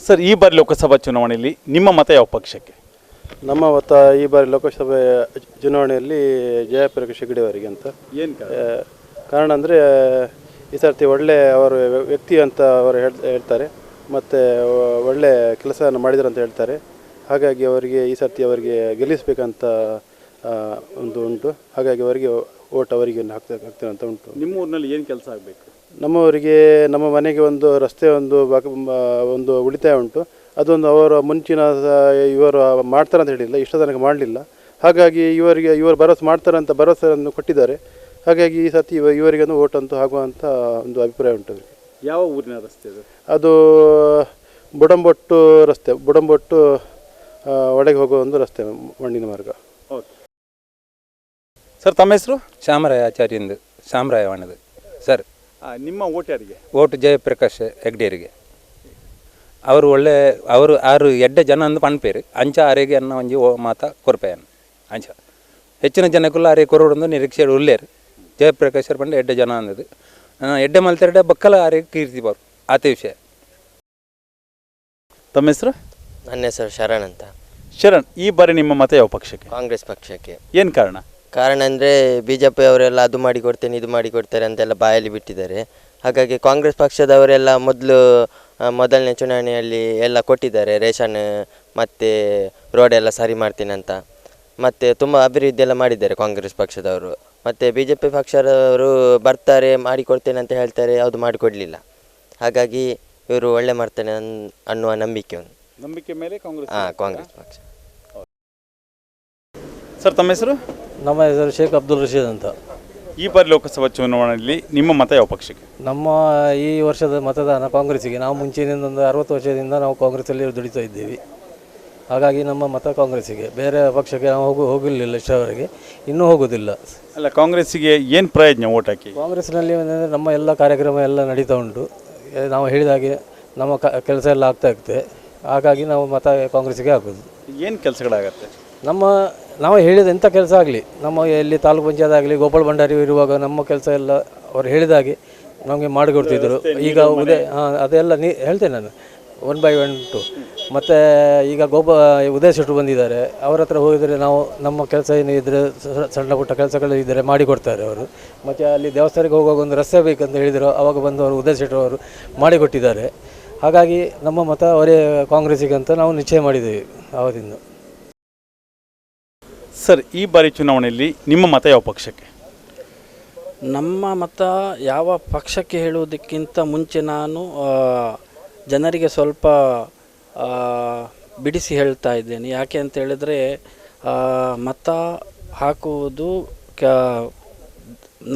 Sir, ಈ ಬಾರಿ ಲೋಕಸಭಾ ಚುನಾವಣೆಯಲ್ಲಿ ನಿಮ್ಮ ಮತ ಯಾವ ಪಕ್ಷಕ್ಕೆ? ನಮ್ಮ ಮತ ಈ ಬಾರಿ ಲೋಕಸಭೆ ಚುನಾವಣೆಯಲ್ಲಿ ಜಯಪ್ರಕಾಶ್ ಹೆಗಡೆ ಅವರಿಗೆ ಅಂತ. ಏನು ಕಾರಣ ಅಂದರೆ ಈ ಸರ್ತಿ ಒಳ್ಳೆ ಅವರು ವ್ಯಕ್ತಿ ಅಂತ ಅವರು ಹೇಳ್ತಾರೆ, ಮತ್ತು ಒಳ್ಳೆ ಕೆಲಸವನ್ನು ಮಾಡಿದ್ರು ಅಂತ ಹೇಳ್ತಾರೆ. ಹಾಗಾಗಿ ಅವರಿಗೆ ಈ ಸರ್ತಿ ಅವರಿಗೆ ಗೆಲ್ಲಿಸಬೇಕಂತ ಒಂದು ಉಂಟು. ಹಾಗಾಗಿ ಅವರಿಗೆ ಓಟ್ ಅವರಿಗೆ ಹಾಕ್ತೇನೆ ಅಂತ ಉಂಟು. ನಿಮ್ಮ ಊರಿನಲ್ಲಿ ಏನು ಕೆಲಸ ಆಗಬೇಕು? ನಮ್ಮವರಿಗೆ ನಮ್ಮ ಮನೆಗೆ ಒಂದು ರಸ್ತೆ ಒಂದು ಉಳಿತಾಯ ಉಂಟು. ಅದೊಂದು ಅವರ ಮುಂಚಿನ ಇವರು ಮಾಡ್ತಾರೆ ಅಂತ ಹೇಳಿಲ್ಲ, ಇಷ್ಟ ತನಕ ಮಾಡಲಿಲ್ಲ. ಹಾಗಾಗಿ ಇವರು ಭರವಸೆ ಮಾಡ್ತಾರೆ ಅಂತ ಭರವಸೆಯನ್ನು ಕೊಟ್ಟಿದ್ದಾರೆ. ಹಾಗಾಗಿ ಈ ಸತಿ ಇವರಿಗೆ ಓಟ್ ಅಂತೂ ಆಗುವಂಥ ಒಂದು ಅಭಿಪ್ರಾಯ ಉಂಟು ಅವರಿಗೆ. ಯಾವ ಊರಿನ ರಸ್ತೆ ಅದು ಬುಡಂಬೊಟ್ಟು ರಸ್ತೆ, ಬುಡಂಬೊಟ್ಟು ಒಳಗೆ ಹೋಗುವ ಒಂದು ರಸ್ತೆ, ಮಣ್ಣಿನ ಮಾರ್ಗ. ಓಕೆ ಸರ್, ತಮ್ಮ ಹೆಸರು? ಶಾಮರಾಯ ಆಚಾರ್ಯಂದು, ಶಾಮರಾಯವಾಣದು ಸರ್. ನಿಮ್ಮ ಓಟ್ ಯಾರಿಗೆ? ಓಟು ಜಯಪ್ರಕಾಶ್ ಹೆಗ್ಡೇರಿಗೆ. ಅವರು ಆರು ಎಡ್ಡೆ ಜನ ಅಂದು ಪಣ್ಪೇರು ಅಂಚ ಆರೆಗೆ ಅನ್ನ ಒಂಜಿ ಮಾತ ಕೊರಪೆಯನ್ನು ಅಂಚ ಹೆಚ್ಚಿನ ಜನಕ್ಕಲ್ಲ ಆರೆ ಕೊರೋಡೊಂದು ನಿರೀಕ್ಷೆ ಉಳ್ಳೇರು. ಜಯಪ್ರಕಾಶ್ ಬಂದು ಎಡ್ಡೆ ಜನ ಅಂದದು ಎಡ್ಡೆ ಮಲ್ತೆರಡೆ ಬಕ್ಕಲ ಆರೆಗೆ ಕೀರ್ತಿ ಬಾರು ಆತ ವಿಷಯ. ತಮ್ಮ ಹೆಸರು? ನನ್ನ ಹೆಸರು ಶರಣ್ ಅಂತ. ಶರಣ್, ಈ ಬಾರಿ ನಿಮ್ಮ ಮತ ಯಾವ ಪಕ್ಷಕ್ಕೆ? ಕಾಂಗ್ರೆಸ್ ಪಕ್ಷಕ್ಕೆ. ಏನು ಕಾರಣ? ಕಾರಣ ಅಂದರೆ BJP ಅವರೆಲ್ಲ ಅದು ಮಾಡಿಕೊಡ್ತೇನೆ ಇದು ಮಾಡಿಕೊಡ್ತಾರೆ ಅಂತೆಲ್ಲ ಬಾಯಲ್ಲಿ ಬಿಟ್ಟಿದ್ದಾರೆ. ಹಾಗಾಗಿ ಕಾಂಗ್ರೆಸ್ ಪಕ್ಷದವರೆಲ್ಲ ಮೊದಲನೇ ಚುನಾವಣೆಯಲ್ಲಿ ಎಲ್ಲ ಕೊಟ್ಟಿದ್ದಾರೆ, ರೇಷನ್ ಮತ್ತು ರೋಡ್ ಎಲ್ಲ ಸರಿ ಮಾಡ್ತೀನಿ ಅಂತ. ಮತ್ತು ತುಂಬ ಅಭಿವೃದ್ಧಿ ಎಲ್ಲ ಮಾಡಿದ್ದಾರೆ ಕಾಂಗ್ರೆಸ್ ಪಕ್ಷದವರು. ಮತ್ತು BJP ಪಕ್ಷದವರು ಬರ್ತಾರೆ ಮಾಡಿಕೊಡ್ತೇನೆ ಅಂತ ಹೇಳ್ತಾರೆ, ಯಾವುದು ಮಾಡಿಕೊಡಲಿಲ್ಲ. ಹಾಗಾಗಿ ಇವರು ಒಳ್ಳೆ ಮಾಡ್ತಾನೆ ಅನ್ನುವ ನಂಬಿಕೆ ಮೇಲೆ ಕಾಂಗ್ರೆಸ್ ಪಕ್ಷ. ಸರ್, ತಮ್ಮ ಹೆಸರು? ನಮ್ಮ ಹೆಸರು ಶೇಖ್ ಅಬ್ದುಲ್ ರಶೀದ್ ಅಂತ. ಈ ಬಾರಿ ಲೋಕಸಭಾ ಚುನಾವಣೆಯಲ್ಲಿ ನಿಮ್ಮ ಮತ ಯಾವ ಪಕ್ಷಕ್ಕೆ? ನಮ್ಮ ಈ ವರ್ಷದ ಮತದಾನ ಕಾಂಗ್ರೆಸ್ಸಿಗೆ. ನಾವು ಮುಂಚಿನಿಂದ ಒಂದು 60 ವರ್ಷದಿಂದ ನಾವು ಕಾಂಗ್ರೆಸ್ಸಲ್ಲಿ ದುಡಿತಾ ಇದ್ದೀವಿ. ಹಾಗಾಗಿ ನಮ್ಮ ಮತ ಕಾಂಗ್ರೆಸ್ಸಿಗೆ. ಬೇರೆ ಪಕ್ಷಕ್ಕೆ ನಾವು ಹೋಗಲಿಲ್ಲ ಇಷ್ಟವರೆಗೆ, ಇನ್ನೂ ಹೋಗೋದಿಲ್ಲ. ಅಲ್ಲ, ಕಾಂಗ್ರೆಸ್ಸಿಗೆ ಏನು ಪ್ರಯೋಜನ ಓಟ್ ಹಾಕಿ? ಕಾಂಗ್ರೆಸ್ನಲ್ಲಿ ನಮ್ಮ ಎಲ್ಲ ಕಾರ್ಯಕ್ರಮ ಎಲ್ಲ ನಡೀತಾ ಉಂಟು. ನಾವು ಹೇಳಿದಾಗೆ ನಮ್ಮ ಕೆಲಸ ಎಲ್ಲ ಆಗ್ತಾ ಇರುತ್ತೆ. ಹಾಗಾಗಿ ನಾವು ಮತ ಕಾಂಗ್ರೆಸ್ಸಿಗೆ ಹಾಕೋದು. ಏನು ಕೆಲಸಗಳಾಗತ್ತೆ? ನಾವು ಹೇಳಿದ ಎಂಥ ಕೆಲಸ ಆಗಲಿ, ನಮ್ಮ ಎಲ್ಲಿ ತಾಲೂಕು ಪಂಚಾಯತ್ ಆಗಲಿ, ಗೋಪಾಲ್ ಭಂಡಾರಿ ಇರುವಾಗ ನಮ್ಮ ಕೆಲಸ ಎಲ್ಲ ಅವ್ರು ಹೇಳಿದಾಗೆ ನಮಗೆ ಮಾಡಿಕೊಡ್ತಿದ್ರು. ಈಗ ಅದೆಲ್ಲ ಹೇಳ್ತೇನೆ ನಾನು 1 by 1 2. ಮತ್ತು ಈಗ ಉದಯ ಶೆಟ್ಟರು ಬಂದಿದ್ದಾರೆ, ಅವ್ರ ಹತ್ರ ಹೋಗಿದರೆ ನಾವು ನಮ್ಮ ಕೆಲಸ ಏನು ಇದ್ದರೆ ಸಣ್ಣ ಪುಟ್ಟ ಕೆಲಸಗಳು ಇದ್ದರೆ ಮಾಡಿಕೊಡ್ತಾರೆ ಅವರು. ಮತ್ತು ಅಲ್ಲಿ ದೇವಸ್ಥಾನಕ್ಕೆ ಹೋಗುವಾಗ ಒಂದು ರಸ್ತೆ ಬೇಕಂತ ಹೇಳಿದರು, ಆವಾಗ ಬಂದು ಅವರು ಉದಯ ಶೆಟ್ಟರು ಅವರು ಮಾಡಿಕೊಟ್ಟಿದ್ದಾರೆ. ಹಾಗಾಗಿ ನಮ್ಮ ಮತ ಅವರೇ ಕಾಂಗ್ರೆಸ್ಸಿಗೆ ಅಂತ ನಾವು ನಿಶ್ಚಯ ಮಾಡಿದ್ದೇವೆ ಆವತ್ತಿಂದ. ಸರ್, ಈ ಬಾರಿ ಚುನಾವಣೆಯಲ್ಲಿ ನಿಮ್ಮ ಮತ ಯಾವ ಪಕ್ಷಕ್ಕೆ? ನಮ್ಮ ಮತ ಯಾವ ಪಕ್ಷಕ್ಕೆ ಹೇಳುವುದಕ್ಕಿಂತ ಮುಂಚೆ ನಾನು ಜನರಿಗೆ ಸ್ವಲ್ಪ ಬಿಡಿಸಿ ಹೇಳ್ತಾ ಇದ್ದೇನೆ. ಯಾಕೆ ಅಂತ ಹೇಳಿದರೆ, ಮತ ಹಾಕುವುದು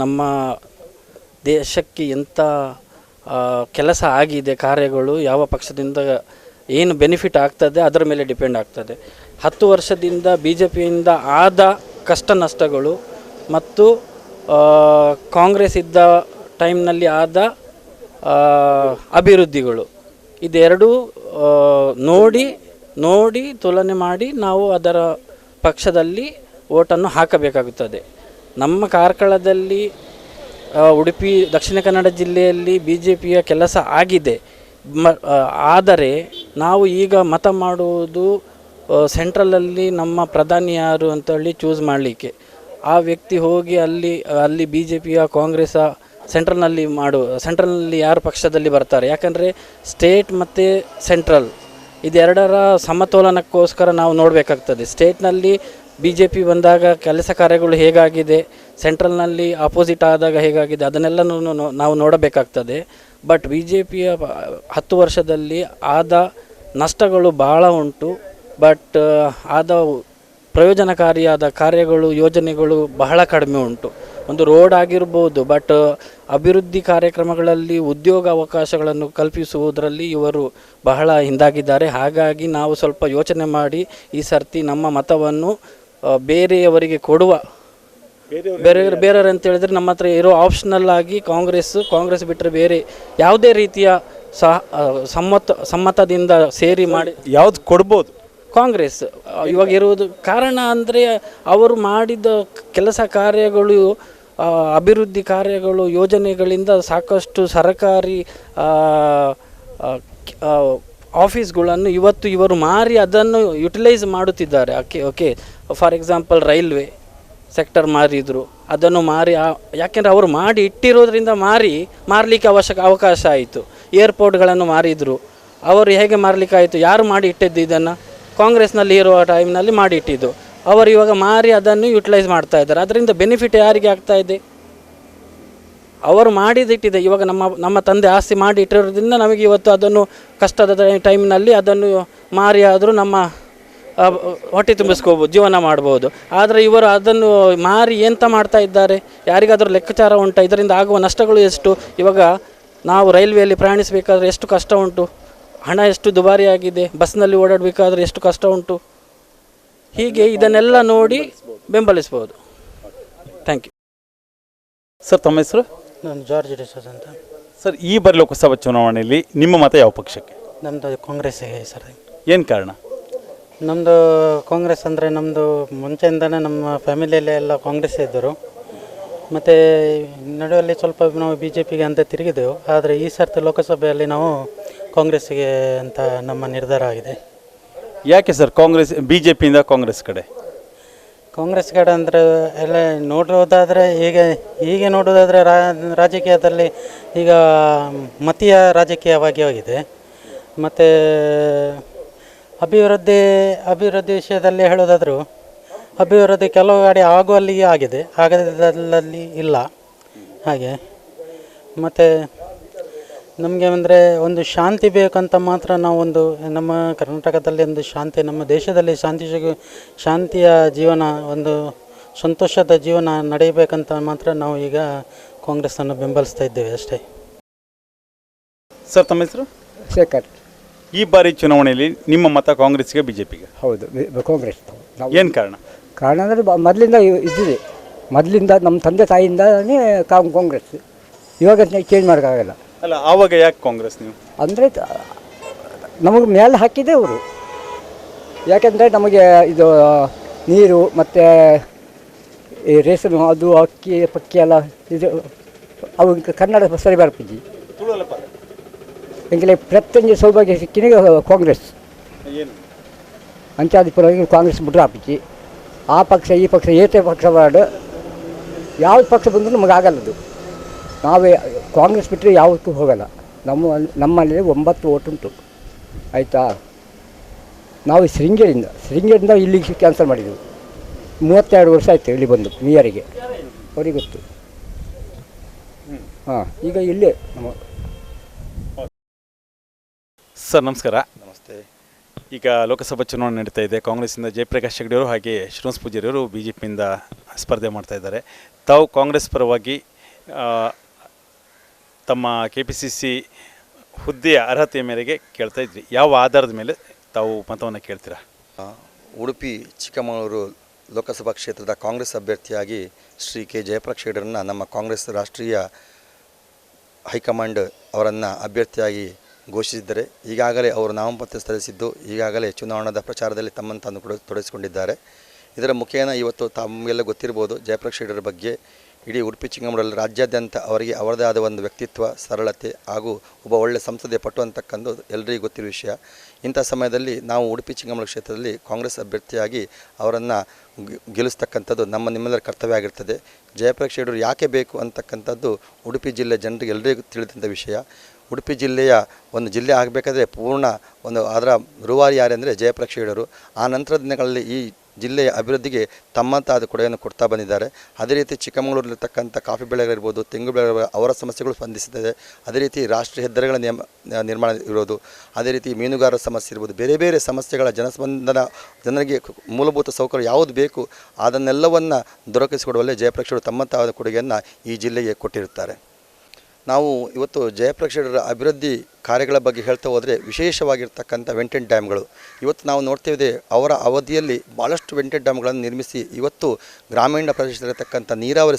ನಮ್ಮ ದೇಶಕ್ಕೆ ಎಂಥ ಕೆಲಸ ಆಗಿದೆ, ಕಾರ್ಯಗಳು ಯಾವ ಪಕ್ಷದಿಂದ ಏನು ಬೆನಿಫಿಟ್ ಆಗ್ತದೆ ಅದರ ಮೇಲೆ ಡಿಪೆಂಡ್ ಆಗ್ತದೆ. 10 ವರ್ಷದಿಂದ BJPಯಿಂದ ಆದ ಕಷ್ಟ ನಷ್ಟಗಳು ಮತ್ತು ಕಾಂಗ್ರೆಸ್ ಇದ್ದ ಟೈಮ್ನಲ್ಲಿ ಆದ ಅಭಿವೃದ್ಧಿಗಳು, ಇದೆರಡೂ ನೋಡಿ ತುಲನೆ ಮಾಡಿ ನಾವು ಅದರ ಪಕ್ಷದಲ್ಲಿ ಓಟನ್ನು ಹಾಕಬೇಕಾಗುತ್ತದೆ. ನಮ್ಮ ಕಾರ್ಕಳದಲ್ಲಿ, ಉಡುಪಿ, ದಕ್ಷಿಣ ಕನ್ನಡ ಜಿಲ್ಲೆಯಲ್ಲಿ BJPಯ ಕೆಲಸ ಆಗಿದೆ. ಆದರೆ ನಾವು ಈಗ ಮತ ಮಾಡುವುದು ಸೆಂಟ್ರಲಲ್ಲಿ ನಮ್ಮ ಪ್ರಧಾನಿ ಯಾರು ಅಂತೇಳಿ ಚೂಸ್ ಮಾಡಲಿಕ್ಕೆ. ಆ ವ್ಯಕ್ತಿ ಹೋಗಿ ಅಲ್ಲಿ BJPಯ ಕಾಂಗ್ರೆಸ್ ಸೆಂಟ್ರಲ್ನಲ್ಲಿ ಯಾರು ಪಕ್ಷದಲ್ಲಿ ಬರ್ತಾರೆ. ಯಾಕಂದರೆ ಸ್ಟೇಟ್ ಮತ್ತು ಸೆಂಟ್ರಲ್ ಇದೆರಡರ ಸಮತೋಲನಕ್ಕೋಸ್ಕರ ನಾವು ನೋಡಬೇಕಾಗ್ತದೆ. ಸ್ಟೇಟ್ನಲ್ಲಿ BJP ಬಂದಾಗ ಕೆಲಸ ಕಾರ್ಯಗಳು ಹೇಗಾಗಿದೆ, ಸೆಂಟ್ರಲ್ನಲ್ಲಿ ಅಪೋಸಿಟ್ ಆದಾಗ ಹೇಗಾಗಿದೆ, ಅದನ್ನೆಲ್ಲ ನಾವು ನೋಡಬೇಕಾಗ್ತದೆ. ಬಟ್ BJPಯ 10 ವರ್ಷದಲ್ಲಿ ಆದ ನಷ್ಟಗಳು ಭಾಳ ಉಂಟು. ಬಟ್ ಆದ ಪ್ರಯೋಜನಕಾರಿಯಾದ ಕಾರ್ಯಗಳು, ಯೋಜನೆಗಳು ಬಹಳ ಕಡಿಮೆ ಉಂಟು. ಒಂದು ರೋಡ್ ಆಗಿರ್ಬೋದು, ಬಟ್ ಅಭಿವೃದ್ಧಿ ಕಾರ್ಯಕ್ರಮಗಳಲ್ಲಿ ಉದ್ಯೋಗ ಅವಕಾಶಗಳನ್ನು ಕಲ್ಪಿಸುವುದರಲ್ಲಿ ಇವರು ಬಹಳ ಹಿಂದಾಗಿದ್ದಾರೆ. ಹಾಗಾಗಿ ನಾವು ಸ್ವಲ್ಪ ಯೋಚನೆ ಮಾಡಿ ಈ ಸರ್ತಿ ನಮ್ಮ ಮತವನ್ನು ಬೇರೆಯವರಿಗೆ ಕೊಡುವ. ಬೇರೆಯವರು ಅಂತ ಹೇಳಿದರೆ ನಮ್ಮ ಹತ್ರ ಇರೋ ಆಪ್ಷನಲ್ ಆಗಿ ಕಾಂಗ್ರೆಸ್ ಬಿಟ್ಟರೆ ಬೇರೆ ಯಾವುದೇ ರೀತಿಯ ಸಮ್ಮತದಿಂದ ಸೇರಿ ಮಾಡಿ ಯಾವ್ದು ಕೊಡ್ಬೋದು ಕಾಂಗ್ರೆಸ್ ಇವಾಗ ಇರುವುದು. ಕಾರಣ ಅಂದರೆ ಅವರು ಮಾಡಿದ ಕೆಲಸ ಕಾರ್ಯಗಳು, ಅಭಿವೃದ್ಧಿ ಕಾರ್ಯಗಳು, ಯೋಜನೆಗಳಿಂದ ಸಾಕಷ್ಟು ಸರ್ಕಾರಿ ಆಫೀಸ್ಗಳನ್ನು ಇವತ್ತು ಇವರು ಮಾರಿ ಅದನ್ನು ಯುಟಿಲೈಸ್ ಮಾಡುತ್ತಿದ್ದಾರೆ. Okay for example railway sector ಮಾರಿದರು, ಅದನ್ನು ಮಾರಿ ಯಾಕೆಂದರೆ ಅವರು ಮಾಡಿ ಇಟ್ಟಿರೋದ್ರಿಂದ ಮಾರಲಿಕ್ಕೆ ಅವಕಾಶ ಆಯಿತು. ಏರ್ಪೋರ್ಟ್ಗಳನ್ನು ಮಾರಿದರು, ಅವರು ಹೇಗೆ ಮಾರಲಿಕ್ಕಾಯಿತು? ಯಾರು ಮಾಡಿ ಇಟ್ಟಿದ್ದು ಇದನ್ನು? ಕಾಂಗ್ರೆಸ್ನಲ್ಲಿ ಇರುವ ಟೈಮ್ನಲ್ಲಿ ಮಾಡಿ ಇಟ್ಟಿದ್ದು. ಅವರು ಇವಾಗ ಮಾರಿ ಅದನ್ನು ಯುಟಿಲೈಸ್ ಮಾಡ್ತಾ ಇದ್ದಾರೆ. ಅದರಿಂದ ಬೆನಿಫಿಟ್ ಯಾರಿಗೆ ಆಗ್ತಾ ಇದೆ? ಅವರು ಮಾಡಿದಿಟ್ಟಿದೆ. ಇವಾಗ ನಮ್ಮ ತಂದೆ ಆಸ್ತಿ ಮಾಡಿ ಇಟ್ಟಿರೋದ್ರಿಂದ ನಮಗೆ ಇವತ್ತು ಅದನ್ನು ಕಷ್ಟದ ಟೈಮ್ನಲ್ಲಿ ಅದನ್ನು ಮಾರಿ ಆದರೂ ನಮ್ಮ ಹೊಟ್ಟೆ ತುಂಬಿಸ್ಕೋಬೋದು, ಜೀವನ ಮಾಡ್ಬೋದು. ಆದರೆ ಇವರು ಅದನ್ನು ಮಾರಿ ಎಂತ ಮಾಡ್ತಾ ಇದ್ದಾರೆ? ಯಾರಿಗಾದರೂ ಲೆಕ್ಕಾಚಾರ ಉಂಟು? ಇದರಿಂದ ಆಗುವ ನಷ್ಟಗಳು ಎಷ್ಟು? ಇವಾಗ ನಾವು ರೈಲ್ವೆಯಲ್ಲಿ ಪ್ರಯಾಣಿಸಬೇಕಾದ್ರೆ ಎಷ್ಟು ಕಷ್ಟ ಉಂಟು, ಹಣ ಎಷ್ಟು ದುಬಾರಿಯಾಗಿದೆ, ಬಸ್ನಲ್ಲಿ ಓಡಾಡಬೇಕಾದ್ರೆ ಎಷ್ಟು ಕಷ್ಟ ಉಂಟು. ಹೀಗೆ ಇದನ್ನೆಲ್ಲ ನೋಡಿ ಬೆಂಬಲಿಸ್ಬೋದು. Thank you. ಸರ್, ತಮ್ಮ ಹೆಸರು? ನಾನು ಜಾರ್ಜ್ ಡಿಸೋಜ್ ಅಂತ. ಸರ್, ಈ ಬಾರಿ ಲೋಕಸಭಾ ಚುನಾವಣೆಯಲ್ಲಿ ನಿಮ್ಮ ಮತ ಯಾವ ಪಕ್ಷಕ್ಕೆ? ನಮ್ಮದು ಕಾಂಗ್ರೆಸ್ಸಿಗೆ ಸರ್. ಏನು ಕಾರಣ? ನಮ್ಮದು ಕಾಂಗ್ರೆಸ್ ಅಂದರೆ ನಮ್ಮದು ಮುಂಚೆಯಿಂದನೇ ನಮ್ಮ ಫ್ಯಾಮಿಲಿಯಲ್ಲಿ ಎಲ್ಲ ಕಾಂಗ್ರೆಸ್ ಇದ್ದರು. ಮತ್ತು ನಡುವಲ್ಲಿ ಸ್ವಲ್ಪ ನಾವು ಬಿ ಜೆ ಪಿಗೆ ಅಂತ ತಿರುಗಿದೆವು. ಆದರೆ ಈ ಸರ್ತಿ ಲೋಕಸಭೆಯಲ್ಲಿ ನಾವು ಕಾಂಗ್ರೆಸ್ಸಿಗೆ ಅಂತ ನಮ್ಮ ನಿರ್ಧಾರ ಆಗಿದೆ. ಯಾಕೆ ಸರ್ ಕಾಂಗ್ರೆಸ್, ಬಿ ಜೆ ಪಿಯಿಂದ ಕಾಂಗ್ರೆಸ್ ಕಡೆ? ಕಾಂಗ್ರೆಸ್ ಕಡೆ ಅಂದರೆ ಎಲ್ಲ ನೋಡೋದಾದರೆ ಹೀಗೆ ನೋಡೋದಾದರೆ ರಾಜಕೀಯದಲ್ಲಿ ಈಗ ಮತೀಯ ರಾಜಕೀಯವಾಗಿ ಹೋಗಿದೆ. ಮತ್ತು ಅಭಿವೃದ್ಧಿ ವಿಷಯದಲ್ಲಿ ಹೇಳೋದಾದರೂ ಅಭಿವೃದ್ಧಿ ಕೆಲವು ಕಡೆ ಆಗುವಲ್ಲಿಗೆ ಆಗಿದೆ, ಆಗದಲ್ಲಿ ಇಲ್ಲ. ಹಾಗೆ ಮತ್ತು ನಮಗೆ ಅಂದರೆ ಒಂದು ಶಾಂತಿ ಬೇಕಂತ ಮಾತ್ರ ನಾವು ನಮ್ಮ ಕರ್ನಾಟಕದಲ್ಲಿ ಒಂದು ಶಾಂತಿ, ನಮ್ಮ ದೇಶದಲ್ಲಿ ಶಾಂತಿಯ ಜೀವನ, ಒಂದು ಸಂತೋಷದ ಜೀವನ ನಡೆಯಬೇಕಂತ ಮಾತ್ರ ನಾವು ಈಗ ಕಾಂಗ್ರೆಸ್ಸನ್ನು ಬೆಂಬಲಿಸ್ತಾ ಇದ್ದೇವೆ ಅಷ್ಟೇ. ಸರ್, ತಮ್ಮ ಹೆಸರು? ಶೇಖರ್. ಈ ಬಾರಿ ಚುನಾವಣೆಯಲ್ಲಿ ನಿಮ್ಮ ಮತ ಕಾಂಗ್ರೆಸ್ಗೆ, ಬಿ ಜೆ ಪಿಗೆ? ಹೌದು, ಕಾಂಗ್ರೆಸ್. ಏನು ಕಾರಣ? ಕಾರಣ ಅಂದರೆ ಮೊದಲಿಂದ ಇದ್ದಿದೆ, ಮೊದಲಿಂದ ನಮ್ಮ ತಂದೆ ತಾಯಿಯಿಂದನೇ ಕಾಂಗ್ರೆಸ್. ಇವಾಗ ಚೇಂಜ್ ಮಾಡೋಕ್ಕಾಗಲ್ಲ. ಅಲ್ಲ, ಆವಾಗ ಯಾಕೆ ಕಾಂಗ್ರೆಸ್ ನೀವು? ಅಂದರೆ ನಮಗೆ ಮೇಲೆ ಹಾಕಿದೆ ಅವರು. ಯಾಕೆಂದರೆ ನಮಗೆ ಇದು ನೀರು ಮತ್ತು ಈ ರೇಷನು, ಅದು ಅಕ್ಕಿ ಪಕ್ಕಿ ಎಲ್ಲ ಇದು ಅವು ಕನ್ನಡ ಸರಿ ಬರ್ಪಿದ್ದಿ ಎಂಕಲೆ ಪ್ರತಿಯೊಂದು ಸೌಭಾಗ್ಯ ಸಿಕ್ಕಿನ ಕಾಂಗ್ರೆಸ್ ಅಂಚಾದಿಪುರವಾಗಿ ಕಾಂಗ್ರೆಸ್ ಬಿಟ್ಟರೆ ಹಾಪಿಚ್ಚಿ ಆ ಪಕ್ಷ ಈ ಪಕ್ಷ ಏತೆ ಪಕ್ಷ ಬಾರ್ಡು ಯಾವ್ದು ಪಕ್ಷ ಬಂದರೂ ನಮಗೆ ಆಗಲ್ಲದು. ನಾವೇ ಕಾಂಗ್ರೆಸ್ ಬಿಟ್ಟರೆ ಯಾವುದಕ್ಕೂ ಹೋಗಲ್ಲ. ನಮ್ಮಲ್ಲಿ 9 ಓಟ್ ಉಂಟು, ಆಯಿತಾ. ನಾವು ಶೃಂಗೇರಿಯಿಂದ ಇಲ್ಲಿಗೆ ಕ್ಯಾನ್ಸಲ್ ಮಾಡಿದ್ದೆವು. 32 ವರ್ಷ ಆಯಿತು ಇಲ್ಲಿ ಬಂದು ನಿಯರಿಗೆ, ಅವ್ರಿಗೆ ಗೊತ್ತು. ಹಾಂ, ಈಗ ಇಲ್ಲೇ ನಮ್ಮ. ಸರ್, ನಮಸ್ಕಾರ. ನಮಸ್ತೆ. ಈಗ ಲೋಕಸಭಾ ಚುನಾವಣೆ ನಡೀತಾ ಇದೆ. ಕಾಂಗ್ರೆಸ್ಸಿಂದ ಜಯಪ್ರಕಾಶ್ ಹೆಗಡೆ ಅವರು ಹಾಗೆ ಶ್ರೀನಿವಾಸ್ ಪೂಜಾರಿ ಅವರು ಬಿ ಜೆ ಪಿಯಿಂದ ಸ್ಪರ್ಧೆ ಮಾಡ್ತಾ ಇದ್ದಾರೆ. ತಾವು ಕಾಂಗ್ರೆಸ್ ಪರವಾಗಿ ತಮ್ಮ KPCC ಹುದ್ದೆಯ ಅರ್ಹತೆಯ ಮೇರೆಗೆ ಕೇಳ್ತಾ ಇದ್ರಿ. ಯಾವ ಆಧಾರದ ಮೇಲೆ ತಾವು ಮತವನ್ನು ಕೇಳ್ತೀರಾ? ಉಡುಪಿ ಚಿಕ್ಕಮಗಳೂರು ಲೋಕಸಭಾ ಕ್ಷೇತ್ರದ ಕಾಂಗ್ರೆಸ್ ಅಭ್ಯರ್ಥಿಯಾಗಿ ಶ್ರೀ ಕೆ ಜಯಪ್ರಕಾಶ್ ಹೆಗಡೆರನ್ನು ನಮ್ಮ ಕಾಂಗ್ರೆಸ್ ರಾಷ್ಟ್ರೀಯ ಹೈಕಮಾಂಡ್ ಅವರನ್ನು ಅಭ್ಯರ್ಥಿಯಾಗಿ ಘೋಷಿಸಿದ್ದಾರೆ. ಈಗಾಗಲೇ ಅವರು ನಾಮಪತ್ರ ಸಲ್ಲಿಸಿದ್ದು, ಈಗಾಗಲೇ ಚುನಾವಣಾ ಪ್ರಚಾರದಲ್ಲಿ ತಮ್ಮನ್ನು ತಾನು ತೊಡಗಿಸಿಕೊಂಡಿದ್ದಾರೆ. ಇದರ ಮುಖೇನ ಇವತ್ತು ತಮಗೆಲ್ಲ ಗೊತ್ತಿರ್ಬೋದು ಜಯಪ್ರಕಾಶ್ ಹೆಗಡೆ ಬಗ್ಗೆ. ಇಡೀ ಉಡುಪಿ ಚಿಕ್ಕಮಗಳೂರಲ್ಲಿ ರಾಜ್ಯಾದ್ಯಂತ ಅವರಿಗೆ ಅವರದೇ ಆದ ಒಂದು ವ್ಯಕ್ತಿತ್ವ, ಸರಳತೆ ಹಾಗೂ ಒಬ್ಬ ಒಳ್ಳೆಯ ಸಂಸದೀಯ ಪಟು ಅಂತಕ್ಕಂಥದ್ದು ಎಲ್ಲರಿಗೂ ಗೊತ್ತಿರೋ ವಿಷಯ. ಇಂಥ ಸಮಯದಲ್ಲಿ ನಾವು ಉಡುಪಿ ಚಿಕ್ಕಮಗಳೂರು ಕ್ಷೇತ್ರದಲ್ಲಿ ಕಾಂಗ್ರೆಸ್ ಅಭ್ಯರ್ಥಿಯಾಗಿ ಅವರನ್ನು ಗೆಲ್ಲಿಸ್ತಕ್ಕಂಥದ್ದು ನಿಮ್ಮೆಲ್ಲರ ಕರ್ತವ್ಯ ಆಗಿರ್ತದೆ. ಜಯಪ್ರಕಾಶ್ ಹೆಗಡೆ ಯಾಕೆ ಬೇಕು ಅಂತಕ್ಕಂಥದ್ದು ಉಡುಪಿ ಜಿಲ್ಲೆ ಜನರಿಗೆ ಎಲ್ಲರಿಗೂ ತಿಳಿದಂಥ ವಿಷಯ. ಉಡುಪಿ ಜಿಲ್ಲೆಯ ಒಂದು ಜಿಲ್ಲೆ ಆಗಬೇಕಾದ್ರೆ ಪೂರ್ಣ ಅದರ ರೂವಾರಿ ಯಾರೆಂದರೆ ಜಯಪ್ರಕಾಶ್ ಹೆಗಡೆ ಅವರು. ಆ ನಂತರದ ದಿನಗಳಲ್ಲಿ ಈ ಜಿಲ್ಲೆಯ ಅಭಿವೃದ್ಧಿಗೆ ತಮ್ಮಂತಾದ ಕೊಡುಗೆಯನ್ನು ಕೊಡ್ತಾ ಬಂದಿದ್ದಾರೆ. ಅದೇ ರೀತಿ ಚಿಕ್ಕಮಗಳೂರಲ್ಲಿರ್ತಕ್ಕಂಥ ಕಾಫಿ ಬೆಳೆಗಳಿರ್ಬೋದು, ತೆಂಗು ಬೆಳೆ ಅವರ ಸಮಸ್ಯೆಗಳು ಸ್ಪಂದಿಸುತ್ತದೆ. ಅದೇ ರೀತಿ ರಾಷ್ಟ್ರೀಯ ಹೆದ್ದಾರಿಗಳ ನಿರ್ಮಾಣ ಇರೋದು, ಅದೇ ರೀತಿ ಮೀನುಗಾರರ ಸಮಸ್ಯೆ ಇರ್ಬೋದು, ಬೇರೆ ಬೇರೆ ಸಮಸ್ಯೆಗಳ ಜನರಿಗೆ ಮೂಲಭೂತ ಸೌಕರ್ಯ ಯಾವುದು ಬೇಕು ಅದನ್ನೆಲ್ಲವನ್ನು ದೊರಕಿಸಿಕೊಡುವಲ್ಲೇ ಜಯಪ್ರಕಾಶ್ ಅವರು ತಮ್ಮಂತಾದ ಕೊಡುಗೆಯನ್ನು ಈ ಜಿಲ್ಲೆಗೆ ಕೊಟ್ಟಿರುತ್ತಾರೆ. ನಾವು ಇವತ್ತು ಜಯಪ್ರಕಾಶ್ ಹೆಗಡೆ ಅಭಿವೃದ್ಧಿ ಕಾರ್ಯಗಳ ಬಗ್ಗೆ ಹೇಳ್ತಾ ಹೋದರೆ ವಿಶೇಷವಾಗಿರ್ತಕ್ಕಂಥ ವೆಂಟೆಡ್ ಡ್ಯಾಮ್ಗಳು ಇವತ್ತು ನಾವು ನೋಡ್ತೇವೆ. ಅವರ ಅವಧಿಯಲ್ಲಿ ಭಾಳಷ್ಟು ವೆಂಟೆಡ್ ಡ್ಯಾಮ್ಗಳನ್ನು ನಿರ್ಮಿಸಿ ಇವತ್ತು ಗ್ರಾಮೀಣ ಪ್ರದೇಶದಲ್ಲಿರ್ತಕ್ಕಂಥ ನೀರಾವರಿ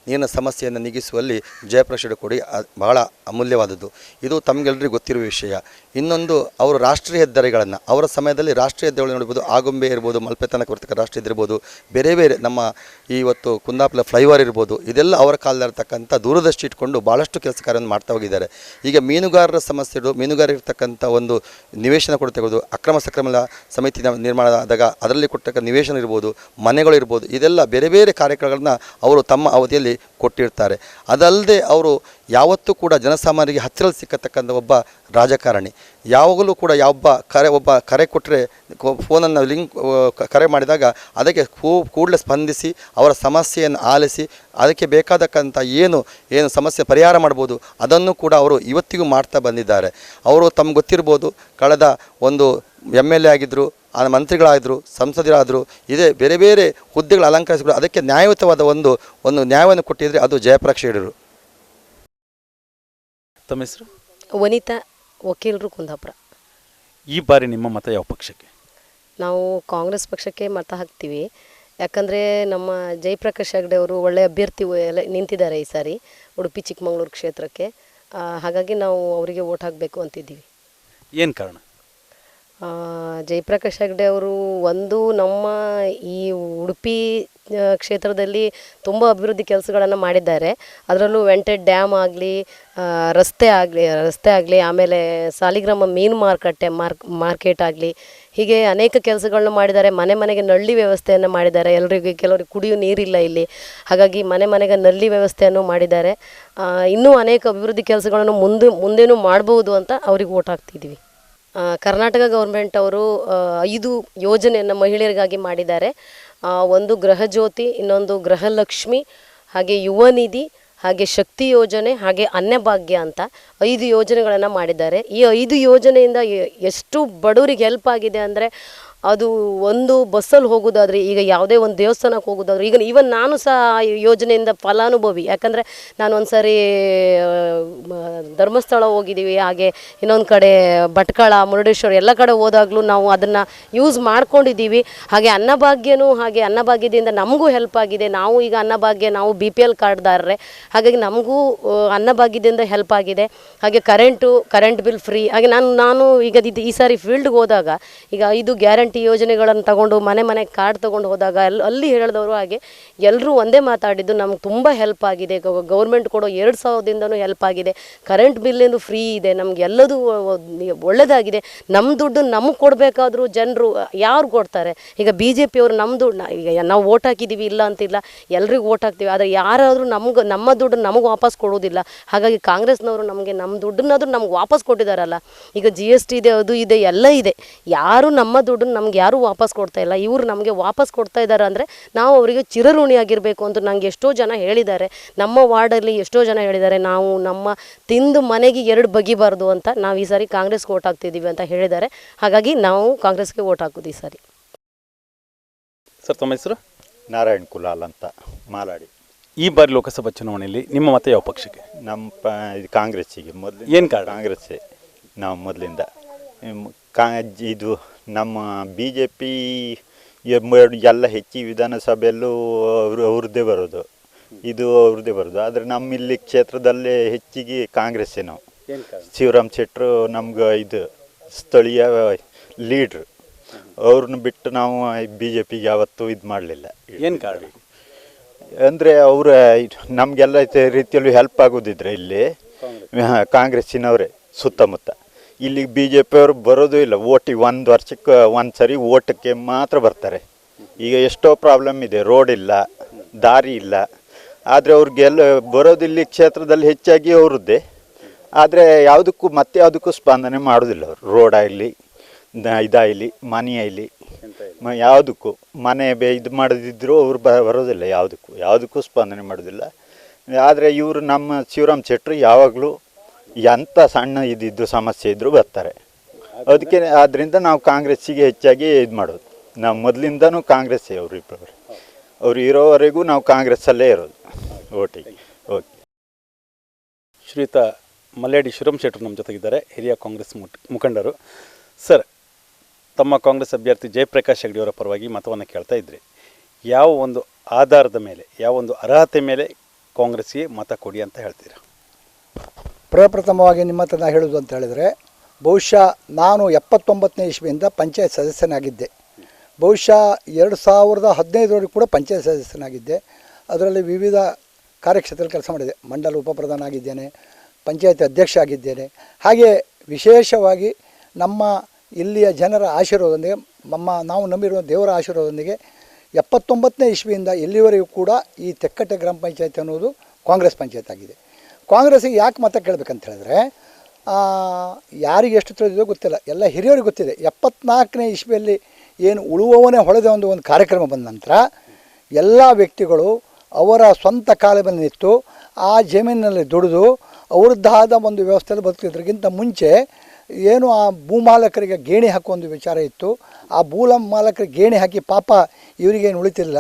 ನೀರಿನ ಸಮಸ್ಯೆಯನ್ನು ನೀಗಿಸುವಲ್ಲಿ ಜಯಪ್ರಕಾಶ್ ಹೆಗಡೆ ಕೊಡುಗೆ ಬಹಳ ಅಮೂಲ್ಯವಾದದ್ದು. ಇದು ತಮಗೆಲ್ಲರಿಗೂ ಗೊತ್ತಿರುವ ವಿಷಯ. ಇನ್ನೊಂದು, ಅವರು ರಾಷ್ಟ್ರೀಯ ಹೆದ್ದಾರಿಗಳನ್ನು ಅವರ ಸಮಯದಲ್ಲಿ ರಾಷ್ಟ್ರೀಯ ಹೆದ್ದಾರಿಗಳು ನೋಡ್ಬೋದು, ಆಗುಂಬೆ ಇರ್ಬೋದು, ಮಲ್ಪೆ ತನಕ ಬರ್ತಕ್ಕಂಥ ರಾಷ್ಟ್ರೀಯ ಹೆದ್ದಾರಿ ಇರ್ಬೋದು, ಬೇರೆ ಬೇರೆ ನಮ್ಮ ಇವತ್ತು ಕುಂದಾಪುರ ಫ್ಲೈಓವರ್ ಇರ್ಬೋದು, ಇದೆಲ್ಲ ಅವರ ಕಾಲದಲ್ಲಿರ್ತಕ್ಕಂಥ ದೂರದೃಷ್ಟಿ ಇಟ್ಕೊಂಡು ಭಾಳಷ್ಟು ಕೆಲಸ ಕಾರ್ಯವನ್ನು ಮಾಡ್ತಾ ಹೋಗಿದ್ದಾರೆ. ಈಗ ಮೀನುಗಾರರ ವ್ಯಾಪಾರ ಸಮಸ್ಯೆ ಇರೋದು, ಮೀನುಗಾರಿರ್ತಕ್ಕಂಥ ಒಂದು ನಿವೇಶನ ಕೂಡ ತೆಗೆದು ಅಕ್ರಮ ಸಕ್ರಮ ಸಮಿತಿ ನಿರ್ಮಾಣ ಆದಾಗ ಅದರಲ್ಲಿ ಕೊಡ್ತಕ್ಕಂಥ ನಿವೇಶನ ಇರ್ಬೋದು, ಮನೆಗಳು ಇರ್ಬೋದು, ಇದೆಲ್ಲ ಬೇರೆ ಬೇರೆ ಕಾರ್ಯಕ್ರಮಗಳನ್ನ ಅವರು ತಮ್ಮ ಅವಧಿಯಲ್ಲಿ ಕೊಟ್ಟಿರ್ತಾರೆ. ಅದಲ್ಲದೆ ಅವರು ಯಾವತ್ತೂ ಕೂಡ ಜನಸಾಮಾನ್ಯರಿಗೆ ಹತ್ತಿರ ಸಿಕ್ಕತಕ್ಕಂಥ ಒಬ್ಬ ರಾಜಕಾರಣಿ. ಯಾವಾಗಲೂ ಕೂಡ ಒಬ್ಬ ಕರೆ ಕೊಟ್ಟರೆ ಫೋನನ್ನು ಕರೆ ಮಾಡಿದಾಗ ಅದಕ್ಕೆ ಕೂಡಲೇ ಸ್ಪಂದಿಸಿ ಅವರ ಸಮಸ್ಯೆಯನ್ನು ಆಲಿಸಿ ಅದಕ್ಕೆ ಬೇಕಾದಕ್ಕಂಥ ಏನು ಸಮಸ್ಯೆ ಪರಿಹಾರ ಮಾಡ್ಬೋದು ಅದನ್ನು ಕೂಡ ಅವರು ಇವತ್ತಿಗೂ ಮಾಡ್ತಾ ಬಂದಿದ್ದಾರೆ. ಅವರು ತಮ್ಗೆ ಗೊತ್ತಿರ್ಬೋದು, ಕಳೆದ ಒಂದು MLA ಆಗಿದ್ದರು, ಮಂತ್ರಿಗಳಾದರು, ಸಂಸದರಾದರು, ಇದೇ ಬೇರೆ ಬೇರೆ ಹುದ್ದೆಗಳು ಅಲಂಕರಿಸಿದ್ರು. ಅದಕ್ಕೆ ನ್ಯಾಯಯುತವಾದ ಒಂದು ನ್ಯಾಯವನ್ನು ಕೊಟ್ಟಿದ್ರೆ ಅದು ಜಯಪ್ರಕಾಶ್ ಹೆಗಡೆ. ತಮ್ಮ ಹೆಸರು? ವನಿತಾ, ವಕೀಲರು, ಕುಂದಾಪುರ. ಈ ಬಾರಿ ನಿಮ್ಮ ಮತ ಯಾವ ಪಕ್ಷಕ್ಕೆ? ನಾವು ಕಾಂಗ್ರೆಸ್ ಪಕ್ಷಕ್ಕೆ ಮತ ಹಾಕ್ತೀವಿ. ಯಾಕಂದರೆ ನಮ್ಮ ಜಯಪ್ರಕಾಶ್ ಹೆಗಡೆ ಅವರು ಒಳ್ಳೆಯ ಅಭ್ಯರ್ಥಿ ನಿಂತಿದ್ದಾರೆ ಈ ಸಾರಿ ಉಡುಪಿ ಚಿಕ್ಕಮಗಳೂರು ಕ್ಷೇತ್ರಕ್ಕೆ. ಹಾಗಾಗಿ ನಾವು ಅವರಿಗೆ ವೋಟ್ ಹಾಕಬೇಕು ಅಂತಿದ್ದೀವಿ. ಏನು ಕಾರಣ? ಜಯಪ್ರಕಾಶ್ ಹೆಗಡೆ ಅವರು ಒಂದು ನಮ್ಮ ಈ ಉಡುಪಿ ಕ್ಷೇತ್ರದಲ್ಲಿ ತುಂಬ ಅಭಿವೃದ್ಧಿ ಕೆಲಸಗಳನ್ನು ಮಾಡಿದ್ದಾರೆ. ಅದರಲ್ಲೂ ವೆಂಟೆಡ್ ಡ್ಯಾಮ್ ಆಗಲಿ, ರಸ್ತೆ ಆಗಲಿ, ಆಮೇಲೆ ಸಾಲಿಗ್ರಾಮ ಮೀನು ಮಾರ್ಕೆಟ್ ಆಗಲಿ, ಹೀಗೆ ಅನೇಕ ಕೆಲಸಗಳನ್ನ ಮಾಡಿದ್ದಾರೆ. ಮನೆಗೆ ನಲ್ಲಿ ವ್ಯವಸ್ಥೆಯನ್ನು ಮಾಡಿದ್ದಾರೆ. ಕೆಲವರಿಗೆ ಕುಡಿಯೋ ನೀರಿಲ್ಲ ಇಲ್ಲಿ, ಹಾಗಾಗಿ ಮನೆಗೆ ನಲ್ಲಿ ವ್ಯವಸ್ಥೆಯನ್ನು ಮಾಡಿದ್ದಾರೆ. ಇನ್ನೂ ಅನೇಕ ಅಭಿವೃದ್ಧಿ ಕೆಲಸಗಳನ್ನು ಮುಂದೇನೂ ಮಾಡ್ಬೋದು ಅಂತ ಅವ್ರಿಗೆ ವೋಟ್ ಹಾಕ್ತಿದ್ದೀವಿ. ಕರ್ನಾಟಕ ಗೌರ್ಮೆಂಟ್ ಅವರು 5 ಯೋಜನೆಯನ್ನು ಮಹಿಳೆಯರಿಗಾಗಿ ಮಾಡಿದ್ದಾರೆ. ಒಂದು ಗೃಹಜ್ಯೋತಿ, ಇನ್ನೊಂದು ಗೃಹಲಕ್ಷ್ಮಿ, ಹಾಗೆ ಯುವ ನಿಧಿ, ಹಾಗೆ ಶಕ್ತಿ ಯೋಜನೆ, ಹಾಗೆ ಅನ್ನಭಾಗ್ಯ ಅಂತ 5 ಯೋಜನೆಗಳನ್ನು ಮಾಡಿದ್ದಾರೆ. ಈ 5 ಯೋಜನೆಯಿಂದ ಎಷ್ಟು ಬಡವರಿಗೆ ಹೆಲ್ಪ್ ಆಗಿದೆ ಅಂದರೆ, ಅದು ಒಂದು ಬಸ್ಸಲ್ಲಿ ಹೋಗೋದಾದರೆ, ಈಗ ಯಾವುದೇ ಒಂದು ದೇವಸ್ಥಾನಕ್ಕೆ ಹೋಗೋದಾದ್ರೆ, ಈಗ ನಾನು ಸಹ ಯೋಜನೆಯಿಂದ ಫಲಾನುಭವಿ. ಯಾಕಂದರೆ ನಾನು ಒಂದು ಸಾರಿ ಧರ್ಮಸ್ಥಳ ಹೋಗಿದ್ದೀವಿ, ಹಾಗೆ ಇನ್ನೊಂದು ಕಡೆ ಭಟ್ಕಳ, ಮುರುಡೇಶ್ವರ ಎಲ್ಲ ಕಡೆ ಹೋದಾಗಲೂ ನಾವು ಅದನ್ನು ಯೂಸ್ ಮಾಡ್ಕೊಂಡಿದ್ದೀವಿ. ಹಾಗೆ ಅನ್ನಭಾಗ್ಯದಿಂದ ನಮಗೂ ಹೆಲ್ಪ್ ಆಗಿದೆ. ನಾವು ಈಗ ನಾವು BPL ಕಾರ್ಡ್ದಾರರೇ, ಹಾಗಾಗಿ ನಮಗೂ ಅನ್ನಭಾಗ್ಯದಿಂದ ಹೆಲ್ಪ್ ಆಗಿದೆ. ಹಾಗೆ ಕರೆಂಟ್ ಬಿಲ್ ಫ್ರೀ. ಹಾಗೆ ನಾನು ಈಗ ಈ ಸಾರಿ ಫೀಲ್ಡ್ಗೆ ಹೋದಾಗ ಈಗ 5 ಗ್ಯಾರಂಟಿ ಯೋಜನೆಗಳನ್ನು ತಗೊಂಡು ಮನೆ ಕಾರ್ಡ್ ತೊಗೊಂಡು ಹೋದಾಗ ಅಲ್ಲಿ ಹೇಳಿದವರು ಹಾಗೆ ಎಲ್ಲರೂ ಒಂದೇ ಮಾತಾಡಿದ್ದು, ನಮ್ಗೆ ತುಂಬ ಹೆಲ್ಪ್ ಆಗಿದೆ. ಗೌರ್ಮೆಂಟ್ ಕೊಡೋ 2000ದಿಂದನೂ ಹೆಲ್ಪ್ ಆಗಿದೆ. ಕರೆಂಟ್ ಬಿಲ್ಲಿಂದು ಫ್ರೀ ಇದೆ. ನಮ್ಗೆ ಎಲ್ಲದೂ ಒಳ್ಳೆಯದಾಗಿದೆ. ನಮ್ಮ ದುಡ್ಡು ನಮಗೆ ಕೊಡಬೇಕಾದ್ರೂ ಜನರು ಯಾರು ಕೊಡ್ತಾರೆ? ಈಗ BJP ಅವರು ನಮ್ಮ ದುಡ್ಡು, ಈಗ ನಾವು ವೋಟ್ ಹಾಕಿದ್ದೀವಿ ಇಲ್ಲ ಅಂತಿಲ್ಲ, ಎಲ್ರಿಗೂ ವೋಟ್ ಹಾಕ್ತೀವಿ. ಆದರೆ ಯಾರಾದರೂ ನಮ್ಮ ದುಡ್ಡು ನಮಗೆ ವಾಪಸ್ ಕೊಡೋದಿಲ್ಲ. ಹಾಗಾಗಿ ಕಾಂಗ್ರೆಸ್ನವರು ನಮ್ಮ ದುಡ್ಡನ್ನಾದರೂ ನಮ್ಗೆ ವಾಪಸ್ ಕೊಟ್ಟಿದ್ದಾರಲ್ಲ. ಈಗ GST ಇದೆ, ಅದು ಇದೆ, ಎಲ್ಲ ಇದೆ. ಯಾರು ನಮ್ಮ ದುಡ್ಡನ್ನು ನಮ್ಗೆ ಯಾರೂ ವಾಪಸ್ ಕೊಡ್ತಾ ಇಲ್ಲ. ಇವರು ನಮಗೆ ವಾಪಸ್ ಕೊಡ್ತಾ ಇದ್ದಾರೆ ಅಂದರೆ ನಾವು ಅವರಿಗೆ ಚಿರಋಣಿಯಾಗಿರಬೇಕು ಅಂತ ನನಗೆ ಎಷ್ಟೋ ಜನ ಹೇಳಿದ್ದಾರೆ. ನಮ್ಮ ವಾರ್ಡಲ್ಲಿ ಎಷ್ಟೋ ಜನ ಹೇಳಿದ್ದಾರೆ, ನಾವು ನಮ್ಮ ತಿಂದು ಮನೆಗೆ 2 ಬಗಿಬಾರ್ದು ಅಂತ ನಾವು ಈ ಸಾರಿ ಕಾಂಗ್ರೆಸ್ಗೆ ವೋಟ್ ಹಾಕ್ತಿದ್ದೀವಿ ಅಂತ ಹೇಳಿದ್ದಾರೆ. ಹಾಗಾಗಿ ನಾವು ಕಾಂಗ್ರೆಸ್ಗೆ ವೋಟ್ ಹಾಕೋದು ಈ ಸಾರಿ. ಸರ್, ತಮ್ಮ ಹೆಸರು? ನಾರಾಯಣ್ ಕುಲಾಲ್ ಅಂತ, ಮಾಲಾಡಿ. ಈ ಬಾರಿ ಲೋಕಸಭಾ ಚುನಾವಣೆಯಲ್ಲಿ ನಿಮ್ಮ ಮತ ಯಾವ ಪಕ್ಷಕ್ಕೆ? ಇದು ಕಾಂಗ್ರೆಸ್ಸಿಗೆ. ಮೊದಲು ಏನು ಕಾರಣ? ಕಾಂಗ್ರೆಸ್ಸೇ ನಾವು ಮೊದಲಿಂದ. ಇದು ನಮ್ಮ BJP ಎಲ್ಲ ಹೆಚ್ಚಿ ವಿಧಾನಸಭೆಯಲ್ಲೂ ಅವ್ರದ್ದೇ ಬರೋದು, ಇದು ಅವ್ರದ್ದೇ ಬರೋದು. ಆದರೆ ನಮ್ಮಿಲ್ಲಿ ಕ್ಷೇತ್ರದಲ್ಲೇ ಹೆಚ್ಚಿಗೆ ಕಾಂಗ್ರೆಸ್ಸೇ. ನಾವು ಶಿವರಾಮ್ ಶೆಟ್ಟರು ನಮ್ಗೆ ಇದು ಸ್ಥಳೀಯ ಲೀಡ್ರು, ಅವ್ರನ್ನ ಬಿಟ್ಟು ನಾವು BJPಗೆ ಯಾವತ್ತೂ ಇದು ಮಾಡಲಿಲ್ಲ. ಏನು ಕಾರಣ ಅಂದರೆ ಅವರ ನಮಗೆಲ್ಲ ರೀತಿಯಲ್ಲೂ ಹೆಲ್ಪ್ ಆಗೋದಿದ್ರೆ ಇಲ್ಲಿ ಕಾಂಗ್ರೆಸ್ಸಿನವರೇ ಸುತ್ತಮುತ್ತ. ಇಲ್ಲಿಗೆ BJP ಅವರು ಬರೋದು ಇಲ್ಲ. ಓಟಿಗೆ 1 ವರ್ಷಕ್ಕೆ 1 ಸರಿ ಓಟಕ್ಕೆ ಮಾತ್ರ ಬರ್ತಾರೆ. ಈಗ ಎಷ್ಟೋ ಪ್ರಾಬ್ಲಮ್ ಇದೆ, ರೋಡ್ ಇಲ್ಲ, ದಾರಿ ಇಲ್ಲ. ಆದರೆ ಅವ್ರಿಗೆಲ್ಲ ಬರೋದಿಲ್ಲಿ ಕ್ಷೇತ್ರದಲ್ಲಿ ಹೆಚ್ಚಾಗಿ ಅವ್ರದ್ದೇ. ಆದರೆ ಯಾವುದಕ್ಕೂ ಸ್ಪಂದನೆ ಮಾಡೋದಿಲ್ಲ ಅವರು. ರೋಡ್ ಆಗಲಿ, ಇದಾಗಲಿ, ಮನೆ ಆಗಲಿ, ಯಾವುದಕ್ಕೂ ಮನೆ ಇದು ಮಾಡದಿದ್ದರೂ ಅವ್ರು ಬರೋದಿಲ್ಲ. ಯಾವುದಕ್ಕೂ ಸ್ಪಂದನೆ ಮಾಡೋದಿಲ್ಲ. ಆದರೆ ಇವರು ನಮ್ಮ ಶಿವರಾಮ್ ಶೆಟ್ಟರು ಯಾವಾಗಲೂ ಎಂಥ ಸಣ್ಣ ಇದ್ದಿದ್ದು ಸಮಸ್ಯೆ ಇದ್ದರೂ ಬರ್ತಾರೆ. ಅದಕ್ಕೆ ಆದ್ದರಿಂದ ನಾವು ಕಾಂಗ್ರೆಸ್ಸಿಗೆ ಹೆಚ್ಚಾಗಿ ಇದು ಮಾಡೋದು. ನಾವು ಮೊದಲಿಂದನೂ ಕಾಂಗ್ರೆಸ್ಸೇ. ಅವರು ಇರೋವರೆಗೂ ನಾವು ಕಾಂಗ್ರೆಸ್ಸಲ್ಲೇ ಇರೋದು ಓಟಿಗೆ. ಓಕೆ. ಶ್ರೀಯುತ ಮಲ್ಯಾಡಿ ಶಿವರಾಮ್ ಶೆಟ್ಟರು ನಮ್ಮ ಜೊತೆಗಿದ್ದಾರೆ, ಹಿರಿಯ ಕಾಂಗ್ರೆಸ್ ಮುಖಂಡರು. ಸರ್, ತಮ್ಮ ಕಾಂಗ್ರೆಸ್ ಅಭ್ಯರ್ಥಿ ಜಯಪ್ರಕಾಶ್ ಹೆಗಡೆ ಅವರ ಪರವಾಗಿ ಮತವನ್ನು ಕೇಳ್ತಾ ಇದ್ರಿ. ಯಾವ ಒಂದು ಆಧಾರದ ಮೇಲೆ, ಯಾವ ಒಂದು ಅರ್ಹತೆ ಮೇಲೆ ಕಾಂಗ್ರೆಸ್ಗೆ ಮತ ಕೊಡಿ ಅಂತ ಹೇಳ್ತೀರಾ? ಪ್ರಪ್ರಥಮವಾಗಿ ನಿಮ್ಮ ಹತ್ರ ನಾನು ಹೇಳೋದು ಅಂತ ಹೇಳಿದರೆ, ಬಹುಶಃ ನಾನು 79ನೇ ಇಸ್ವಿಯಿಂದ ಪಂಚಾಯತ್ ಸದಸ್ಯನಾಗಿದ್ದೆ. ಬಹುಶಃ 2015ವರೆಗೂ ಕೂಡ ಪಂಚಾಯತ್ ಸದಸ್ಯನಾಗಿದ್ದೆ. ಅದರಲ್ಲಿ ವಿವಿಧ ಕಾರ್ಯಕ್ಷೇತ್ರದಲ್ಲಿ ಕೆಲಸ ಮಾಡಿದೆ. ಮಂಡಲ ಉಪಪ್ರಧಾನ ಆಗಿದ್ದೇನೆ, ಪಂಚಾಯತ್ ಅಧ್ಯಕ್ಷ ಆಗಿದ್ದೇನೆ. ಹಾಗೆ ವಿಶೇಷವಾಗಿ ನಮ್ಮ ಇಲ್ಲಿಯ ಜನರ ಆಶೀರ್ವಾದದೊಂದಿಗೆ ನಾವು ನಂಬಿರುವ ದೇವರ ಆಶೀರ್ವಾದದೊಂದಿಗೆ 79ನೇ ಇಸ್ವಿಯಿಂದ ಇಲ್ಲಿವರೆಗೂ ಕೂಡ ಈ ತೆಕ್ಕಟ್ಟೆ ಗ್ರಾಮ ಪಂಚಾಯತ್ ಅನ್ನೋದು ಕಾಂಗ್ರೆಸ್ ಪಂಚಾಯತ್ ಆಗಿದೆ. ಕಾಂಗ್ರೆಸ್ಸಿಗೆ ಯಾಕೆ ಮತ ಕೇಳಬೇಕಂತ ಹೇಳಿದ್ರೆ ಯಾರಿಗೆ ಎಷ್ಟು ತಿಳಿದಿದೋ ಗೊತ್ತಿಲ್ಲ, ಎಲ್ಲ ಹಿರಿಯರಿಗೆ ಗೊತ್ತಿದೆ. 74ನೇ ಇಸ್ವಿಯಲ್ಲಿ ಏನು ಉಳುವವನೇ ಹೊಳೆದ ಒಂದು ಕಾರ್ಯಕ್ರಮ ಬಂದ ನಂತರ ಎಲ್ಲ ವ್ಯಕ್ತಿಗಳು ಅವರ ಸ್ವಂತ ಕಾಲ ಮೇಲೆ ನಿಂತು ಆ ಜಮೀನಿನಲ್ಲಿ ದುಡಿದು ಅವ್ರದ್ದಾದ ಒಂದು ವ್ಯವಸ್ಥೆಯಲ್ಲಿ ಬದುಕಿದ್ರಿಗಿಂತ ಮುಂಚೆ ಏನು ಆ ಭೂಮಾಲಕರಿಗೆ ಗೇಣಿ ಹಾಕೋ ಒಂದು ವಿಚಾರ ಇತ್ತು. ಆ ಮಾಲಕರಿಗೆ ಗೇಣಿ ಹಾಕಿ ಪಾಪ ಇವರಿಗೇನು ಉಳಿತಿಲ್ಲ.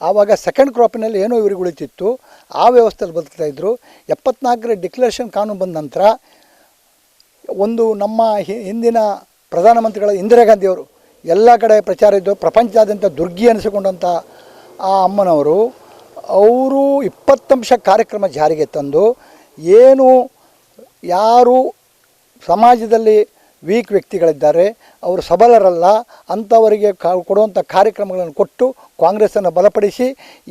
ಆವಾಗ ಸೆಕೆಂಡ್ ಕ್ರಾಪಿನಲ್ಲಿ ಏನೋ ಇವ್ರಿಗೆ ಉಳಿತಿತ್ತು, ಆ ವ್ಯವಸ್ಥೆಯಲ್ಲಿ ಬದುಕ್ತಾಯಿದ್ರು. 74ರ ಡಿಕ್ಲರೇಷನ್ ಕಾನೂನು ಬಂದ ನಂತರ ಒಂದು ನಮ್ಮ ಹಿಂದಿನ ಪ್ರಧಾನಮಂತ್ರಿಗಳ ಇಂದಿರಾ ಗಾಂಧಿಯವರು ಎಲ್ಲ ಕಡೆ ಪ್ರಚಾರ ಇದ್ದು ಪ್ರಪಂಚದಾದ್ಯಂತ ದುರ್ಗಿ ಅನಿಸಿಕೊಂಡಂಥ ಆ ಅಮ್ಮನವರು ಅವರು 20 ಅಂಶ ಕಾರ್ಯಕ್ರಮ ಜಾರಿಗೆ ತಂದು ಏನು ಯಾರು ಸಮಾಜದಲ್ಲಿ ವೀಕ್ ವ್ಯಕ್ತಿಗಳಿದ್ದಾರೆ, ಅವರು ಸಬಲರಲ್ಲ ಅಂಥವರಿಗೆ ಕೊಡುವಂಥ ಕಾರ್ಯಕ್ರಮಗಳನ್ನು ಕೊಟ್ಟು ಕಾಂಗ್ರೆಸ್ಸನ್ನು ಬಲಪಡಿಸಿ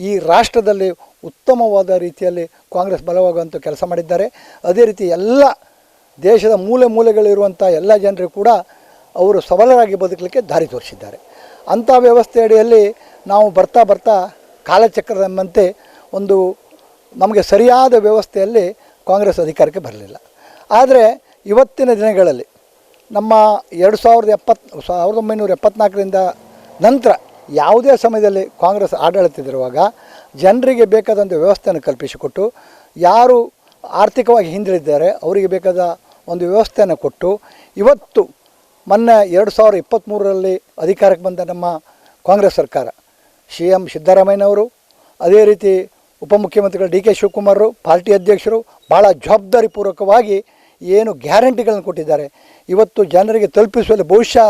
ಈ ರಾಷ್ಟ್ರದಲ್ಲಿ ಉತ್ತಮವಾದ ರೀತಿಯಲ್ಲಿ ಕಾಂಗ್ರೆಸ್ ಬಲವಾಗುವಂಥ ಕೆಲಸ ಮಾಡಿದ್ದಾರೆ. ಅದೇ ರೀತಿ ಎಲ್ಲ ದೇಶದ ಮೂಲೆ ಮೂಲೆಗಳಿರುವಂಥ ಎಲ್ಲ ಜನರಿಗೂ ಕೂಡ ಅವರು ಸಬಲರಾಗಿ ಬದುಕಲಿಕ್ಕೆ ದಾರಿ ತೋರಿಸಿದ್ದಾರೆ. ಅಂಥ ವ್ಯವಸ್ಥೆ ಅಡಿಯಲ್ಲಿ ನಾವು ಬರ್ತಾ ಬರ್ತಾ ಕಾಲಚಕ್ರದಂತೆ ಒಂದು ನಮಗೆ ಸರಿಯಾದ ವ್ಯವಸ್ಥೆಯಲ್ಲಿ ಕಾಂಗ್ರೆಸ್ ಅಧಿಕಾರಕ್ಕೆ ಬರಲಿಲ್ಲ. ಆದರೆ ಇವತ್ತಿನ ದಿನಗಳಲ್ಲಿ ನಮ್ಮ 1974ರಿಂದ ನಂತರ ಯಾವುದೇ ಸಮಯದಲ್ಲಿ ಕಾಂಗ್ರೆಸ್ ಆಡಳಿತದಿರುವಾಗ ಜನರಿಗೆ ಬೇಕಾದಂಥ ವ್ಯವಸ್ಥೆಯನ್ನು ಕಲ್ಪಿಸಿಕೊಟ್ಟು, ಯಾರು ಆರ್ಥಿಕವಾಗಿ ಹಿಂದುಳಿದಿದ್ದಾರೆ ಅವರಿಗೆ ಬೇಕಾದ ಒಂದು ವ್ಯವಸ್ಥೆಯನ್ನು ಕೊಟ್ಟು, ಇವತ್ತು ಮೊನ್ನೆ 2023ರಲ್ಲಿ ಅಧಿಕಾರಕ್ಕೆ ಬಂದ ನಮ್ಮ ಕಾಂಗ್ರೆಸ್ ಸರ್ಕಾರ CM ಸಿದ್ದರಾಮಯ್ಯನವರು, ಅದೇ ರೀತಿ ಉಪಮುಖ್ಯಮಂತ್ರಿಗಳು DK ಶಿವಕುಮಾರರು, ಪಾರ್ಟಿ ಅಧ್ಯಕ್ಷರು ಭಾಳ ಜವಾಬ್ದಾರಿಪೂರ್ವಕವಾಗಿ ಏನು ಗ್ಯಾರಂಟಿಗಳನ್ನು ಕೊಟ್ಟಿದ್ದಾರೆ. ಇವತ್ತು ಜನರಿಗೆ ತಲುಪಿಸುವಲ್ಲಿ ಬಹುಶಃ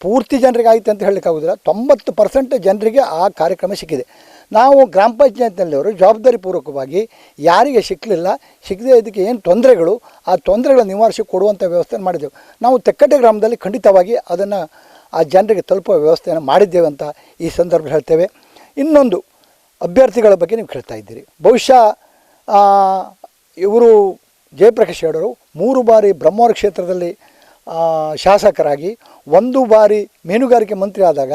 ಪೂರ್ತಿ ಜನರಿಗೆ ಆಯಿತು ಅಂತ ಹೇಳಲಿಕ್ಕಾಗೋದಿಲ್ಲ, 90% ಜನರಿಗೆ ಆ ಕಾರ್ಯಕ್ರಮ ಸಿಕ್ಕಿದೆ. ನಾವು ಗ್ರಾಮ ಪಂಚಾಯತ್ನಲ್ಲಿಯವರು ಜವಾಬ್ದಾರಿಪೂರ್ವಕವಾಗಿ ಯಾರಿಗೆ ಸಿಕ್ಕದೇ ಇದಕ್ಕೆ ಏನು ತೊಂದರೆಗಳು, ಆ ತೊಂದರೆಗಳನ್ನು ನಿವಾರಿಸಿ ಕೊಡುವಂಥ ವ್ಯವಸ್ಥೆಯನ್ನು ಮಾಡಿದ್ದೆವು. ನಾವು ತೆಕ್ಕಟ್ಟೆ ಗ್ರಾಮದಲ್ಲಿ ಖಂಡಿತವಾಗಿ ಅದನ್ನು ಆ ಜನರಿಗೆ ತಲುಪುವ ವ್ಯವಸ್ಥೆಯನ್ನು ಮಾಡಿದ್ದೇವೆ ಅಂತ ಈ ಸಂದರ್ಭದಲ್ಲಿ ಹೇಳ್ತೇವೆ. ಇನ್ನೊಂದು ಅಭ್ಯರ್ಥಿಗಳ ಬಗ್ಗೆ ನೀವು ಕೇಳ್ತಾ ಇದ್ದೀರಿ. ಬಹುಶಃ ಇವರು ಜಯಪ್ರಕಾಶ್ ಹೆಗಡೆ 3 ಬಾರಿ ಬ್ರಹ್ಮಾವರ ಕ್ಷೇತ್ರದಲ್ಲಿ ಶಾಸಕರಾಗಿ 1 ಬಾರಿ ಮೀನುಗಾರಿಕೆ ಮಂತ್ರಿ ಆದಾಗ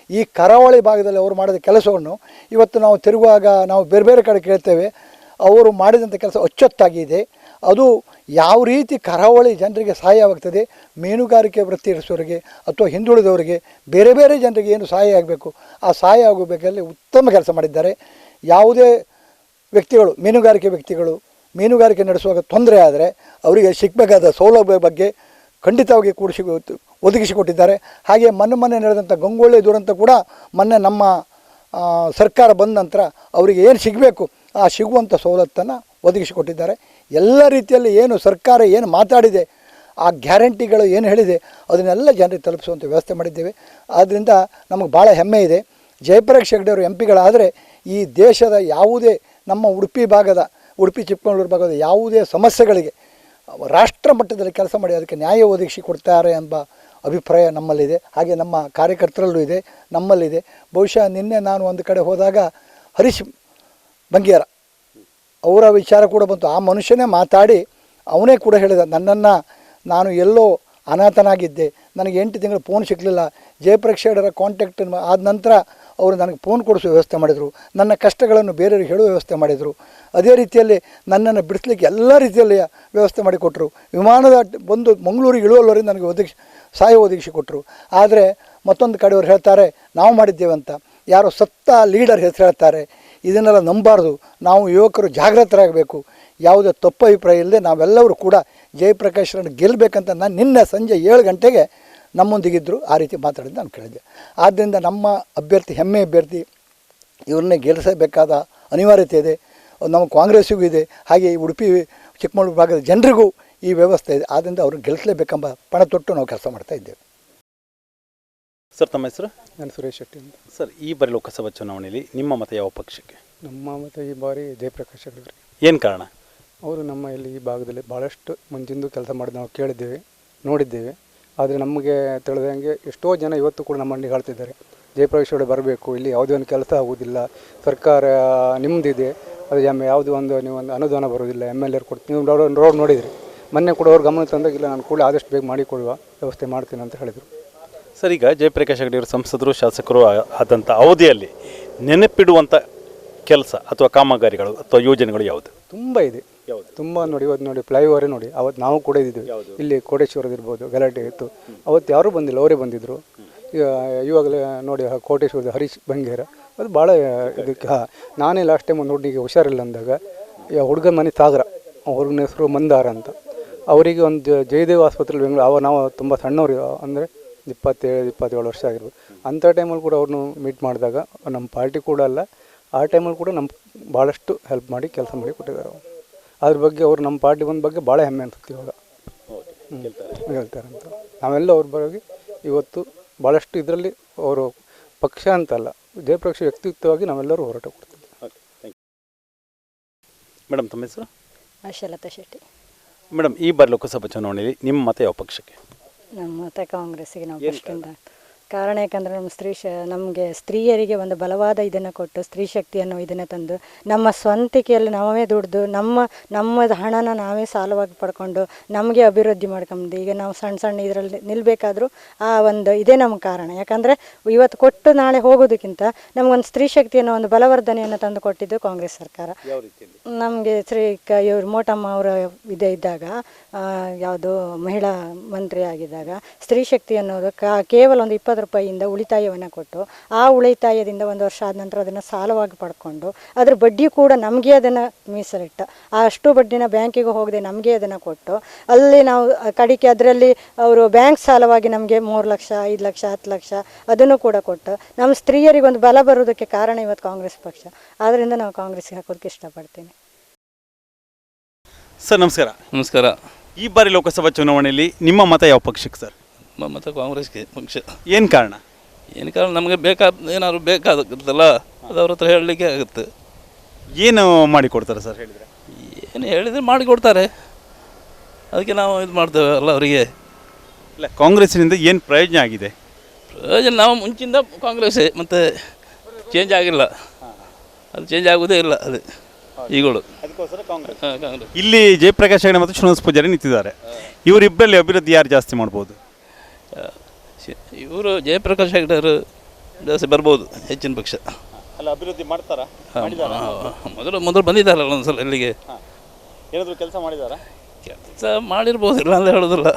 ಈ ಕರಾವಳಿ ಭಾಗದಲ್ಲಿ ಅವರು ಮಾಡಿದ ಕೆಲಸವನ್ನು ಇವತ್ತು ನಾವು ತಿರುಗುವಾಗ ನಾವು ಬೇರೆ ಬೇರೆ ಕಡೆ ಕೇಳ್ತೇವೆ. ಅವರು ಮಾಡಿದಂಥ ಕೆಲಸ ಅಚ್ಚೊತ್ತಾಗಿದೆ. ಅದು ಯಾವ ರೀತಿ ಕರಾವಳಿ ಜನರಿಗೆ ಸಹಾಯವಾಗ್ತದೆ, ಮೀನುಗಾರಿಕೆ ವೃತ್ತಿ ಇರಿಸೋರಿಗೆ ಅಥವಾ ಹಿಂದುಳಿದವರಿಗೆ ಬೇರೆ ಬೇರೆ ಜನರಿಗೆ ಏನು ಸಹಾಯ ಆಗಬೇಕು ಆ ಸಹಾಯ ಆಗಬೇಕಲ್ಲಿ ಉತ್ತಮ ಕೆಲಸ ಮಾಡಿದ್ದಾರೆ. ಯಾವುದೇ ವ್ಯಕ್ತಿಗಳು ಮೀನುಗಾರಿಕೆ ನಡೆಸುವಾಗ ತೊಂದರೆ ಆದರೆ ಅವರಿಗೆ ಸಿಗಬೇಕಾದ ಸೌಲಭ್ಯ ಬಗ್ಗೆ ಖಂಡಿತವಾಗಿ ಒದಗಿಸಿಕೊಟ್ಟಿದ್ದಾರೆ. ಹಾಗೆ ಮೊನ್ನೆ ನಡೆದಂಥ ಗಂಗೊಳ್ಳಿ ದುರಂತ ಕೂಡ ಮೊನ್ನೆ ನಮ್ಮ ಸರ್ಕಾರ ಬಂದ ನಂತರ ಅವರಿಗೆ ಏನು ಸಿಗಬೇಕು ಆ ಸಿಗುವಂಥ ಸವಲತ್ತನ್ನು ಒದಗಿಸಿಕೊಟ್ಟಿದ್ದಾರೆ. ಎಲ್ಲ ರೀತಿಯಲ್ಲಿ ಏನು ಸರ್ಕಾರ ಏನು ಮಾತಾಡಿದೆ, ಆ ಗ್ಯಾರಂಟಿಗಳು ಏನು ಹೇಳಿದೆ ಅದನ್ನೆಲ್ಲ ಜನರಿಗೆ ತಲುಪಿಸುವಂಥ ವ್ಯವಸ್ಥೆ ಮಾಡಿದ್ದೇವೆ. ಆದ್ದರಿಂದ ನಮಗೆ ಭಾಳ ಹೆಮ್ಮೆ ಇದೆ. ಜಯಪ್ರಕಾಶ್ ಹೆಗಡೆ ಅವರು MP ಈ ದೇಶದ ಯಾವುದೇ ನಮ್ಮ ಉಡುಪಿ ಚಿಕ್ಕಮಗಳೂರು ಭಾಗದ ಯಾವುದೇ ಸಮಸ್ಯೆಗಳಿಗೆ ರಾಷ್ಟ್ರ ಮಟ್ಟದಲ್ಲಿ ಕೆಲಸ ಮಾಡಿ ಅದಕ್ಕೆ ನ್ಯಾಯ ಒದಗಿಸಿ ಕೊಡ್ತಾರೆ ಎಂಬ ಅಭಿಪ್ರಾಯ ನಮ್ಮಲ್ಲಿದೆ. ಹಾಗೆ ನಮ್ಮ ಕಾರ್ಯಕರ್ತರಲ್ಲೂ ಇದೆ, ನಮ್ಮಲ್ಲಿದೆ. ಬಹುಶಃ ನಿನ್ನೆ ನಾನು ಒಂದು ಕಡೆ ಹೋದಾಗ ಹರೀಶ್ ಬಂಗೇರ ಅವರ ವಿಚಾರ ಕೂಡ ಬಂತು. ಆ ಮನುಷ್ಯನೇ ಮಾತಾಡಿ ಅವನೇ ಕೂಡ ಹೇಳಿದ, ನಾನು ಎಲ್ಲೋ ಅನಾಥನಾಗಿದ್ದೆ, ನನಗೆ 8 ತಿಂಗಳು ಫೋನ್ ಸಿಗಲಿಲ್ಲ. ಜಯಪ್ರಕಾಶ್ ಹೆಗಡೆ ಕಾಂಟ್ಯಾಕ್ಟ್ ಆದ ನಂತರ ಅವರು ನನಗೆ ಫೋನ್ ಕೊಡಿಸೋ ವ್ಯವಸ್ಥೆ ಮಾಡಿದರು, ನನ್ನ ಕಷ್ಟಗಳನ್ನು ಬೇರೆಯವ್ರಿಗೆ ಹೇಳುವ ವ್ಯವಸ್ಥೆ ಮಾಡಿದರು. ಅದೇ ರೀತಿಯಲ್ಲಿ ನನ್ನನ್ನು ಬಿಡಿಸ್ಲಿಕ್ಕೆ ಎಲ್ಲ ರೀತಿಯಲ್ಲಿ ವ್ಯವಸ್ಥೆ ಮಾಡಿಕೊಟ್ರು. ವಿಮಾನದ ಬಂದು ಮಂಗಳೂರಿಗೆ ಇಳುವವರೆಗೆ ನನಗೆ ಸಹಾಯ ಒದಗಿಸಿಕೊಟ್ರು. ಆದರೆ ಮತ್ತೊಂದು ಕಡೆಯವರು ಹೇಳ್ತಾರೆ ನಾವು ಮಾಡಿದ್ದೇವೆ ಅಂತ, ಯಾರೋ ಸತ್ತ ಲೀಡರ್ ಹೆಸರು ಹೇಳ್ತಾರೆ. ಇದನ್ನೆಲ್ಲ ನಂಬಾರ್ದು. ನಾವು ಯುವಕರು ಜಾಗೃತರಾಗಬೇಕು. ಯಾವುದೇ ತಪ್ಪು ಅಭಿಪ್ರಾಯ ಇಲ್ಲದೆ ನಾವೆಲ್ಲರೂ ಕೂಡ ಜಯಪ್ರಕಾಶ್ರನ್ನು ಗೆಲ್ಲಬೇಕಂತ ನಾನು ನಿನ್ನೆ ಸಂಜೆ 7 ಗಂಟೆಗೆ ನಮ್ಮೊಂದಿಗಿದ್ದರು. ಆ ರೀತಿ ಮಾತಾಡಿದ್ದು ನಾನು ಕೇಳಿದ್ದೆ. ಆದ್ದರಿಂದ ನಮ್ಮ ಹೆಮ್ಮೆ ಅಭ್ಯರ್ಥಿ ಇವ್ರನ್ನೇ ಗೆಲ್ಲಿಸಬೇಕಾದ ಅನಿವಾರ್ಯತೆ ಇದೆ. ನಮ್ಮ ಕಾಂಗ್ರೆಸ್ಸಿಗೂ ಇದೆ, ಹಾಗೆ ಈ ಉಡುಪಿ ಚಿಕ್ಕಮಗಳೂರು ಭಾಗದ ಜನರಿಗೂ ಈ ವ್ಯವಸ್ಥೆ ಇದೆ. ಆದ್ದರಿಂದ ಅವ್ರನ್ನ ಗೆಲ್ಲಿಸಲೇಬೇಕೆಂಬ ಪಣ ತೊಟ್ಟು ನಾವು ಕೆಲಸ ಮಾಡ್ತಾ ಇದ್ದೇವೆ. ಸರ್, ತಮ್ಮ ಹೆಸರು? ನಾನು ಸುರೇಶ್ ಶೆಟ್ಟಿ ಅಂತ. ಸರ್, ಈ ಬಾರಿ ಲೋಕಸಭಾ ಚುನಾವಣೆಯಲ್ಲಿ ನಿಮ್ಮ ಮತ ಯಾವ ಪಕ್ಷಕ್ಕೆ? ನಮ್ಮ ಮತ ಈ ಬಾರಿ ಜಯಪ್ರಕಾಶ್ ಹೆಗಡೆ. ಏನು ಕಾರಣ? ಅವರು ನಮ್ಮ ಇಲ್ಲಿ ಈ ಭಾಗದಲ್ಲಿ ಭಾಳಷ್ಟು ಮುಂಚಿಂದು ಕೆಲಸ ಮಾಡಿದ್ದು ನಾವು ಕೇಳಿದ್ದೇವೆ, ನೋಡಿದ್ದೇವೆ. ಆದರೆ ನಮಗೆ ತಿಳಿದಂಗೆ ಎಷ್ಟೋ ಜನ ಇವತ್ತು ಕೂಡ ನಮ್ಮಲ್ಲಿ ಹೇಳ್ತಿದ್ದಾರೆ ಜಯಪ್ರಕಾಶ್ ಹೆಗಡೆ ಬರಬೇಕು, ಇಲ್ಲಿ ಯಾವುದೇ ಒಂದು ಕೆಲಸ ಆಗುವುದಿಲ್ಲ, ಸರ್ಕಾರ ನಿಮ್ಮದಿದೆ, ಅದು ಯಾವುದು ಒಂದು ನೀವು ಒಂದು ಅನುದಾನ ಬರೋದಿಲ್ಲ, MLA ಕೊಡ್ತೀನಿ, ನೀವು ರೋಡ್ ನೋಡಿದ್ರಿ ಮೊನ್ನೆ ಕೂಡ ಅವ್ರು ಗಮನ ತಂದಾಗಿಲ್ಲ, ನಾನು ಕೂಡ ಆದಷ್ಟು ಬೇಗ ಮಾಡಿಕೊಡುವ ವ್ಯವಸ್ಥೆ ಮಾಡ್ತೀನಿ ಅಂತ ಹೇಳಿದರು. ಸರ್, ಈಗ ಜಯಪ್ರಕಾಶ್ ಹೆಗಡೆ ಅವರು ಸಂಸದರು ಶಾಸಕರು ಆದಂಥ ಅವಧಿಯಲ್ಲಿ ನೆನಪಿಡುವಂಥ ಕೆಲಸ ಅಥವಾ ಕಾಮಗಾರಿಗಳು ಅಥವಾ ಯೋಜನೆಗಳು ಯಾವುದು? ತುಂಬ ಇದೆ, ತುಂಬ ನೋಡಿ. ಇವತ್ತು ನೋಡಿ ಫ್ಲೈಓವರೇ ನೋಡಿ, ಅವತ್ತು ನಾವು ಕೂಡ ಇದ್ದಿದ್ವಿ ಇಲ್ಲಿ ಕೋಟೇಶ್ವರದಿರ್ಬೋದು, ಗಲಾಟೆ ಇತ್ತು, ಅವತ್ತು ಯಾರೂ ಬಂದಿಲ್ಲ, ಅವರೇ ಬಂದಿದ್ದರು. ಇವಾಗಲೇ ನೋಡಿ ಕೋಟೇಶ್ವರದ ಹರೀಶ್ ಬಂಗೇರ, ಅದು ಭಾಳ ಇದಕ್ಕೆ ನಾನೇ ಲಾಸ್ಟ್ ಟೈಮ್ ಒಂದು ಹುಡುಗಿಗೆ ಹುಷಾರಿಲ್ಲ ಅಂದಾಗ ಹುಡುಗನ ಮನೆ ಸಾಗರ, ಹುಡುಗನ ಹೆಸರು ಮಂದಾರ ಅಂತ, ಅವರಿಗೆ ಒಂದು ಜಯದೇವ ಆಸ್ಪತ್ರೆ ಬೆಂಗಳೂರು, ನಾವು ತುಂಬ ಸಣ್ಣವರು ಅಂದರೆ 27 ವರ್ಷ ಆಗಿರ್ಬೋದು. ಅಂಥ ಟೈಮಲ್ಲಿ ಕೂಡ ಅವ್ರನ್ನು ಮೀಟ್ ಮಾಡಿದಾಗ ನಮ್ಮ ಪಾರ್ಟಿ ಕೂಡ ಅಲ್ಲ, ಆ ಟೈಮಲ್ಲಿ ಕೂಡ ನಮ್ಮ ಭಾಳಷ್ಟು ಹೆಲ್ಪ್ ಮಾಡಿ ಕೆಲಸ ಮಾಡಿ ಕೊಟ್ಟಿದ್ದಾರೆ. ಅದ್ರ ಬಗ್ಗೆ ಅವರು ನಮ್ಮ ಪಾರ್ಟಿ ಬಂದ ಬಗ್ಗೆ ಭಾಳ ಹೆಮ್ಮೆ ಅನ್ಸುತ್ತೆ ಇವಾಗ ಹೇಳ್ತಾರೆ ಅಂತ. ನಾವೆಲ್ಲ ಅವ್ರ ಬಗ್ಗೆ ಇವತ್ತು ಭಾಳಷ್ಟು ಇದರಲ್ಲಿ ಅವರು ಪಕ್ಷ ಅಂತಲ್ಲ, ಜಯಪ್ರಕಾಶ್ ವ್ಯಕ್ತಿತ್ವವಾಗಿ ನಾವೆಲ್ಲರೂ ಹೋರಾಟ ಕೊಡ್ತೀವಿ. ಮೇಡಮ್, ತಮ್ಮ ಹೆಸರು? ಆಶಾಲತಾ ಶೆಟ್ಟಿ. ಮೇಡಮ್, ಈ ಬಾರಿ ಲೋಕಸಭಾ ಚುನಾವಣೆಯಲ್ಲಿ ನಿಮ್ಮ ಮತ ಯಾವ ಪಕ್ಷಕ್ಕೆ? ನಮ್ಮ ಮತ ಕಾಂಗ್ರೆಸ್ಸಿಗೆ. ನಾವು ಫಸ್ಟಿಂದ ಕಾರಣ ಯಾಕಂದರೆ ನಮ್ಮ ನಮಗೆ ಸ್ತ್ರೀಯರಿಗೆ ಒಂದು ಬಲವಾದ ಇದನ್ನು ಕೊಟ್ಟು ಸ್ತ್ರೀ ಶಕ್ತಿಯನ್ನು ಇದನ್ನು ತಂದು ನಮ್ಮ ಸ್ವಂತಿಕೆಯಲ್ಲಿ ನಾವೇ ದುಡಿದು ನಮ್ಮ ಹಣನ ನಾವೇ ಸಾಲವಾಗಿ ಪಡ್ಕೊಂಡು ನಮಗೆ ಅಭಿವೃದ್ಧಿ ಮಾಡ್ಕೊಂಡು ಈಗ ನಾವು ಸಣ್ಣ ಇದರಲ್ಲಿ ನಿಲ್ಲಬೇಕಾದ್ರೂ ಆ ಒಂದು ಇದೇ ನಮ್ಮ ಕಾರಣ. ಯಾಕಂದರೆ ಇವತ್ತು ಕೊಟ್ಟು ನಾಳೆ ಹೋಗೋದಕ್ಕಿಂತ ನಮಗೊಂದು ಸ್ತ್ರೀ ಶಕ್ತಿಯನ್ನು ಒಂದು ಬಲವರ್ಧನೆಯನ್ನು ತಂದು ಕೊಟ್ಟಿದ್ದು ಕಾಂಗ್ರೆಸ್ ಸರ್ಕಾರ. ನಮಗೆ ಇವರು ಮೋಟಮ್ಮ ಅವರ ಇದ್ದಾಗ ಯಾವುದು ಮಹಿಳಾ ಮಂತ್ರಿ ಆಗಿದ್ದಾಗ ಸ್ತ್ರೀ ಶಕ್ತಿ ಅನ್ನೋದು ಕೇವಲ ಒಂದು 20 ರೂಪಾಯಿಯಿಂದ ಉಳಿತಾಯವನ್ನು ಕೊಟ್ಟು ಆ ಉಳಿತಾಯದಿಂದ 1 ವರ್ಷ ಆದ ನಂತರ ಅದನ್ನು ಸಾಲವಾಗಿ ಪಡ್ಕೊಂಡು ಅದ್ರ ಬಡ್ಡಿ ಕೂಡ ನಮಗೆ ಅದನ್ನು ಮೀಸಲಿಟ್ಟು ಅಷ್ಟು ಬಡ್ಡಿನ ಬ್ಯಾಂಕಿಗೆ ಹೋಗದೆ ನಮಗೆ ಅದನ್ನು ಕೊಟ್ಟು ಅಲ್ಲಿ ನಾವು ಕಡಿಕೆ ಅದರಲ್ಲಿ ಅವರು ಬ್ಯಾಂಕ್ ಸಾಲವಾಗಿ ನಮಗೆ 3 ಲಕ್ಷ 5 ಲಕ್ಷ 10 ಲಕ್ಷ ಅದನ್ನು ಕೂಡ ಕೊಟ್ಟು ನಮ್ಮ ಸ್ತ್ರೀಯರಿಗೆ ಒಂದು ಬಲ ಬರೋದಕ್ಕೆ ಕಾರಣ ಇವತ್ತು ಕಾಂಗ್ರೆಸ್ ಪಕ್ಷ. ಆದ್ದರಿಂದ ನಾವು ಕಾಂಗ್ರೆಸ್ಗೆ ಹಾಕೋದಕ್ಕೆ ಇಷ್ಟಪಡ್ತೀನಿ. ಸರ್, ನಮಸ್ಕಾರ. ನಮಸ್ಕಾರ. ಈ ಬಾರಿ ಲೋಕಸಭಾ ಚುನಾವಣೆಯಲ್ಲಿ ನಿಮ್ಮ ಮತ ಯಾವ ಪಕ್ಷಕ್ಕೆ ಸರ್? ಮತ್ತು ಕಾಂಗ್ರೆಸ್ಗೆ ಪಕ್ಷ. ಏನು ಕಾರಣ? ನಮಗೆ ಏನಾದ್ರು ಬೇಕಾಗುತ್ತಲ್ಲ, ಅದು ಅವ್ರ ಹತ್ರ ಹೇಳಲಿಕ್ಕೆ ಆಗುತ್ತೆ. ಏನು ಮಾಡಿಕೊಡ್ತಾರೆ ಸರ್ ಹೇಳಿದರೆ? ಏನು ಹೇಳಿದರೆ ಮಾಡಿಕೊಡ್ತಾರೆ, ಅದಕ್ಕೆ ನಾವು ಇದು ಮಾಡ್ತೇವೆ ಅಲ್ಲ ಅವರಿಗೆ. ಇಲ್ಲ, ಕಾಂಗ್ರೆಸ್ಸಿನಿಂದ ಏನು ಪ್ರಯೋಜನ ಆಗಿದೆ? ಪ್ರಯೋಜನ ನಾವು ಮುಂಚಿಂದ ಕಾಂಗ್ರೆಸ್ಸೇ, ಮತ್ತು ಚೇಂಜ್ ಆಗಿಲ್ಲ, ಅದು ಚೇಂಜ್ ಆಗೋದೇ ಇಲ್ಲ ಅದು ಈಗಳು. ಕಾಂಗ್ರೆಸ್. ಇಲ್ಲಿ ಜಯಪ್ರಕಾಶ್ ಹೆಗಡೆ ಮತ್ತು ಶ್ರೀನಿವಾಸ್ ಪೂಜಾರಿ ನಿಂತಿದ್ದಾರೆ. ಇವರಿಬ್ಬರಲ್ಲಿ ಅಭಿವೃದ್ಧಿ ಯಾರು ಜಾಸ್ತಿ ಮಾಡ್ಬೋದು? ಇವರು ಜಯಪ್ರಕಾಶ್ ಹೆಗಡೆ ಅವರು ಜಾಸ್ತಿ ಬರ್ಬೋದು, ಹೆಚ್ಚಿನ ಪಕ್ಷ. ಅಲ್ಲ, ಅಭಿವೃದ್ಧಿ ಮಾಡ್ತಾರಾ? ಮೊದಲು ಬಂದಿದ್ದಾರಲ್ಲ ಒಂದ್ಸಲ ಇಲ್ಲಿಗೆ. ಏನಾದರೂ ಕೆಲಸ ಮಾಡಿದಾರಾ? ಕೆಲಸ ಮಾಡಿರ್ಬೋದು, ಇಲ್ಲ ಅಂತ ಹೇಳೋದಿಲ್ಲ.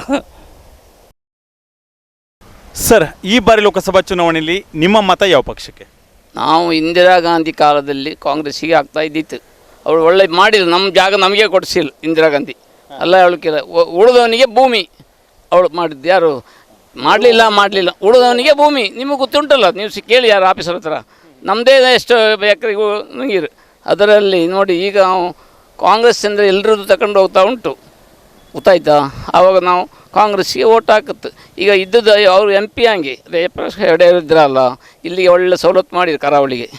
ಸರ್, ಈ ಬಾರಿ ಲೋಕಸಭಾ ಚುನಾವಣೆಯಲ್ಲಿ ನಿಮ್ಮ ಮತ ಯಾವ ಪಕ್ಷಕ್ಕೆ? ನಾವು ಇಂದಿರಾ ಗಾಂಧಿ ಕಾಲದಲ್ಲಿ ಕಾಂಗ್ರೆಸ್ಸಿಗೆ ಆಗ್ತಾ ಇದ್ದಿತ್ತು. ಅವಳು ಒಳ್ಳೆ ಮಾಡಿಲ್ಲ, ನಮ್ಮ ಜಾಗ ನಮಗೆ ಕೊಡಿಸಿಲ್ಲ ಇಂದಿರಾ ಗಾಂಧಿ. ಅಲ್ಲ ಅವಳಿಗೆ ಉಳಿದವನಿಗೆ ಭೂಮಿ ಅವಳು ಮಾಡಿದ್ದು. ಯಾರು ಮಾಡಲಿಲ್ಲ ಉಳಿದವನಿಗೆ ಭೂಮಿ. ನಿಮಗೆ ಗೊತ್ತುಂಟಲ್ಲ, ನೀವು ಕೇಳಿ ಯಾರು ಆಫೀಸರ್ ಹತ್ರ. ನಮ್ಮದೇ ಎಷ್ಟು ಎಕರೆಗೂ ನೀರು. ಅದರಲ್ಲಿ ನೋಡಿ, ಈಗ ನಾವು ಕಾಂಗ್ರೆಸ್ ಅಂದರೆ ಎಲ್ಲರದ್ದು ತಗೊಂಡು ಹೋಗ್ತಾ ಉಂಟು, ಗೊತ್ತಾಯ್ತಾ? ಆವಾಗ ನಾವು ಕಾಂಗ್ರೆಸ್ಸಿಗೆ ಓಟ್ ಹಾಕುತ್ತೆ. ಈಗ ಇದ್ದದ್ದು ಅವರು MP ಹಂಗೆ ಜಯಪ್ರಕಾಶ್ ಹೆಗಡೆ ಇದ್ರಲ್ಲ, ಇಲ್ಲಿಗೆ ಒಳ್ಳೆ ಸವಲತ್ತು ಮಾಡಿದ್ರು ಕರಾವಳಿಗೆ.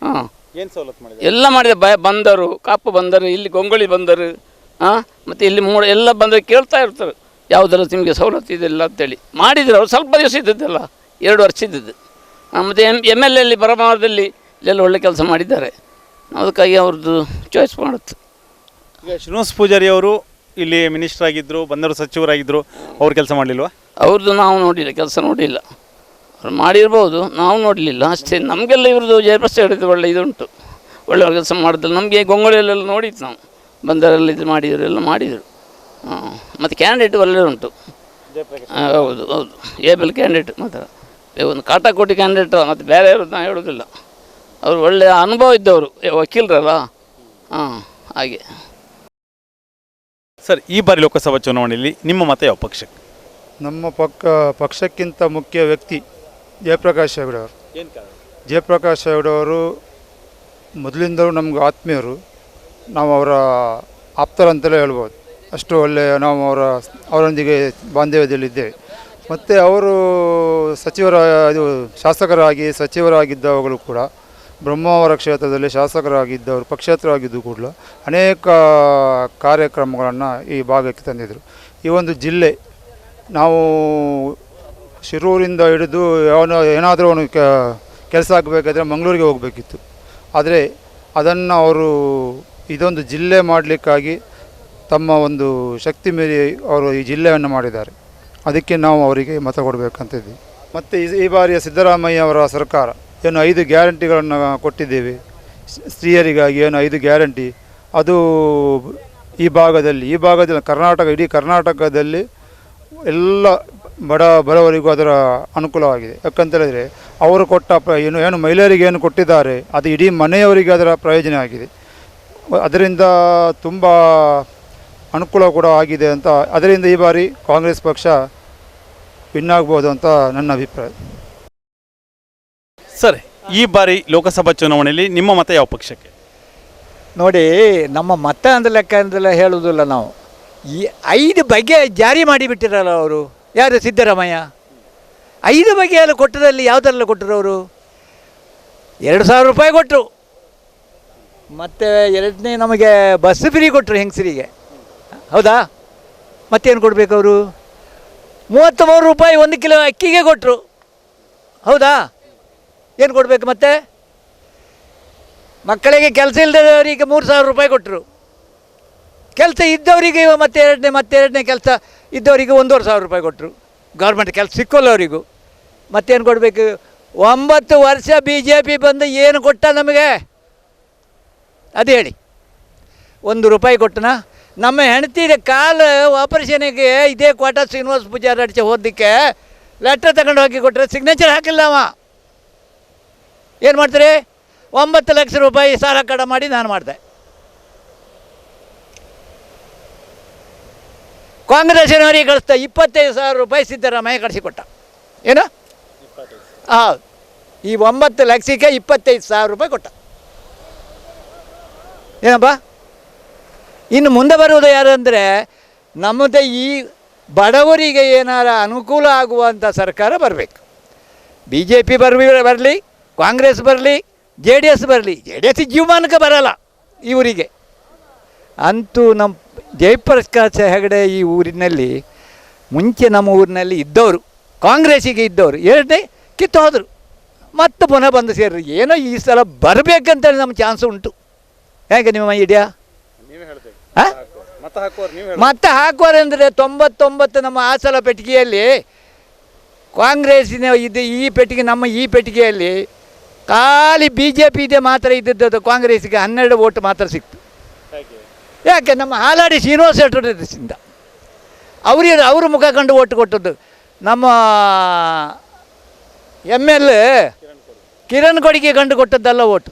ಹಾಂ, ಏನು ಸವಲತ್ತು ಮಾಡಿದ್ರು? ಎಲ್ಲ ಮಾಡಿದೆ. ಬಂದರು, ಕಾಪು ಬಂದರು, ಇಲ್ಲಿ ಗೊಂಗೊಳಿ ಬಂದರು, ಮತ್ತು ಇಲ್ಲಿ ಎಲ್ಲ ಬಂದರೆ ಕೇಳ್ತಾ ಇರ್ತಾರೆ ಯಾವುದರ ನಿಮಗೆ ಸವಲತ್ತು ಇದೆಲ್ಲ ಅಂತೇಳಿ ಮಾಡಿದ್ರು. ಅವ್ರು ಸ್ವಲ್ಪ ದಿವಸ ಇದ್ದದ್ದಲ್ಲ, 2 ವರ್ಷ ಇದ್ದದ್ದು. ಮತ್ತು MLA ಬರಮಾರದಲ್ಲಿ ಇಲ್ಲೆಲ್ಲ ಒಳ್ಳೆ ಕೆಲಸ ಮಾಡಿದ್ದಾರೆ. ಅದಕ್ಕಾಗಿ ಅವ್ರದ್ದು ಚಾಯ್ಸ್ ಮಾಡುತ್ತೆ. ಈಗ ಶ್ರೀನಿವಾಸ್ ಪೂಜಾರಿ ಅವರು ಇಲ್ಲಿ ಮಿನಿಸ್ಟರ್ ಆಗಿದ್ದರು, ಬಂದರು ಸಚಿವರಾಗಿದ್ದರು, ಅವ್ರು ಕೆಲಸ ಮಾಡಲಿಲ್ವಾ? ಅವ್ರದ್ದು ನಾವು ನೋಡಿಲ್ಲ, ಕೆಲಸ ನೋಡಿಲ್ಲ. ಅವ್ರು ಮಾಡಿರ್ಬೋದು, ನಾವು ನೋಡಲಿಲ್ಲ ಅಷ್ಟೇ. ನಮಗೆಲ್ಲ ಇವ್ರದ್ದು ಜಯಪ್ರಕಾಶ್ ಹೇಳಿದ್ದು ಒಳ್ಳೆ ಇದುಂಟು, ಒಳ್ಳೆ ಕೆಲಸ ಮಾಡಿದ್ರು. ನಮಗೆ ಗೊಂಗೊಳಿಯಲ್ಲೆಲ್ಲ ನೋಡಿತ್ತು, ನಾವು ಬಂದರಲ್ಲಿ ಇದು ಮಾಡಿದ್ರು, ಮಾಡಿದರು. ಮತ್ತು ಕ್ಯಾಂಡಿಡೇಟ್ ಒಳ್ಳೆ ಉಂಟು. ಹೌದು, ಏಬಲ್ ಕ್ಯಾಂಡಿಡೇಟ್ ಮಾತ್ರ. ಒಂದು ಕಾಟಾಕೋಟಿ ಕ್ಯಾಂಡಿಡೇಟ್, ಮತ್ತು ಬೇರೆ ನಾ ಹೇಳೋದಿಲ್ಲ. ಅವರು ಒಳ್ಳೆಯ ಅನುಭವ ಇದ್ದವರು, ವಕೀಲರಲ್ಲ. ಹಾಗೆ. ಸರ್, ಈ ಬಾರಿ ಲೋಕಸಭಾ ಚುನಾವಣೆಯಲ್ಲಿ ನಿಮ್ಮ ಮತ ಯಾವ ಪಕ್ಷಕ್ಕೆ? ನಮ್ಮ ಪಕ್ಷಕ್ಕಿಂತ ಮುಖ್ಯ ವ್ಯಕ್ತಿ ಜಯಪ್ರಕಾಶ್ ಹೆಗಡೆ ಅವರು. ಏನು ಕಾರಣ? ಜಯಪ್ರಕಾಶ್ ಹೆಗಡೆ ಅವರು ಮೊದಲಿಂದಲೂ ನಮ್ಗೆ ಆತ್ಮೀಯರು, ನಾವು ಅವರ ಆಪ್ತರಂತಲೇ ಹೇಳ್ಬೋದು. ಅಷ್ಟು ಒಳ್ಳೆಯ ನಾವು ಅವರೊಂದಿಗೆ ಬಾಂಧವ್ಯದಲ್ಲಿದ್ದೇವೆ. ಮತ್ತು ಅವರು ಶಾಸಕರಾಗಿ ಸಚಿವರಾಗಿದ್ದವಾಗಲೂ ಕೂಡ ಬ್ರಹ್ಮಾವರ ಕ್ಷೇತ್ರದಲ್ಲಿ ಶಾಸಕರಾಗಿದ್ದವರು, ಪಕ್ಷೇತರರಾಗಿದ್ದು ಕೂಡ ಅನೇಕ ಕಾರ್ಯಕ್ರಮಗಳನ್ನು ಈ ಭಾಗಕ್ಕೆ ತಂದಿದ್ದರು. ಈ ಒಂದು ಜಿಲ್ಲೆ ನಾವು ಶಿರೂರಿಂದ ಹಿಡಿದು ಏನಾದರೂ ಅವನು ಕೆಲಸ ಆಗಬೇಕಾದ್ರೆ ಮಂಗಳೂರಿಗೆ ಹೋಗಬೇಕಿತ್ತು. ಆದರೆ ಅದನ್ನು ಅವರು ಇದೊಂದು ಜಿಲ್ಲೆ ಮಾಡಲಿಕ್ಕಾಗಿ ತಮ್ಮ ಒಂದು ಶಕ್ತಿ ಮೀರಿ ಅವರು ಈ ಜಿಲ್ಲೆಯನ್ನು ಮಾಡಿದ್ದಾರೆ. ಅದಕ್ಕೆ ನಾವು ಅವರಿಗೆ ಮತ ಕೊಡಬೇಕಂತಿದ್ದೀವಿ. ಮತ್ತು ಈ ಬಾರಿಯ ಸಿದ್ದರಾಮಯ್ಯ ಅವರ ಸರ್ಕಾರ ಏನು 5 ಗ್ಯಾರಂಟಿಗಳನ್ನು ಕೊಟ್ಟಿದ್ದೇವೆ, ಸ್ತ್ರೀಯರಿಗಾಗಿ ಏನು 5 ಗ್ಯಾರಂಟಿ, ಅದು ಈ ಭಾಗದಲ್ಲಿ ಇಡೀ ಕರ್ನಾಟಕದಲ್ಲಿ ಎಲ್ಲ ಬಡವರಿಗೂ ಅದರ ಅನುಕೂಲವಾಗಿದೆ. ಯಾಕಂತೇಳಿದರೆ ಅವರು ಕೊಟ್ಟ ಏನು ಮಹಿಳೆಯರಿಗೆ ಏನು ಕೊಟ್ಟಿದ್ದಾರೆ ಅದು ಇಡೀ ಮನೆಯವರಿಗೆ ಅದರ ಪ್ರಯೋಜನ ಆಗಿದೆ. ಅದರಿಂದ ತುಂಬ ಅನುಕೂಲ ಕೂಡ ಆಗಿದೆ ಅಂತ, ಅದರಿಂದ ಈ ಬಾರಿ ಕಾಂಗ್ರೆಸ್ ಪಕ್ಷ ವಿನ್ ಆಗ್ಬೋದು ಅಂತ ನನ್ನ ಅಭಿಪ್ರಾಯ. ಸರ್, ಈ ಬಾರಿ ಲೋಕಸಭಾ ಚುನಾವಣೆಯಲ್ಲಿ ನಿಮ್ಮ ಮತ ಯಾವ ಪಕ್ಷಕ್ಕೆ? ನೋಡಿ, ನಮ್ಮ ಮತ ಅಂದ ಲೆಕ್ಕ ಅಂದೆಲ್ಲ ಹೇಳುವುದಿಲ್ಲ ನಾವು. ಈ 5 ಬಗೆ ಜಾರಿ ಮಾಡಿಬಿಟ್ಟಿರಲ್ಲ ಅವರು, ಯಾರು ಸಿದ್ದರಾಮಯ್ಯ. 5 ಬಗೆಯಲ್ಲ ಕೊಟ್ಟರಲ್ಲಿ ಯಾವುದೆಲ್ಲ ಕೊಟ್ಟರು ಅವರು? 2,000 ರೂಪಾಯಿ ಕೊಟ್ಟರು. ಮತ್ತು ಎರಡನೇ ನಮಗೆ ಬಸ್ ಫ್ರೀ ಕೊಟ್ಟರು ಹೆಂಗಸರಿಗೆ, ಹೌದಾ? ಮತ್ತೇನು ಕೊಡಬೇಕು ಅವರು? 33 ರೂಪಾಯಿ 1 ಕಿಲೋ ಅಕ್ಕಿಗೆ ಕೊಟ್ಟರು, ಹೌದಾ? ಏನು ಕೊಡಬೇಕು ಮತ್ತೆ? ಮಕ್ಕಳಿಗೆ ಕೆಲಸ ಇಲ್ಲದವರಿಗೆ 3,000 ರೂಪಾಯಿ ಕೊಟ್ಟರು. ಕೆಲಸ ಇದ್ದವರಿಗೆ ಮತ್ತೆ ಎರಡನೇ ಕೆಲಸ ಇದ್ದವರಿಗೆ 1,500 ರೂಪಾಯಿ ಕೊಟ್ಟರು. ಗೌರ್ಮೆಂಟ್ ಕೆಲಸ ಸಿಕ್ಕೋಲ್ಲವರಿಗೂ ಮತ್ತೇನು ಕೊಡಬೇಕು? 9 ವರ್ಷ BJP ಬಂದು ಏನು ಕೊಟ್ಟ ನಮಗೆ? ಅದು ಹೇಳಿ. 1 ರೂಪಾಯಿ ಕೊಟ್ಟನಾ? ನಮ್ಮ ಹೆಂಡತಿಗೆ ಕಾಲು ಆಪರೇಷನಿಗೆ ಇದೇ ಕೋಟ ಶ್ರೀನಿವಾಸ ಪೂಜಾರಿ ಅಡಿಸಿ ಹೋದಕ್ಕೆ ಲೆಟ್ರ್ ತಗೊಂಡು ಹೋಗಿ ಕೊಟ್ಟರೆ ಸಿಗ್ನೇಚರ್ ಹಾಕಿಲ್ಲ ಅವ. ಏನು ಮಾಡ್ತಾರೆ? 9 ಲಕ್ಷ ರೂಪಾಯಿ ಸಾಲ ಕಡ ಮಾಡಿ ನಾನು ಮಾಡಿದೆ. ಕಾಂಗ್ರೆಸ್ಸಿನವರಿಗೆ ಕಳಿಸ್ತಾ 25,000 ರೂಪಾಯಿ ಸಿದ್ದರಾಮಯ್ಯ ಕಳಿಸಿಕೊಟ್ಟ. ಏನು? ಹೌದು, ಈ 9 ಲಕ್ಷಕ್ಕೆ 25,000 ರೂಪಾಯಿ ಕೊಟ್ಟ. ಏನಪ್ಪ? ಇನ್ನು ಮುಂದೆ ಬರುವುದು ಯಾರು ಅಂದರೆ, ನಮ್ಮದೇ ಈ ಬಡವರಿಗೆ ಏನಾರ ಅನುಕೂಲ ಆಗುವಂಥ ಸರ್ಕಾರ ಬರಬೇಕು. BJP ಬರಲಿ, ಕಾಂಗ್ರೆಸ್ ಬರಲಿ, JDS ಬರಲಿ. JDS ಜೀವಮಾನಕ್ಕೆ ಬರಲ್ಲ ಇವರಿಗೆ. ಅಂತೂ ನಮ್ಮ ಜಯಪ್ರಕಾಶ್ ಹೆಗಡೆ ಈ ಊರಿನಲ್ಲಿ ಮುಂಚೆ ನಮ್ಮ ಊರಿನಲ್ಲಿ ಇದ್ದವರು, ಕಾಂಗ್ರೆಸ್ಸಿಗೆ ಇದ್ದವರು, ಎರಡನೇ ಕಿತ್ತು ಹೋದರು, ಮತ್ತೆ ಪುನಃ ಬಂದು ಸೇರಿದ್ರು. ಏನೋ ಈ ಸಲ ಬರಬೇಕಂತೇಳಿ ನಮ್ಮ ಚಾನ್ಸ್ ಉಂಟು. ಹೇಗೆ ನಿಮ್ಮ ಐಡಿಯಾ? ಮತ ಹಾಕುವರೆಂದರೆ 99 ನಮ್ಮ ಹಾಸನ ಪೆಟ್ಟಿಗೆಯಲ್ಲಿ ಕಾಂಗ್ರೆಸ್ಸಿನ ಈ ಪೆಟ್ಟಿಗೆ, ನಮ್ಮ ಈ ಪೆಟ್ಟಿಗೆಯಲ್ಲಿ ಖಾಲಿ BJP ಇದೆ ಮಾತ್ರ ಇದ್ದದ್ದು. ಕಾಂಗ್ರೆಸ್ಸಿಗೆ 12 ವೋಟ್ ಮಾತ್ರ ಸಿಕ್ತು. ಯಾಕೆ? ನಮ್ಮ ಹಾಲಾಡಿ ಶ್ರೀನಿವಾಸ ಶೆಟ್ಟರಿಂದ ಅವ್ರ ಮುಖ ಕಂಡು ಓಟ್ ಕೊಟ್ಟದ್ದು. ನಮ್ಮ ML ಕಿರಣ್ ಕೊಡಿಗೆ ಕಂಡು ಕೊಟ್ಟದ್ದಲ್ಲ ಓಟು,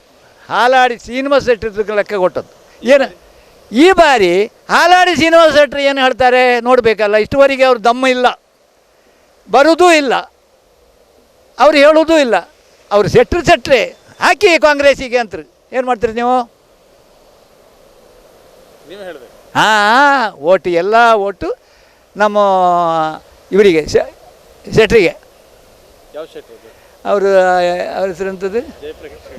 ಹಾಲಾಡಿ ಶ್ರೀನಿವಾಸ ಶೆಟ್ಟರ್ ಲೆಕ್ಕ ಕೊಟ್ಟದ್ದು. ಏನು ಈ ಬಾರಿ ಹಾಲಾಡಿ ಶ್ರೀನಿವಾಸ ಶೆಟ್ಟರ್ ಏನು ಹೇಳ್ತಾರೆ ನೋಡಬೇಕಲ್ಲ. ಇಷ್ಟುವರೆಗೆ ಅವ್ರು ದಮ್ಮ ಇಲ್ಲ, ಬರುವುದೂ ಇಲ್ಲ, ಅವ್ರು ಹೇಳುವುದೂ ಇಲ್ಲ. ಅವರು ಸೆಟ್ರೆ ಹಾಕಿ ಕಾಂಗ್ರೆಸ್ಸಿಗೆ ಅಂತ ಏನು ಮಾಡ್ತೀರಿ ನೀವು? ಹಾಂ, ಓಟು ಎಲ್ಲ ಓಟು ನಮ್ಮ ಇವರಿಗೆ ಶೆಟ್ರಿಗೆ. ಅವರು ಅವ್ರ ಹೆಸರಂಥದ್ದು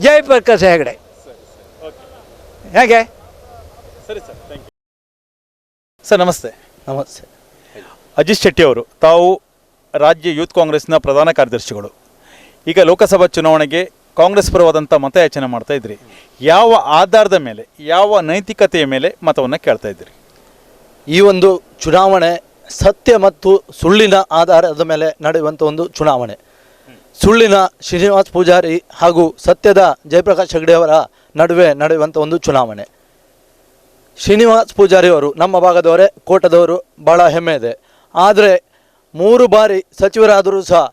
ಜಯಪ್ರಕಾಶ್ ಹೆಗಡೆ. ಹೇಗೆ? ಸರಿ ಸರ್, ಥ್ಯಾಂಕ್ ಯು. ಸರ್ ನಮಸ್ತೆ. ನಮಸ್ತೆ. ಅಜಿತ್ ಶೆಟ್ಟಿ ಅವರು, ತಾವು ರಾಜ್ಯ ಯೂತ್ ಕಾಂಗ್ರೆಸ್ನ ಪ್ರಧಾನ ಕಾರ್ಯದರ್ಶಿಗಳು. ಈಗ ಲೋಕಸಭಾ ಚುನಾವಣೆಗೆ ಕಾಂಗ್ರೆಸ್ ಪರವಾದಂಥ ಮತಯಾಚನೆ ಮಾಡ್ತಾ ಇದ್ರಿ. ಯಾವ ಆಧಾರದ ಮೇಲೆ, ಯಾವ ನೈತಿಕತೆಯ ಮೇಲೆ ಮತವನ್ನು ಕೇಳ್ತಾ ಇದ್ದೀರಿ? ಈ ಒಂದು ಚುನಾವಣೆ ಸತ್ಯ ಮತ್ತು ಸುಳ್ಳಿನ ಆಧಾರದ ಮೇಲೆ ನಡೆಯುವಂಥ ಒಂದು ಚುನಾವಣೆ. ಸುಳ್ಳಿನ ಶ್ರೀನಿವಾಸ ಪೂಜಾರಿ ಹಾಗೂ ಸತ್ಯದ ಜಯಪ್ರಕಾಶ್ ಹೆಗಡೆ ಅವರ ನಡುವೆ ನಡೆಯುವಂಥ ಒಂದು ಚುನಾವಣೆ. ಶ್ರೀನಿವಾಸ ಪೂಜಾರಿ ಅವರು ನಮ್ಮ ಭಾಗದವರೇ, ಕೋಟದವರು, ಭಾಳ ಹೆಮ್ಮೆ ಇದೆ. ಆದರೆ 3 ಬಾರಿ ಸಚಿವರಾದರೂ ಸಹ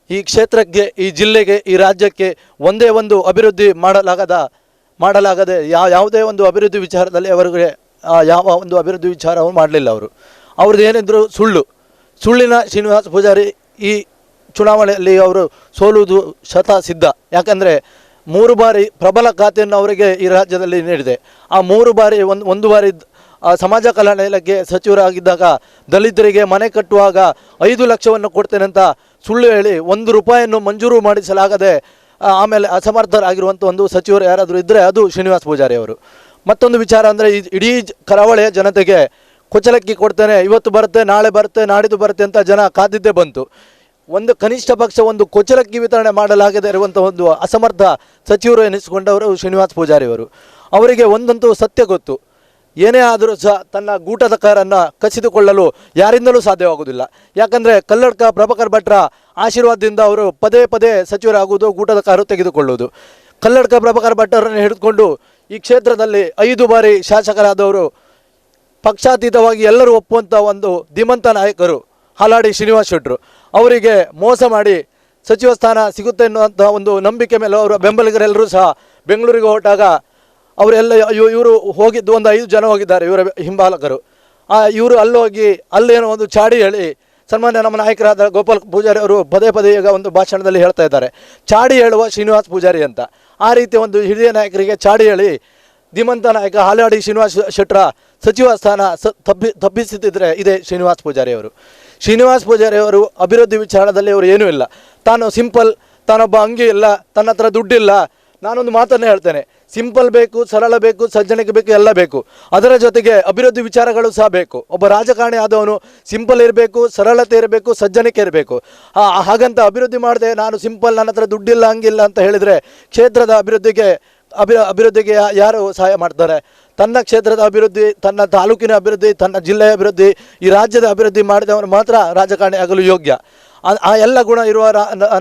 ಈ ಕ್ಷೇತ್ರಕ್ಕೆ, ಈ ಜಿಲ್ಲೆಗೆ, ಈ ರಾಜ್ಯಕ್ಕೆ ಒಂದೇ ಒಂದು ಅಭಿವೃದ್ಧಿ ಮಾಡಲಾಗದೆ ಯಾವುದೇ ಒಂದು ಅಭಿವೃದ್ಧಿ ವಿಚಾರದಲ್ಲಿ ಅವರಿಗೆ ಯಾವ ಒಂದು ಅಭಿವೃದ್ಧಿ ವಿಚಾರವನ್ನು ಮಾಡಲಿಲ್ಲ. ಅವ್ರದ್ದು ಏನಿದ್ರು ಸುಳ್ಳಿನ ಶ್ರೀನಿವಾಸ ಪೂಜಾರಿ ಈ ಚುನಾವಣೆಯಲ್ಲಿ ಅವರು ಸೋಲುವುದು ಶತಸಿದ್ಧ. ಯಾಕಂದರೆ 3 ಬಾರಿ ಪ್ರಬಲ ಖಾತೆಯನ್ನು ಅವರಿಗೆ ಈ ರಾಜ್ಯದಲ್ಲಿ ನೀಡಿದೆ. ಆ 3 ಬಾರಿ ಒಂದು ಬಾರಿ ಸಮಾಜ ಕಲ್ಯಾಣ ಇಲಾಖೆ ಸಚಿವರಾಗಿದ್ದಾಗ ದಲಿತರಿಗೆ ಮನೆ ಕಟ್ಟುವಾಗ 5 ಲಕ್ಷವನ್ನು ಕೊಡ್ತೇನೆ ಅಂತ ಸುಳ್ಳು ಹೇಳಿ 1 ರೂಪಾಯಿಯನ್ನು ಮಂಜೂರು ಮಾಡಿಸಲಾಗದೆ ಆಮೇಲೆ ಅಸಮರ್ಥರಾಗಿರುವಂಥ ಒಂದು ಸಚಿವರು ಯಾರಾದರೂ ಇದ್ದರೆ ಅದು ಶ್ರೀನಿವಾಸ ಪೂಜಾರಿ ಅವರು. ಮತ್ತೊಂದು ವಿಚಾರ ಅಂದರೆ ಇಡೀ ಕರಾವಳಿಯ ಜನತೆಗೆ ಕುಚಲಕ್ಕಿ ಕೊಡ್ತೇನೆ, ಇವತ್ತು ಬರುತ್ತೆ, ನಾಳೆ ಬರುತ್ತೆ, ನಾಡಿದ್ದು ಬರುತ್ತೆ ಅಂತ ಜನ ಕಾದಿದ್ದೇ ಬಂತು. ಒಂದು ಕನಿಷ್ಠ ಪಕ್ಷ ಒಂದು ಕೊಚ್ಚಲಕ್ಕಿ ವಿತರಣೆ ಮಾಡಲಾಗದೇ ಇರುವಂಥ ಒಂದು ಅಸಮರ್ಥ ಸಚಿವರು ಎನಿಸಿಕೊಂಡವರು ಶ್ರೀನಿವಾಸ್ ಪೂಜಾರಿ ಅವರು. ಅವರಿಗೆ ಒಂದಂತೂ ಸತ್ಯ ಗೊತ್ತು, ಏನೇ ಆದರೂ ಸಹ ತನ್ನ ಗೂಟದ ಕಾರನ್ನು ಕಸಿದುಕೊಳ್ಳಲು ಯಾರಿಂದಲೂ ಸಾಧ್ಯವಾಗುವುದಿಲ್ಲ. ಯಾಕಂದರೆ ಕಲ್ಲಡ್ಕ ಪ್ರಭಾಕರ್ ಭಟ್ರ ಆಶೀರ್ವಾದದಿಂದ ಅವರು ಪದೇ ಪದೇ ಸಚಿವರಾಗುವುದು, ಗೂಟದ ಕಾರು ತೆಗೆದುಕೊಳ್ಳುವುದು. ಕಲ್ಲಡ್ಕ ಪ್ರಭಾಕರ್ ಭಟ್ಟರನ್ನು ಹಿಡಿದುಕೊಂಡು ಈ ಕ್ಷೇತ್ರದಲ್ಲಿ 5 ಬಾರಿ ಶಾಸಕರಾದವರು, ಪಕ್ಷಾತೀತವಾಗಿ ಎಲ್ಲರೂ ಒಪ್ಪುವಂಥ ಒಂದು ಧೀಮಂತ ನಾಯಕರು ಹಾಲಾಡಿ ಶ್ರೀನಿವಾಸ್ ಶೆಟ್ಟರು. ಅವರಿಗೆ ಮೋಸ ಮಾಡಿ ಸಚಿವ ಸ್ಥಾನ ಸಿಗುತ್ತೆ ಎನ್ನುವಂಥ ಒಂದು ನಂಬಿಕೆ ಮೇಲೆ ಅವರ ಬೆಂಬಲಿಗರೆಲ್ಲರೂ ಸಹ ಬೆಂಗಳೂರಿಗೆ ಹೊರಟಾಗ ಅವರೆಲ್ಲ ಇವರು ಹೋಗಿದ್ದು ಒಂದು 5 ಜನ ಹೋಗಿದ್ದಾರೆ, ಇವರ ಹಿಂಬಾಲಕರು. ಇವರು ಅಲ್ಲೋಗಿ ಅಲ್ಲೇನೋ ಒಂದು ಚಾಡಿ ಹೇಳಿ, ಸನ್ಮಾನ್ಯ ನಮ್ಮ ನಾಯಕರಾದ ಗೋಪಾಲ್ ಪೂಜಾರಿ ಅವರು ಪದೇ ಪದೇ ಈಗ ಒಂದು ಭಾಷಣದಲ್ಲಿ ಹೇಳ್ತಾ ಇದ್ದಾರೆ, ಚಾಡಿ ಹೇಳುವ ಶ್ರೀನಿವಾಸ್ ಪೂಜಾರಿ ಅಂತ. ಆ ರೀತಿ ಒಂದು ಹಿರಿಯ ನಾಯಕರಿಗೆ ಚಾಡಿ ಹೇಳಿ ಧೀಮಂತ ನಾಯಕ ಹಾಲಾಡಿ ಶ್ರೀನಿವಾಸ್ ಶೆಟ್ಟರ ಸಚಿವ ಸ್ಥಾನ ತಪ್ಪಿಸುತ್ತಿದ್ದರೆ ಇದೇ ಶ್ರೀನಿವಾಸ್ ಪೂಜಾರಿ ಅವರು. ಶ್ರೀನಿವಾಸ್ ಪೂಜಾರಿ ಅವರು ಅಭಿವೃದ್ಧಿ ವಿಚಾರದಲ್ಲಿ ಅವರು ಏನೂ ಇಲ್ಲ, ತಾನು ಸಿಂಪಲ್, ತಾನೊಬ್ಬ ಅಂಗಿ ಇಲ್ಲ, ತನ್ನ ಹತ್ರ ದುಡ್ಡಿಲ್ಲ. ನಾನೊಂದು ಮಾತನ್ನು ಹೇಳ್ತೇನೆ, ಸಿಂಪಲ್ ಬೇಕು, ಸರಳ ಬೇಕು, ಸಜ್ಜನಿಕೆ ಬೇಕು, ಎಲ್ಲ ಬೇಕು. ಅದರ ಜೊತೆಗೆ ಅಭಿವೃದ್ಧಿ ವಿಚಾರಗಳು ಸಹ ಬೇಕು. ಒಬ್ಬ ರಾಜಕಾರಣಿ ಆದವನು ಸಿಂಪಲ್ ಇರಬೇಕು, ಸರಳತೆ ಇರಬೇಕು, ಸಜ್ಜನಿಕೆ ಇರಬೇಕು. ಹಾಗಂತ ಅಭಿವೃದ್ಧಿ ಮಾಡದೆ ನಾನು ಸಿಂಪಲ್, ನನ್ನ ಹತ್ರ ದುಡ್ಡಿಲ್ಲ, ಹಂಗಿಲ್ಲ ಅಂತ ಹೇಳಿದರೆ ಕ್ಷೇತ್ರದ ಅಭಿವೃದ್ಧಿಗೆ ಯಾರು ಸಹಾಯ ಮಾಡ್ತಾರೆ? ತನ್ನ ಕ್ಷೇತ್ರದ ಅಭಿವೃದ್ಧಿ, ತನ್ನ ತಾಲೂಕಿನ ಅಭಿವೃದ್ಧಿ, ತನ್ನ ಜಿಲ್ಲೆಯ ಅಭಿವೃದ್ಧಿ, ಈ ರಾಜ್ಯದ ಅಭಿವೃದ್ಧಿ ಮಾಡಿದವನು ಮಾತ್ರ ರಾಜಕಾರಣಿ ಆಗಲು ಯೋಗ್ಯ. ಆ ಎಲ್ಲ ಗುಣ ಇರುವ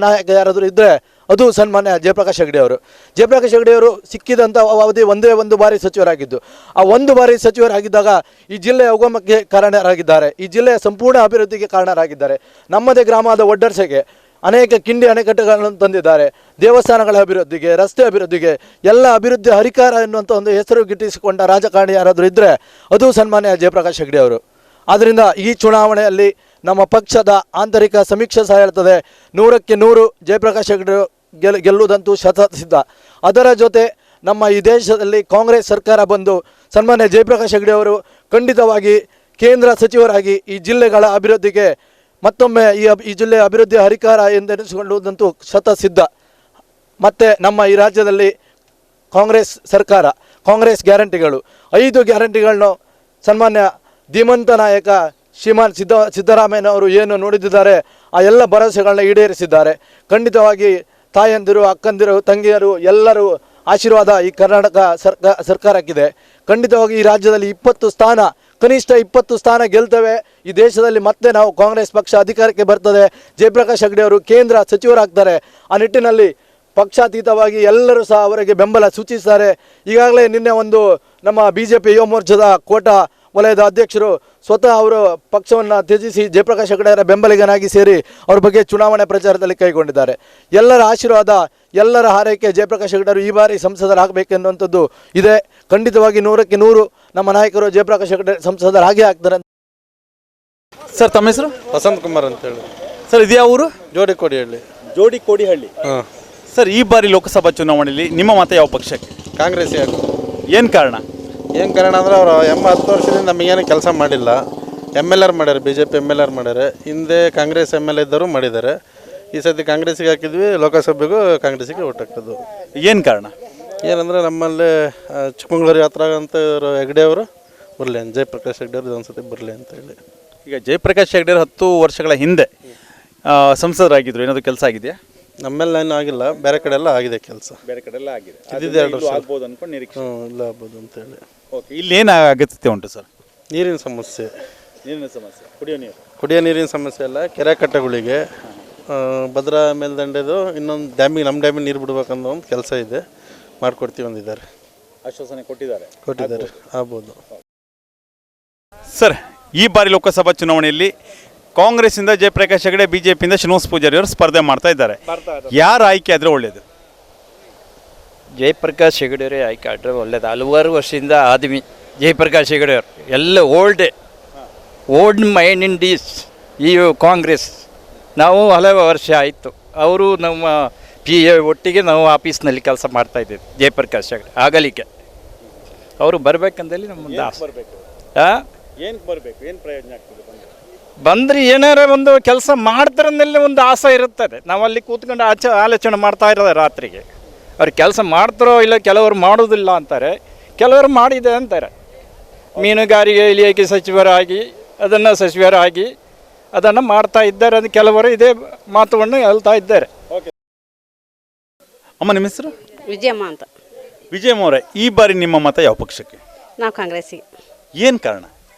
ನಾಯಕ ಯಾರಾದರೂ ಇದ್ದರೆ ಅದು ಸನ್ಮಾನ್ಯ ಜಯಪ್ರಕಾಶ್ ಹೆಗಡೆ ಅವರು. ಜಯಪ್ರಕಾಶ್ ಹೆಗಡೆ ಅವರು ಸಿಕ್ಕಿದಂಥ ಅವಧಿ ಒಂದೇ ಒಂದು ಬಾರಿ ಸಚಿವರಾಗಿದ್ದು. ಆ ಒಂದು ಬಾರಿ ಸಚಿವರಾಗಿದ್ದಾಗ ಈ ಜಿಲ್ಲೆಯ ಉಗಮಕ್ಕೆ ಕಾರಣರಾಗಿದ್ದಾರೆ, ಈ ಜಿಲ್ಲೆಯ ಸಂಪೂರ್ಣ ಅಭಿವೃದ್ಧಿಗೆ ಕಾರಣರಾಗಿದ್ದಾರೆ. ನಮ್ಮದೇ ಗ್ರಾಮದ ಒಡ್ಡರ್ಸೆಗೆ ಅನೇಕ ಕಿಂಡಿ ಅಣೆಕಟ್ಟುಗಳನ್ನು ತಂದಿದ್ದಾರೆ. ದೇವಸ್ಥಾನಗಳ ಅಭಿವೃದ್ಧಿಗೆ, ರಸ್ತೆ ಅಭಿವೃದ್ಧಿಗೆ, ಎಲ್ಲ ಅಭಿವೃದ್ಧಿ ಹರಿಕಾರ ಎನ್ನುವಂಥ ಒಂದು ಹೆಸರು ಗಿಟ್ಟಿಸಿಕೊಂಡ ರಾಜಕಾರಣಿ ಯಾರಾದರೂ ಇದ್ದರೆ ಅದು ಸನ್ಮಾನ್ಯ ಜಯಪ್ರಕಾಶ್ ಹೆಗಡೆ ಅವರು. ಆದ್ದರಿಂದ ಈ ಚುನಾವಣೆಯಲ್ಲಿ ನಮ್ಮ ಪಕ್ಷದ ಆಂತರಿಕ ಸಮೀಕ್ಷೆ ಸಹ ಹೇಳ್ತದೆ, 100ಕ್ಕೆ 100 ಜಯಪ್ರಕಾಶ್ ಹೆಗಡೆ ಗೆಲ್ಲುವುದಂತೂ ಶತಸಿದ್ಧ. ಅದರ ಜೊತೆ ನಮ್ಮ ಈ ದೇಶದಲ್ಲಿ ಕಾಂಗ್ರೆಸ್ ಸರ್ಕಾರ ಬಂದು ಸನ್ಮಾನ್ಯ ಜಯಪ್ರಕಾಶ್ ಹೆಗಡೆ ಅವರು ಖಂಡಿತವಾಗಿ ಕೇಂದ್ರ ಸಚಿವರಾಗಿ ಈ ಜಿಲ್ಲೆಗಳ ಅಭಿವೃದ್ಧಿಗೆ ಮತ್ತೊಮ್ಮೆ ಈ ಜಿಲ್ಲೆಯ ಅಭಿವೃದ್ಧಿ ಹರಿಕಾರ ಎಂದೆನಿಸಿಕೊಳ್ಳುವುದಂತೂ ಶತಸಿದ್ಧ. ಮತ್ತು ನಮ್ಮ ಈ ರಾಜ್ಯದಲ್ಲಿ ಕಾಂಗ್ರೆಸ್ ಸರ್ಕಾರ, ಕಾಂಗ್ರೆಸ್ ಗ್ಯಾರಂಟಿಗಳು, 5 ಗ್ಯಾರಂಟಿಗಳನ್ನು ಸನ್ಮಾನ್ಯ ಧೀಮಂತ ನಾಯಕ ಶ್ರೀಮಾನ್ ಸಿದ್ದರಾಮಯ್ಯನವರು ಏನು ನುಡಿದಿದ್ದಾರೆ ಆ ಎಲ್ಲ ಭರವಸೆಗಳನ್ನ ಈಡೇರಿಸಿದ್ದಾರೆ. ಖಂಡಿತವಾಗಿ ತಾಯಂದಿರು, ಅಕ್ಕಂದಿರು, ತಂಗಿಯರು ಎಲ್ಲರೂ ಆಶೀರ್ವಾದ ಈ ಕರ್ನಾಟಕ ಸರ್ಕಾರಕ್ಕಿದೆ. ಖಂಡಿತವಾಗಿ ಈ ರಾಜ್ಯದಲ್ಲಿ 20 ಸ್ಥಾನ, ಕನಿಷ್ಠ 20 ಸ್ಥಾನ ಗೆಲ್ತೇವೆ. ಈ ದೇಶದಲ್ಲಿ ಮತ್ತೆ ನಾವು ಕಾಂಗ್ರೆಸ್ ಪಕ್ಷ ಅಧಿಕಾರಕ್ಕೆ ಬರ್ತದೆ. ಜಯಪ್ರಕಾಶ್ ಹೆಗಡೆ ಅವರು ಕೇಂದ್ರ ಸಚಿವರಾಗ್ತಾರೆ. ಆ ನಿಟ್ಟಿನಲ್ಲಿ ಪಕ್ಷಾತೀತವಾಗಿ ಎಲ್ಲರೂ ಸಹ ಅವರಿಗೆ ಬೆಂಬಲ ಸೂಚಿಸಿದ್ದಾರೆ. ಈಗಾಗಲೇ ನಿನ್ನೆ ಒಂದು ನಮ್ಮ BJP ಯುವ ಮೋರ್ಚಾದ ಕೋಟಾ ವಲಯದ ಅಧ್ಯಕ್ಷರು ಸ್ವತಃ ಅವರು ಪಕ್ಷವನ್ನು ತ್ಯಜಿಸಿ ಜಯಪ್ರಕಾಶ್ ಹೆಗಡೆ ಅವರ ಬೆಂಬಲಿಗನಾಗಿ ಸೇರಿ ಅವ್ರ ಬಗ್ಗೆ ಚುನಾವಣೆ ಪ್ರಚಾರದಲ್ಲಿ ಕೈಗೊಂಡಿದ್ದಾರೆ. ಎಲ್ಲರ ಆಶೀರ್ವಾದ, ಎಲ್ಲರ ಹಾರೈಕೆ ಜಯಪ್ರಕಾಶ್ ಹೆಗಡೆ ಅವರು ಈ ಬಾರಿ ಸಂಸದರಾಗಬೇಕೆನ್ನುವಂಥದ್ದು ಇದೆ. ಖಂಡಿತವಾಗಿ 100ಕ್ಕೆ 100 ನಮ್ಮ ನಾಯಕರು ಜಯಪ್ರಕಾಶ್ ಹೆಗಡೆ ಸಂಸದರಾಗೇ ಆಗ್ತಾರೆ. ಸರ್, ತಮ್ಮ ಹೆಸರು? ವಸಂತ್ ಕುಮಾರ್ ಅಂತೇಳಿ. ಸರ್, ಇದು ಯಾವ ಊರು? ಜೋಡಿಕೋಡಿಹಳ್ಳಿ. ಜೋಡಿಕೋಡಿಹಳ್ಳಿ. ಸರ್, ಈ ಬಾರಿ ಲೋಕಸಭಾ ಚುನಾವಣೆಯಲ್ಲಿ ನಿಮ್ಮ ಮತ ಯಾವ ಪಕ್ಷಕ್ಕೆ? ಕಾಂಗ್ರೆಸ್. ಏನು ಕಾರಣ? ಏನು ಕಾರಣ ಅಂದರೆ ಅವರು 10 ವರ್ಷದಿಂದ ನಮಗೇನು ಕೆಲಸ ಮಾಡಿಲ್ಲ. MLR ಮಾಡ್ಯಾರ, BJP MLR ಮಾಡ್ಯಾರ. ಹಿಂದೆ ಕಾಂಗ್ರೆಸ್ MLA ಇದ್ದರು ಮಾಡಿದ್ದಾರೆ. ಈ ಸತಿ ಕಾಂಗ್ರೆಸ್ಸಿಗೆ ಹಾಕಿದ್ವಿ, ಲೋಕಸಭೆಗೂ ಕಾಂಗ್ರೆಸ್ಸಿಗೆ ಓಟ್ ಹಾಕೋದು. ಏನು ಕಾರಣ? ಏನಂದರೆ ನಮ್ಮಲ್ಲಿ ಚಿಕ್ಕಮಗಳೂರು ಯಾತ್ರಾ ಅಂತ ಹೆಗಡೆ ಅವರು ಬರಲಿ, ಜಯಪ್ರಕಾಶ್ ಹೆಗಡೆ ಅವರು ಒಂದು ಸತಿ ಬರಲಿ ಅಂತ ಹೇಳಿ. ಈಗ ಜಯಪ್ರಕಾಶ್ ಹೆಗಡೆ 10 ವರ್ಷಗಳ ಹಿಂದೆ ಸಂಸದರಾಗಿದ್ದರು, ಏನಾದರೂ ಕೆಲಸ ಆಗಿದೆಯಾ? ನಮ್ಮೆಲ್ಲ ಏನೂ ಆಗಿಲ್ಲ, ಬೇರೆ ಕಡೆ ಎಲ್ಲ ಆಗಿದೆ ಕೆಲಸ. ಬೇರೆ ಕಡೆ ಎಲ್ಲ ಆಗಿದೆ. ಇದ್ದಿದ್ದು 2 ವರ್ಷ ಆಗ್ಬೋದು ಅನ್ಕೊಂಡು ನಿರೀಕ್ಷೆ. ಇಲ್ಲ ಆಗ್ಬೋದು ಅಂತೇಳಿ. ಓಕೆ, ಇಲ್ಲಿ ಏನು ಅಗತ್ಯತೆ ಉಂಟು ಸರ್? ನೀರಿನ ಸಮಸ್ಯೆ. ನೀರಿನ ಸಮಸ್ಯೆ, ಕುಡಿಯೋ ನೀರಿನ ಸಮಸ್ಯೆ ಎಲ್ಲ, ಕೆರೆ ಕಟ್ಟೆಗಳಿಗೆ, ಭದ್ರಾ ಮೇಲ್ದಂಡೆದು ಇನ್ನೊಂದು ಡ್ಯಾಮಿಗೆ, ನಮ್ಮ ಡ್ಯಾಮಿಗೆ ನೀರು ಬಿಡ್ಬೇಕನ್ನೋ ಒಂದು ಕೆಲಸ ಇದೆ, ಮಾಡಿಕೊಡ್ತೀವಿ ಅಂದಿದ್ದಾರೆ. ಆಶ್ವಾಸನೆ ಕೊಟ್ಟಿದ್ದಾರೆ. ಆಗ್ಬೋದು. ಸರ್, ಈ ಬಾರಿ ಲೋಕಸಭಾ ಚುನಾವಣೆಯಲ್ಲಿ ಕಾಂಗ್ರೆಸ್ಸಿಂದ ಜಯಪ್ರಕಾಶ್ ಹೆಗಡೆ, BJPಯಿಂದ ಶ್ರೀನಿವಾಸ್ ಪೂಜಾರಿ ಅವರು ಸ್ಪರ್ಧೆ ಮಾಡ್ತಾ ಇದ್ದಾರೆ. ಯಾರು ಆಯ್ಕೆ ಆದರೆ ಒಳ್ಳೆಯದು? ಜಯಪ್ರಕಾಶ್ ಹೆಗಡೆಯವರೇ ಆಯ್ಕೆ ಆದರೆ ಒಳ್ಳೇದು. ಹಲವಾರು ವರ್ಷದಿಂದ ಆದ್ಮಿ ಜಯಪ್ರಕಾಶ್ ಹೆಗಡೆಯವರು ಎಲ್ಲ ಓಲ್ಡ್ ಮೈಂಡ್ ಇನ್ ಡೀಸ್ ಈ ಕಾಂಗ್ರೆಸ್. ನಾವು ಹಲವು ವರ್ಷ ಆಯಿತು, ಅವರು ನಮ್ಮ PA ಒಟ್ಟಿಗೆ ನಾವು ಆಫೀಸ್ನಲ್ಲಿ ಕೆಲಸ ಮಾಡ್ತಾಯಿದ್ದೇವೆ. ಜಯಪ್ರಕಾಶ್ ಹೆಗಡೆ ಆಗಲಿಕ್ಕೆ ಅವರು ಬರಬೇಕಂದಲ್ಲಿ ನಮ್ಮೊಂದು ಆಸೆ. ಏನಕ್ಕೆ ಬರಬೇಕು? ಏನು ಪ್ರಯೋಜನ ಆಗ್ತದೆ ಬಂದರೆ ಏನಾರ ಒಂದು ಕೆಲಸ ಮಾಡ್ತಾರನ್ನೆಲ್ಲ ಒಂದು ಆಸೆ ಇರುತ್ತದೆ. ನಾವು ಅಲ್ಲಿ ಕೂತ್ಕೊಂಡು ಆಲೋಚನೆ ಮಾಡ್ತಾ ಇರೋದು ರಾತ್ರಿಗೆ. ಅವ್ರು ಕೆಲಸ ಮಾಡ್ತಾರೋ ಇಲ್ಲ, ಕೆಲವರು ಮಾಡೋದಿಲ್ಲ ಅಂತಾರೆ, ಕೆಲವರು ಮಾಡಿದೆ ಅಂತಾರೆ. ಮೀನುಗಾರಿಕೆ ಇಲಾಖೆ ಸಚಿವರಾಗಿ, ಅದನ್ನು ಸಚಿವರಾಗಿ ಅದನ್ನು ಮಾಡ್ತಾ ಇದ್ದಾರೆ. ಅದು ಕೆಲವರು ಇದೇ ಮಾತುವನ್ನು ಹೇಳ್ತಾ ಇದ್ದಾರೆ. ಅಮ್ಮ ನಿಮ್ಮ ಹೆಸರು? ವಿಜಯಮ್ಮ ಅಂತ. ವಿಜಯಮ್ಮ ಅವರೇ, ಈ ಬಾರಿ ನಿಮ್ಮ ಮತ ಯಾವ ಪಕ್ಷಕ್ಕೆ? ನಾವು ಕಾಂಗ್ರೆಸ್ಸಿಗೆ. ಏನು ಕಾರಣ?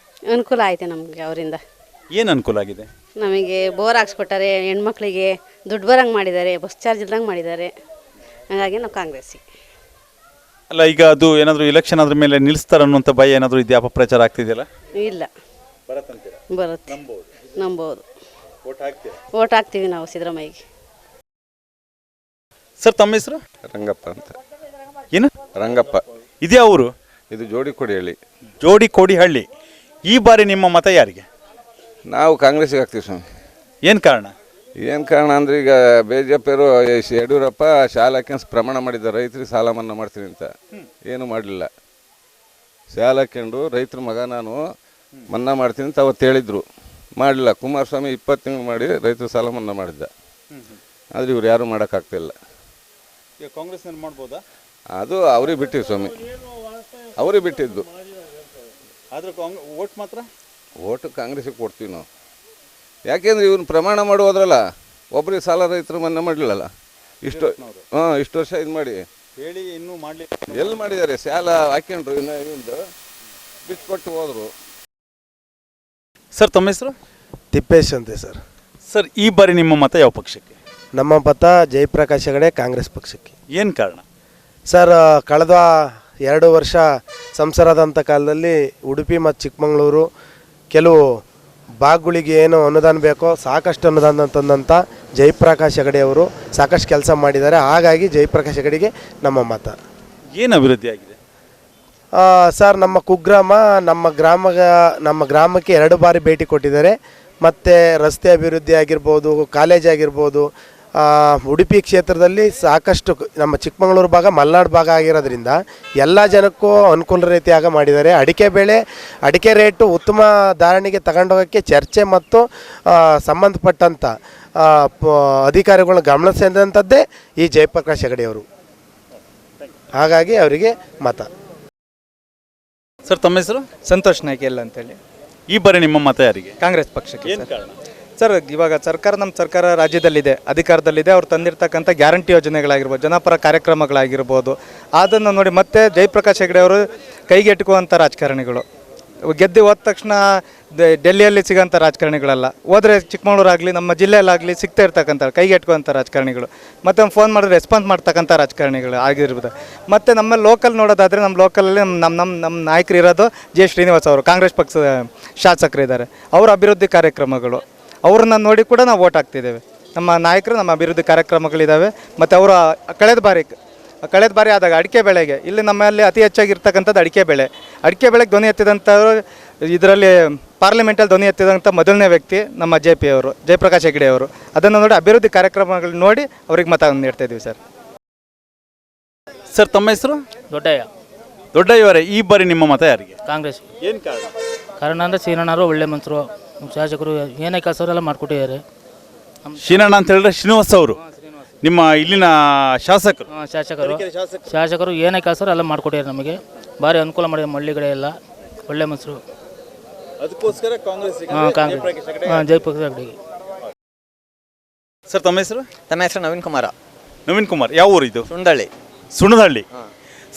ಅನುಕೂಲ ಆಯಿತು ನಮಗೆ ಅವರಿಂದ. ಏನು ಅನುಕೂಲ ಆಗಿದೆ? ನಮಗೆ ಬೋರ್ ಹಾಕ್ಸ್ಕೊಟ್ಟಾರೆ, ಹೆಣ್ಮಕ್ಳಿಗೆ ದುಡ್ಡು ಬರಂಗೆ ಮಾಡಿದ್ದಾರೆ, ಬಸ್ ಚಾರ್ಜ್ ಇಲ್ದಂಗೆ ಮಾಡಿದ್ದಾರೆ. ಹಾಗಾಗಿ ನಾವು ಕಾಂಗ್ರೆಸ್ಸಿಗೆ. ಅಲ್ಲ, ಈಗ ಅದು ಏನಾದರೂ ಎಲೆಕ್ಷನ್ ಅದ್ರ ಮೇಲೆ ನಿಲ್ಲಿಸ್ತಾರೆ ಅನ್ನುವಂಥ ಭಯ ಏನಾದರೂ ಇದೆಯಾ? ಅಪಪ್ರಚಾರ ಆಗ್ತಿದೆಯಲ್ಲ? ಇಲ್ಲ, ಬರುತ್ತೆ, ನಂಬೋದು. ಓಟ್ ಹಾಕ್ತೀವಿ ನಾವು ಸಿದ್ದರಾಮಯ್ಯಗೆ. ಸರ್ ತಮ್ಮ ಹೆಸರು? ರಂಗಪ್ಪ ಅಂತ. ಏನು? ರಂಗಪ್ಪ. ಇದ್ಯಾ ಊರು? ಇದು ಜೋಡಿಕೋಡಿಹಳ್ಳಿ. ಜೋಡಿಕೋಡಿಹಳ್ಳಿ. ಈ ಬಾರಿ ನಿಮ್ಮ ಮತ ಯಾರಿಗೆ? ನಾವು ಕಾಂಗ್ರೆಸ್ಸಿಗೆ ಹಾಕ್ತೀವಿ ಸ್ವಾಮಿ. ಏನು ಕಾರಣ? ಏನು ಕಾರಣ ಅಂದರೆ ಈಗ ಬಿಜೆಪಿಯವರು ಯಡಿಯೂರಪ್ಪ ಶಾಲೆ ಹಾಕ್ಯಂಡು ಪ್ರಮಾಣ ಮಾಡಿದ್ದಾರೆ, ರೈತರಿಗೆ ಸಾಲ ಮನ್ನಾ ಮಾಡ್ತೀನಿ ಅಂತ. ಏನು ಮಾಡಲಿಲ್ಲ. ಶಾಲೆ ಹಾಕ್ಯಂಡು ರೈತರ ಮಗ ನಾನು ಮನ್ನಾ ಮಾಡ್ತೀನಿ ಅಂತ ಅವತ್ತು ಹೇಳಿದರು, ಮಾಡಲಿಲ್ಲ. ಕುಮಾರಸ್ವಾಮಿ 20 ತಿಂಗಳು ಮಾಡಿ ರೈತರ ಸಾಲ ಮನ್ನಾ ಮಾಡಿದ್ದ. ಆದರೆ ಇವ್ರು ಯಾರೂ ಮಾಡೋಕ್ಕಾಗ್ತಿಲ್ಲ. ಕಾಂಗ್ರೆಸ್ನಲ್ಲಿ ಮಾಡ್ಬೋದಾ? ಅದು ಅವ್ರಿಗೆ ಬಿಟ್ಟಿದ್ದು ಸ್ವಾಮಿ, ಅವ್ರಿಗೆ ಬಿಟ್ಟಿದ್ದು. ಆದರೂ ಓಟ್ ಮಾತ್ರ ಓಟು ಕಾಂಗ್ರೆಸ್ಸಿಗೆ ಕೊಡ್ತೀವಿ ನಾವು. ಯಾಕೆಂದರೆ ಇವ್ನು ಪ್ರಮಾಣ ಮಾಡಿ ಹೋದ್ರಲ್ಲ, ಒಬ್ಬರಿಗೆ ಸಾಲ ರೈತರು ಮನ್ನಾ ಮಾಡಲಿಲ್ಲಲ್ಲ. ಇಷ್ಟು ವರ್ಷ ಇದು ಮಾಡಿ ಹೇಳಿ ಇನ್ನೂ ಮಾಡಲಿ ಎಲ್ಲಿ ಮಾಡಿದ್ದಾರೆ? ಸಾಲ ಹಾಕ್ಯಂಡ್ರು, ಇನ್ನು ಇವಂದು ಬಿಟ್ಕೊಟ್ಟು ಹೋದರು. ಸರ್ ತಮ್ಮ ಹೆಸರು? ತಿಪ್ಪೇಶ್ ಅಂತೆ ಸರ್. ಸರ್ ಈ ಬಾರಿ ನಿಮ್ಮ ಮತ ಯಾವ ಪಕ್ಷಕ್ಕೆ? ನಮ್ಮ ಮತ ಜಯಪ್ರಕಾಶ್ ಹೆಗಡೆ ಕಾಂಗ್ರೆಸ್ ಪಕ್ಷಕ್ಕೆ. ಏನು ಕಾರಣ? ಸರ್ ಕಳೆದ 2 ವರ್ಷ ಸಂಸರಾದಂಥ ಕಾಲದಲ್ಲಿ ಉಡುಪಿ ಮತ್ತು ಚಿಕ್ಕಮಗಳೂರು ಕೆಲವು ಭಾಗಗಳಿಗೆ ಏನು ಅನುದಾನ ಬೇಕೋ ಸಾಕಷ್ಟು ಅನುದಾನ ತಂದಂಥ ಜಯಪ್ರಕಾಶ್ ಹೆಗಡೆ ಅವರು ಸಾಕಷ್ಟು ಕೆಲಸ ಮಾಡಿದ್ದಾರೆ. ಹಾಗಾಗಿ ಜಯಪ್ರಕಾಶ್ ಹೆಗಡೆಗೆ ನಮ್ಮ ಮತ. ಏನು ಅಭಿವೃದ್ಧಿ ಆಗಿದೆ ಸರ್? ನಮ್ಮ ಕುಗ್ರಾಮ ನಮ್ಮ ಗ್ರಾಮಕ್ಕೆ 2 ಬಾರಿ ಭೇಟಿ ಕೊಟ್ಟಿದ್ದಾರೆ. ಮತ್ತು ರಸ್ತೆ ಅಭಿವೃದ್ಧಿ ಆಗಿರ್ಬೋದು, ಕಾಲೇಜ್ ಆಗಿರ್ಬೋದು. ಉಡುಪಿ ಕ್ಷೇತ್ರದಲ್ಲಿ ಸಾಕಷ್ಟು ನಮ್ಮ ಚಿಕ್ಕಮಗಳೂರು ಭಾಗ ಮಲೆನಾಡು ಭಾಗ ಆಗಿರೋದ್ರಿಂದ ಎಲ್ಲ ಜನಕ್ಕೂ ಅನುಕೂಲ ರೀತಿಯಾಗಿ ಮಾಡಿದ್ದಾರೆ. ಅಡಿಕೆ ರೇಟು ಉತ್ತಮ ಧಾರಣೆಗೆ ತಗೊಂಡೋಗೋಕ್ಕೆ ಚರ್ಚೆ ಮತ್ತು ಸಂಬಂಧಪಟ್ಟಂಥ ಅಧಿಕಾರಿಗಳನ್ನ ಗಮನಿಸಿದಂಥದ್ದೇ ಈ ಜಯಪ್ರಕಾಶ್ ಹೆಗಡೆಯವರು. ಹಾಗಾಗಿ ಅವರಿಗೆ ಮತ. ಸರ್ ತಮ್ಮ ಹೆಸರು? ಸಂತೋಷ್ ನಾಯ್ಕೆಲ್ಲ ಅಂತೇಳಿ. ಈ ಬಾರಿ ನಿಮ್ಮ ಮತ ಯಾರಿಗೆ? ಕಾಂಗ್ರೆಸ್ ಪಕ್ಷಕ್ಕೆ. ಏನು ಕಾರಣ? ಸರ್ ಇವಾಗ ನಮ್ಮ ಸರ್ಕಾರ ರಾಜ್ಯದಲ್ಲಿದೆ, ಅಧಿಕಾರದಲ್ಲಿದೆ. ಅವ್ರು ತಂದಿರ್ತಕ್ಕಂಥ ಗ್ಯಾರಂಟಿ ಯೋಜನೆಗಳಾಗಿರ್ಬೋದು, ಜನಪರ ಕಾರ್ಯಕ್ರಮಗಳಾಗಿರ್ಬೋದು, ಅದನ್ನು ನೋಡಿ ಮತ್ತೆ ಜಯಪ್ರಕಾಶ್ ಹೆಗಡೆ ಅವರು ಕೈಗೆಟುಕುವಂಥ ರಾಜಕಾರಣಿಗಳು. ಗೆದ್ದು ಹೋದ ತಕ್ಷಣ ಡೆಲ್ಲಿಯಲ್ಲಿ ಸಿಗೋಂಥ ರಾಜಕಾರಣಿಗಳಲ್ಲ, ಹೋದರೆ ಚಿಕ್ಕಮಗಳೂರಾಗಲಿ ನಮ್ಮ ಜಿಲ್ಲೆಯಲ್ಲಾಗಲಿ ಸಿಗ್ತಾ ಇರ್ತಕ್ಕಂಥ ಕೈಗೆಟುಕುವಂಥ ರಾಜಕಾರಣಿಗಳು. ಮತ್ತು ಫೋನ್ ಮಾಡಿದ್ರೆ ರೆಸ್ಪಾನ್ಸ್ ಮಾಡ್ತಕ್ಕಂಥ ರಾಜಕಾರಣಿಗಳು ಆಗಿರ್ಬೋದು. ಮತ್ತು ನಮ್ಮ ಲೋಕಲ್ ನೋಡೋದಾದರೆ ನಮ್ಮ ಲೋಕಲಲ್ಲಿ ನಮ್ಮ ನಾಯಕರು ಇರೋದು ಜೆ ಶ್ರೀನಿವಾಸ್ ಅವರು, ಕಾಂಗ್ರೆಸ್ ಪಕ್ಷದ ಶಾಸಕರಿದ್ದಾರೆ. ಅವರ ಅಭಿವೃದ್ಧಿ ಕಾರ್ಯಕ್ರಮಗಳು ಅವ್ರನ್ನ ನೋಡಿ ಕೂಡ ನಾವು ಓಟ್ ಹಾಕ್ತಿದ್ದೇವೆ. ನಮ್ಮ ನಾಯಕರು ನಮ್ಮ ಅಭಿವೃದ್ಧಿ ಕಾರ್ಯಕ್ರಮಗಳಿದ್ದಾವೆ. ಮತ್ತು ಅವರು ಕಳೆದ ಬಾರಿ ಆದಾಗ ಅಡಿಕೆ ಬೆಳೆಗೆ ಇಲ್ಲಿ ನಮ್ಮಲ್ಲಿ ಅತಿ ಹೆಚ್ಚಾಗಿರ್ತಕ್ಕಂಥದ್ದು ಅಡಿಕೆ ಬೆಳೆಗೆ ಧ್ವನಿ ಎತ್ತಿದಂಥವ್ರು, ಇದರಲ್ಲಿ ಪಾರ್ಲಿಮೆಂಟಲ್ಲಿ ಧ್ವನಿ ಎತ್ತಿದಂಥ ಮೊದಲನೇ ವ್ಯಕ್ತಿ ನಮ್ಮ ಅವರು ಜಯಪ್ರಕಾಶ್ ಹೆಗಡೆ ಅವರು. ಅದನ್ನು ನೋಡಿ ಅಭಿವೃದ್ಧಿ ಕಾರ್ಯಕ್ರಮಗಳು ನೋಡಿ ಅವ್ರಿಗೆ ಮತ ನೀಡ್ತಾ ಇದ್ದೀವಿ ಸರ್. ಸರ್ ತಮ್ಮ ಹೆಸರು? ದೊಡ್ಡಯ್ಯವರೇ, ಈ ಬಾರಿ ನಿಮ್ಮ ಮತ ಯಾರಿಗೆ? ಕಾಂಗ್ರೆಸ್. ಏನು ಕಾರಣ? ಕಾರಣ ಅಂದರೆ ಶ್ರೀನಣ್ಣರು ಒಳ್ಳೆ ಮನುಷ್ಯರು, ಶಾಸಕರು ಏನೇ ಕೆಲಸವರೆಲ್ಲ ಮಾಡಿಕೊಟ್ಟಿದ್ದಾರೆ. ಶ್ರೀನಣ್ಣ ಅಂತ ಹೇಳಿದ್ರೆ ಶ್ರೀನಿವಾಸ್ ಅವರು ನಿಮ್ಮ ಇಲ್ಲಿನ ಶಾಸಕರು. ಶಾಸಕರು ಏನೇ ಕೆಲಸ ಎಲ್ಲ ಮಾಡಿಕೊಟ್ಟಿದ್ದಾರೆ. ನಮಗೆ ಭಾರಿ ಅನುಕೂಲ ಮಾಡಿದ್ದಾರೆ. ಮಳ್ಳಿಗಡೆ ಎಲ್ಲ ಒಳ್ಳೆ ಮನುಷ್ಯರು. ಅದಕ್ಕೋಸ್ಕರ ಕಾಂಗ್ರೆಸ್. ಜಯಪ್ರಕಾಶ್ ಹೆಗಡೆಗೆ. ಸರ್ ತಮ್ಮ ಹೆಸರು? ನಮ್ಮ ಹೆಸರು ನವೀನ್ ಕುಮಾರ. ನವೀನ್ ಕುಮಾರ್, ಯಾವ ಊರು ಇದು? ಸುಣದಹಳ್ಳಿ.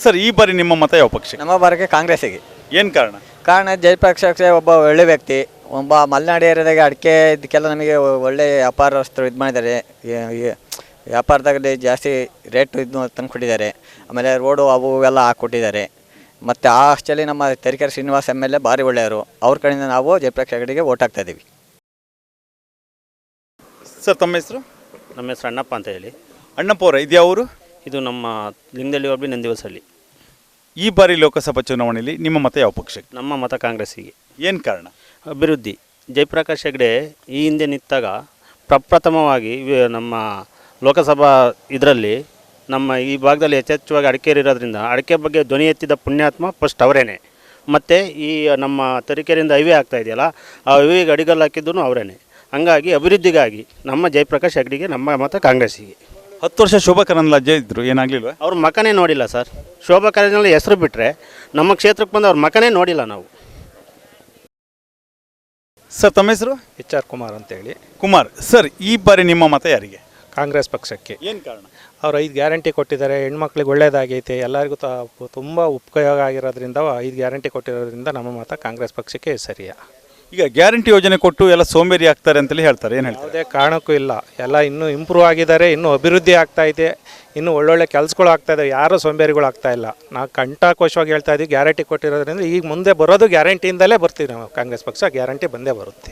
ಸರ್ ಈ ಬಾರಿ ನಿಮ್ಮ ಮತ ಯಾವ ಪಕ್ಷ? ನಮ್ಮ ಬಾರಿಗೆ ಕಾಂಗ್ರೆಸ್ಸಿಗೆ. ಏನು ಕಾರಣ? ಜಯಪ್ರಕಾಶ್ ಒಬ್ಬ ಒಳ್ಳೆ ವ್ಯಕ್ತಿ, ಒಬ್ಬ ಮಲೆನಾಡು ಏರಿಯಾದಾಗ ಅಡಿಕೆ ಇದಕ್ಕೆಲ್ಲ ನಮಗೆ ಒಳ್ಳೆ ವ್ಯಾಪಾರಸ್ಥರು ಇದು ಮಾಡಿದ್ದಾರೆ. ವ್ಯಾಪಾರದಲ್ಲಿ ಜಾಸ್ತಿ ರೇಟ್ ಇದು ತಂದು ಕೊಟ್ಟಿದ್ದಾರೆ. ಆಮೇಲೆ ರೋಡು ಅವು ಎಲ್ಲ ಹಾಕ್ಕೊಟ್ಟಿದ್ದಾರೆ. ಮತ್ತು ಆ ಅಷ್ಟಲ್ಲಿ ನಮ್ಮ ತರೀಕೆರೆ ಶ್ರೀನಿವಾಸ್ MLA ಭಾರಿ ಒಳ್ಳೆಯವರು. ಅವ್ರ ಕಡೆಯಿಂದ ನಾವು ಜಯಪ್ರಕಾಶ್ ಹೆಗಡೆಗೆ ಓಟ್ ಹಾಕ್ತಾ ಇದ್ದೀವಿ. ಸರ್ ತಮ್ಮ ಹೆಸರು? ನಮ್ಮ ಹೆಸರು ಅಣ್ಣಪ್ಪ ಅಂತ ಹೇಳಿ. ಅಣ್ಣಪ್ಪ ಅವರ, ಇದು ಯಾವ ಊರು? ಇದು ನಮ್ಮ ಲಿಂಗದಳ್ಳಿ ಹೋಬಳಿ ನಂದಿವಸಹಳ್ಳಿ. ಈ ಬಾರಿ ಲೋಕಸಭಾ ಚುನಾವಣೆಯಲ್ಲಿ ನಿಮ್ಮ ಮತ ಯಾವ ಪಕ್ಷಕ್ಕೆ? ನಮ್ಮ ಮತ ಕಾಂಗ್ರೆಸ್ಸಿಗೆ. ಏನು ಕಾರಣ? ಅಭಿವೃದ್ಧಿ. ಜಯಪ್ರಕಾಶ್ ಹೆಗಡೆ ಈ ಹಿಂದೆ ನಿಂತಾಗ ಪ್ರಪ್ರಥಮವಾಗಿ ನಮ್ಮ ಲೋಕಸಭಾ ಇದರಲ್ಲಿ ನಮ್ಮ ಈ ಭಾಗದಲ್ಲಿ ಹೆಚ್ಚೆಚ್ಚುವಾಗಿ ಅಡಿಕೆ ಇರೋದ್ರಿಂದ ಅಡಿಕೆ ಬಗ್ಗೆ ಧ್ವನಿ ಎತ್ತಿದ ಪುಣ್ಯಾತ್ಮ ಫಸ್ಟ್ ಅವರೇನೆ. ಮತ್ತು ಈ ನಮ್ಮ ತರೀಕೆರೆಯಿಂದ ಹೈವೇ ಆಗ್ತಾ ಇದೆಯಲ್ಲ, ಆ ಹೈವೇಗೆ ಅಡಿಗಲ್ಲು ಹಾಕಿದ್ದು ಅವರೇನೆ. ಹಂಗಾಗಿ ಅಭಿವೃದ್ಧಿಗಾಗಿ ನಮ್ಮ ಜಯಪ್ರಕಾಶ್ ಹೆಗಡೆಗೆ ನಮ್ಮ ಮತ ಕಾಂಗ್ರೆಸ್ಸಿಗೆ. 10 ವರ್ಷ ಶೋಭಾ ಕರಂದ್ಲಾಜೆ ಇದ್ದರು, ಏನಾಗಲಿಲ್ವ? ಅವ್ರ ಮಕನೇ ನೋಡಿಲ್ಲ ಸರ್. ಶೋಭಾ ಕರಂದ್ಲಾಜೆ ಹೆಸರು ಬಿಟ್ಟರೆ ನಮ್ಮ ಕ್ಷೇತ್ರಕ್ಕೆ ಬಂದು ಅವ್ರ ಮಕನೇ ನೋಡಿಲ್ಲ ನಾವು. ಸರ್ ತಮ್ಮ ಹೆಸರು? ಎಚ್ ಆರ್ ಕುಮಾರ್ ಅಂತೇಳಿ. ಕುಮಾರ್ ಸರ್, ಈ ಬಾರಿ ನಿಮ್ಮ ಮತ ಯಾರಿಗೆ? ಕಾಂಗ್ರೆಸ್ ಪಕ್ಷಕ್ಕೆ. ಏನು ಕಾರಣ? ಅವ್ರು 5 ಗ್ಯಾರಂಟಿ ಕೊಟ್ಟಿದ್ದಾರೆ, ಹೆಣ್ಮಕ್ಳಿಗೆ ಒಳ್ಳೇದಾಗೈತೆ, ಎಲ್ಲರಿಗೂ ತುಂಬ ಉಪಯೋಗ ಆಗಿರೋದ್ರಿಂದ 5 ಗ್ಯಾರಂಟಿ ಕೊಟ್ಟಿರೋದ್ರಿಂದ ನಮ್ಮ ಮತ ಕಾಂಗ್ರೆಸ್ ಪಕ್ಷಕ್ಕೆ ಸರಿಯ. ಈಗ ಗ್ಯಾರಂಟಿ ಯೋಜನೆ ಕೊಟ್ಟು ಎಲ್ಲ ಸೋಂಬೇರಿ ಆಗ್ತಾರೆ ಅಂತೇಳಿ ಹೇಳ್ತಾರೆ, ಏನು ಹೇಳ್ತಾರೆ? ಯಾವುದೇ ಕಾರಣಕ್ಕೂ ಇಲ್ಲ, ಎಲ್ಲ ಇನ್ನೂ ಇಂಪ್ರೂವ್ ಆಗಿದ್ದಾರೆ, ಇನ್ನೂ ಅಭಿವೃದ್ಧಿ ಆಗ್ತಾ ಇದೆ, ಇನ್ನೂ ಒಳ್ಳೊಳ್ಳೆ ಕೆಲಸಗಳು ಆಗ್ತಾ ಇದೆ, ಯಾರೂ ಸೋಂಬೇರಿಗಳು ಆಗ್ತಾ ಇಲ್ಲ. ನಾವು ಕಂಠಕೋಶವಾಗಿ ಹೇಳ್ತಾ ಇದ್ದೀವಿ, ಗ್ಯಾರಂಟಿ ಕೊಟ್ಟಿರೋದ್ರಿಂದ ಈಗ ಮುಂದೆ ಬರೋದು ಗ್ಯಾರಂಟಿಯಿಂದಲೇ ಬರ್ತೀವಿ ನಾವು. ಕಾಂಗ್ರೆಸ್ ಪಕ್ಷ ಗ್ಯಾರಂಟಿ ಬಂದೇ ಬರುತ್ತೆ.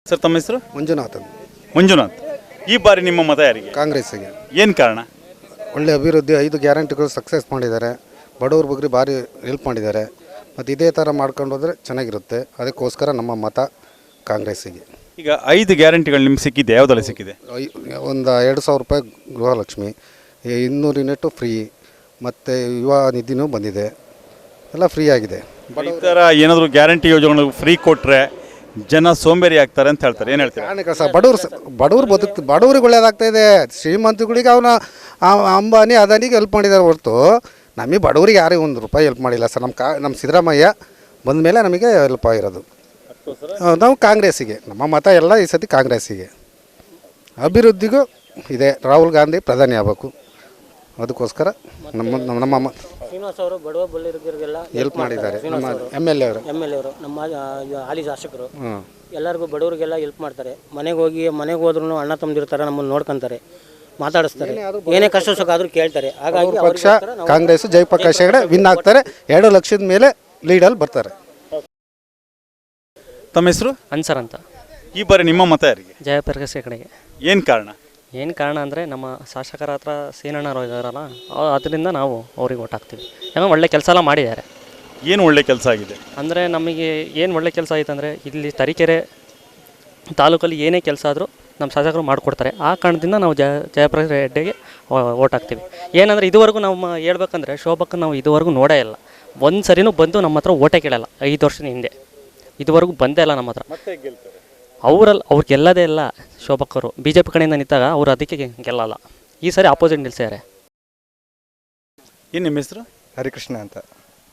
ಸರ್ ತಮ್ಮ ಹೆಸರು? ಮಂಜುನಾಥ್. ಮಂಜುನಾಥ್, ಈ ಬಾರಿ ನಿಮ್ಮ ಮತ ಯಾರಿಗೆ? ಕಾಂಗ್ರೆಸ್ಸಿಗೆ. ಏನು ಕಾರಣ? ಒಳ್ಳೆ ಅಭಿವೃದ್ಧಿ, 5 ಗ್ಯಾರಂಟಿಗಳು ಸಕ್ಸಸ್ ಮಾಡಿದ್ದಾರೆ, ಬಡವ್ರ ಬಗ್ಗೆ ಭಾರಿ ಹೆಲ್ಪ್ ಮಾಡಿದ್ದಾರೆ. ಮತ್ತು ಇದೇ ಥರ ಮಾಡ್ಕೊಂಡು ಹೋದರೆ ಚೆನ್ನಾಗಿರುತ್ತೆ, ಅದಕ್ಕೋಸ್ಕರ ನಮ್ಮ ಮತ ಕಾಂಗ್ರೆಸ್ಸಿಗೆ. ಈಗ 5 ಗ್ಯಾರಂಟಿಗಳು ನಿಮ್ಗೆ ಸಿಕ್ಕಿದೆ, ಯಾವುದೆಲ್ಲ ಸಿಕ್ಕಿದೆ? ಒಂದು 2,000 ರೂಪಾಯಿ ಗೃಹಲಕ್ಷ್ಮಿ, 200 ಯೂನಿಟು ಫ್ರೀ, ಮತ್ತು ಯುವ ನಿಧಿನೂ ಬಂದಿದೆ, ಎಲ್ಲ ಫ್ರೀ ಆಗಿದೆ. ಈ ಥರ ಏನಾದರೂ ಗ್ಯಾರಂಟಿ ಯೋಜನೆಗಳು ಫ್ರೀ ಕೊಟ್ಟರೆ ಜನ ಸೋಂಬೇರಿ ಆಗ್ತಾರೆ ಅಂತ ಹೇಳ್ತಾರೆ, ಏನು ಹೇಳ್ತಾರೆ? ಕಾರಣಕ್ಕೆ ಸರ್ ಬಡವ್ರು ಬಡವ್ರಿಗೆ ಒಳ್ಳೇದಾಗ್ತಾ ಇದೆ. ಶ್ರೀಮಂತಗಳಿಗೆ ಅವನ ಅಂಬಾನಿ ಅದಾನಿಗೆ ಹೆಲ್ಪ್ ಮಾಡಿದ್ದಾರೆ ಹೊರತು ನಮಗೆ ಬಡವರಿಗೆ ಯಾರಿಗೂ 1 ರೂಪಾಯಿ ಹೆಲ್ಪ್ ಮಾಡಿಲ್ಲ ಸರ್. ನಮ್ಮ ಸಿದ್ದರಾಮಯ್ಯ ಬಂದ ಮೇಲೆ ನಮಗೆ ಹೆಲ್ಪ್ ಆಗಿರೋದು. ನಾವು ಕಾಂಗ್ರೆಸ್ಸಿಗೆ, ನಮ್ಮ ಮತ ಎಲ್ಲ ಈ ಸತಿ ಕಾಂಗ್ರೆಸ್ಸಿಗೆ. ಅಭಿವೃದ್ಧಿಗೂ ಇದೆ, ರಾಹುಲ್ ಗಾಂಧಿ ಪ್ರಧಾನಿ ಆಗಬೇಕು, ಅದಕ್ಕೋಸ್ಕರ ನಮ್ಮ ಶ್ರೀನಿವಾಸ್ ಅವರು ಬಡವ ಬಲ್ಲಿರಿಗೆಲ್ಲ ಹೆಲ್ಪ್ ಮಾಡಿದ್ದಾರೆ. ನಮ್ಮ ಎಮ್ ಎಲ್ ಎ ಅವರು ನಮ್ಮ ಹಾಲಿ ಶಾಸಕರು ಎಲ್ಲರಿಗೂ ಬಡವರಿಗೆಲ್ಲ ಹೆಲ್ಪ್ ಮಾಡ್ತಾರೆ. ಮನೆಗೆ ಹೋದ್ರೂ ಅಣ್ಣ ತಮ್ಮದಿರ್ತಾರೆ, ನಮ್ಮನ್ನು ನೋಡ್ಕೊಂತಾರೆ, ಮಾತಾಡಿಸ್ತಾರೆ, ಏನೇ ಕಷ್ಟ ಸುಖ ಆದರೂ ಕೇಳ್ತಾರೆ. ಹಾಗಾಗಿ ಪಕ್ಷ ಕಾಂಗ್ರೆಸ್ ಜಯಪ್ರಕಾಶ್ ಹೆಗಡೆ ವಿನ್ ಆಗ್ತಾರೆ, 2 ಲಕ್ಷದ ಮೇಲೆ ಲೀಡಲ್ಲಿ ಬರ್ತಾರೆ. ತಮ್ಮ ಹೆಸರು? ಅನ್ಸರ್ ಅಂತ. ಈ ಬಾರಿ ನಿಮ್ಮ ಮತ ಯಾರಿಗೆ? ಜಯಪ್ರಕಾಶ್ ಹೆಗಡೆಗೆ. ಏನು ಕಾರಣ? ಏನು ಕಾರಣ ಅಂದರೆ ನಮ್ಮ ಶಾಸಕರ ಹತ್ರ ಸೀನಣ್ಣರು ಇದ್ದಾರಲ್ಲ, ಅದರಿಂದ ನಾವು ಅವ್ರಿಗೆ ಓಟ್ ಹಾಕ್ತೀವಿ. ಯಾಕಂದ್ರೆ ಒಳ್ಳೆ ಕೆಲಸ ಎಲ್ಲ ಮಾಡಿದ್ದಾರೆ. ಏನು ಒಳ್ಳೆ ಕೆಲಸ ಆಗಿದೆ ಅಂದರೆ ನಮಗೆ ಏನು ಒಳ್ಳೆ ಕೆಲಸ ಆಯ್ತು ಅಂದರೆ, ಇಲ್ಲಿ ತರೀಕೆರೆ ತಾಲೂಕಲ್ಲಿ ಏನೇ ಕೆಲಸ ಆದರೂ ನಮ್ಮ ಶಾಸಕರು ಮಾಡಿಕೊಡ್ತಾರೆ. ಆ ಕಾರಣದಿಂದ ನಾವು ಜಯಪ್ರಕಾಶ್ ರೆಡ್ಡಿಗೆ ಓಟ್ ಹಾಕ್ತೀವಿ. ಏನಂದರೆ ಇದುವರೆಗೂ ನಾವು ಹೇಳ್ಬೇಕಂದ್ರೆ ಶೋಭಕ್ಕನ್ನು ನಾವು ಇದುವರೆಗೂ ನೋಡೇ ಇಲ್ಲ. ಒಂದು ಸರಿನೂ ಬಂದು ನಮ್ಮ ಹತ್ರ ಓಟೇ ಕೇಳಲ್ಲ. 5 ವರ್ಷದ ಹಿಂದೆ ಇದುವರೆಗೂ ಬಂದೇ ಇಲ್ಲ ನಮ್ಮ ಹತ್ರ. ಅವ್ರು ಗೆಲ್ಲದೇ ಇಲ್ಲ. ಶೋಭಕ್ಕರು BJP ಕಡೆಯಿಂದ ನಿಂತಾಗ ಅವರು ಅದಕ್ಕೆ ಗೆಲ್ಲಲ್ಲ. ಈ ಸರಿ ಆಪೋಸಿಟ್ ನಿಲ್ಸಿದ್ದಾರೆ. ಏನು ನಿಮ್ಮ ಹೆಸರು? ಹರಿಕೃಷ್ಣ ಅಂತ.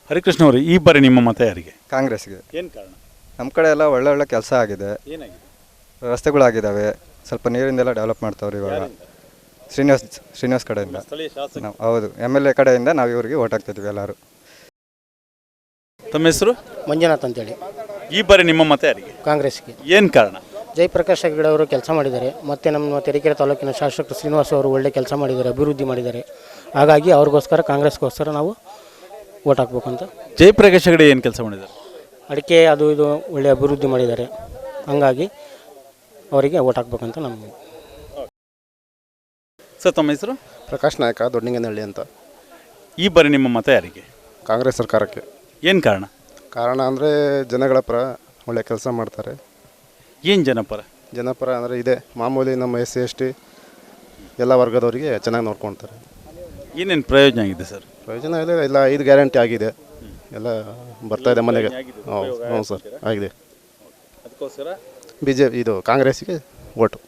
ಹರಿಕೃಷ್ಣ ಅವರು, ಈ ಬಾರಿ ನಿಮ್ಮ ಮತ ಯಾರಿಗೆ? ಕಾಂಗ್ರೆಸ್ಗೆ. ಏನು ಕಾರಣ? ನಮ್ಮ ಕಡೆ ಎಲ್ಲ ಒಳ್ಳೆ ಕೆಲಸ ಆಗಿದೆ, ರಸ್ತೆಗಳಾಗಿದ್ದಾವೆ, ಸ್ವಲ್ಪ ನೀರಿಂದೆಲ್ಲ ಡೆವಲಪ್ ಮಾಡ್ತಾವ್ರಿ ಇವಾಗ. ಶ್ರೀನಿವಾಸ್ ಕಡೆಯಿಂದ ಹೌದು, MLA ಕಡೆಯಿಂದ ನಾವು ಇವರಿಗೆ ಓಟ್ ಹಾಕ್ತಿದ್ವಿ ಎಲ್ಲರೂ. ತಮ್ಮ ಹೆಸರು? ಮಂಜುನಾಥ್ ಅಂತೇಳಿ. ಈ ಬಾರಿ ನಿಮ್ಮ ಮತ ಯಾರಿಗೆ? ಕಾಂಗ್ರೆಸ್ಗೆ. ಏನು ಕಾರಣ? ಜಯಪ್ರಕಾಶ್ ಹೆಗಡೆ ಅವರು ಕೆಲಸ ಮಾಡಿದ್ದಾರೆ, ಮತ್ತು ನಮ್ಮ ತರೀಕೆರೆ ತಾಲೂಕಿನ ಶಾಸಕರು ಶ್ರೀನಿವಾಸ್ ಅವರು ಒಳ್ಳೆ ಕೆಲಸ ಮಾಡಿದ್ದಾರೆ, ಅಭಿವೃದ್ಧಿ ಮಾಡಿದ್ದಾರೆ. ಹಾಗಾಗಿ ಅವ್ರಿಗೋಸ್ಕರ ಕಾಂಗ್ರೆಸ್ಗೋಸ್ಕರ ನಾವು ಓಟ್ ಹಾಕ್ಬೇಕು ಅಂತ. ಜಯಪ್ರಕಾಶ್ ಹೆಗಡೆ ಏನು ಕೆಲಸ ಮಾಡಿದ್ದಾರೆ? ಅಡಿಕೆ ಅದು ಇದು ಒಳ್ಳೆ ಅಭಿವೃದ್ಧಿ ಮಾಡಿದ್ದಾರೆ, ಹಂಗಾಗಿ ಅವರಿಗೆ ಓಟ್ ಹಾಕ್ಬೇಕಂತ ನಮ್ಮ. ಸರ್ ತಮ್ಮ ಹೆಸರು? ಪ್ರಕಾಶ್ ನಾಯಕ, ದೊಡ್ಡಂಗನಹಳ್ಳಿ ಅಂತ. ಈ ಬಾರಿ ನಿಮ್ಮ ಮತ ಯಾರಿಗೆ? ಕಾಂಗ್ರೆಸ್ ಸರ್ಕಾರಕ್ಕೆ. ಏನು ಕಾರಣ? ಕಾರಣ ಅಂದರೆ ಜನಗಳ ಪರ ಒಳ್ಳೆ ಕೆಲಸ ಮಾಡ್ತಾರೆ. ಏನು ಜನಪರ ಅಂದರೆ ಇದೆ ಮಾಮೂಲಿ ನಮ್ಮ SC ST ಎಲ್ಲ ವರ್ಗದವರಿಗೆ ಚೆನ್ನಾಗಿ ನೋಡ್ಕೊಳ್ತಾರೆ. ಏನೇನು ಪ್ರಯೋಜನ ಆಗಿದೆ ಸರ್? ಪ್ರಯೋಜನ ಇಲ್ಲ 5 ಗ್ಯಾರಂಟಿ ಆಗಿದೆ, ಎಲ್ಲ ಬರ್ತಾ ಇದೆ ಮನೆಗೆ. ಹ್ಞೂ ಸರ್, ಆಗಿದೆ. ಅದಕ್ಕೋಸ್ಕರ ಇದು ಕಾಂಗ್ರೆಸ್ಸಿಗೆ ಓಟು.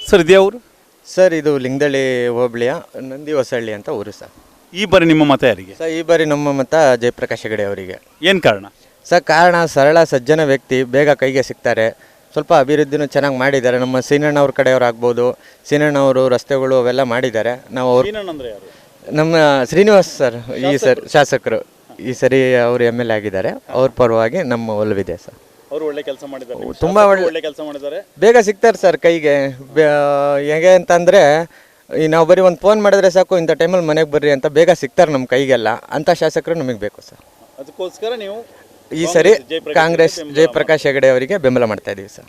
ಸರ್ ಇದು ಯಾವರು? ಸರ್ ಇದು ಲಿಂಗದಳ್ಳಿ ಹೋಬಳಿಯ ನಂದಿ ಹೊಸಹಳ್ಳಿ ಅಂತ ಊರು ಸರ್. ಈ ಬಾರಿ ನಿಮ್ಮ ಮತ ಯಾರಿಗೆ? ಸರ್ ಈ ಬಾರಿ ನಮ್ಮ ಮತ ಜಯಪ್ರಕಾಶ್ ಹೆಗಡೆ ಅವರಿಗೆ. ಏನು ಕಾರಣ? ಸರ್ ಕಾರಣ ಸರಳ ಸಜ್ಜನ ವ್ಯಕ್ತಿ, ಬೇಗ ಕೈಗೆ ಸಿಗ್ತಾರೆ, ಸ್ವಲ್ಪ ಅಭಿವೃದ್ಧಿನೂ ಚೆನ್ನಾಗಿ ಮಾಡಿದ್ದಾರೆ. ನಮ್ಮ ಸೀನಣ್ಣವ್ರ ಕಡೆಯವ್ರು ಆಗ್ಬೋದು, ಸೀನಣ್ಣವರು ರಸ್ತೆಗಳು ಅವೆಲ್ಲ ಮಾಡಿದ್ದಾರೆ. ನಾವು ನಮ್ಮ ಶ್ರೀನಿವಾಸ್ ಸರ್ ಶಾಸಕರು ಈ ಸರಿ ಅವರು MLA ಆಗಿದ್ದಾರೆ. ಅವ್ರ ಪರವಾಗಿ ನಮ್ಮ ಒಲವಿದೆ ಸರ್. ಅವರು ಒಳ್ಳೆ ಕೆಲಸ ಮಾಡಿದ್ದಾರೆ, ತುಂಬ ಒಳ್ಳೆ ಕೆಲಸ ಮಾಡಿದ್ದಾರೆ. ಬೇಗ ಸಿಗ್ತಾರೆ ಸರ್ ಕೈಗೆ. ಹೇಗೆ ಅಂತಂದರೆ ನಾವು ಬರೀ ಒಂದು ಫೋನ್ ಮಾಡಿದ್ರೆ ಸಾಕು, ಇಂಥ ಟೈಮಲ್ಲಿ ಮನೆಗೆ ಬರ್ರಿ ಅಂತ ಬೇಗ ಸಿಗ್ತಾರೆ ನಮ್ಮ ಕೈಗೆಲ್ಲ. ಅಂಥ ಶಾಸಕರು ನಮಗೆ ಬೇಕು ಸರ್. ಅದಕ್ಕೋಸ್ಕರ ನೀವು ಈ ಸರಿ ಕಾಂಗ್ರೆಸ್ ಜಯಪ್ರಕಾಶ್ ಹೆಗಡೆ ಅವರಿಗೆ ಬೆಂಬಲ ಮಾಡ್ತಾ ಇದ್ದೀವಿ ಸರ್.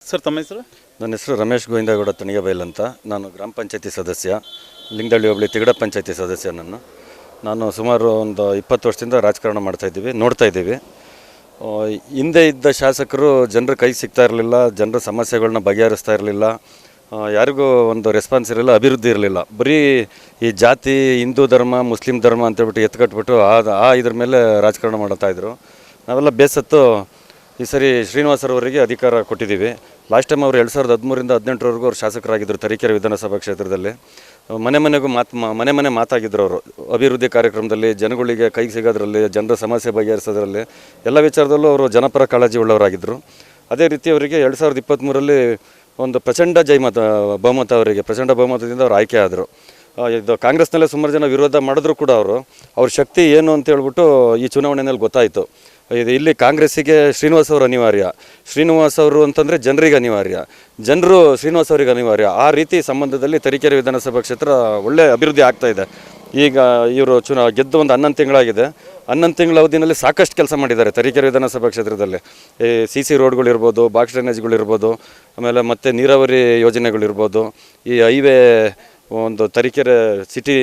ಸರ್ ತಮ್ಮ ಹೆಸರು? ನನ್ನ ಹೆಸರು ರಮೇಶ್ ಗೋವಿಂದಗೌಡ ತಣಿಗಬೈಲ್ ಅಂತ. ನಾನು ಗ್ರಾಮ ಪಂಚಾಯತಿ ಸದಸ್ಯ, ಲಿಂಗದಳ್ಳಿ ಹೋಬಳಿ ತಿಗಡ ಪಂಚಾಯತಿ ಸದಸ್ಯ. ನಾನು ಸುಮಾರು ಒಂದು 20 ವರ್ಷದಿಂದ ರಾಜಕಾರಣ ನೋಡ್ತಾ ಇದ್ದೀವಿ. ಹಿಂದೆ ಇದ್ದ ಶಾಸಕರು ಜನರ ಕೈ ಸಿಗ್ತಾ ಇರಲಿಲ್ಲ, ಜನರ ಸಮಸ್ಯೆಗಳನ್ನ ಬಗೆಹರಿಸ್ತಾ ಇರಲಿಲ್ಲ, ಯಾರಿಗೂ ಒಂದು ರೆಸ್ಪಾನ್ಸ್ ಇರಲಿಲ್ಲ, ಅಭಿವೃದ್ಧಿ ಇರಲಿಲ್ಲ. ಬರೀ ಈ ಜಾತಿ, ಹಿಂದೂ ಧರ್ಮ, ಮುಸ್ಲಿಂ ಧರ್ಮ ಅಂತೇಳ್ಬಿಟ್ಟು ಎತ್ಕಟ್ಬಿಟ್ಟು ಇದ್ರ ಮೇಲೆ ರಾಜಕಾರಣ ಮಾಡ್ತಾಯಿದ್ರು. ನಾವೆಲ್ಲ ಬೇಸತ್ತು ಈ ಸರಿ ಶ್ರೀನಿವಾಸರವರಿಗೆ ಅಧಿಕಾರ ಕೊಟ್ಟಿದ್ದೀವಿ. ಲಾಸ್ಟ್ ಟೈಮ್ ಅವರು 2013ರಿಂದ 2018 ಅವ್ರು ಶಾಸಕರಾಗಿದ್ದರು ತರೀಕೆರೆ ವಿಧಾನಸಭಾ ಕ್ಷೇತ್ರದಲ್ಲಿ. ಮನೆ ಮನೆಗೂ ಮನೆ ಮನೆ ಮಾತಾಗಿದ್ರು ಅವರು. ಅಭಿವೃದ್ಧಿ ಕಾರ್ಯಕ್ರಮದಲ್ಲಿ ಜನಗಳಿಗೆ ಕೈ ಸಿಗೋದ್ರಲ್ಲಿ, ಜನರ ಸಮಸ್ಯೆ ಬಗೆಹರಿಸೋದ್ರಲ್ಲಿ ಎಲ್ಲ ವಿಚಾರದಲ್ಲೂ ಅವರು ಜನಪರ ಕಾಳಜಿ ಉಳ್ಳವರಾಗಿದ್ದರು. ಅದೇ ರೀತಿ ಅವರಿಗೆ 2023ರಲ್ಲಿ ಒಂದು ಪ್ರಚಂಡ ಬಹುಮತ ಅವರಿಗೆ ಪ್ರಚಂಡ ಬಹುಮತದಿಂದ ಅವರು ಆಯ್ಕೆ ಆದರು. ಇದು ಕಾಂಗ್ರೆಸ್ನಲ್ಲೇ ಸುಮಾರು ಜನ ವಿರೋಧ ಮಾಡಿದ್ರು ಕೂಡ ಅವ್ರ ಶಕ್ತಿ ಏನು ಅಂತ ಹೇಳ್ಬಿಟ್ಟು ಈ ಚುನಾವಣೆಯಲ್ಲಿ ಗೊತ್ತಾಯಿತು. ಇದು ಇಲ್ಲಿ ಕಾಂಗ್ರೆಸ್ಸಿಗೆ ಶ್ರೀನಿವಾಸ್ ಅವರು ಅನಿವಾರ್ಯ, ಶ್ರೀನಿವಾಸ್ ಅವರು ಅಂತಂದರೆ ಜನರಿಗೆ ಅನಿವಾರ್ಯ, ಜನರು ಶ್ರೀನಿವಾಸ್ ಅವರಿಗೆ ಅನಿವಾರ್ಯ. ಆ ರೀತಿ ಸಂಬಂಧದಲ್ಲಿ ತರೀಕೆರೆ ವಿಧಾನಸಭಾ ಕ್ಷೇತ್ರ ಒಳ್ಳೆ ಅಭಿವೃದ್ಧಿ ಆಗ್ತಾ ಇದೆ. ಈಗ ಇವರು ಗೆದ್ದು ಒಂದು 11 ತಿಂಗಳಾಗಿದೆ. 11 ತಿಂಗಳ ಅವಧಿಯಲ್ಲಿ ಸಾಕಷ್ಟು ಕೆಲಸ ಮಾಡಿದ್ದಾರೆ ತರೀಕೆರೆ ವಿಧಾನಸಭಾ ಕ್ಷೇತ್ರದಲ್ಲಿ. ಈ CC ರೋಡ್ಗಳಿರ್ಬೋದು, ಬಾಕ್ಸ್ ಡ್ರೈನೇಜ್ಗಳಿರ್ಬೋದು, ಆಮೇಲೆ ಮತ್ತು ನೀರಾವರಿ ಯೋಜನೆಗಳಿರ್ಬೋದು, ಈ ಹೈವೇ ಒಂದು ತರೀಕೆರೆ ಸಿಟಿ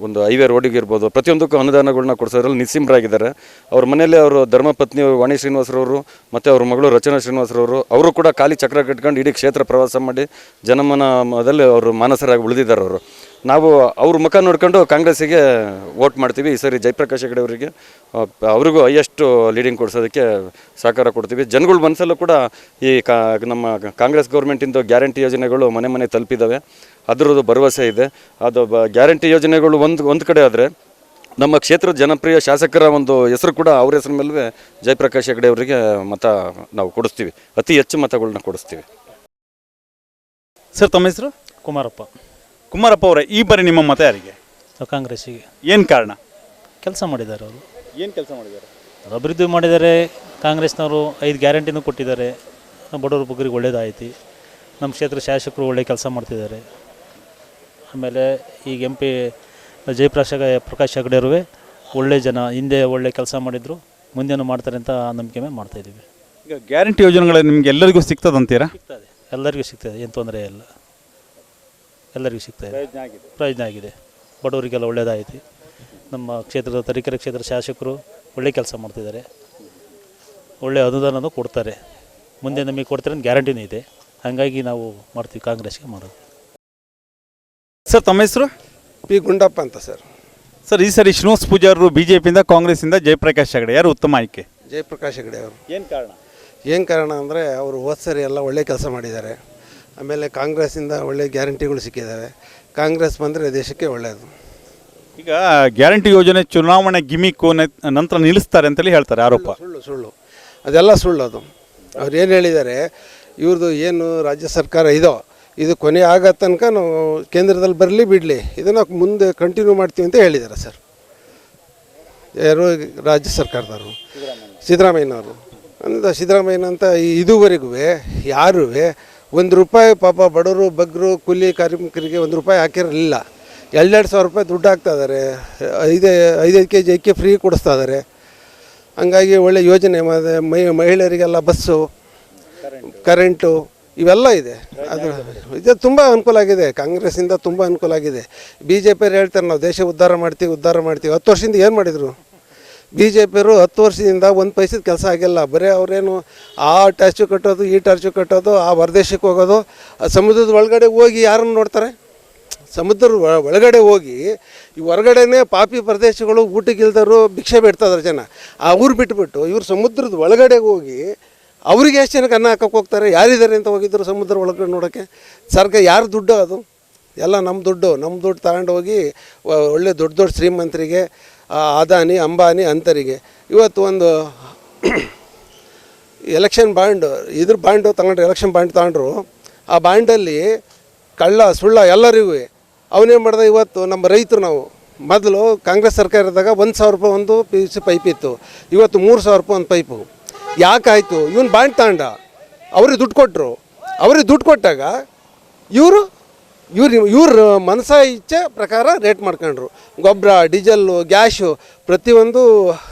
ಒಂದು ಹೈವೇ ರೋಡಿಗಿರ್ಬೋದು, ಪ್ರತಿಯೊಂದಕ್ಕೂ ಅನುದಾನಗಳನ್ನ ಕೊಡಿಸೋದ್ರಲ್ಲಿ ನಿಸ್ಸಿಂಬರಾಗಿದ್ದಾರೆ. ಅವ್ರ ಮನೆಯಲ್ಲೇ ಅವರು ಧರ್ಮಪತ್ನಿ ವಾಣಿ ಶ್ರೀನಿವಾಸರವರು ಮತ್ತು ಅವ್ರ ಮಗಳು ರಚನಾ ಶ್ರೀನಿವಾಸರವರು ಅವರು ಕೂಡ ಖಾಲಿ ಚಕ್ರ ಕಟ್ಕೊಂಡು ಇಡೀ ಕ್ಷೇತ್ರ ಪ್ರವಾಸ ಮಾಡಿ ಜನಮನದಲ್ಲಿ ಅವರು ಮಾನಸರಾಗಿ ಉಳಿದಿದ್ದಾರೆ. ನಾವು ಅವ್ರ ಮುಖ ನೋಡ್ಕೊಂಡು ಕಾಂಗ್ರೆಸ್ಸಿಗೆ ವೋಟ್ ಮಾಡ್ತೀವಿ. ಈ ಸರಿ ಜಯಪ್ರಕಾಶ್ ಹೆಗಡೆ ಅವರಿಗೆ ಅವ್ರಿಗೂ ಹೈಯೆಸ್ಟ್ ಲೀಡಿಂಗ್ ಕೊಡಿಸೋದಕ್ಕೆ ಸಹಕಾರ ಕೊಡ್ತೀವಿ. ಜನಗಳ ಮನಸ್ಸಲ್ಲೂ ಕೂಡ ಈ ನಮ್ಮ ಕಾಂಗ್ರೆಸ್ ಗೌರ್ಮೆಂಟಿಂದ ಗ್ಯಾರಂಟಿ ಯೋಜನೆಗಳು ಮನೆ ಮನೆ ತಲುಪಿದ್ದಾವೆ, ಅದರದ್ದು ಭರವಸೆ ಇದೆ. ಅದು ಗ್ಯಾರಂಟಿ ಯೋಜನೆಗಳು ಒಂದು ಕಡೆ ಆದರೆ ನಮ್ಮ ಕ್ಷೇತ್ರದ ಜನಪ್ರಿಯ ಶಾಸಕರ ಒಂದು ಹೆಸರು ಕೂಡ ಅವ್ರ ಹೆಸರು ಮೇಲೆ ಜಯಪ್ರಕಾಶ್ ಹೆಗಡೆ ಅವರಿಗೆ ಮತ ನಾವು ಕೊಡಿಸ್ತೀವಿ, ಅತಿ ಹೆಚ್ಚು ಮತಗಳನ್ನ ಕೊಡಿಸ್ತೀವಿ. ಸರ್, ತಮ್ಮ ಹೆಸರು? ಕುಮಾರಪ್ಪ ಅವರೇ, ಈ ಬಾರಿ ನಿಮ್ಮ ಮತ ಯಾರಿಗೆ? ಕಾಂಗ್ರೆಸ್ಸಿಗೆ. ಏನು ಕಾರಣ? ಕೆಲಸ ಮಾಡಿದ್ದಾರೆ ಅವರು. ಏನು ಕೆಲಸ ಮಾಡಿದ್ದಾರೆ? ಅಭಿವೃದ್ಧಿ ಮಾಡಿದ್ದಾರೆ. ಕಾಂಗ್ರೆಸ್ನವರು 5 ಗ್ಯಾರಂಟಿನೂ ಕೊಟ್ಟಿದ್ದಾರೆ. ಬಡವರು ಬಗ್ಗರಿಗೆ ಒಳ್ಳೇದಾಯಿತು. ನಮ್ಮ ಕ್ಷೇತ್ರ ಶಾಸಕರು ಒಳ್ಳೆ ಕೆಲಸ ಮಾಡ್ತಿದ್ದಾರೆ. ಆಮೇಲೆ ಈಗ MP ಜಯಪ್ರಕಾಶ್ ಹೆಗಡೆಯವರು ಒಳ್ಳೆ ಜನ, ಹಿಂದೆ ಒಳ್ಳೆ ಕೆಲಸ ಮಾಡಿದರು, ಮುಂದೇನು ಮಾಡ್ತಾರೆ ಅಂತ ನಂಬಿಕೆ ಮೇಲೆ ಮಾಡ್ತಾಯಿದ್ದೀವಿ. ಈಗ ಗ್ಯಾರಂಟಿ ಯೋಜನೆಗಳು ನಿಮ್ಗೆ ಎಲ್ಲರಿಗೂ ಸಿಗ್ತದಂತೀರಾ? ಸಿಗ್ತದೆ, ಎಲ್ಲರಿಗೂ ಸಿಗ್ತದೆ, ಏನು ತೊಂದರೆ ಇಲ್ಲ, ಎಲ್ಲರಿಗೂ ಸಿಗ್ತಾಯಿದೆ, ಪ್ರಯೋಜನ ಆಗಿದೆ. ಬಡವರಿಗೆಲ್ಲ ಒಳ್ಳೆಯದಾಯಿತು. ನಮ್ಮ ಕ್ಷೇತ್ರದ ತರೀಕೆರೆ ಕ್ಷೇತ್ರ ಶಾಸಕರು ಒಳ್ಳೆ ಕೆಲಸ ಮಾಡ್ತಿದ್ದಾರೆ, ಒಳ್ಳೆಯ ಅನುದಾನನೂ ಕೊಡ್ತಾರೆ, ಮುಂದೆ ನಮಗೆ ಕೊಡ್ತಾರೆ ಅಂತ ಗ್ಯಾರಂಟಿನೂ ಇದೆ. ಹಾಗಾಗಿ ನಾವು ಮಾಡ್ತೀವಿ, ಕಾಂಗ್ರೆಸ್ಗೆ ಮಾಡೋದು. ಸರ್, ತಮ್ಮ ಹೆಸರು? P. ಗುಂಡಪ್ಪ ಅಂತ ಸರ್. ಸರ್, ಈ ಸರಿ ಶ್ರೀನಿವಾಸ್ ಪೂಜಾರರು BJPಯಿಂದ, ಕಾಂಗ್ರೆಸ್ಸಿಂದ ಜಯಪ್ರಕಾಶ್ ಹೆಗಡೆ, ಯಾರು ಉತ್ತಮ ಆಯ್ಕೆ? ಜಯಪ್ರಕಾಶ್ ಹೆಗಡೆ ಅವರು. ಏನು ಕಾರಣ ಅಂದರೆ ಅವರು ಹೋದ ಸರಿ ಎಲ್ಲ ಒಳ್ಳೆ ಕೆಲಸ ಮಾಡಿದ್ದಾರೆ. ಆಮೇಲೆ ಕಾಂಗ್ರೆಸ್ಸಿಂದ ಒಳ್ಳೆ ಗ್ಯಾರಂಟಿಗಳು ಸಿಕ್ಕಿದ್ದಾವೆ. ಕಾಂಗ್ರೆಸ್ ಬಂದರೆ ದೇಶಕ್ಕೆ ಒಳ್ಳೆಯದು. ಈಗ ಗ್ಯಾರಂಟಿ ಯೋಜನೆ ಚುನಾವಣೆ ಗಿಮಿಕ್ಕು ನಂತರ ನಿಲ್ಲಿಸ್ತಾರೆ ಅಂತೇಳಿ ಹೇಳ್ತಾರೆ ಆರೋಪ. ಸುಳ್ಳು ಅದೆಲ್ಲ ಸುಳ್ಳು. ಅದು ಅವ್ರು ಏನು ಹೇಳಿದ್ದಾರೆ, ಇವ್ರದ್ದು ಏನು ರಾಜ್ಯ ಸರ್ಕಾರ ಇದು ಕೊನೆ ಆಗೋ ತನಕ ನಾವು ಕೇಂದ್ರದಲ್ಲಿ ಬರಲಿ ಬಿಡಲಿ, ಇದನ್ನು ಮುಂದೆ ಕಂಟಿನ್ಯೂ ಮಾಡ್ತೀವಿ ಅಂತ ಹೇಳಿದ್ದಾರೆ ಸರ್. ಯಾರು ರಾಜ್ಯ ಸರ್ಕಾರದವರು? ಸಿದ್ದರಾಮಯ್ಯನವರು. ಸಿದ್ದರಾಮಯ್ಯನಂತ ಇದುವರೆಗೂ ಯಾರೂ ₹1 ಪಾಪ ಬಡವರು ಬಗ್ಗರು ಕೂಲಿ ಕಾರ್ಮಿಕರಿಗೆ ₹1 ಹಾಕಿರಲಿಲ್ಲ. 2,000 ರೂಪಾಯಿ ದುಡ್ಡು ಹಾಕ್ತಾ ಇದ್ದಾರೆ. 5 kg ಅಕ್ಕಿ ಫ್ರೀ ಕೊಡಿಸ್ತಾ ಇದ್ದಾರೆ. ಹಂಗಾಗಿ ಒಳ್ಳೆ ಯೋಜನೆ ಮಹಿಳೆಯರಿಗೆಲ್ಲ ಬಸ್ಸು, ಕರೆಂಟು ಇವೆಲ್ಲ ಇದೆ. ಇದು ತುಂಬ ಅನುಕೂಲ ಆಗಿದೆ. ಕಾಂಗ್ರೆಸ್ಸಿಂದ ತುಂಬ ಅನುಕೂಲ ಆಗಿದೆ. BJP ಹೇಳ್ತಾರೆ ನಾವು ದೇಶ ಉದ್ಧಾರ ಮಾಡ್ತೀವಿ 10 ವರ್ಷದಿಂದ ಏನು ಮಾಡಿದರು? BJPಯವರು 10 ವರ್ಷದಿಂದ 1 ಪೈಸದ ಕೆಲಸ ಆಗಿಲ್ಲ. ಬರೀ ಅವರೇನು ಆ ಟ್ಯಾಕ್ಸು ಕಟ್ಟೋದು, ಈ ಟ್ಯಾಕ್ಸು ಕಟ್ಟೋದು, ಆ ಹೊರದೇಶಕ್ಕೆ ಹೋಗೋದು, ಸಮುದ್ರದ ಒಳಗಡೆ ಹೋಗಿ ಯಾರನ್ನು ನೋಡ್ತಾರೆ? ಸಮುದ್ರದ ಒಳಗಡೆ ಹೋಗಿ ಈ ಹೊರಗಡೆನೇ ಪಾಪಿ ಪ್ರದೇಶಗಳು ಊಟಕ್ಕಿಲ್ದರು ಭಿಕ್ಷೆ ಬಿಡ್ತಾಯಿದ್ದಾರೆ ಜನ. ಆ ಊರು ಬಿಟ್ಬಿಟ್ಟು ಇವರು ಸಮುದ್ರದ ಒಳಗಡೆ ಹೋಗಿ ಅವ್ರಿಗೆ ಎಷ್ಟು ಜನಕ್ಕೆ ಅನ್ನ ಹಾಕೋಕೆ ಹೋಗ್ತಾರೆ? ಯಾರಿದ್ದಾರೆ ಅಂತ ಹೋಗಿದ್ರು ಸಮುದ್ರ ಒಳಗಡೆ ನೋಡೋಕ್ಕೆ? ಸರ್ಕಾರ ಯಾರು ದುಡ್ಡು? ಅದು ಎಲ್ಲ ನಮ್ಮ ದುಡ್ಡು ತಗೊಂಡು ಹೋಗಿ ಒಳ್ಳೆ ದೊಡ್ಡ ಶ್ರೀಮಂತರಿಗೆ, ಅದಾನಿ ಅಂಬಾನಿ ಅಂಥರಿಗೆ ಇವತ್ತು ಒಂದು ಎಲೆಕ್ಷನ್ ಬಾಂಡು ತಗೊಂಡ್ರು, ಎಲೆಕ್ಷನ್ ಬಾಂಡ್ ತಗೊಂಡ್ರು. ಆ ಬಾಂಡಲ್ಲಿ ಕಳ್ಳ ಸುಳ್ಳ ಎಲ್ಲರಿಗೂ ಅವನೇನು ಮಾಡ್ದೆ? ಇವತ್ತು ನಮ್ಮ ರೈತರು, ನಾವು ಮೊದಲು ಕಾಂಗ್ರೆಸ್ ಸರ್ಕಾರ ಇದ್ದಾಗ 1,000 ರೂಪಾಯಿ ಒಂದು PVC ಪೈಪ್ ಇತ್ತು, ಇವತ್ತು 3,000 ರೂಪಾಯಿ ಒಂದು ಪೈಪು. ಯಾಕಾಯಿತು? ಇವನು ಬಾಂಡ್ ತಗೊಂಡ, ಅವ್ರಿಗೆ ದುಡ್ಡು ಕೊಟ್ಟರು. ಅವ್ರಿಗೆ ದುಡ್ಡು ಕೊಟ್ಟಾಗ ಇವ್ರ ಮನಸ ಇಚ್ಛೆ ಪ್ರಕಾರ ರೇಟ್ ಮಾಡ್ಕೊಂಡ್ರು. ಗೊಬ್ಬರ, ಡೀಸೆಲ್ಲು, ಗ್ಯಾಸು ಪ್ರತಿಯೊಂದು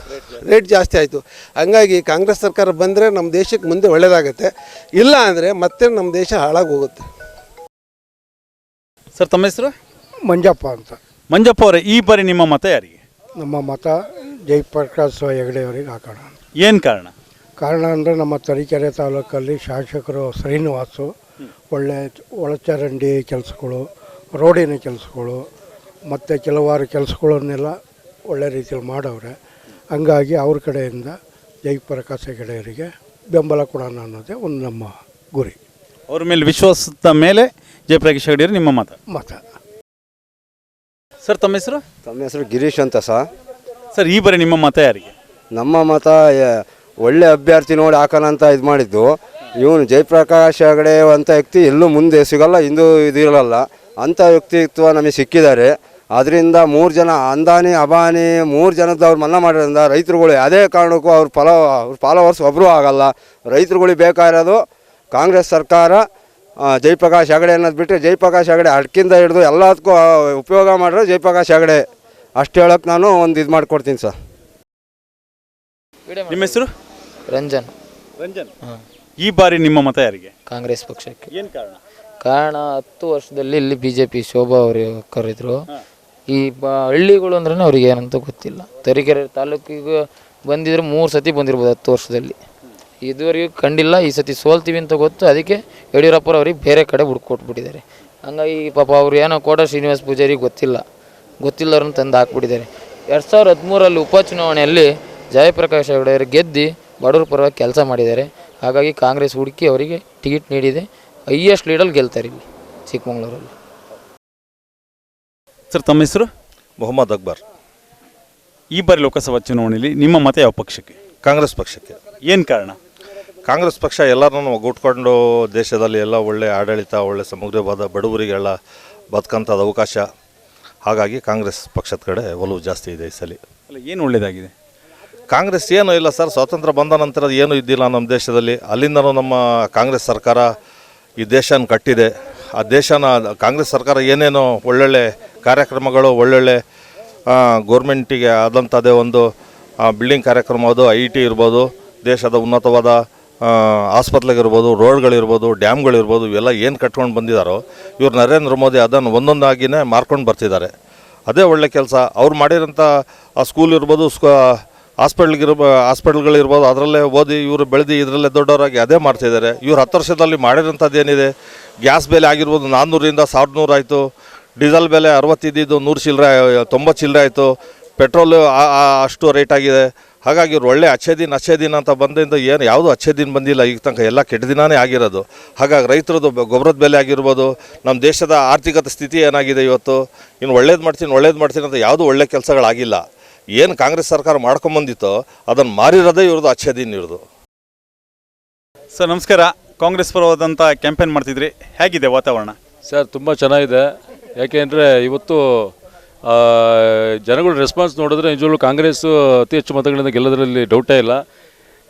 ರೇಟ್ ಜಾಸ್ತಿ ಆಯಿತು. ಹಂಗಾಗಿ ಕಾಂಗ್ರೆಸ್ ಸರ್ಕಾರ ಬಂದರೆ ನಮ್ಮ ದೇಶಕ್ಕೆ ಮುಂದೆ ಒಳ್ಳೆಯದಾಗತ್ತೆ, ಇಲ್ಲ ಅಂದರೆ ಮತ್ತೆ ನಮ್ಮ ದೇಶ ಹಾಳಾಗಿ ಹೋಗುತ್ತೆ. ಸರ್, ತಮ್ಮ ಹೆಸರು? ಮಂಜಪ್ಪ ಅಂತ. ಮಂಜಪ್ಪ ಅವರೇ, ಈ ಬಾರಿ ನಿಮ್ಮ ಮತ ಯಾರಿಗೆ? ನಮ್ಮ ಮತ ಜಯಪ್ರಕಾಶ್ ಹೆಗಡೆ ಅವರಿಗೆ ಹಾಕೋಣ. ಏನು ಕಾರಣ? ಕಾರಣ ಅಂದರೆ ನಮ್ಮ ತರೀಕೆರೆ ತಾಲೂಕಲ್ಲಿ ಶಾಸಕರು ಶ್ರೀನಿವಾಸು ಒಳ್ಳೆ ಒಳಚರಂಡಿ ಕೆಲಸಗಳು, ರೋಡಿನ ಕೆಲಸಗಳು ಮತ್ತು ಕೆಲವಾರು ಕೆಲಸಗಳನ್ನೆಲ್ಲ ಒಳ್ಳೆ ರೀತಿಯಲ್ಲಿ ಮಾಡವ್ರೆ. ಹಂಗಾಗಿ ಅವ್ರ ಕಡೆಯಿಂದ ಜಯಪ್ರಕಾಶ್ ಹೆಗಡೆಯವರಿಗೆ ಬೆಂಬಲ ಕೊಡೋಣ ಅನ್ನೋದೇ ಒಂದು ನಮ್ಮ ಗುರಿ. ಅವ್ರ ಮೇಲೆ ವಿಶ್ವಾಸದ ಮೇಲೆ ಜಯಪ್ರಕಾಶ್ ಹೆಗಡೆ ನಿಮ್ಮ ಮತ? ಸರ್ ತಮ್ಮ ಹೆಸರು? ತಮ್ಮ ಹೆಸರು ಗಿರೀಶ್ ಅಂತ ಸರ್ ಈ ಬಾರಿ ನಿಮ್ಮ ಮತ ಯಾರಿಗೆ? ನಮ್ಮ ಮತ ಒಳ್ಳೆ ಅಭ್ಯರ್ಥಿ ನೋಡಿ ಹಾಕೋಣ ಅಂತ ಇದು ಮಾಡಿದ್ದು. ಇವನು ಜಯಪ್ರಕಾಶ್ ಹೆಗಡೆ ಅಂತ ವ್ಯಕ್ತಿ ಎಲ್ಲೂ ಮುಂದೆ ಸಿಗಲ್ಲ, ಹಿಂದೂ ಇದಿರಲ್ಲ ಅಂಥ ವ್ಯಕ್ತಿತ್ವ ನಮಗೆ ಸಿಕ್ಕಿದ್ದಾರೆ. ಅದರಿಂದ 3 ಜನ ಅಂದಾನಿ ಅಬಾನಿ 3 ಜನದ್ದು ಅವ್ರು ಮನ್ನಾ ಮಾಡೋದ್ರಿಂದ ರೈತರುಗಳು ಯಾವುದೇ ಕಾರಣಕ್ಕೂ ಅವ್ರ ಫಾಲೋವರ್ಸ್ ಒಬ್ಬರೂ ಆಗಲ್ಲ. ರೈತರುಗಳಿಗೆ ಬೇಕಾಗಿರೋದು ಕಾಂಗ್ರೆಸ್ ಸರ್ಕಾರ, ಜಯಪ್ರಕಾಶ್ ಹೆಗಡೆ ಅನ್ನೋದು ಬಿಟ್ಟರೆ, ಜಯಪ್ರಕಾಶ್ ಹೆಗಡೆ ಅಡ್ಕಿಂದ ಹಿಡಿದು ಎಲ್ಲದಕ್ಕೂ ಉಪಯೋಗ ಮಾಡಿದ್ರೆ ಜಯಪ್ರಕಾಶ್ ಹೆಗಡೆ ಅಷ್ಟು ಹೇಳೋಕ್ಕೆ ನಾನು ಒಂದು ಇದು ಮಾಡಿಕೊಡ್ತೀನಿ ಸರ್. ನಿಮ್ಮ ಹೆಸರು? ರಂಜನ್. ಈ ಬಾರಿ ನಿಮ್ಮ ಮತ ಯಾರಿಗೆ? ಕಾಂಗ್ರೆಸ್ ಪಕ್ಷಕ್ಕೆ. ಏನು ಕಾರಣ? ಕಾರಣ 10 ವರ್ಷದಲ್ಲಿ ಇಲ್ಲಿ BJP ಶೋಭಾ ಅವರು ಕರೆದ್ರು. ಈ ಹಳ್ಳಿಗಳು ಅಂದ್ರೆ ಅವ್ರಿಗೆ ಏನಂತ ಗೊತ್ತಿಲ್ಲ. ತರೀಕೆರೆ ತಾಲೂಕಿಗೆ ಬಂದಿದ್ರೆ 3 ಸತಿ ಬಂದಿರ್ಬೋದು 10 ವರ್ಷದಲ್ಲಿ. ಇದುವರೆಗೂ ಕಂಡಿಲ್ಲ. ಈ ಸತಿ ಸೋಲ್ತೀವಿ ಅಂತ ಗೊತ್ತು, ಅದಕ್ಕೆ ಯಡಿಯೂರಪ್ಪರು ಅವ್ರಿಗೆ ಬೇರೆ ಕಡೆ ಹುಡುಕೊಟ್ಬಿಟ್ಟಿದ್ದಾರೆ. ಹಂಗಾಗಿ ಪಾಪ ಅವ್ರು ಏನೋ ಕೋಟ ಶ್ರೀನಿವಾಸ ಪೂಜಾರಿ ಗೊತ್ತಿಲ್ಲವ್ರನ್ನ ತಂದು ಹಾಕ್ಬಿಟ್ಟಿದ್ದಾರೆ. 2013 ಉಪಚುನಾವಣೆಯಲ್ಲಿ ಜಯಪ್ರಕಾಶ್ ಹೆಗಡೆ ಅವರು ಗೆದ್ದು ಬಡವ್ರ ಪರವಾಗಿ ಕೆಲಸ ಮಾಡಿದ್ದಾರೆ. ಹಾಗಾಗಿ ಕಾಂಗ್ರೆಸ್ ಹುಡುಕಿ ಅವರಿಗೆ ಟಿಕೆಟ್ ನೀಡಿದೆ. ಹೈಯೆಸ್ಟ್ ಲೀಡಲ್ಲಿ ಗೆಲ್ತಾರೆ ಇಲ್ಲಿ ಚಿಕ್ಕಮಗಳೂರಲ್ಲಿ. ಸರ್ ತಮ್ಮ ಹೆಸರು? ಮೊಹಮ್ಮದ್ ಅಕ್ಬರ್. ಈ ಬಾರಿ ಲೋಕಸಭಾ ಚುನಾವಣೆಯಲ್ಲಿ ನಿಮ್ಮ ಮತ ಯಾವ ಪಕ್ಷಕ್ಕೆ? ಕಾಂಗ್ರೆಸ್ ಪಕ್ಷಕ್ಕೆ. ಏನು ಕಾರಣ? ಕಾಂಗ್ರೆಸ್ ಪಕ್ಷ ಎಲ್ಲರನ್ನೂ ಒಗ್ಗೂಟ್ಕೊಂಡು ದೇಶದಲ್ಲಿ ಎಲ್ಲ ಒಳ್ಳೆ ಆಡಳಿತ, ಒಳ್ಳೆ ಸಮಗ್ರವಾದ ಬಡವರಿಗೆಲ್ಲ ಬದುಕಂಥದ್ದು ಅವಕಾಶ. ಹಾಗಾಗಿ ಕಾಂಗ್ರೆಸ್ ಪಕ್ಷದ ಕಡೆ ಒಲವು ಜಾಸ್ತಿ ಇದೆ ಈ ಸಲ. ಅಲ್ಲ, ಏನು ಒಳ್ಳೆಯದಾಗಿದೆ? ಕಾಂಗ್ರೆಸ್ ಏನೂ ಇಲ್ಲ ಸರ್, ಸ್ವಾತಂತ್ರ್ಯ ಬಂದ ನಂತರ ಏನೂ ಇದ್ದಿಲ್ಲ ನಮ್ಮ ದೇಶದಲ್ಲಿ. ಅಲ್ಲಿಂದನೂ ನಮ್ಮ ಕಾಂಗ್ರೆಸ್ ಸರ್ಕಾರ ಈ ದೇಶನ ಕಟ್ಟಿದೆ. ಆ ದೇಶನ ಕಾಂಗ್ರೆಸ್ ಸರ್ಕಾರ ಏನೇನೋ ಒಳ್ಳೊಳ್ಳೆ ಕಾರ್ಯಕ್ರಮಗಳು, ಒಳ್ಳೊಳ್ಳೆ ಗೋರ್ಮೆಂಟಿಗೆ ಆದಂಥದ್ದೇ ಒಂದು ಬಿಲ್ಡಿಂಗ್ ಕಾರ್ಯಕ್ರಮ, ಅದು IT ಇರ್ಬೋದು, ದೇಶದ ಉನ್ನತವಾದ ಆಸ್ಪತ್ರೆಗಳಿರ್ಬೋದು, ರೋಡ್ಗಳಿರ್ಬೋದು, ಡ್ಯಾಮ್ಗಳಿರ್ಬೋದು, ಇವೆಲ್ಲ ಏನು ಕಟ್ಕೊಂಡು ಬಂದಿದ್ದಾರೋ ಇವ್ರು ನರೇಂದ್ರ ಮೋದಿ ಅದನ್ನು ಒಂದೊಂದಾಗಿಯೇ ಮಾರ್ಕೊಂಡು ಬರ್ತಿದ್ದಾರೆ. ಅದೇ ಒಳ್ಳೆ ಕೆಲಸ. ಅವ್ರು ಮಾಡಿರೋಂಥ ಆ ಸ್ಕೂಲ್ ಇರ್ಬೋದು, ಹಾಸ್ಪಿಟ್ಲ್ಗಳಿರ್ಬೋದು, ಅದರಲ್ಲೇ ಓದಿ ಇವರು ಬೆಳೆದು ಇದರಲ್ಲೇ ದೊಡ್ಡವರಾಗಿ ಅದೇ ಮಾಡ್ತಿದ್ದಾರೆ. ಇವ್ರು 10 ವರ್ಷದಲ್ಲಿ ಮಾಡಿರೋಂಥದ್ದು ಏನಿದೆ? ಗ್ಯಾಸ್ ಬೆಲೆ ಆಗಿರ್ಬೋದು 400ರಿಂದ 1100 ಆಯಿತು. ಡೀಸೆಲ್ ಬೆಲೆ 60 ಇದ್ದಿದ್ದು 100 ಚಿಲ್ಲರೆ 90 ಚಿಲ್ಲರೆ ಆಯಿತು. ಪೆಟ್ರೋಲು ಅಷ್ಟು ರೇಟ್ ಆಗಿದೆ. ಹಾಗಾಗಿ ಇವ್ರು ಒಳ್ಳೆ ಅಚ್ಚೇ ದಿನ ಅಂತ ಬಂದಿಂದ ಏನು ಯಾವುದೂ ಅಚ್ಚೇ ದಿನ ಬಂದಿಲ್ಲ ಈಗ ತನಕ, ಎಲ್ಲ ಕೆಟ್ಟ ದಿನವೇ ಆಗಿರೋದು. ಹಾಗಾಗಿ ರೈತರದ್ದು ಗೊಬ್ಬರದ ಬೆಲೆ ಆಗಿರ್ಬೋದು, ನಮ್ಮ ದೇಶದ ಆರ್ಥಿಕತೆ ಸ್ಥಿತಿ ಏನಾಗಿದೆ ಇವತ್ತು, ಇನ್ನು ಒಳ್ಳೇದು ಮಾಡ್ತೀನಿ ಅಂತ ಯಾವುದೂ ಒಳ್ಳೆ ಕೆಲಸಗಳಾಗಿಲ್ಲ. ಏನು ಕಾಂಗ್ರೆಸ್ ಸರ್ಕಾರ ಮಾಡ್ಕೊಂಬಂದಿತ್ತೋ ಅದನ್ನು ಮಾರಿರೋದೇ ಇವ್ರದ್ದು ಅಚ್ಚೇ ದಿನ ಇವ್ರದ್ದು. ಸರ್ ನಮಸ್ಕಾರ. ಕಾಂಗ್ರೆಸ್ ಪರವಾದಂಥ ಕ್ಯಾಂಪೇನ್ ಮಾಡ್ತಿದ್ರಿ, ಹೇಗಿದೆ ವಾತಾವರಣ? ಸರ್ ತುಂಬ ಚೆನ್ನಾಗಿದೆ. ಯಾಕೆಂದರೆ ಇವತ್ತು ಜನಗಳ ರೆಸ್ಪಾನ್ಸ್ ನೋಡಿದ್ರೆ ನಿಜವಾಗ್ಲೂ ಕಾಂಗ್ರೆಸ್ಸು ಅತಿ ಹೆಚ್ಚು ಮತಗಳಿಂದ ಗೆಲ್ಲೋದ್ರಲ್ಲಿ ಡೌಟೇ ಇಲ್ಲ.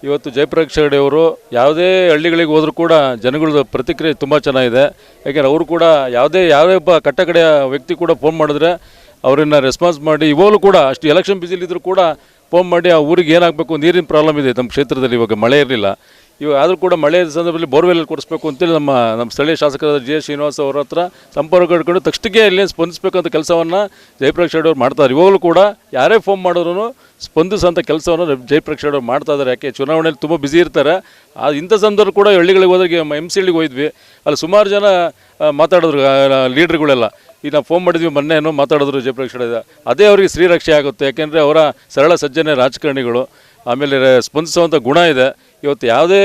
ಇವತ್ತು ಜಯಪ್ರಕಾಶ್ ಹೆಗಡೆ ಅವರು ಯಾವುದೇ ಹಳ್ಳಿಗಳಿಗೆ ಹೋದರೂ ಕೂಡ ಜನಗಳ ಪ್ರತಿಕ್ರಿಯೆ ತುಂಬ ಚೆನ್ನಾಗಿದೆ. ಯಾಕೆಂದರೆ ಅವರು ಕೂಡ ಯಾವುದೇ ಒಬ್ಬ ಕಟ್ಟಕಡೆಯ ವ್ಯಕ್ತಿ ಕೂಡ ಫೋನ್ ಮಾಡಿದ್ರೆ ಅವರನ್ನು ರೆಸ್ಪಾನ್ಸ್ ಮಾಡಿ, ಇವಾಗಲೂ ಕೂಡ ಅಷ್ಟು ಎಲೆಕ್ಷನ್ ಬಿಸಿಲಿದ್ದರೂ ಕೂಡ ಫೋನ್ ಮಾಡಿ ಆ ಊರಿಗೆ ಏನಾಗಬೇಕು, ನೀರಿನ ಪ್ರಾಬ್ಲಮ್ ಇದೆ ನಮ್ಮ ಕ್ಷೇತ್ರದಲ್ಲಿ, ಇವಾಗ ಮಳೆ ಇರಲಿಲ್ಲ, ಇವಾಗ ಆದರೂ ಕೂಡ ಮಳೆ ಸಂದರ್ಭದಲ್ಲಿ ಬೋರ್ವೆಲ್ ಕೊಡಿಸ್ಬೇಕು ಅಂತೇಳಿ ನಮ್ಮ ಸ್ಥಳೀಯ ಶಾಸಕರಾದ ಜಿ. ಶ್ರೀನಿವಾಸ್ ಅವರ ಹತ್ರ ಸಂಪರ್ಕ ಇಟ್ಕೊಂಡು ತಕ್ಷಣಕ್ಕೆ ಇಲ್ಲಿ ಸ್ಪಂದಿಸಬೇಕಂತ ಕೆಲಸವನ್ನು ಜಯಪ್ರಕಾಶ್ ಹೆಗಡೆ ಅವರು ಮಾಡ್ತಾರೆ. ಇವಾಗಲೂ ಕೂಡ ಯಾರೇ ಫೋನ್ ಮಾಡಿದ್ರು ಸ್ಪಂದಿಸೋಂಥ ಕೆಲಸವನ್ನು ಜಯಪ್ರಕಾಶ್ ಹೆಗಡೆ ಅವರು ಮಾಡ್ತಾ ಇದ್ದಾರೆ. ಯಾಕೆ ಚುನಾವಣೆಯಲ್ಲಿ ತುಂಬ ಬ್ಯುಸಿ ಇರ್ತಾರೆ. ಇಂಥ ಸಂದರ್ಭ ಕೂಡ ಹಳ್ಳಿಗಳಿಗೆ ಹೋದಾಗ MCಳಿಗೆ ಹೋಗಿದ್ವಿ, ಅಲ್ಲಿ ಸುಮಾರು ಜನ ಮಾತಾಡಿದ್ರು ಲೀಡ್ರ್ಗಳೆಲ್ಲ. ಈಗ ನಾವು ಫೋನ್ ಮಾಡಿದ್ವಿ ಮೊನ್ನೆನೂ ಮಾತಾಡಿದ್ರು ಜಯಪ್ರಕಾಶ್ ಹೆಗಡೆ. ಅದೇ ಅವರಿಗೆ ಶ್ರೀರಕ್ಷೆ ಆಗುತ್ತೆ. ಯಾಕೆಂದರೆ ಅವರ ಸರಳ ಸಜ್ಜನೆ ರಾಜಕಾರಣಿಗಳು, ಆಮೇಲೆ ಸ್ಪಂದಿಸುವಂಥ ಗುಣ ಇದೆ. ಇವತ್ತು ಯಾವುದೇ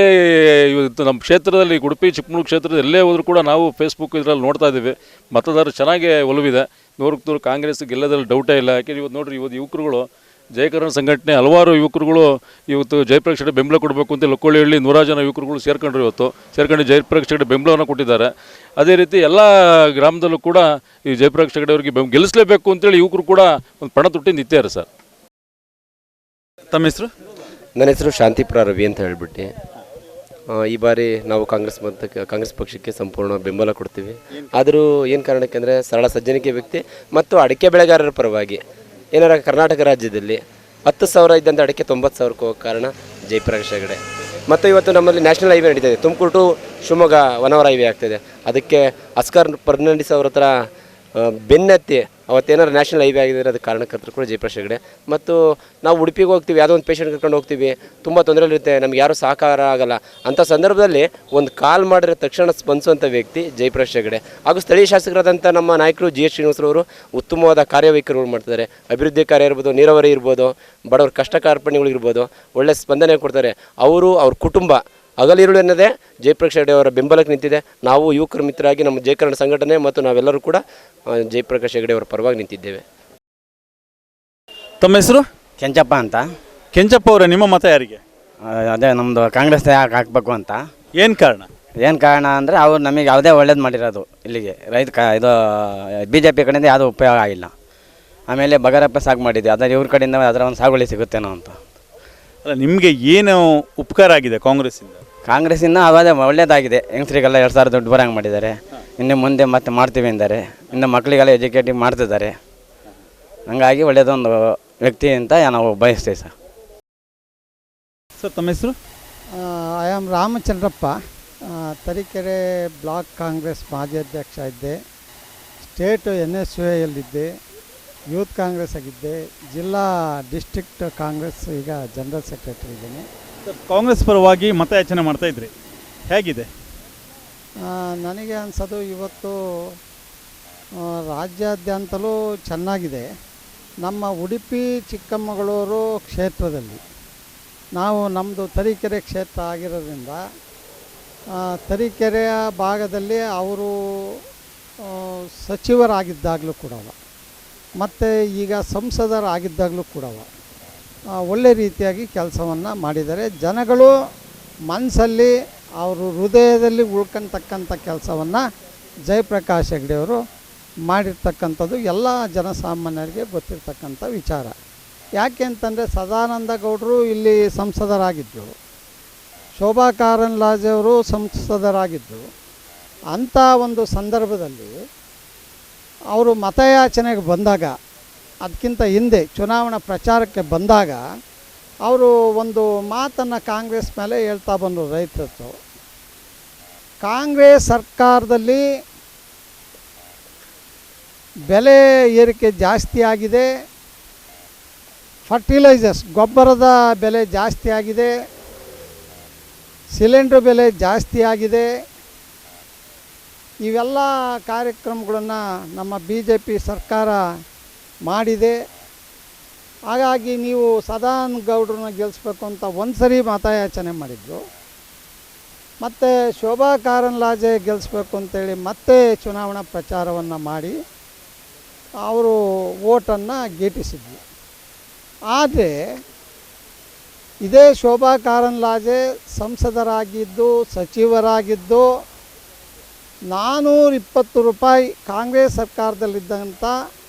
ಇವತ್ತು ನಮ್ಮ ಕ್ಷೇತ್ರದಲ್ಲಿ ಉಡುಪಿ ಚಿಕ್ಕಮಗಳೂರು ಕ್ಷೇತ್ರದಲ್ಲಿ ಎಲ್ಲೇ ಹೋದರೂ ಕೂಡ ನಾವು ಫೇಸ್ಬುಕ್ ಇದರಲ್ಲಿ ನೋಡ್ತಾ ಇದ್ದೀವಿ, ಮತದಾರರು ಚೆನ್ನಾಗೇ ಒಲವಿದೆ. 100% ಕಾಂಗ್ರೆಸ್ ಗೆಲ್ಲೋದ್ರಲ್ಲಿ ಡೌಟೇ ಇಲ್ಲ. ಯಾಕೆಂದರೆ ಇವತ್ತು ನೋಡಿರಿ, ಇವತ್ತು ಯುವಕರುಗಳು ಜಯಕರಣ ಸಂಘಟನೆ ಹಲವಾರು ಯುವಕರುಗಳು ಇವತ್ತು ಜಯಪ್ರಕಾಶ್ ಹೆಗಡೆ ಬೆಂಬಲ ಕೊಡಬೇಕು ಅಂತ ಲೊಕ್ಕೊಳ್ಳಿಹಳ್ಳಿ 100 ಜನ ಯುವಕರುಗಳು ಸೇರ್ಕೊಂಡು ಜಯಪ್ರಕಾಶ್ ಹೆಗಡೆ ಬೆಂಬಲವನ್ನು ಕೊಟ್ಟಿದ್ದಾರೆ. ಅದೇ ರೀತಿ ಎಲ್ಲ ಗ್ರಾಮದಲ್ಲೂ ಕೂಡ ಈ ಜಯಪ್ರಕಾಶ್ ಹೆಗಡೆ ಅವರಿಗೆ ಗೆಲ್ಲಿಸಲೇಬೇಕು ಅಂತೇಳಿ ಯುವಕರು ಕೂಡ ಒಂದು ಪಣ ತೊಟ್ಟಿ ನಿಂತಿದ್ದಾರೆ ಸರ್. ತಮ್ಮ ಹೆಸರು? ನನ್ನ ಹೆಸರು ಶಾಂತಿಪುರ ರವಿ ಅಂತ ಹೇಳ್ಬಿಟ್ಟು. ಈ ಬಾರಿ ನಾವು ಕಾಂಗ್ರೆಸ್ ಪಕ್ಷಕ್ಕೆ ಸಂಪೂರ್ಣ ಬೆಂಬಲ ಕೊಡ್ತೀವಿ. ಆದರೂ ಏನು ಕಾರಣಕ್ಕೆ ಅಂದರೆ ಸರಳ ಸಜ್ಜನಿಕೆ ವ್ಯಕ್ತಿ ಮತ್ತು ಅಡಿಕೆ ಬೆಳೆಗಾರರ ಪರವಾಗಿ ಏನಾರ ಕರ್ನಾಟಕ ರಾಜ್ಯದಲ್ಲಿ 10,000 ಇದ್ದಂಥ ಅಡಿಕೆ 90,000ಕ್ಕೆ ಹೋಗೋ ಕಾರಣ ಜಯಪ್ರಕಾಶ್ ಹೆಗಡೆ. ಮತ್ತು ಇವತ್ತು ನಮ್ಮಲ್ಲಿ ನ್ಯಾಷನಲ್ ಹೈವೇ ನಡೀತಾಯಿದೆ, Tumakuru to Shivamogga 1 hour highway ಆಗ್ತಾಯಿದೆ. ಅದಕ್ಕೆ ಅಸ್ಕರ್ ಫರ್ನಾಂಡಿಸ್ ಅವ್ರ ಹತ್ರ ಬೆನ್ನತ್ತಿ ಅವತ್ತೇನಾರು ನ್ಯಾಷನಲ್ ಹೈವೇ ಆಗಿದ್ರೆ ಅದಕ್ಕೆ ಕಾರಣಕರ್ತರು ಕೂಡ ಜಯಪ್ರಕಾಶ್ ಹೆಗಡೆ. ಮತ್ತು ನಾವು ಉಡುಪಿಗೆ ಹೋಗ್ತೀವಿ, ಯಾವುದೋ ಒಂದು ಪೇಷಂಟ್ ಕರ್ಕೊಂಡು ಹೋಗ್ತೀವಿ, ತುಂಬ ತೊಂದರೆಗಳಿರುತ್ತೆ, ನಮ್ಗೆ ಯಾರೂ ಸಹಕಾರ ಆಗಲ್ಲ. ಅಂಥ ಸಂದರ್ಭದಲ್ಲಿ ಒಂದು ಕಾಲ್ ಮಾಡಿದ್ರೆ ತಕ್ಷಣ ಸ್ಪಂದಿಸುವಂಥ ವ್ಯಕ್ತಿ ಜಯಪ್ರಕಾಶ್ ಹೆಗಡೆ. ಹಾಗೂ ಸ್ಥಳೀಯ ಶಾಸಕರಾದಂಥ ನಮ್ಮ ನಾಯಕರು ಜಿ. ಎಸ್. ಶ್ರೀನಿವಾಸರವರು ಉತ್ತಮವಾದ ಕಾರ್ಯವೈಖರಿಗಳು ಮಾಡ್ತಾರೆ. ಅಭಿವೃದ್ಧಿ ಕಾರ್ಯ ಇರ್ಬೋದು, ನೀರಾವರಿ ಇರ್ಬೋದು, ಬಡವರ ಕಷ್ಟ ಕಾರ್ಪಣ್ಯಗಳಿರ್ಬೋದು, ಒಳ್ಳೆ ಸ್ಪಂದನೆ ಕೊಡ್ತಾರೆ. ಅವ್ರ ಕುಟುಂಬ ಹಗಲಿರುಳು ಎನ್ನದೇ ಜಯಪ್ರಕಾಶ್ ಹೆಗಡೆ ಅವರ ಬೆಂಬಲಕ್ಕೆ ನಿಂತಿದೆ. ನಾವು ಯುವಕರ ಮಿತ್ರರಾಗಿ ನಮ್ಮ ಜಯಕರಣ ಸಂಘಟನೆ ಮತ್ತು ನಾವೆಲ್ಲರೂ ಕೂಡ ಜಯಪ್ರಕಾಶ್ ಹೆಗಡೆ ಅವರ ಪರವಾಗಿ ನಿಂತಿದ್ದೇವೆ. ತಮ್ಮ ಹೆಸರು? ಕೆಂಚಪ್ಪ ಅಂತ. ಕೆಂಚಪ್ಪ ಅವರೇ, ನಿಮ್ಮ ಮತ ಯಾರಿಗೆ? ಅದೇ ನಮ್ಮದು ಕಾಂಗ್ರೆಸ್ ಯಾಕೆ ಹಾಕಬೇಕು ಅಂತ. ಏನು ಕಾರಣ? ಏನು ಕಾರಣ ಅಂದರೆ ಅವ್ರು ನಮಗೆ ಯಾವುದೇ ಒಳ್ಳೇದು ಮಾಡಿರೋದು ಇಲ್ಲಿಗೆ ಇದು ಬಿ ಜೆ ಪಿ ಕಡೆಯಿಂದ ಯಾವುದೂ ಉಪಯೋಗ ಆಗಿಲ್ಲ. ಆಮೇಲೆ ಬಗರಪ್ಪ ಸಾಕು ಮಾಡಿದ್ವಿ, ಅದರ ಇವ್ರ ಕಡೆಯಿಂದ ಅದರ ಒಂದು ಸಾಗುವಳಿ ಸಿಗುತ್ತೇನೋ ಅಂತ. ಅಲ್ಲ, ನಿಮಗೆ ಏನು ಉಪಕಾರ ಆಗಿದೆ ಕಾಂಗ್ರೆಸ್ಸಿಂದ? ಕಾಂಗ್ರೆಸ್ಸಿಂದ ಅದೇ ಒಳ್ಳೇದಾಗಿದೆ. ಹೆಂಗಸ್ರಿಗೆಲ್ಲ 2,000 ದುಡ್ಡು ಬರಂಗೆ ಮಾಡಿದ್ದಾರೆ. ಇನ್ನು ಮುಂದೆ ಮತ್ತೆ ಮಾಡ್ತೀವಿ ಎಂದರೆ ಇನ್ನು ಮಕ್ಕಳಿಗೆಲ್ಲ ಎಜುಕೇಟಿವ್ ಮಾಡ್ತಿದ್ದಾರೆ. ಹಂಗಾಗಿ ಒಳ್ಳೆಯದೊಂದು ವ್ಯಕ್ತಿ ಅಂತ ನಾವು ಬಯಸ್ತೀವಿ ಸರ್. ಸರ್, ತಮ್ಮ ಹೆಸರು? I am Ramachandrappa. Tarikere block Congress ಮಾಜಿ ಅಧ್ಯಕ್ಷ ಇದ್ದೆ. ಸ್ಟೇಟ್ NSUಯಲ್ಲಿದ್ದೆ. ಯೂತ್ ಕಾಂಗ್ರೆಸ್ ಆಗಿದ್ದೆ. ಜಿಲ್ಲಾ ಡಿಸ್ಟ್ರಿಕ್ಟ್ ಕಾಂಗ್ರೆಸ್ ಈಗ ಜನರಲ್ ಸೆಕ್ರೆಟರಿ ಇದ್ದೀನಿ. ಕಾಂಗ್ರೆಸ್ ಪರವಾಗಿ ಮತಯಾಚನೆ ಮಾಡ್ತಾ ಇದ್ರಿ, ಹೇಗಿದೆ? ನನಗೆ ಅನಿಸೋದು ಇವತ್ತು ರಾಜ್ಯಾದ್ಯಂತಲೂ ಚೆನ್ನಾಗಿದೆ. ನಮ್ಮ ಉಡುಪಿ ಚಿಕ್ಕಮಗಳೂರು ಕ್ಷೇತ್ರದಲ್ಲಿ ನಾವು ನಮ್ಮದು ತರೀಕೆರೆ ಕ್ಷೇತ್ರ ಆಗಿರೋದ್ರಿಂದ ತರೀಕೆರೆಯ ಭಾಗದಲ್ಲಿ ಅವರು ಸಚಿವರಾಗಿದ್ದಾಗಲೂ ಕೂಡ ಮತ್ತು ಈಗ ಸಂಸದರಾಗಿದ್ದಾಗಲೂ ಕೂಡ ಒಳ್ಳೆ ರೀತಿಯಾಗಿ ಕೆಲಸವನ್ನು ಮಾಡಿದ್ದಾರೆ. ಜನಗಳು ಮನಸ್ಸಲ್ಲಿ ಅವರು ಹೃದಯದಲ್ಲಿ ಉಳ್ಕೊಳ್ತಕ್ಕಂಥ ಕೆಲಸವನ್ನು ಜಯಪ್ರಕಾಶ್ ಹೆಗ್ಡೆಯವರು ಮಾಡಿರ್ತಕ್ಕಂಥದ್ದು ಎಲ್ಲ ಜನಸಾಮಾನ್ಯರಿಗೆ ಗೊತ್ತಿರ್ತಕ್ಕಂಥ ವಿಚಾರ. ಯಾಕೆ ಅಂತಂದರೆ ಸದಾನಂದ ಗೌಡರು ಇಲ್ಲಿ ಸಂಸದರಾಗಿದ್ದರು, ಶೋಭಾ ಕಾರಂದ್ಲಾಜೆ ಅವರು ಸಂಸದರಾಗಿದ್ದರು. ಅಂಥ ಒಂದು ಸಂದರ್ಭದಲ್ಲಿ ಅವರು ಮತಯಾಚನೆಗೆ ಬಂದಾಗ, ಅದಕ್ಕಿಂತ ಹಿಂದೆ ಚುನಾವಣಾ ಪ್ರಚಾರಕ್ಕೆ ಬಂದಾಗ ಅವರು ಒಂದು ಮಾತನ್ನು ಕಾಂಗ್ರೆಸ್ ಮೇಲೆ ಹೇಳ್ತಾ ಬಂದರು. ರೈತರು ಕಾಂಗ್ರೆಸ್ ಸರ್ಕಾರದಲ್ಲಿ ಬೆಲೆ ಏರಿಕೆ ಜಾಸ್ತಿ ಆಗಿದೆ, ಫರ್ಟಿಲೈಸರ್ಸ್ ಗೊಬ್ಬರದ ಬೆಲೆ ಜಾಸ್ತಿ ಆಗಿದೆ, ಸಿಲಿಂಡ್ರ್ ಬೆಲೆ ಜಾಸ್ತಿ ಆಗಿದೆ. ಇವೆಲ್ಲ ಕಾರ್ಯಕ್ರಮಗಳನ್ನು ನಮ್ಮ BJP ಸರ್ಕಾರ ಮಾಡಿದೆ. ಹಾಗಾಗಿ ನೀವು ಸದಾನಂದ ಗೌಡ್ರನ್ನ ಗೆಲ್ಲಿಸ್ಬೇಕು ಅಂತ ಒಂದು ಸರಿ ಮತಯಾಚನೆ ಮಾಡಿದ್ರು. ಮತ್ತು ಶೋಭಾ ಕಾರಂದ್ಲಾಜೆ ಗೆಲ್ಲಿಸ್ಬೇಕು ಅಂತೇಳಿ ಮತ್ತೆ ಚುನಾವಣಾ ಪ್ರಚಾರವನ್ನು ಮಾಡಿ ಅವರು ಓಟನ್ನು ಗೇಟಿಸಿದ್ವಿ. ಆದರೆ ಇದೇ ಶೋಭಾ ಕಾರಂದ್ಲಾಜೆ ಸಂಸದರಾಗಿದ್ದು ಸಚಿವರಾಗಿದ್ದು 420 ರೂಪಾಯಿ ಕಾಂಗ್ರೆಸ್ ಸರ್ಕಾರದಲ್ಲಿದ್ದಂಥ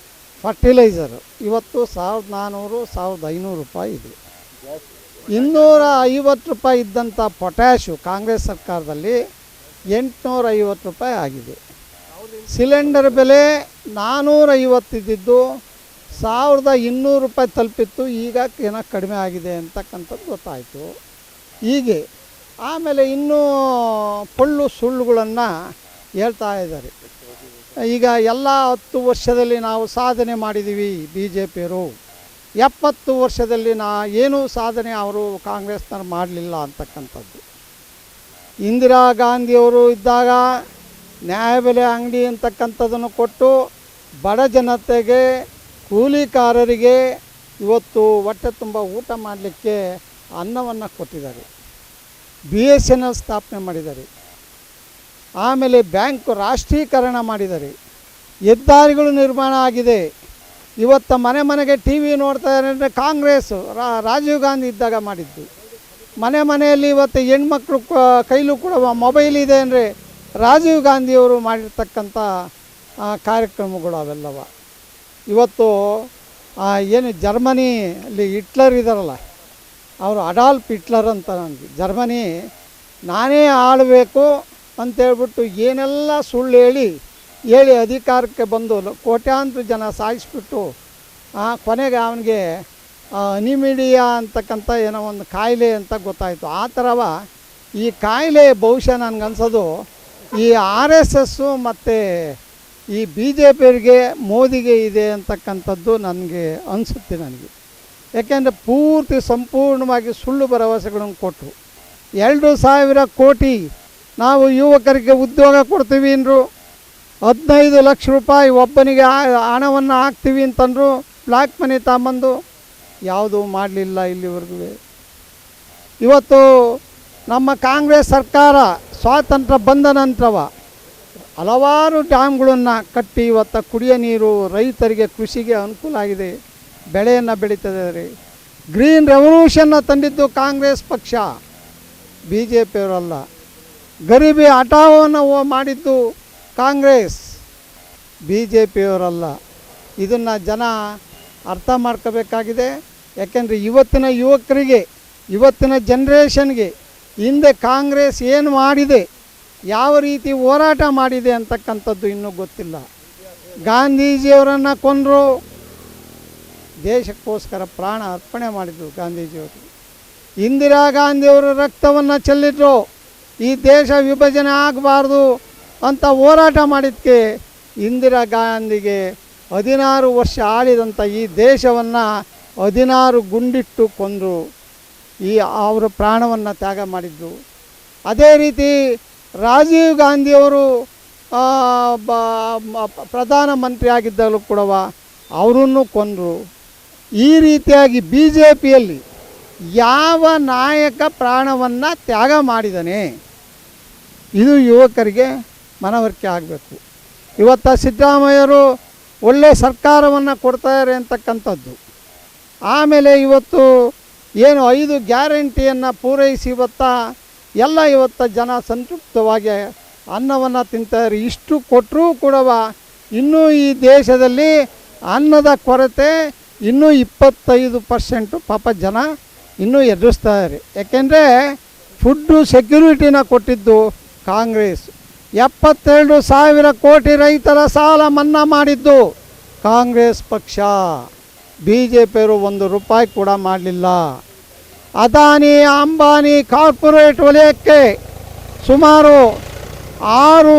ಫರ್ಟಿಲೈಸರು ಇವತ್ತು 1400 1500 ರೂಪಾಯಿ ಇದೆ. 250 ರೂಪಾಯಿ ಇದ್ದಂಥ ಪೊಟ್ಯಾಶು ಕಾಂಗ್ರೆಸ್ ಸರ್ಕಾರದಲ್ಲಿ 850 ರೂಪಾಯಿ ಆಗಿದೆ. ಸಿಲಿಂಡರ್ ಬೆಲೆ 450 ಇದ್ದಿದ್ದು 1200 ರೂಪಾಯಿ ತಲುಪಿತ್ತು. ಈಗ ಏನೋ ಕಡಿಮೆ ಆಗಿದೆ ಅಂತಕ್ಕಂಥದ್ದು ಗೊತ್ತಾಯಿತು. ಹೀಗೆ ಆಮೇಲೆ ಇನ್ನೂ ಪೊಳ್ಳು ಸುಳ್ಳುಗಳನ್ನು ಹೇಳ್ತಾ ಇದ್ದಾರೆ. ಈಗ ಎಲ್ಲ 10 ವರ್ಷದಲ್ಲಿ ನಾವು ಸಾಧನೆ ಮಾಡಿದ್ದೀವಿ, BJPಯವರು 70 ವರ್ಷದಲ್ಲಿ ಏನೂ ಸಾಧನೆ ಅವರು ಕಾಂಗ್ರೆಸ್ನವ್ರು ಮಾಡಲಿಲ್ಲ ಅಂತಕ್ಕಂಥದ್ದು. ಇಂದಿರಾ ಗಾಂಧಿಯವರು ಇದ್ದಾಗ ನ್ಯಾಯಬೆಲೆ ಅಂಗಡಿ ಅಂತಕ್ಕಂಥದ್ದನ್ನು ಕೊಟ್ಟು ಬಡ ಜನತೆಗೆ ಕೂಲಿಕಾರರಿಗೆ ಇವತ್ತು ಹೊಟ್ಟೆ ತುಂಬ ಊಟ ಮಾಡಲಿಕ್ಕೆ ಅನ್ನವನ್ನು ಕೊಟ್ಟಿದ್ದಾರೆ. BSNL ಸ್ಥಾಪನೆ ಮಾಡಿದ್ದಾರೆ. ಆಮೇಲೆ ಬ್ಯಾಂಕ್ ರಾಷ್ಟ್ರೀಕರಣ ಮಾಡಿದ್ದಾರೆ. ಹೆದ್ದಾರಿಗಳು ನಿರ್ಮಾಣ ಆಗಿದೆ. ಇವತ್ತು ಮನೆ ಮನೆಗೆ TV ನೋಡ್ತಾ ಇದ್ದಾರೆ ಅಂದರೆ ಕಾಂಗ್ರೆಸ್ಸು ರಾಜೀವ್ ಗಾಂಧಿ ಇದ್ದಾಗ ಮಾಡಿದ್ದು. ಮನೆ ಮನೆಯಲ್ಲಿ ಇವತ್ತು ಹೆಣ್ಮಕ್ಳು ಕೈಲೂ ಕೂಡ ಮೊಬೈಲ್ ಇದೆ ಅಂದರೆ ರಾಜೀವ್ ಗಾಂಧಿಯವರು ಮಾಡಿರ್ತಕ್ಕಂಥ ಕಾರ್ಯಕ್ರಮಗಳು ಅವೆಲ್ಲವ. ಇವತ್ತು ಏನು ಜರ್ಮನಿಯಲ್ಲಿ ಹಿಟ್ಲರ್ ಇದ್ದಾರಲ್ಲ, ಅವರು ಅಡಾಲ್ಫ್ ಹಿಟ್ಲರ್ ಅಂತ ನನಗೆ ಜರ್ಮನಿ ನಾನೇ ಆಳಬೇಕು ಅಂತೇಳ್ಬಿಟ್ಟು ಏನೆಲ್ಲ ಸುಳ್ಳು ಹೇಳಿ ಅಧಿಕಾರಕ್ಕೆ ಬಂದು ಕೋಟ್ಯಾಂತರ ಜನ ಸಾಯಿಸ್ಬಿಟ್ಟು ಕೊನೆಗೆ ಅವನಿಗೆ ಅನಿಮಿಡಿಯಾ ಅಂತಕ್ಕಂಥ ಏನೋ ಒಂದು ಕಾಯಿಲೆ ಅಂತ ಗೊತ್ತಾಯಿತು. ಆ ಥರವ ಈ ಕಾಯಿಲೆ ಬಹುಶಃ ನನಗನ್ಸೋದು ಈ RSS ಮತ್ತು ಈ BJPಯವರಿಗೆ ಮೋದಿಗೆ ಇದೆ ಅಂತಕ್ಕಂಥದ್ದು ನನಗೆ ಅನಿಸುತ್ತೆ. ನನಗೆ ಯಾಕೆಂದರೆ ಪೂರ್ತಿ ಸಂಪೂರ್ಣವಾಗಿ ಸುಳ್ಳು ಭರವಸೆಗಳನ್ನು ಕೊಟ್ಟರು. 2,000 ಕೋಟಿ ನಾವು ಯುವಕರಿಗೆ ಉದ್ಯೋಗ ಕೊಡ್ತೀವಿ ಅಂದರು. 15 ಲಕ್ಷ ರೂಪಾಯಿ ಒಬ್ಬನಿಗೆ ಹಣವನ್ನು ಹಾಕ್ತೀವಿ ಅಂತಂದರು. ಬ್ಲ್ಯಾಕ್ ಮನಿ ತಗೊಂಬಂದು ಯಾವುದೂ ಮಾಡಲಿಲ್ಲ ಇಲ್ಲಿವರೆಗೂ. ಇವತ್ತು ನಮ್ಮ ಕಾಂಗ್ರೆಸ್ ಸರ್ಕಾರ ಸ್ವಾತಂತ್ರ್ಯ ಬಂದ ನಂತರವ ಹಲವಾರು ಡ್ಯಾಮ್ಗಳನ್ನು ಕಟ್ಟಿ ಇವತ್ತು ಕುಡಿಯೋ ನೀರು ರೈತರಿಗೆ ಕೃಷಿಗೆ ಅನುಕೂಲ ಆಗಿದೆ. ಬೆಳೆಯನ್ನು ಬೆಳೀತಿದ್ದಾರೆ. ಗ್ರೀನ್ ರೆವಲ್ಯೂಷನ್ನ ತಂದಿದ್ದು ಕಾಂಗ್ರೆಸ್ ಪಕ್ಷ, ಬಿ ಜೆ ಪಿಯವರಲ್ಲ. ಗರೀಬಿ ಹಠಾವನ್ನು ಮಾಡಿದ್ದು ಕಾಂಗ್ರೆಸ್, ಬಿ ಜೆ ಪಿಯವರಲ್ಲ. ಇದನ್ನು ಜನ ಅರ್ಥ ಮಾಡ್ಕೋಬೇಕಾಗಿದೆ. ಯಾಕೆಂದರೆ ಇವತ್ತಿನ ಯುವಕರಿಗೆ, ಇವತ್ತಿನ ಜನ್ರೇಷನ್ಗೆ ಹಿಂದೆ ಕಾಂಗ್ರೆಸ್ ಏನು ಮಾಡಿದೆ, ಯಾವ ರೀತಿ ಹೋರಾಟ ಮಾಡಿದೆ ಅಂತಕ್ಕಂಥದ್ದು ಇನ್ನೂ ಗೊತ್ತಿಲ್ಲ. ಗಾಂಧೀಜಿಯವರನ್ನು ಕೊಂದರು, ದೇಶಕ್ಕೋಸ್ಕರ ಪ್ರಾಣ ಅರ್ಪಣೆ ಮಾಡಿದರು ಗಾಂಧೀಜಿಯವರು. ಇಂದಿರಾ ಗಾಂಧಿಯವರು ರಕ್ತವನ್ನು ಚೆಲ್ಲಿದ್ರು, ಈ ದೇಶ ವಿಭಜನೆ ಆಗಬಾರ್ದು ಅಂತ ಹೋರಾಟ ಮಾಡಿದ್ದಕ್ಕೆ ಇಂದಿರಾ ಗಾಂಧಿಗೆ 16 ವರ್ಷ ಆಳಿದಂಥ ಈ ದೇಶವನ್ನು 16 ಗುಂಡಿಟ್ಟು ಕೊಂದರು. ಅವರು ಪ್ರಾಣವನ್ನು ತ್ಯಾಗ ಮಾಡಿದ್ದು. ಅದೇ ರೀತಿ ರಾಜೀವ್ ಗಾಂಧಿಯವರು ಪ್ರಧಾನಮಂತ್ರಿ ಆಗಿದ್ದಾಗಲೂ ಕೂಡ ಅವರನ್ನು ಕೊಂದರು. ಈ ರೀತಿಯಾಗಿ ಬಿ ಜೆ ಪಿಯಲ್ಲಿ ಯಾವ ನಾಯಕ ಪ್ರಾಣವನ್ನು ತ್ಯಾಗ ಮಾಡಿದ್ದಾನೆ, ಇದು ಯುವಕರಿಗೆ ಮನವರಿಕೆ ಆಗಬೇಕು. ಇವತ್ತು ಸಿದ್ದರಾಮಯ್ಯರು ಒಳ್ಳೆಯ ಸರ್ಕಾರವನ್ನು ಕೊಡ್ತಾರೆ ಅಂತಕ್ಕಂಥದ್ದು. ಆಮೇಲೆ ಇವತ್ತು ಏನು 5 ಗ್ಯಾರಂಟಿಯನ್ನು ಪೂರೈಸಿ ಇವತ್ತು ಜನ ಸಂತೃಪ್ತವಾಗಿ ಅನ್ನವನ್ನು ತಿಂತಾರೆ. ಇಷ್ಟು ಕೊಟ್ಟರೂ ಕೂಡ ಇನ್ನೂ ಈ ದೇಶದಲ್ಲಿ ಅನ್ನದ ಕೊರತೆ ಇನ್ನೂ 25% ಪಾಪ ಜನ ಇನ್ನೂ ಎದುರಿಸ್ತಾರೆ. ಯಾಕೆಂದರೆ ಫುಡ್ಡು ಸೆಕ್ಯೂರಿಟಿನ ಕೊಟ್ಟಿದ್ದು ಕಾಂಗ್ರೆಸ್. 72,000 ಕೋಟಿ ರೈತರ ಸಾಲ ಮನ್ನಾ ಮಾಡಿದ್ದು ಕಾಂಗ್ರೆಸ್ ಪಕ್ಷ. ಬಿ ಜೆ ಪಿಯವರು 1 ರೂಪಾಯಿ ಕೂಡ ಮಾಡಲಿಲ್ಲ. ಅದಾನಿ ಅಂಬಾನಿ ಕಾರ್ಪೊರೇಟ್ ವಲಯಕ್ಕೆ ಸುಮಾರು 6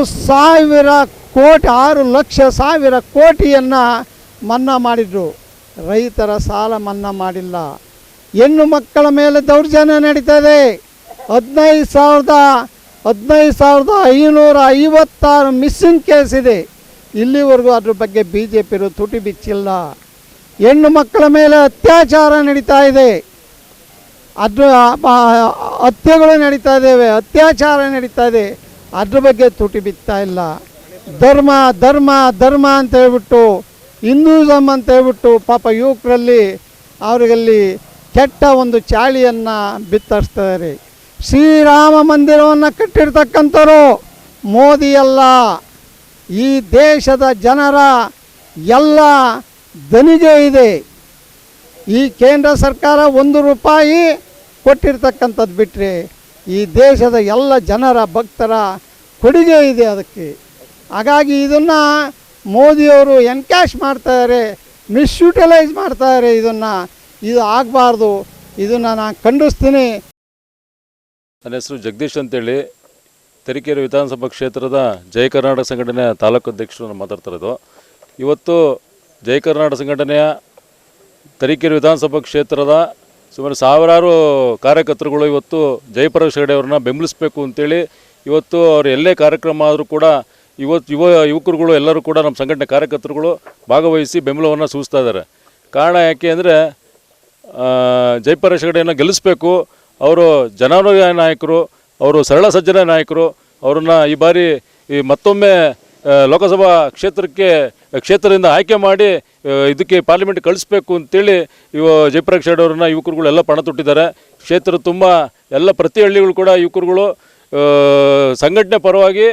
ಲಕ್ಷ ಕೋಟಿಯನ್ನು ಮನ್ನಾ ಮಾಡಿದರು. ರೈತರ ಸಾಲ ಮನ್ನಾ ಮಾಡಿಲ್ಲ. ಹೆಣ್ಣು ಮಕ್ಕಳ ಮೇಲೆ ದೌರ್ಜನ್ಯ ನಡೀತದೆ. 15,556 ಮಿಸ್ಸಿಂಗ್ ಕೇಸ್ ಇದೆ. ಇಲ್ಲಿವರೆಗೂ ಅದ್ರ ಬಗ್ಗೆ ಬಿ ಜೆ ಪಿಯವರು ತುಟಿ ಬಿಚ್ಚಿಲ್ಲ. ಹೆಣ್ಣು ಮಕ್ಕಳ ಮೇಲೆ ಅತ್ಯಾಚಾರ ನಡೀತಾ ಇದೆ, ಹತ್ಯೆಗಳು ನಡೀತಾ ಇದ್ದಾವೆ, ಅತ್ಯಾಚಾರ ನಡೀತಾ ಇದೆ, ಅದ್ರ ಬಗ್ಗೆ ತುಟಿ ಬಿತ್ತಾ ಇಲ್ಲ. ಧರ್ಮ ಧರ್ಮ ಧರ್ಮ ಅಂತ ಹೇಳ್ಬಿಟ್ಟು, ಹಿಂದೂಸಮ್ ಅಂತ ಹೇಳ್ಬಿಟ್ಟು ಪಾಪ ಯುವಕರಲ್ಲಿ ಅವರಲ್ಲಿ ಕೆಟ್ಟ ಒಂದು ಚಾಳಿಯನ್ನು ಬಿತ್ತರಿಸ್ತಾರೆ. ಶ್ರೀರಾಮ ಮಂದಿರವನ್ನು ಕಟ್ಟಿರ್ತಕ್ಕಂಥವ್ರು ಮೋದಿ ಅಲ್ಲ, ಈ ದೇಶದ ಜನರ ಎಲ್ಲ ದನಿಗೆ ಇದೆ. ಈ ಕೇಂದ್ರ ಸರ್ಕಾರ 1 ರೂಪಾಯಿ ಕೊಟ್ಟಿರ್ತಕ್ಕಂಥದ್ದು ಬಿಟ್ಟರೆ ಈ ದೇಶದ ಎಲ್ಲ ಜನರ ಭಕ್ತರ ಕೊಡುಗೆ ಇದೆ ಅದಕ್ಕೆ. ಹಾಗಾಗಿ ಇದನ್ನು ಮೋದಿಯವರು ಎನ್ಕ್ಯಾಶ್ ಮಾಡ್ತಾಯಿದ್ದಾರೆ, ಮಿಸ್ಯೂಟಿಲೈಸ್ ಮಾಡ್ತಾಯಿದ್ದಾರೆ. ಇದು ಆಗಬಾರ್ದು, ಇದನ್ನು ನಾನು ಖಂಡಿಸ್ತೀನಿ. ನನ್ನ ಹೆಸರು ಜಗದೀಶ್ ಅಂತೇಳಿ, ತರೀಕೆರೆ ವಿಧಾನಸಭಾ ಕ್ಷೇತ್ರದ ಜಯ ಕರ್ನಾಟಕ ಸಂಘಟನೆಯ ತಾಲೂಕು ಅಧ್ಯಕ್ಷರು ನಾನು ಮಾತಾಡ್ತಿರೋದು. ಇವತ್ತು ಜಯ ಕರ್ನಾಟಕ ಸಂಘಟನೆಯ ತರೀಕೆರೆ ವಿಧಾನಸಭಾ ಕ್ಷೇತ್ರದ ಸುಮಾರು ಸಾವಿರಾರು ಕಾರ್ಯಕರ್ತರುಗಳು ಇವತ್ತು ಜಯಪ್ರಕಾಶ್ ಹೆಗಡೆ ಅವ್ರನ್ನ ಬೆಂಬಲಿಸಬೇಕು ಅಂತೇಳಿ ಇವತ್ತು ಅವ್ರು ಎಲ್ಲೇ ಕಾರ್ಯಕ್ರಮ ಆದರೂ ಕೂಡ ಯುವಕರುಗಳು ಎಲ್ಲರೂ ಕೂಡ ನಮ್ಮ ಸಂಘಟನೆ ಕಾರ್ಯಕರ್ತರುಗಳು ಭಾಗವಹಿಸಿ ಬೆಂಬಲವನ್ನು ಸೂಚಿಸ್ತಾ ಇದ್ದಾರೆ. ಕಾರಣ ಯಾಕೆ ಅಂದರೆ ಜಯಪ್ರಕಾಶ್ ಹೆಗಡೆಯನ್ನು ಗೆಲ್ಲಿಸಬೇಕು. ಅವರು ಜನಾನುರಾಗಿ ನಾಯಕರು, ಅವರು ಸರಳ ಸಜ್ಜನ ನಾಯಕರು. ಅವರನ್ನು ಈ ಬಾರಿ ಮತ್ತೊಮ್ಮೆ ಲೋಕಸಭಾ ಕ್ಷೇತ್ರದಿಂದ ಆಯ್ಕೆ ಮಾಡಿ ಇದಕ್ಕೆ ಪಾರ್ಲಿಮೆಂಟ್ ಕಳಿಸ್ಬೇಕು ಅಂತೇಳಿ ಜಯಪ್ರಕಾಶ್ ಹೆಗಡೆ ಅವ್ರನ್ನ ಯುವಕರುಗಳೆಲ್ಲ ಪಣ ತೊಟ್ಟಿದ್ದಾರೆ. ಕ್ಷೇತ್ರ ತುಂಬ ಎಲ್ಲ ಪ್ರತಿ ಹಳ್ಳಿಗಳು ಕೂಡ ಯುವಕರುಗಳು ಸಂಘಟನೆ ಪರವಾಗಿ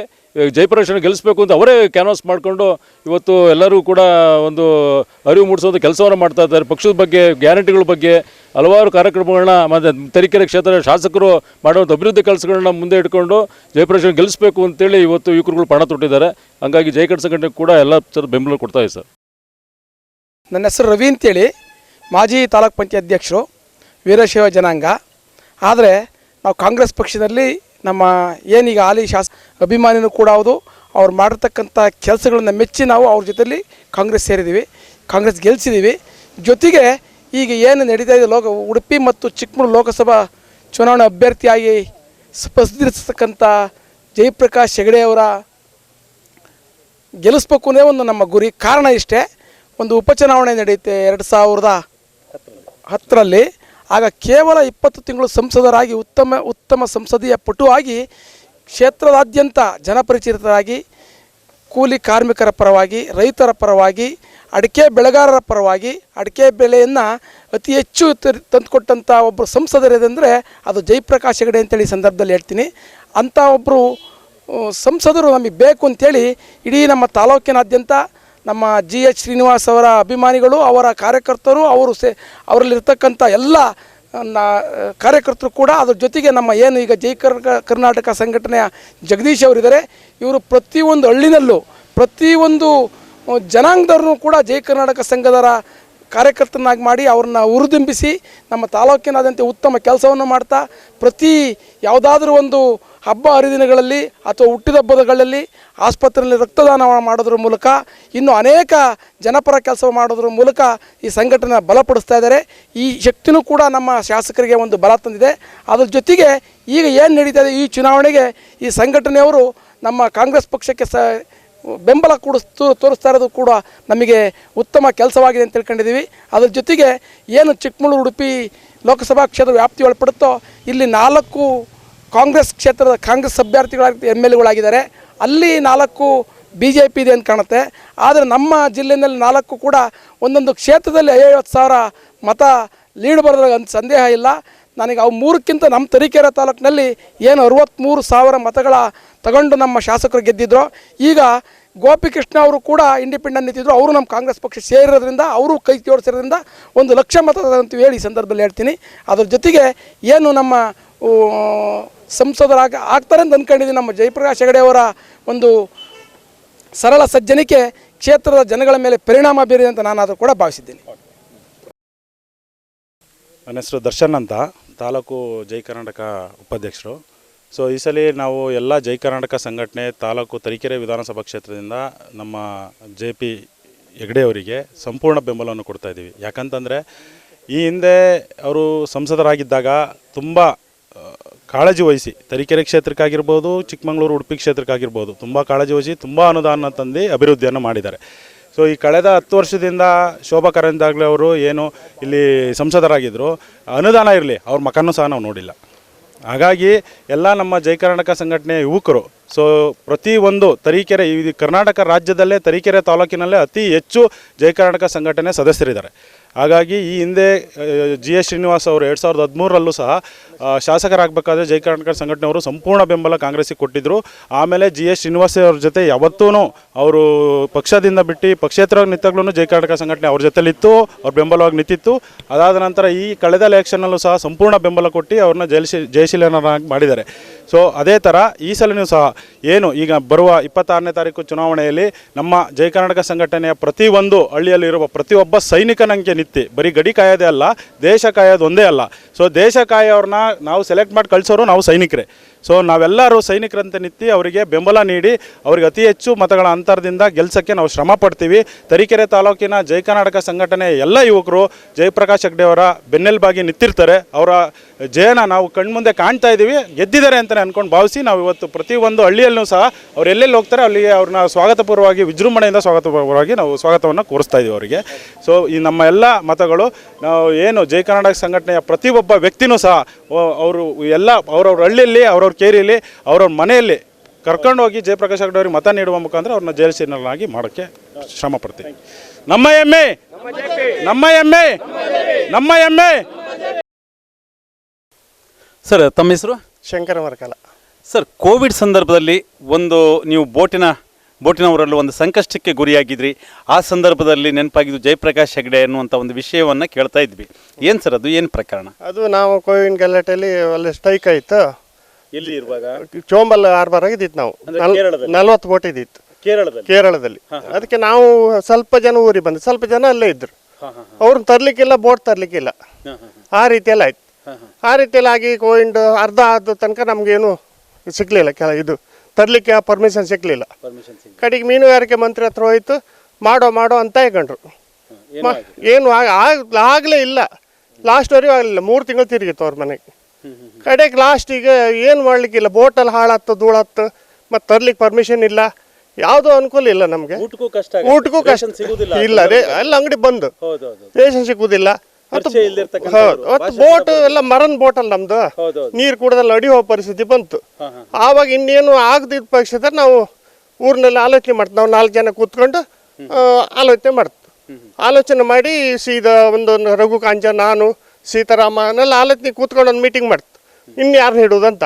ಜಯಪ್ರಕಾಶ್ ಗೆಲ್ಲಿಸಬೇಕು ಅಂತ ಅವರೇ ಕ್ಯಾನ್ವಾಸ್ ಮಾಡಿಕೊಂಡು ಇವತ್ತು ಎಲ್ಲರೂ ಕೂಡ ಒಂದು ಅರಿವು ಮೂಡಿಸೋದು ಕೆಲಸವನ್ನು ಮಾಡ್ತಾ ಇದ್ದಾರೆ. ಪಕ್ಷದ ಬಗ್ಗೆ, ಗ್ಯಾರಂಟಿಗಳ ಬಗ್ಗೆ ಹಲವಾರು ಕಾರ್ಯಕ್ರಮಗಳನ್ನ ಮತ್ತು ತರೀಕೆರೆ ಕ್ಷೇತ್ರದ ಶಾಸಕರು ಮಾಡುವಂಥ ಅಭಿವೃದ್ಧಿ ಕೆಲಸಗಳನ್ನ ಮುಂದೆ ಇಟ್ಕೊಂಡು ಜಯಪ್ರಕಾಶ್ ಗೆಲ್ಲಿಸಬೇಕು ಅಂತೇಳಿ ಇವತ್ತು ಯುವಕರುಗಳು ಪಣ ತೊಟ್ಟಿದ್ದಾರೆ. ಹಾಗಾಗಿ ಜಯಕಟ್ ಸಂಘಟನೆ ಕೂಡ ಎಲ್ಲ ಬೆಂಬಲ ಕೊಡ್ತಾ ಇದೆ ಸರ್. ನನ್ನ ಹೆಸರು ರವಿ ಅಂತೇಳಿ, ಮಾಜಿ ತಾಲೂಕ್ ಪಂಚಾಯತ್ ಅಧ್ಯಕ್ಷರು, ವೀರಶೈವ ಜನಾಂಗ. ಆದರೆ ನಾವು ಕಾಂಗ್ರೆಸ್ ಪಕ್ಷದಲ್ಲಿ ನಮ್ಮ ಏನೀಗ ಹಾಲಿ ಅಭಿಮಾನಿನೂ ಕೂಡ ಹೌದು. ಅವ್ರು ಮಾಡಿರ್ತಕ್ಕಂಥ ಕೆಲಸಗಳನ್ನ ಮೆಚ್ಚಿ ನಾವು ಅವ್ರ ಜೊತೆಲಿ ಕಾಂಗ್ರೆಸ್ ಸೇರಿದ್ದೀವಿ, ಕಾಂಗ್ರೆಸ್ ಗೆಲ್ಲಿಸಿದ್ದೀವಿ. ಜೊತೆಗೆ ಈಗ ಏನು ನಡೀತಾ ಇದೆ ಉಡುಪಿ ಮತ್ತು ಚಿಕ್ಕಮಗಳೂರು ಲೋಕಸಭಾ ಚುನಾವಣೆ ಅಭ್ಯರ್ಥಿಯಾಗಿ ಸ್ಪರ್ಧಿಸ್ತಕ್ಕಂಥ ಜಯಪ್ರಕಾಶ್ ಹೆಗಡೆ ಅವರ ಗೆಲ್ಲಿಸ್ಬೇಕು ಅನ್ನೋ ಒಂದು ನಮ್ಮ ಗುರಿ. ಕಾರಣ ಇಷ್ಟೇ, ಒಂದು ಉಪಚುನಾವಣೆ ನಡೆಯುತ್ತೆ 2010ರಲ್ಲಿ. ಆಗ ಕೇವಲ 20 ತಿಂಗಳು ಸಂಸದರಾಗಿ ಉತ್ತಮ ಸಂಸದೀಯ ಪಟುವಾಗಿ ಕ್ಷೇತ್ರದಾದ್ಯಂತ ಜನಪರಿಚಿತರಾಗಿ ಕೂಲಿ ಕಾರ್ಮಿಕರ ಪರವಾಗಿ, ರೈತರ ಪರವಾಗಿ, ಅಡಿಕೆ ಬೆಳೆಗಾರರ ಪರವಾಗಿ ಅಡಿಕೆ ಬೆಲೆಯನ್ನು ಅತಿ ಹೆಚ್ಚು ತಂದುಕೊಟ್ಟಂಥ ಒಬ್ಬರು ಸಂಸದರಿದಂದರೆ ಅದು ಜಯಪ್ರಕಾಶ್ ಹೆಗಡೆ ಅಂತೇಳಿ ಈ ಸಂದರ್ಭದಲ್ಲಿ ಹೇಳ್ತೀನಿ. ಅಂಥ ಒಬ್ಬರು ಸಂಸದರು ನಮಗೆ ಬೇಕು ಅಂಥೇಳಿ ಇಡೀ ನಮ್ಮ ತಾಲೂಕಿನಾದ್ಯಂತ ನಮ್ಮ GH ಶ್ರೀನಿವಾಸ್ ಅವರ ಅಭಿಮಾನಿಗಳು, ಅವರ ಕಾರ್ಯಕರ್ತರು, ಅವರಲ್ಲಿರ್ತಕ್ಕಂಥ ಎಲ್ಲ ಕಾರ್ಯಕರ್ತರು ಕೂಡ ಅದ್ರ ಜೊತೆಗೆ ನಮ್ಮ ಏನು ಈಗ ಕರ್ನಾಟಕ ಸಂಘಟನೆಯ ಜಗದೀಶ್ ಅವರಿದ್ದಾರೆ, ಇವರು ಪ್ರತಿಯೊಂದು ಹಳ್ಳಿನಲ್ಲೂ ಪ್ರತಿಯೊಂದು ಜನಾಂಗದವ್ರನ್ನೂ ಕೂಡ ಕರ್ನಾಟಕ ಸಂಘದರ ಕಾರ್ಯಕರ್ತನಾಗಿ ಮಾಡಿ ಅವ್ರನ್ನ ಹುರಿದುಂಬಿಸಿ ನಮ್ಮ ತಾಲೂಕಿನಾದ್ಯಂತ ಉತ್ತಮ ಕೆಲಸವನ್ನು ಮಾಡ್ತಾ ಪ್ರತಿ ಯಾವುದಾದ್ರೂ ಒಂದು ಹಬ್ಬ ಹರಿದಿನಗಳಲ್ಲಿ ಅಥವಾ ಹುಟ್ಟಿದಬ್ಬಗಳಲ್ಲಿ ಆಸ್ಪತ್ರೆಯಲ್ಲಿ ರಕ್ತದಾನ ಮಾಡೋದ್ರ ಮೂಲಕ ಇನ್ನು ಅನೇಕ ಜನಪರ ಕೆಲಸ ಮಾಡೋದ್ರ ಮೂಲಕ ಈ ಸಂಘಟನೆ ಬಲಪಡಿಸ್ತಾ ಇದ್ದಾರೆ. ಈ ಶಕ್ತಿನೂ ಕೂಡ ನಮ್ಮ ಶಾಸಕರಿಗೆ ಒಂದು ಬಲ ತಂದಿದೆ. ಅದ್ರ ಜೊತೆಗೆ ಈಗ ಏನು ನಡೀತಾ ಇದೆ ಈ ಚುನಾವಣೆಗೆ ಈ ಸಂಘಟನೆಯವರು ನಮ್ಮ ಕಾಂಗ್ರೆಸ್ ಪಕ್ಷಕ್ಕೆ ಬೆಂಬಲ ತೋರಿಸ್ತಾ ಇರೋದು ಕೂಡ ನಮಗೆ ಉತ್ತಮ ಕೆಲಸವಾಗಿದೆ ಅಂತ ತಿಳ್ಕೊಂಡಿದ್ದೀವಿ. ಅದ್ರ ಜೊತೆಗೆ ಏನು ಚಿಕ್ಕಮಗಳೂರು ಉಡುಪಿ ಲೋಕಸಭಾ ಕ್ಷೇತ್ರ ವ್ಯಾಪ್ತಿ ಒಳಪಡುತ್ತೋ ಇಲ್ಲಿ 4 ಕಾಂಗ್ರೆಸ್ ಕ್ಷೇತ್ರದ ಕಾಂಗ್ರೆಸ್ ಅಭ್ಯರ್ಥಿಗಳಾಗಿ MLAಗಳಾಗಿದ್ದಾರೆ. ಅಲ್ಲಿ 4 BJP ಇದೆ ಅಂತ ಕಾಣುತ್ತೆ. ಆದರೆ ನಮ್ಮ ಜಿಲ್ಲೆಯಲ್ಲಿ 4 ಕೂಡ ಒಂದೊಂದು ಕ್ಷೇತ್ರದಲ್ಲಿ 50,000 ಮತ ಲೀಡ್ ಬರೋದ್ರಾಗ ಅಂತ ಸಂದೇಹ ಇಲ್ಲ. ನನಗೆ ಅವು 3ಕ್ಕಿಂತ ನಮ್ಮ ತರೀಕೆರೆ ತಾಲೂಕಿನಲ್ಲಿ ಏನು 63,000 ಮತಗಳ ತಗೊಂಡು ನಮ್ಮ ಶಾಸಕರು ಗೆದ್ದಿದ್ರು. ಈಗ ಗೋಪಿಕೃಷ್ಣ ಅವರು ಕೂಡ ಇಂಡಿಪೆಂಡೆಂಟ್ ನಿಂತಿದ್ರು. ಅವರು ನಮ್ಮ ಕಾಂಗ್ರೆಸ್ ಪಕ್ಷ ಸೇರಿರೋದ್ರಿಂದ ಅವರು ಕೈ ಜೋಡಿಸಿರೋದ್ರಿಂದ 1,00,000 ಮತ ಅಂತ ಹೇಳಿ ಈ ಸಂದರ್ಭದಲ್ಲಿ ಹೇಳ್ತೀನಿ. ಅದ್ರ ಜೊತೆಗೆ ಏನು ನಮ್ಮ ಆಗ್ತಾರೆ ಅಂತ ಅಂದ್ಕೊಂಡಿದ್ದೀನಿ. ನಮ್ಮ ಜಯಪ್ರಕಾಶ್ ಹೆಗಡೆ ಅವರ ಒಂದು ಸರಳ ಸಜ್ಜನಿಕೆ ಕ್ಷೇತ್ರದ ಜನಗಳ ಮೇಲೆ ಪರಿಣಾಮ ಬೀರಿದೆ ಅಂತ ನಾನು ಕೂಡ ಭಾವಿಸಿದ್ದೀನಿ. ನನ್ನ ಹೆಸರು ದರ್ಶನ್ ಅಂತ, ತಾಲೂಕು ಜೈ ಕರ್ನಾಟಕ ಉಪಾಧ್ಯಕ್ಷರು. ಸೊ ಈ ಸಲ ನಾವು ಎಲ್ಲ ಜೈ ಕರ್ನಾಟಕ ಸಂಘಟನೆ ತಾಲೂಕು ತರೀಕೆರೆ ವಿಧಾನಸಭಾ ಕ್ಷೇತ್ರದಿಂದ ನಮ್ಮ JP ಹೆಗಡೆ ಅವರಿಗೆ ಸಂಪೂರ್ಣ ಬೆಂಬಲವನ್ನು ಕೊಡ್ತಾಯಿದ್ದೀವಿ. ಯಾಕಂತಂದರೆ ಈ ಹಿಂದೆ ಅವರು ಸಂಸದರಾಗಿದ್ದಾಗ ತುಂಬ ಕಾಳಜಿ ವಹಿಸಿ ತರೀಕೆರೆ ಕ್ಷೇತ್ರಕ್ಕಾಗಿರ್ಬೋದು, ಚಿಕ್ಕಮಗಳೂರು ಉಡುಪಿ ಕ್ಷೇತ್ರಕ್ಕಾಗಿರ್ಬೋದು ತುಂಬ ಕಾಳಜಿ ವಹಿಸಿ ತುಂಬ ಅನುದಾನ ತಂದು ಅಭಿವೃದ್ಧಿಯನ್ನು ಮಾಡಿದ್ದಾರೆ. ಸೊ ಈ ಕಳೆದ 10 ವರ್ಷದಿಂದ ಶೋಭಾ ಕರಂದ್ಲಾಜೆ ಅವರು ಏನು ಇಲ್ಲಿ ಸಂಸದರಾಗಿದ್ದರು, ಅನುದಾನ ಇರಲಿ ಅವ್ರ ಮಕನೂ ಸಹ ನಾವು ನೋಡಿಲ್ಲ. ಹಾಗಾಗಿ ಎಲ್ಲ ನಮ್ಮ ಜೈ ಕರ್ನಾಟಕ ಸಂಘಟನೆಯ ಯುವಕರು ಸೊ ಪ್ರತಿಯೊಂದು ತರೀಕೆರೆ ಈ ಕರ್ನಾಟಕ ರಾಜ್ಯದಲ್ಲೇ ತರೀಕೆರೆ ತಾಲೂಕಿನಲ್ಲೇ ಅತಿ ಹೆಚ್ಚು ಜೈ ಕರ್ನಾಟಕ ಸಂಘಟನೆ ಸದಸ್ಯರಿದ್ದಾರೆ. ಹಾಗಾಗಿ ಈ ಹಿಂದೆ GH ಶ್ರೀನಿವಾಸ್ ಅವರು 2013ರಲ್ಲೂ ಸಹ ಶಾಸಕರಾಗಬೇಕಾದ್ರೆ ಜೈ ಕರ್ನಾಟಕ ಸಂಘಟನೆಯವರು ಸಂಪೂರ್ಣ ಬೆಂಬಲ ಕಾಂಗ್ರೆಸ್ಸಿಗೆ ಕೊಟ್ಟಿದ್ದರು. ಆಮೇಲೆ GH ಶ್ರೀನಿವಾಸ್ ಅವ್ರ ಜೊತೆ ಯಾವತ್ತೂ ಅವರು ಪಕ್ಷದಿಂದ ಬಿಟ್ಟು ಪಕ್ಷೇತರ ನಿಂತಾಗ್ಲೂ ಜೈ ಕರ್ನಾಟಕ ಸಂಘಟನೆ ಅವ್ರ ಜೊತೆಲಿತ್ತು, ಅವ್ರ ಬೆಂಬಲವಾಗಿ ನಿಂತಿತ್ತು. ಅದಾದ ನಂತರ ಈ ಕಳೆದ ಎಲೆಕ್ಷನ್ನಲ್ಲೂ ಸಹ ಸಂಪೂರ್ಣ ಬೆಂಬಲ ಕೊಟ್ಟು ಅವ್ರನ್ನ ಜಯಶೀಲನಾಗಿ ಮಾಡಿದ್ದಾರೆ. ಸೊ ಅದೇ ಥರ ಈ ಸಲನೂ ಸಹ ಏನು ಈಗ ಬರುವ 26ನೇ ತಾರೀಕು ಚುನಾವಣೆಯಲ್ಲಿ ನಮ್ಮ ಜೈ ಕರ್ನಾಟಕ ಸಂಘಟನೆಯ ಪ್ರತಿಯೊಂದು ಹಳ್ಳಿಯಲ್ಲಿರುವ ಪ್ರತಿಯೊಬ್ಬ ಸೈನಿಕನಂಗೆ ನಿಂತು ಬರೀ ಗಡಿ ಕಾಯೋದೇ ಅಲ್ಲ, ದೇಶ ಕಾಯೋದು ಒಂದೇ ಅಲ್ಲ. ಸೊ ದೇಶ ಕಾಯೋರನ್ನ ನಾವು ಸೆಲೆಕ್ಟ್ ಮಾಡಿ ಕಳಿಸೋರು ನಾವು ಸೈನಿಕರೇ. ಸೊ ನಾವೆಲ್ಲರೂ ಸೈನಿಕರಂತೆ ನಿಂತು ಅವರಿಗೆ ಬೆಂಬಲ ನೀಡಿ ಅವರಿಗೆ ಅತಿ ಹೆಚ್ಚು ಮತಗಳ ಅಂತರದಿಂದ ಗೆಲ್ಸೋಕ್ಕೆ ನಾವು ಶ್ರಮ ಪಡ್ತೀವಿ. ತರೀಕೆರೆ ತಾಲೂಕಿನ ಜೈ ಕರ್ನಾಟಕ ಸಂಘಟನೆ ಎಲ್ಲ ಯುವಕರು ಜಯಪ್ರಕಾಶ್ ಹೆಗಡೆ ಅವರ ಬೆನ್ನೆಲುಬಾಗಿ ನಿಂತಿರ್ತಾರೆ. ಅವರ ಜಯನ ನಾವು ಕಣ್ಮುಂದೆ ಕಾಣ್ತಾ ಇದ್ದೀವಿ. ಗೆದ್ದಿದ್ದಾರೆ ಅಂತಲೇ ಅಂದ್ಕೊಂಡು ಭಾವಿಸಿ ನಾವು ಇವತ್ತು ಪ್ರತಿಯೊಂದು ಹಳ್ಳಿಯಲ್ಲೂ ಸಹ ಅವ್ರು ಎಲ್ಲೆಲ್ಲಿ ಹೋಗ್ತಾರೆ ಅಲ್ಲಿಗೆ ಅವ್ರನ್ನ ಸ್ವಾಗತಪೂರ್ವವಾಗಿ ವಿಜೃಂಭಣೆಯಿಂದ ಸ್ವಾಗತಪೂರ್ವವಾಗಿ ನಾವು ಸ್ವಾಗತವನ್ನು ಕೋರಿಸ್ತಾ ಇದ್ದೀವಿ ಅವರಿಗೆ. ಸೊ ಈ ನಮ್ಮ ಎಲ್ಲ ಮತಗಳು ನಾವು ಏನು ಜೈ ಕರ್ನಾಟಕ ಸಂಘಟನೆಯ ಪ್ರತಿಯೊಬ್ಬ ವ್ಯಕ್ತಿನೂ ಸಹ ಅವರು ಎಲ್ಲ ಅವ್ರವ್ರ ಹಳ್ಳಿಯಲ್ಲಿ ಅವ್ರವ್ರ ಕೇರಿಯಲ್ಲಿ ಅವ್ರವ್ರ ಮನೆಯಲ್ಲಿ ಕರ್ಕೊಂಡೋಗಿ ಜಯಪ್ರಕಾಶ್ ಹೆಗಡೆ ಅವರಿಗೆ ಮತ ನೀಡುವ ಮುಖಾಂತರ ಅವ್ರನ್ನ ಜಯಶೀಲನಾಗಿ ಮಾಡೋಕ್ಕೆ ಶ್ರಮ ಪಡ್ತೀವಿ. ನಮ್ಮ ಹೆಮ್ಮೆ, ನಮ್ಮ ಹೆಮ್ಮೆ, ನಮ್ಮ ಹೆಮ್ಮೆ. ಸರ್ ತಮ್ಮ ಹೆಸರು? ಶಂಕರ ಮರಕಲ. ಸರ್ ಕೋವಿಡ್ ಸಂದರ್ಭದಲ್ಲಿ ಒಂದು ನೀವು ಬೋಟಿನ ಊರಲ್ಲೂ ಒಂದು ಸಂಕಷ್ಟಕ್ಕೆ ಗುರಿಯಾಗಿದ್ರಿ. ಆ ಸಂದರ್ಭದಲ್ಲಿ ನೆನಪಾಗಿದ್ದು ಜಯಪ್ರಕಾಶ್ ಹೆಗಡೆ ಅನ್ನುವಂಥ ಒಂದು ವಿಷಯವನ್ನು ಕೇಳ್ತಾ ಇದ್ವಿ. ಏನು ಸರ್ ಅದು ಏನು ಪ್ರಕರಣ? ಅದು ನಾವು ಕೋವಿಡ್ ಗಲಾಟೆಯಲ್ಲಿ ಅಲ್ಲಿ ಸ್ಟ್ರೈಕ್ ಆಯಿತು. ಎಲ್ಲಿ ಇರುವಾಗ? ಚೋಂಬಲ್ ಹಾರ್ಬರ್ ಆಗಿದ್ದಿತ್ತು. ನಾವು 40 ಬೋಟ್ ಇದ್ದಿತ್ತು ಕೇರಳದಲ್ಲಿ. ಅದಕ್ಕೆ ನಾವು ಸ್ವಲ್ಪ ಜನ ಊರಿಗೆ ಬಂದು ಸ್ವಲ್ಪ ಜನ ಅಲ್ಲೇ ಇದ್ರು. ಅವ್ರನ್ನ ತರಲಿಕ್ಕಿಲ್ಲ, ಬೋಟ್ ತರಲಿಕ್ಕಿಲ್ಲ. ಆ ರೀತಿಯಲ್ಲಿ ಆಯ್ತು. ಆ ರೀತಿಯಲ್ಲಿ ಆಗಿ ಕೋವಿಡ್ ಅರ್ಧ ಆದ ತನಕ ನಮಗೇನು ಸಿಕ್ಕಲಿಲ್ಲ, ಇದು ತರಲಿಕ್ಕೆ ಪರ್ಮಿಷನ್ ಸಿಕ್ಕಲಿಲ್ಲ. ಕಡೆಗೆ ಮೀನುಗಾರಿಕೆ ಮಂತ್ರಿ ಹತ್ರ ಹೋಯ್ತು, ಮಾಡೋ ಅಂತ ಹೇಳ್ಕೊಂಡ್ರು. ಏನು ಆಗಲೇ ಇಲ್ಲ. ಲಾಸ್ಟ್ವರೆಗೂ ಆಗಲಿಲ್ಲ. 3 ತಿಂಗಳು ತಿರುಗಿತ್ತು ಅವ್ರ ಮನೆಗೆ. ಕಡೆಗೆ ಲಾಸ್ಟಿಗೆ ಏನು ಮಾಡಲಿಕ್ಕಿಲ್ಲ. ಬೋಟಲ್ಲಿ ಹಾಳಾತ್ತು, ಧೂಳತ್ತು, ಮತ್ತು ತರ್ಲಿಕ್ಕೆ ಪರ್ಮಿಷನ್ ಇಲ್ಲ. ಯಾವುದೋ ಅನುಕೂಲ ಇಲ್ಲ ನಮಗೆ. ಊಟಕ್ಕೂ ಕಷ್ಟ ಇಲ್ಲ ರೀ. ಎಲ್ಲ ಅಂಗಡಿ ಬಂದು ರೇಷನ್ ಸಿಗುವುದಿಲ್ಲ. ಬೋಟ್ ಎಲ್ಲ ಮರನ್ ಬೋಟಲ್ಲಿ ನಮ್ದು ನೀರು ಕುಡ್ದಲ್ಲಿ ಅಡಿ ಹೋಗೋ ಪರಿಸ್ಥಿತಿ ಬಂತು. ಆವಾಗ ಇನ್ನೇನು ಆಗದಿದ್ದ ಪಕ್ಷದ ನಾವು ಊರಿನಲ್ಲಿ ಆಲೋಚನೆ ಮಾಡ್ತೀವಿ. ನಾವು 4 ಜನ ಕೂತ್ಕೊಂಡು ಆಲೋಚನೆ ಮಾಡ್ತೀವಿ. ಆಲೋಚನೆ ಮಾಡಿ ಸೀದಾ ಒಂದು ರಘು ಕಾಂಜ, ನಾನು, ಸೀತಾರಾಮನೆಲ್ಲ ಆಲೋಚನೆ ಕೂತ್ಕೊಂಡು ಒಂದು ಮೀಟಿಂಗ್ ಮಾಡ್ತು, ಇನ್ಯಾರನ್ನ ಹಿಡೋದಂತ.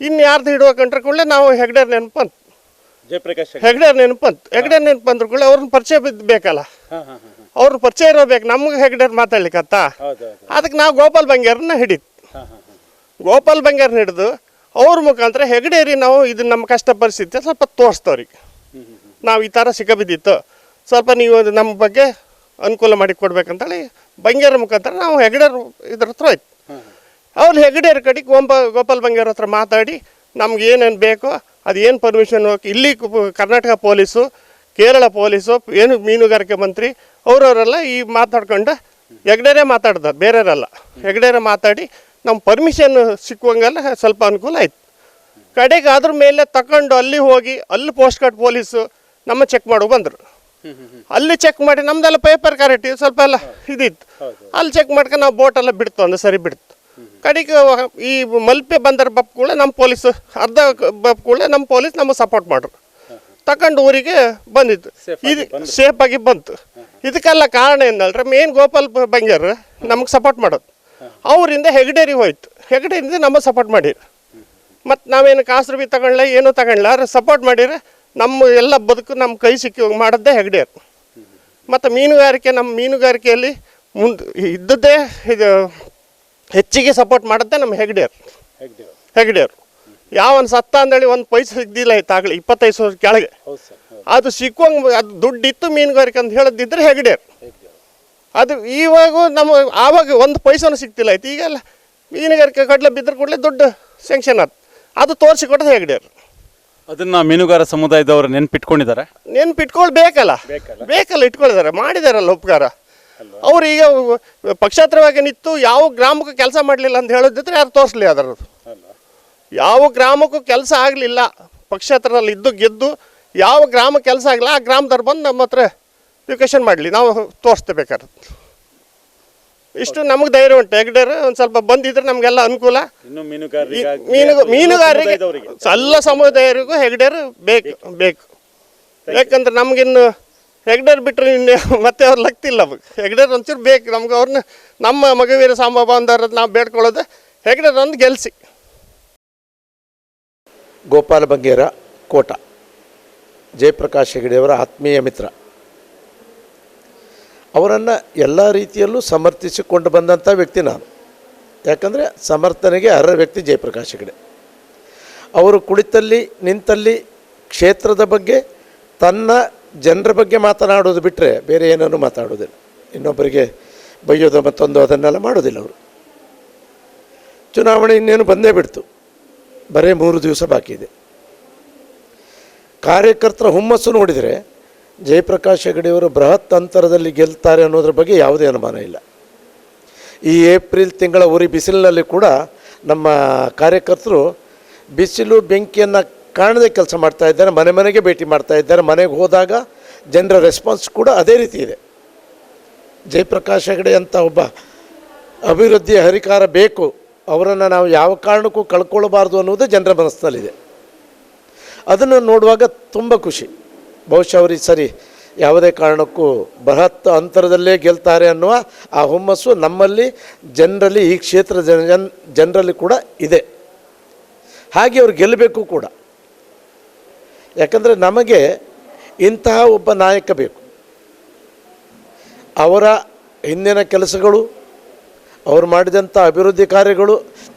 ಇನ್ಯಾರ್ದು ಹಿಡುವ ಕಂಡ್ರೆ ಕೂಡಲೇ ನಾವು ಹೆಗ್ಡೇರ್ ನೆನಪು ಅಂತ, ಜಯಪ್ರಕಾಶ್ ಹೆಗ್ಡೇರ್ ನೆನಪು ಅಂತ. ಹೆಗ್ಡೇರ್ ನೆನಪು ಅಂದ್ರೂ ಕೂಡ ಅವ್ರನ್ನ ಪರಿಚಯ ಬೇಕಲ್ಲ, ಅವ್ರ ಪರಿಚಯ ಇರೋಬೇಕು. ನಮ್ಗೆ ಹೆಗ್ಡೇರ್ ಮಾತಾಡ್ಲಿಕ್ಕತ್ತ, ಅದಕ್ಕೆ ನಾವು ಗೋಪಾಲ್ ಬಂಗೇರನ್ನ ಹಿಡಿತು. ಗೋಪಾಲ್ ಬಂಗೇರನ್ನ ಹಿಡಿದು ಅವ್ರ ಮುಖಾಂತರ ಹೆಗ್ಡೇರಿ ನಾವು ಇದು ನಮ್ಮ ಕಷ್ಟ ಪರಿಸ್ಥಿತಿ ಸ್ವಲ್ಪ ತೋರಿಸ್ತವ್ರಿಗೆ, ನಾವು ಈ ಥರ ಸಿಕ್ಕಬಿದ್ದಿತ್ತು, ಸ್ವಲ್ಪ ನೀವು ನಮ್ಮ ಬಗ್ಗೆ ಅನುಕೂಲ ಮಾಡಿ ಕೊಡ್ಬೇಕಂತೇಳಿ ಬಂಗೇರ ಮುಖಾಂತರ ನಾವು ಹೆಗ್ಡೇರ್ ಇದ್ರ ಹತ್ರ ಹೋಯ್ತು. ಅವ್ರು ಹೆಗ್ಡೇರ್ ಕಡೆಗೆ ಗೋಪಾಲ್ ಬಂಗೇರ್ ಹತ್ರ ಮಾತಾಡಿ ನಮ್ಗೆ ಏನೇನು ಬೇಕೋ ಅದು ಏನು ಪರ್ಮಿಷನ್, ಇಲ್ಲಿ ಕರ್ನಾಟಕ ಪೊಲೀಸು, ಕೇರಳ ಪೊಲೀಸು, ಏನು ಮೀನುಗಾರಿಕೆ ಮಂತ್ರಿ ಅವರವರೆಲ್ಲ ಈ ಮಾತಾಡ್ಕೊಂಡು ಹೆಗ್ಡೇರೇ ಮಾತಾಡ್ತಾರೆ, ಬೇರೆಯವರೆಲ್ಲ ಹೆಗ್ಡೇರೇ ಮಾತಾಡಿ ನಮ್ಮ ಪರ್ಮಿಷನ್ ಸಿಕ್ಕುವಂಗೆಲ್ಲ ಸ್ವಲ್ಪ ಅನುಕೂಲ ಆಯ್ತು. ಕಡೆಗೆ ಅದ್ರ ಮೇಲೆ ತಗೊಂಡು ಅಲ್ಲಿ ಹೋಗಿ ಅಲ್ಲಿ ಪೋಸ್ಟ್ ಕಾರ್ಡ್ ಪೊಲೀಸು ನಮ್ಮ ಚೆಕ್ ಮಾಡೋ ಬಂದರು. ಅಲ್ಲಿ ಚೆಕ್ ಮಾಡಿ ನಮ್ದೆಲ್ಲ ಪೇಪರ್ ಕರೆಕ್ಟ್ ಸ್ವಲ್ಪ ಎಲ್ಲ ಇದಿತ್ತು, ಅಲ್ಲಿ ಚೆಕ್ ಮಾಡ್ಕೊಂಡು ನಾವು ಬೋಟೆಲ್ಲ ಬಿಡ್ತು, ಅಂದ್ರೆ ಸರಿ ಬಿಡ್ತು. ಕಡೆಗೆ ಈ ಮಲ್ಪೆ ಬಂದರ ಬಪ್ ಕೂಡ ನಮ್ಮ ಪೊಲೀಸು ಅರ್ಧ ಬಪ್ ಕೂಡ ನಮ್ಮ ಪೊಲೀಸ್ ನಮಗೆ ಸಪೋರ್ಟ್ ಮಾಡ್ರು, ತಗೊಂಡು ಊರಿಗೆ ಬಂದಿತ್ತು. ಇದು ಸೇಫಾಗಿ ಬಂತು. ಇದಕ್ಕೆಲ್ಲ ಕಾರಣ ಏನಲ್ರ ಮೇನ್ ಗೋಪಾಲ್ ಬಂಗೇರ್ ನಮಗೆ ಸಪೋರ್ಟ್ ಮಾಡೋದು, ಅವರಿಂದ ಹೆಗ್ಡೇರಿಗೆ ಹೋಯ್ತು, ಹೆಗ್ಡೇರಿಂದ ನಮಗೆ ಸಪೋರ್ಟ್ ಮಾಡಿರಿ. ಮತ್ತು ನಾವೇನು ಕಾಸು ರೂಪಾಯಿ ತಗೊಳ್ಳ ಏನೂ ತಗೊಳ್ಳ, ಅವ್ರು ಸಪೋರ್ಟ್ ಮಾಡಿರಿ. ನಮ್ಮ ಎಲ್ಲ ಬದುಕು ನಮ್ಮ ಕೈ ಸಿಕ್ಕಿ ಮಾಡಿದ್ದೆ ಹೆಗ್ಡೇರ್. ಮತ್ತು ಮೀನುಗಾರಿಕೆ, ನಮ್ಮ ಮೀನುಗಾರಿಕೆಯಲ್ಲಿ ಮುಂದೆ ಇದ್ದದ್ದೇ ಇದು ಹೆಚ್ಚಿಗೆ ಸಪೋರ್ಟ್ ಮಾಡಿದ್ದೆ ನಮ್ಮ ಹೆಗ್ಡೇರ್. ಯಾವನ್ ಸತ್ತ ಅಂದೇಳಿ ಒಂದು ಪೈಸೆ ಸಿಗ್ದಿಲ್ಲ ಆಯ್ತು ಆಗಲಿ 25 ವರ್ಷ ಕೆಳಗೆ. ಅದು ಸಿಕ್ಕುವಂಗೆ ಅದು ದುಡ್ಡಿತ್ತು ಮೀನುಗಾರಿಕೆ ಅಂತ ಹೇಳದಿದ್ರೆ ಹೆಗ್ಡೇರ್. ಅದು ಇವಾಗ ನಮ್ಮ ಆವಾಗ ಒಂದು ಪೈಸನೂ ಸಿಗ್ತಿಲ್ಲ ಆಯ್ತು. ಈಗೆಲ್ಲ ಮೀನುಗಾರಿಕೆ ಕಡ್ಲೆ ಬಿದ್ದರೆ ಕೂಡಲೇ ದುಡ್ಡು ಸ್ಯಾಂಕ್ಷನ್ ಅದು ತೋರಿಸಿಕೊಟ್ಟದ್ದು ಹೆಗ್ಡೇರ್. ಅದನ್ನ ಮೀನುಗಾರ ಸಮುದಾಯದವರು ನೆನ್ಪಿಟ್ಕೊಂಡಿದ್ದಾರೆ, ನೆನ್ಪಿಟ್ಕೊಳ್ಬೇಕಲ್ಲ, ಇಟ್ಕೊಂಡಿದ್ದಾರೆ, ಮಾಡಿದಾರಲ್ಲ ಉಪಕಾರ. ಅವ್ರು ಈಗ ಪಕ್ಷಾಂತರವಾಗಿ ನಿಂತು ಯಾವ ಗ್ರಾಮಕ್ಕೂ ಕೆಲಸ ಮಾಡಲಿಲ್ಲ ಅಂತ ಹೇಳೋದಿದ್ರೆ ಯಾರು ತೋರಿಸ್ಲಿ ಅದರದ್ದು. ಯಾವ ಗ್ರಾಮಕ್ಕೂ ಕೆಲಸ ಆಗಲಿಲ್ಲ, ಪಕ್ಷಾಂತರದಲ್ಲಿ ಇದ್ದು ಗೆದ್ದು ಯಾವ ಗ್ರಾಮ ಕೆಲಸ ಆಗಲಿಲ್ಲ, ಆ ಗ್ರಾಮದವ್ರು ಬಂದು ನಮ್ಮ ಹತ್ರ ರಿಕ್ವೆಷನ್ ಮಾಡಲಿ, ನಾವು ತೋರಿಸ್ಬೇಕಾದ್ರೆ. ಇಷ್ಟು ನಮಗೆ ಧೈರ್ಯ ಉಂಟು. ಹೆಗ್ಡೇರ್ ಒಂದು ಸ್ವಲ್ಪ ಬಂದಿದ್ರೆ ನಮಗೆಲ್ಲ ಅನುಕೂಲ. ಮೀನುಗಾರರಿಗೆ ಎಲ್ಲ ಸಮುದಾಯರಿಗೂ ಹೆಗ್ಡೇರ್ ಬೇಕು. ಯಾಕಂದ್ರೆ ನಮಗಿನ್ನು ಹೆಗ್ಡೇರ್ ಬಿಟ್ಟರೆ ಇನ್ನು ಮತ್ತೆ ಅವ್ರು ಲಗ್ತಿಲ್ಲ. ಹೆಗ್ಡೇರ್ ಒಂಚೂರು ಬೇಕು ನಮ್ಗೆ. ಅವ್ರನ್ನ ನಮ್ಮ ಮಗವೀರ ಸಾಂಬ ಅಂದವ್ರದ್ದು ನಾವು ಬೇಡ್ಕೊಳ್ಳೋದು ಹೆಗ್ಡೇರ್ ಒಂದು ಗೆಲ್ಲಿಸಿ. ಗೋಪಾಲ ಬಂಗೇರ ಕೋಟ ಜಯಪ್ರಕಾಶ್ ಹೆಗಡೆಯವರ ಆತ್ಮೀಯ ಮಿತ್ರ. ಅವರನ್ನು ಎಲ್ಲ ರೀತಿಯಲ್ಲೂ ಸಮರ್ಥಿಸಿಕೊಂಡು ಬಂದಂಥ ವ್ಯಕ್ತಿ ನಾನು. ಯಾಕಂದರೆ ಸಮರ್ಥನೆಗೆ ಅರ್ಹ ವ್ಯಕ್ತಿ ಜಯಪ್ರಕಾಶ್ ಹೆಗಡೆ. ಅವರು ಕುಳಿತಲ್ಲಿ ನಿಂತಲ್ಲಿ ಕ್ಷೇತ್ರದ ಬಗ್ಗೆ, ತನ್ನ ಜನರ ಬಗ್ಗೆ ಮಾತನಾಡೋದು ಬಿಟ್ಟರೆ ಬೇರೆ ಏನನ್ನೂ ಮಾತಾಡೋದಿಲ್ಲ. ಇನ್ನೊಬ್ಬರಿಗೆ ಬೈಯೋದು ಮತ್ತೊಂದು ಅದನ್ನೆಲ್ಲ ಮಾಡೋದಿಲ್ಲ ಅವರು. ಚುನಾವಣೆ ಇನ್ನೇನು ಬಂದೇ ಬಿಡ್ತು, ಬರೀ 3 ದಿವಸ ಬಾಕಿ ಇದೆ. ಕಾರ್ಯಕರ್ತರ ಹುಮ್ಮಸ್ಸು ನೋಡಿದರೆ ಜಯಪ್ರಕಾಶ್ ಹೆಗಡೆಯವರು ಬೃಹತ್ ಅಂತರದಲ್ಲಿ ಗೆಲ್ತಾರೆ ಅನ್ನೋದ್ರ ಬಗ್ಗೆ ಯಾವುದೇ ಅನುಮಾನ ಇಲ್ಲ. ಈ ಏಪ್ರಿಲ್ ತಿಂಗಳ ಉರಿ ಬಿಸಿಲಿನಲ್ಲಿ ಕೂಡ ನಮ್ಮ ಕಾರ್ಯಕರ್ತರು ಬಿಸಿಲು ಬೆಂಕಿಯನ್ನು ಕಾಣದೆ ಕೆಲಸ ಮಾಡ್ತಾ ಇದ್ದಾರೆ, ಮನೆ ಮನೆಗೆ ಭೇಟಿ ಮಾಡ್ತಾ ಇದ್ದಾರೆ. ಮನೆಗೆ ಹೋದಾಗ ಜನರ ರೆಸ್ಪಾನ್ಸ್ ಕೂಡ ಅದೇ ರೀತಿ ಇದೆ. ಜಯಪ್ರಕಾಶ್ ಹೆಗಡೆ ಅಂತ ಒಬ್ಬ ಅಭಿವೃದ್ಧಿಯ ಹರಿಕಾರ ಬೇಕು, ಅವರನ್ನು ನಾವು ಯಾವ ಕಾರಣಕ್ಕೂ ಕಳ್ಕೊಳ್ಬಾರ್ದು ಅನ್ನೋದು ಜನರ ಮನಸ್ಸಿನಲ್ಲಿದೆ. ಅದನ್ನು ನೋಡುವಾಗ ತುಂಬ ಖುಷಿ. ಬಹುಶಃ ಅವ್ರಿಗೆ ಸರಿ ಯಾವುದೇ ಕಾರಣಕ್ಕೂ ಬೃಹತ್ ಅಂತರದಲ್ಲೇ ಗೆಲ್ತಾರೆ ಅನ್ನುವ ಆ ಹುಮ್ಮಸ್ಸು ನಮ್ಮಲ್ಲಿ ಜನರಲ್ಲಿ, ಈ ಕ್ಷೇತ್ರದ ಜನರಲ್ಲಿ ಕೂಡ ಇದೆ. ಹಾಗೆ ಅವ್ರು ಗೆಲ್ಲಬೇಕು ಕೂಡ. ಯಾಕಂದರೆ ನಮಗೆ ಇಂತಹ ಒಬ್ಬ ನಾಯಕ ಬೇಕು. ಅವರ ಹಿಂದಿನ ಕೆಲಸಗಳು, ಅವರು ಮಾಡಿದಂಥ ಅಭಿವೃದ್ಧಿ ಕಾರ್ಯಗಳು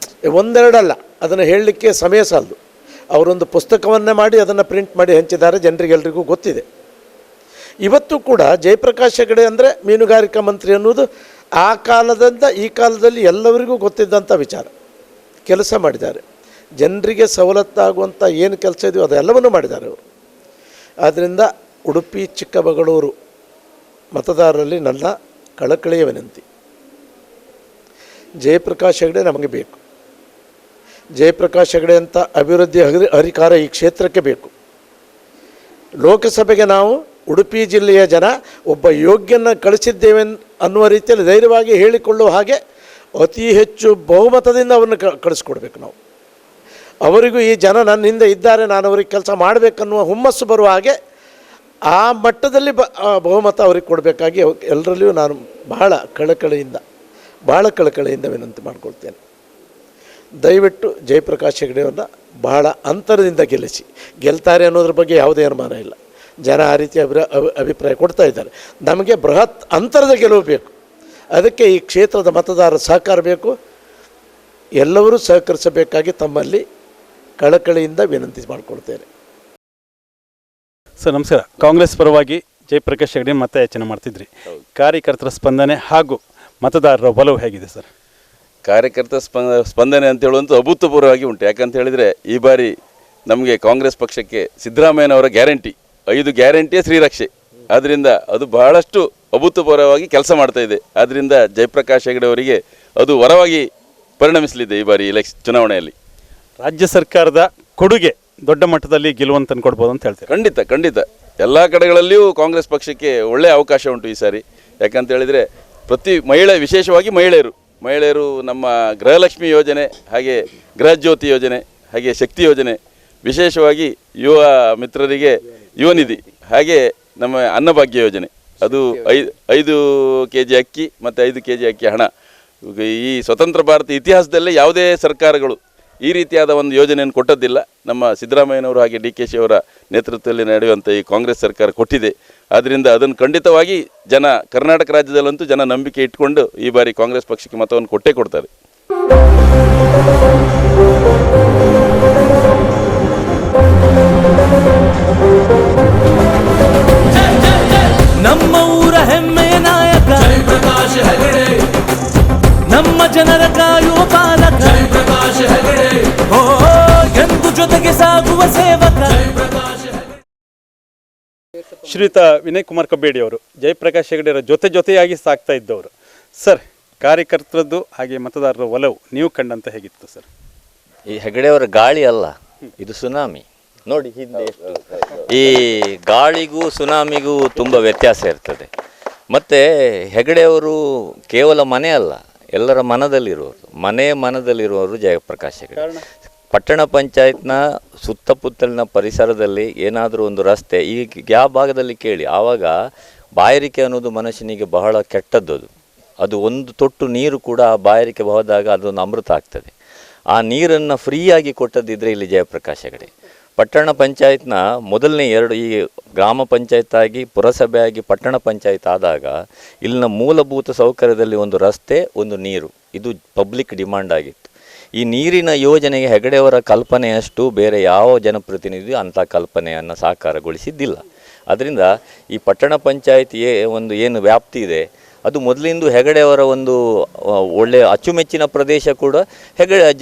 ಒಂದೆರಡಲ್ಲ, ಅದನ್ನು ಹೇಳಲಿಕ್ಕೆ ಸಮಯ ಸಾಲದು. ಅವರೊಂದು ಪುಸ್ತಕವನ್ನೇ ಮಾಡಿ ಅದನ್ನು ಪ್ರಿಂಟ್ ಮಾಡಿ ಹಂಚಿದ್ದಾರೆ, ಜನರಿಗೆಲ್ಲರಿಗೂ ಗೊತ್ತಿದೆ. ಇವತ್ತು ಕೂಡ ಜಯಪ್ರಕಾಶ್ ಹೆಗಡೆ ಅಂದರೆ ಮೀನುಗಾರಿಕಾ ಮಂತ್ರಿ ಅನ್ನೋದು ಆ ಕಾಲದಿಂದ ಈ ಕಾಲದಲ್ಲಿ ಎಲ್ಲರಿಗೂ ಗೊತ್ತಿದ್ದಂಥ ವಿಚಾರ. ಕೆಲಸ ಮಾಡಿದ್ದಾರೆ, ಜನರಿಗೆ ಸವಲತ್ತಾಗುವಂಥ ಏನು ಕೆಲಸ ಇದೆಯೋ ಅದೆಲ್ಲವನ್ನೂ ಮಾಡಿದ್ದಾರೆ ಅವರು. ಆದ್ದರಿಂದ ಉಡುಪಿ ಚಿಕ್ಕಮಗಳೂರು ಮತದಾರರಲ್ಲಿ ನನ್ನ ಕಳಕಳಿಯ ವಿನಂತಿ, ಜಯಪ್ರಕಾಶ್ ಹೆಗಡೆ ನಮಗೆ ಬೇಕು. ಜಯಪ್ರಕಾಶ್ ಹೆಗಡೆ ಅಂತ ಅಭಿವೃದ್ಧಿ ಹರಿಕಾರ ಈ ಕ್ಷೇತ್ರಕ್ಕೆ ಬೇಕು. ಲೋಕಸಭೆಗೆ ನಾವು ಉಡುಪಿ ಜಿಲ್ಲೆಯ ಜನ ಒಬ್ಬ ಯೋಗ್ಯನ ಕಳಿಸಿದ್ದೇವೆ ಅನ್ನುವ ರೀತಿಯಲ್ಲಿ ಧೈರ್ಯವಾಗಿ ಹೇಳಿಕೊಳ್ಳುವ ಹಾಗೆ ಅತಿ ಹೆಚ್ಚು ಬಹುಮತದಿಂದ ಅವರನ್ನು ಕಳಿಸ್ಕೊಡ್ಬೇಕು ನಾವು. ಅವರಿಗೂ ಈ ಜನ ನನ್ನ ಹಿಂದೆ ಇದ್ದಾರೆ, ನಾನು ಅವ್ರಿಗೆ ಕೆಲಸ ಮಾಡಬೇಕನ್ನುವ ಹುಮ್ಮಸ್ಸು ಬರುವ ಹಾಗೆ ಆ ಮಟ್ಟದಲ್ಲಿ ಬಹುಮತ ಅವ್ರಿಗೆ ಕೊಡಬೇಕಾಗಿ ಎಲ್ಲರಲ್ಲಿಯೂ ನಾನು ಬಹಳ ಕಳಕಳಿಯಿಂದ ವಿನಂತಿ ಮಾಡ್ಕೊಳ್ತೇನೆ. ದಯವಿಟ್ಟು ಜಯಪ್ರಕಾಶ್ ಹೆಗಡೆಯವ್ರನ್ನ ಬಹಳ ಅಂತರದಿಂದ ಗೆಲ್ತಾರೆ ಅನ್ನೋದ್ರ ಬಗ್ಗೆ ಯಾವುದೇ ಅನುಮಾನ ಇಲ್ಲ. ಜನ ಆ ರೀತಿ ಅಭಿಪ್ರಾಯ ಕೊಡ್ತಾ ಇದ್ದಾರೆ. ನಮಗೆ ಬೃಹತ್ ಅಂತರದ ಗೆಲುವು ಬೇಕು. ಅದಕ್ಕೆ ಈ ಕ್ಷೇತ್ರದ ಮತದಾರರ ಸಹಕಾರ ಬೇಕು. ಎಲ್ಲರೂ ಸಹಕರಿಸಬೇಕಾಗಿ ತಮ್ಮಲ್ಲಿ ಕಳಕಳಿಯಿಂದ ವಿನಂತಿ ಮಾಡಿಕೊಳ್ತೇನೆ. ಸರ್ ನಮಸ್ಕಾರ. ಕಾಂಗ್ರೆಸ್ ಪರವಾಗಿ ಜಯಪ್ರಕಾಶ್ ಹೆಗಡೆ ಮತ ಯಾಚನೆ ಮಾಡ್ತಿದ್ರಿ. ಕಾರ್ಯಕರ್ತರ ಸ್ಪಂದನೆ ಹಾಗೂ ಮತದಾರರ ಒಲವು ಹೇಗಿದೆ ಸರ್? ಕಾರ್ಯಕರ್ತ ಸ್ಪಂದನೆ ಅಂತ ಹೇಳುವಂಥ ಅಭೂತಪೂರ್ವವಾಗಿ ಉಂಟು. ಯಾಕಂತ ಹೇಳಿದರೆ ಈ ಬಾರಿ ನಮಗೆ ಕಾಂಗ್ರೆಸ್ ಪಕ್ಷಕ್ಕೆ ಸಿದ್ದರಾಮಯ್ಯನವರ ಗ್ಯಾರಂಟಿ 5 ಗ್ಯಾರಂಟಿಯೇ ಶ್ರೀರಕ್ಷೆ. ಆದ್ದರಿಂದ ಅದು ಬಹಳಷ್ಟು ಅಭೂತಪೂರ್ವವಾಗಿ ಕೆಲಸ ಮಾಡ್ತಾ ಇದೆ. ಆದ್ದರಿಂದ ಜಯಪ್ರಕಾಶ್ ಹೆಗಡೆ ಅವರಿಗೆ ಅದು ವರವಾಗಿ ಪರಿಣಮಿಸಲಿದೆ ಈ ಬಾರಿ ಚುನಾವಣೆಯಲ್ಲಿ. ರಾಜ್ಯ ಸರ್ಕಾರದ ಕೊಡುಗೆ ದೊಡ್ಡ ಮಟ್ಟದಲ್ಲಿ ಗೆಲುವಂತ ಅನ್ಕೊಡ್ಬೋದು ಅಂತ ಹೇಳ್ತಾರೆ. ಖಂಡಿತ ಎಲ್ಲ ಕಡೆಗಳಲ್ಲಿಯೂ ಕಾಂಗ್ರೆಸ್ ಪಕ್ಷಕ್ಕೆ ಒಳ್ಳೆಯ ಅವಕಾಶ ಉಂಟು ಈ ಸಾರಿ. ಯಾಕಂತ ಹೇಳಿದರೆ ಪ್ರತಿ ವಿಶೇಷವಾಗಿ ಮಹಿಳೆಯರು ನಮ್ಮ ಗೃಹಲಕ್ಷ್ಮಿ ಯೋಜನೆ, ಹಾಗೆ ಗೃಹಜ್ಯೋತಿ ಯೋಜನೆ, ಹಾಗೆ ಶಕ್ತಿ ಯೋಜನೆ, ವಿಶೇಷವಾಗಿ ಯುವ ಮಿತ್ರರಿಗೆ ಯುವ ನಿಧಿ, ಹಾಗೆ ನಮ್ಮ ಅನ್ನಭಾಗ್ಯ ಯೋಜನೆ, ಅದು 5 kg ಅಕ್ಕಿ ಮತ್ತು 5 kg ಅಕ್ಕಿ ಹಣ. ಈ ಸ್ವತಂತ್ರ ಭಾರತ ಇತಿಹಾಸದಲ್ಲೇ ಯಾವುದೇ ಸರ್ಕಾರಗಳು ಈ ರೀತಿಯಾದ ಒಂದು ಯೋಜನೆಯನ್ನು ಕೊಟ್ಟದ್ದಿಲ್ಲ. ನಮ್ಮ ಸಿದ್ದರಾಮಯ್ಯನವರು ಹಾಗೆ DKಶಿ ಅವರ ನೇತೃತ್ವದಲ್ಲಿ ನಡೆಯುವಂಥ ಈ ಕಾಂಗ್ರೆಸ್ ಸರ್ಕಾರ ಕೊಟ್ಟಿದೆ. ಆದ್ದರಿಂದ ಅದನ್ನು ಖಂಡಿತವಾಗಿ ಕರ್ನಾಟಕ ರಾಜ್ಯದಲ್ಲಂತೂ ಜನ ನಂಬಿಕೆ ಇಟ್ಕೊಂಡು ಈ ಬಾರಿ ಕಾಂಗ್ರೆಸ್ ಪಕ್ಷಕ್ಕೆ ಮತವನ್ನು ಕೊಟ್ಟೇ ಕೊಡ್ತಾರೆ. ನಮ್ಮ ಊರ ಹೆಮ್ಮೆಯ ನಾಯಕ ಜಯಪ್ರಕಾಶ್ ಹೆಗಡೆ, ನಮ್ಮ ಜನರ ಕಾಯುವ ಪಾಲಕ ಜಯಪ್ರಕಾಶ್ ಹೆಗಡೆ, ಎಂದು ಜೊತೆಗೆ ಸಾಗುವ ಸೇವಕ ಜಯಪ್ರಕಾಶ್ ಹೆಗಡೆ. ಶ್ರೀಯುತ ವಿನಯ್ ಕುಮಾರ್ ಕಬ್ಬೇಡಿ ಅವರು ಜಯಪ್ರಕಾಶ್ ಹೆಗಡೆಯವರ ಜೊತೆಯಾಗಿ ಸಾಕ್ತಾ ಇದ್ದವರು. ಸರ್, ಕಾರ್ಯಕರ್ತರದ್ದು ಹಾಗೆ ಮತದಾರರ ಒಲವು ನೀವು ಕಂಡಂತ ಹೇಗಿತ್ತು ಸರ್? ಈ ಹೆಗಡೆಯವರ ಗಾಳಿ ಅಲ್ಲ, ಇದು ಸುನಾಮಿ. ನೋಡಿ ಹಿಂದೆ ಎಷ್ಟು ಈ ಗಾಳಿಗೂ ಸುನಾಮಿಗೂ ತುಂಬ ವ್ಯತ್ಯಾಸ ಇರ್ತದೆ. ಮತ್ತು ಹೆಗಡೆಯವರು ಕೇವಲ ಮನೆ ಅಲ್ಲ, ಎಲ್ಲರ ಮನದಲ್ಲಿರುವವರು ಜಯಪ್ರಕಾಶ್ ಹೆಗಡೆ. ಪಟ್ಟಣ ಪಂಚಾಯತ್ನ ಸುತ್ತಮುತ್ತಲಿನ ಪರಿಸರದಲ್ಲಿ ಏನಾದರೂ ಒಂದು ರಸ್ತೆ ಈ ಯಾವ ಭಾಗದಲ್ಲಿ ಕೇಳಿ, ಆವಾಗ ಬಾಯಾರಿಕೆ ಅನ್ನೋದು ಮನುಷ್ಯನಿಗೆ ಬಹಳ ಕೆಟ್ಟದ್ದು. ಅದು ಒಂದು ತೊಟ್ಟು ನೀರು ಕೂಡ ಆ ಬಾಯಾರಿಕೆ ಹೋದಾಗ ಅದೊಂದು ಅಮೃತ ಆಗ್ತದೆ. ಆ ನೀರನ್ನು ಫ್ರೀಯಾಗಿ ಕೊಟ್ಟದಿದ್ದರೆ ಇಲ್ಲಿ ಜಯಪ್ರಕಾಶ್ ಹೆಗಡೆ. ಪಟ್ಟಣ ಪಂಚಾಯತ್ನ ಮೊದಲನೇ 2 ಈ ಗ್ರಾಮ ಪಂಚಾಯತ್ ಆಗಿ ಪುರಸಭೆ ಆಗಿ ಪಟ್ಟಣ ಪಂಚಾಯತ್ ಆದಾಗ ಇಲ್ಲಿನ ಮೂಲಭೂತ ಸೌಕರ್ಯದಲ್ಲಿ ಒಂದು ರಸ್ತೆ, ಒಂದು ನೀರು, ಇದು ಪಬ್ಲಿಕ್ ಡಿಮಾಂಡ್ ಆಗಿತ್ತು. ಈ ನೀರಿನ ಯೋಜನೆಗೆ ಹೆಗಡೆಯವರ ಕಲ್ಪನೆಯಷ್ಟು ಬೇರೆ ಯಾವ ಜನಪ್ರತಿನಿಧಿಯೂ ಅಂಥ ಕಲ್ಪನೆಯನ್ನು ಸಾಕಾರಗೊಳಿಸಿದ್ದಿಲ್ಲ. ಅದರಿಂದ ಈ ಪಟ್ಟಣ ಪಂಚಾಯತ್ ಒಂದು ಏನು ವ್ಯಾಪ್ತಿ ಇದೆ ಅದು ಮೊದಲಿಂದ ಹೆಗಡೆಯವರ ಒಂದು ಒಳ್ಳೆಯ ಅಚ್ಚುಮೆಚ್ಚಿನ ಪ್ರದೇಶ ಕೂಡ.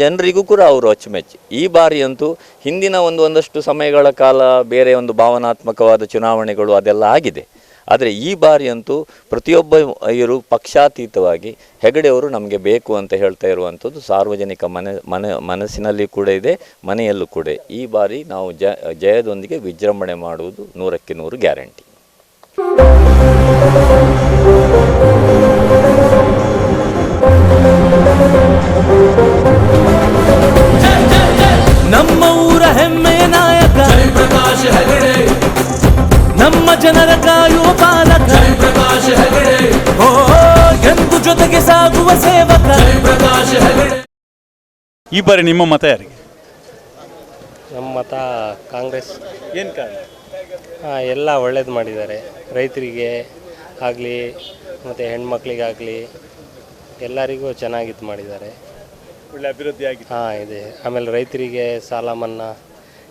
ಜನರಿಗೂ ಕೂಡ ಅವರು ಅಚ್ಚುಮೆಚ್ಚಿ. ಈ ಬಾರಿ ಅಂತೂ ಹಿಂದಿನ ಒಂದಷ್ಟು ಸಮಯಗಳ ಕಾಲ ಬೇರೆ ಒಂದು ಭಾವನಾತ್ಮಕವಾದ ಚುನಾವಣೆಗಳು ಅದೆಲ್ಲ ಆಗಿದೆ. ಆದರೆ ಈ ಬಾರಿ ಅಂತೂ ಪ್ರತಿಯೊಬ್ಬ ಪಕ್ಷಾತೀತವಾಗಿ ಹೆಗಡೆಯವರು ನಮಗೆ ಬೇಕು ಅಂತ ಹೇಳ್ತಾ ಇರುವಂಥದ್ದು ಸಾರ್ವಜನಿಕ ಮನಸ್ಸಿನಲ್ಲಿ ಕೂಡ ಇದೆ, ಮನೆಯಲ್ಲೂ ಕೂಡ. ಈ ಬಾರಿ ನಾವು ಜಯದೊಂದಿಗೆ ವಿಜೃಂಭಣೆ ಮಾಡುವುದು 100ಕ್ಕೆ 100 ಗ್ಯಾರಂಟಿ. ನಮ್ಮ ಊರ ಹೆಮ್ಮೆಯ ನಾಯಕ ಜಯಪ್ರಕಾಶ್ ಹೆಗಡೆ, ನಮ್ಮ ಜನರ ಕಾಯುವ ಪಾಲಕ ಜಯಪ್ರಕಾಶ್ ಹೆಗಡೆ, ಎಂದು ಜೊತೆಗೆ ಸಾಗುವ ಸೇವಕ ಜಯಪ್ರಕಾಶ್ ಹೆಗಡೆ. ಈ ಬಾರಿ ನಿಮ್ಮ ಮತ ಯಾರಿಗೆ? ನಮ್ಮ ಮತ ಕಾಂಗ್ರೆಸ್. ಏನು ಕಾರಣ? ಎಲ್ಲ ಒಳ್ಳೇದು ಮಾಡಿದ್ದಾರೆ. ರೈತರಿಗೆ ಆಗಲಿ ಮತ್ತು ಹೆಣ್ಮಕ್ಳಿಗಾಗಲಿ ಎಲ್ಲರಿಗೂ ಚೆನ್ನಾಗಿದ್ದು ಮಾಡಿದ್ದಾರೆ. ಒಳ್ಳೆ ಅಭಿವೃದ್ಧಿ ಆಗಿದೆ. ಇದೆ. ಆಮೇಲೆ ರೈತರಿಗೆ ಸಾಲ ಮನ್ನಾ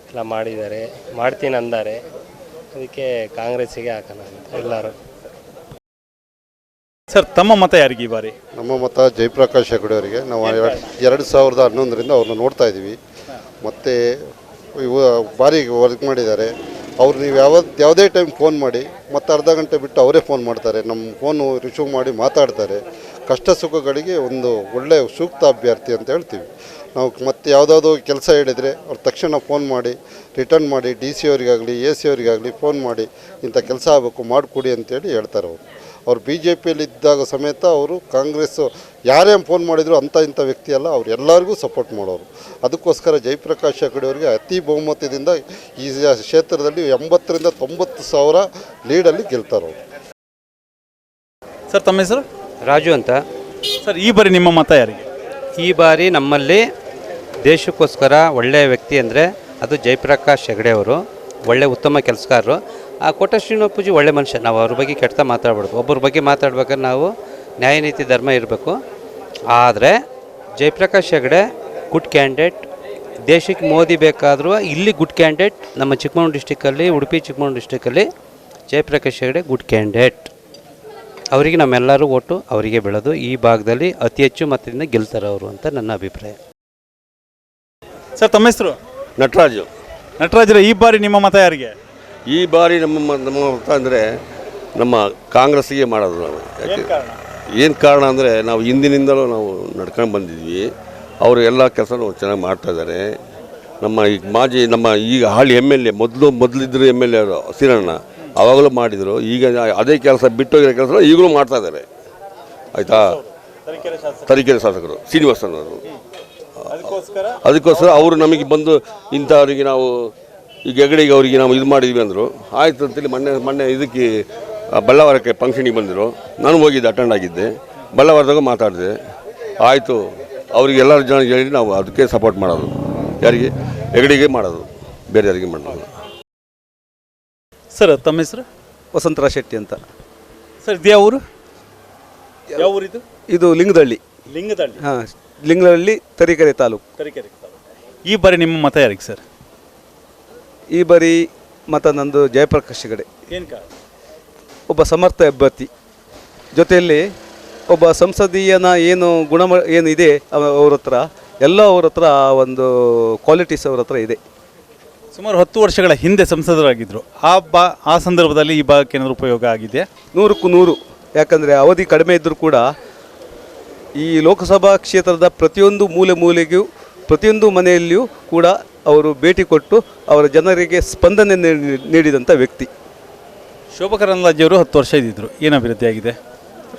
ಎಲ್ಲ ಮಾಡಿದ್ದಾರೆ, ಮಾಡ್ತೀನಿ ಅಂದಾರೆ. ಅದಕ್ಕೆ ಕಾಂಗ್ರೆಸ್ಸಿಗೆ ಹಾಕೋಣ ಅಂತ ಎಲ್ಲರೂ. ಸರ್, ತಮ್ಮ ಮತ ಯಾರಿಗೆ ಈ ಬಾರಿ? ನಮ್ಮ ಮತ ಜಯಪ್ರಕಾಶ್ ಹೆಗಡೆ ಅವರಿಗೆ. ನಾವು 2011ರಿಂದ ಅವ್ರನ್ನ ನೋಡ್ತಾ ಇದ್ದೀವಿ. ಮತ್ತು ಭಾರಿ ವರ್ಕ್ ಮಾಡಿದ್ದಾರೆ ಅವ್ರು. ನೀವು ಯಾವುದೇ ಟೈಮ್ ಫೋನ್ ಮಾಡಿ ಮತ್ತು ಅರ್ಧ ಗಂಟೆ ಬಿಟ್ಟು ಅವರೇ ಫೋನ್ ಮಾಡ್ತಾರೆ. ನಮ್ಮ ಫೋನು ರಿಸೀವ್ ಮಾಡಿ ಮಾತಾಡ್ತಾರೆ. ಕಷ್ಟ ಸುಖಗಳಿಗೆ ಒಂದು ಒಳ್ಳೆಯ ಸೂಕ್ತ ಅಭ್ಯರ್ಥಿ ಅಂತ ಹೇಳ್ತೀವಿ ನಾವು. ಮತ್ತು ಯಾವುದಾದ್ರು ಕೆಲಸ ಹೇಳಿದರೆ ಅವ್ರು ತಕ್ಷಣ ಫೋನ್ ಮಾಡಿ ರಿಟರ್ನ್ ಮಾಡಿ DC ಅವರಿಗಾಗಲಿ AC ಅವರಿಗಾಗಲಿ ಫೋನ್ ಮಾಡಿ ಇಂಥ ಕೆಲಸ ಆಗಬೇಕು ಮಾಡಿಕೊಡಿ ಅಂತೇಳಿ ಹೇಳ್ತಾರೆ ಅವರು. ಅವ್ರು ಬಿ ಜೆ ಪಿಯಲ್ಲಿದ್ದಾಗ ಸಮೇತ ಅವರು ಕಾಂಗ್ರೆಸ್ಸು ಯಾರೇ ಫೋನ್ ಮಾಡಿದ್ರು ಅಂಥ ಇಂಥ ವ್ಯಕ್ತಿ ಅಲ್ಲ, ಅವ್ರು ಎಲ್ಲರಿಗೂ ಸಪೋರ್ಟ್ ಮಾಡೋರು. ಅದಕ್ಕೋಸ್ಕರ ಜಯಪ್ರಕಾಶ್ ಹೆಗಡೆ ಅವರಿಗೆ ಅತಿ ಬಹುಮತದಿಂದ ಈ ಕ್ಷೇತ್ರದಲ್ಲಿ 80,000 to 90,000 ಲೀಡಲ್ಲಿ ಗೆಲ್ತಾರೆ ಅವರು. ಸರ್ ತಮ್ಮ ಹೆಸರು? ರಾಜು ಅಂತ. ಸರ್ ಈ ಬಾರಿ ನಿಮ್ಮ ಮತ ಯಾರಿಗೆ? ಈ ಬಾರಿ ನಮ್ಮಲ್ಲಿ ದೇಶಕ್ಕೋಸ್ಕರ ಒಳ್ಳೆಯ ವ್ಯಕ್ತಿ ಅಂದರೆ ಅದು ಜಯಪ್ರಕಾಶ್ ಹೆಗಡೆ ಅವರು. ಒಳ್ಳೆ ಉತ್ತಮ ಕೆಲಸಗಾರರು. ಆ ಕೋಟ ಶ್ರೀನಿವಾಸ ಒಳ್ಳೆ ಮನುಷ್ಯ. ನಾವು ಅವ್ರ ಬಗ್ಗೆ ಕೆಟ್ಟ ಮಾತಾಡ್ಬಾರ್ದು. ಒಬ್ಬರ ಬಗ್ಗೆ ಮಾತಾಡ್ಬೇಕಾದ್ರೆ ನಾವು ನ್ಯಾಯ ನೀತಿ ಧರ್ಮ ಇರಬೇಕು. ಆದರೆ ಜಯಪ್ರಕಾಶ್ ಹೆಗಡೆ ಗುಡ್ ಕ್ಯಾಂಡಿಡೇಟ್. ದೇಶಕ್ಕೆ ಮೋದಿ ಬೇಕಾದರೂ ಇಲ್ಲಿ ಗುಡ್ ಕ್ಯಾಂಡಿಡೇಟ್. ನಮ್ಮ ಚಿಕ್ಕಮಗಳೂರು ಡಿಸ್ಟಿಕ್ಕಲ್ಲಿ, ಉಡುಪಿ ಚಿಕ್ಕಮಗಳೂರು ಡಿಸ್ಟಿಕ್ಕಲ್ಲಿ ಜಯಪ್ರಕಾಶ್ ಹೆಗಡೆ ಗುಡ್ ಕ್ಯಾಂಡಿಡೇಟ್. ಅವರಿಗೆ ನಮ್ಮೆಲ್ಲರೂ ಓಟು ಅವರಿಗೆ ಬೆಳೆದು ಈ ಭಾಗದಲ್ಲಿ ಅತಿ ಹೆಚ್ಚು ಮತದಿಂದ ಗೆಲ್ತಾರೆ ಅವರು ಅಂತ ನನ್ನ ಅಭಿಪ್ರಾಯ. ಸರ್ ತಮ್ಮ ಹೆಸರು? ನಟರಾಜು. ನಟರಾಜರೇ, ಈ ಬಾರಿ ನಿಮ್ಮ ಮತ ಯಾರಿಗೆ? ಈ ಬಾರಿ ನಮ್ಮ ಮತ ಅಂದರೆ ನಮ್ಮ ಕಾಂಗ್ರೆಸ್ಸಿಗೆ ಮಾಡೋದು ನಾವು. ಯಾಕೆ ಏನು ಕಾರಣ ಅಂದರೆ ನಾವು ಹಿಂದಿನಿಂದಲೂ ನಾವು ನಡ್ಕೊಂಡು ಬಂದಿದ್ವಿ. ಅವರು ಎಲ್ಲ ಕೆಲಸನೂ ಚೆನ್ನಾಗಿ ಮಾಡ್ತಾಯಿದ್ದಾರೆ. ನಮ್ಮ ಈಗ ಹಾಳಿ MLA ಮೊದಲಿದ್ದರು MLA ಅವರು ಸಿರಣ್ಣ, ಅವಾಗಲೂ ಮಾಡಿದರು. ಈಗ ಅದೇ ಕೆಲಸ ಬಿಟ್ಟೋಗಿರೋ ಕೆಲಸ ಈಗಲೂ ಮಾಡ್ತಾಯಿದ್ದಾರೆ. ಆಯಿತಾ? ತರೀಕೆರೆ ಶಾಸಕರು ಶ್ರೀನಿವಾಸನವರು. ಅದಕ್ಕೋಸ್ಕರ ಅವರು ನಮಗೆ ಬಂದು ಇಂಥವ್ರಿಗೆ ನಾವು ಈಗ ಹೆಗಡೆಗೆ ಅವರಿಗೆ ನಾವು ಇದು ಮಾಡಿದ್ವಿ ಅಂದರು. ಆಯಿತು ಅಂತೇಳಿ ಮೊನ್ನೆ ಇದಕ್ಕೆ ಬಳ್ಳಾವರಕ್ಕೆ ಫಂಕ್ಷನಿಗೆ ಬಂದರು. ನಾನು ಹೋಗಿದ್ದೆ, ಅಟೆಂಡ್ ಆಗಿದ್ದೆ. ಬಳ್ಳಾವರದಾಗ ಮಾತಾಡಿದೆ. ಆಯಿತು, ಅವರಿಗೆ ಎಲ್ಲರ ಜನ ಹೇಳಿ ನಾವು ಅದಕ್ಕೆ ಸಪೋರ್ಟ್ ಮಾಡೋದು. ಯಾರಿಗೆ? ಹೆಗಡೆಗೆ ಮಾಡೋದು, ಬೇರೆ ಯಾರಿಗೆ ಮಾಡೋದು. ಸರ್ ತಮ್ಮ ಹೆಸರು? ವಸಂತರಾವ್ ಶೆಟ್ಟಿ ಅಂತ. ಸರ್ ಇದು ಯಾವ ಊರು? ಯಾವ ಊರಿದು? ಇದು ಲಿಂಗದಹಳ್ಳಿ. ಲಿಂಗದಹಳ್ಳಿ? ಹಾಂ, ಲಿಂಗದಹಳ್ಳಿ, ತರೀಕೆರೆ ತಾಲೂಕು. ಈ ಬಾರಿ ನಿಮ್ಮ ಮತ ಯಾರಿಗೆ ಸರ್? ಈ ಬಾರಿ ಮತ ನಂದು ಜಯಪ್ರಕಾಶ್ ಹೆಗಡೆ. ಏನು ಕಾರಣ? ಒಬ್ಬ ಸಮರ್ಥ ಅಭ್ಯರ್ಥಿ, ಜೊತೆಯಲ್ಲಿ ಒಬ್ಬ ಸಂಸದೀಯನ ಏನು ಏನಿದೆ ಅವ್ರ ಹತ್ರ ಎಲ್ಲ ಅವ್ರ ಹತ್ರ ಒಂದು ಕ್ವಾಲಿಟೀಸ್ ಅವ್ರ ಹತ್ರ ಇದೆ. ಸುಮಾರು 10 ವರ್ಷಗಳ ಹಿಂದೆ ಸಂಸದರಾಗಿದ್ದರು. ಆ ಸಂದರ್ಭದಲ್ಲಿ ಈ ಭಾಗಕ್ಕೆ ಏನಾದರೂ ಉಪಯೋಗ ಆಗಿದೆ? 100ಕ್ಕೂ 100. ಯಾಕಂದರೆ ಅವಧಿ ಕಡಿಮೆ ಇದ್ದರೂ ಕೂಡ ಈ ಲೋಕಸಭಾ ಕ್ಷೇತ್ರದ ಪ್ರತಿಯೊಂದು ಮೂಲೆಗೂ ಪ್ರತಿಯೊಂದು ಮನೆಯಲ್ಲಿಯೂ ಕೂಡ ಅವರು ಭೇಟಿ ಕೊಟ್ಟು ಅವರ ಜನರಿಗೆ ಸ್ಪಂದನೆ ನೀಡಿದಂಥ ವ್ಯಕ್ತಿ. ಶೋಭಾ ಕರಂದ್ಲಾಜೆಯವರು 10 ವರ್ಷ ಇದ್ದಿದ್ದರು. ಏನು ಅಭಿವೃದ್ಧಿ ಆಗಿದೆ?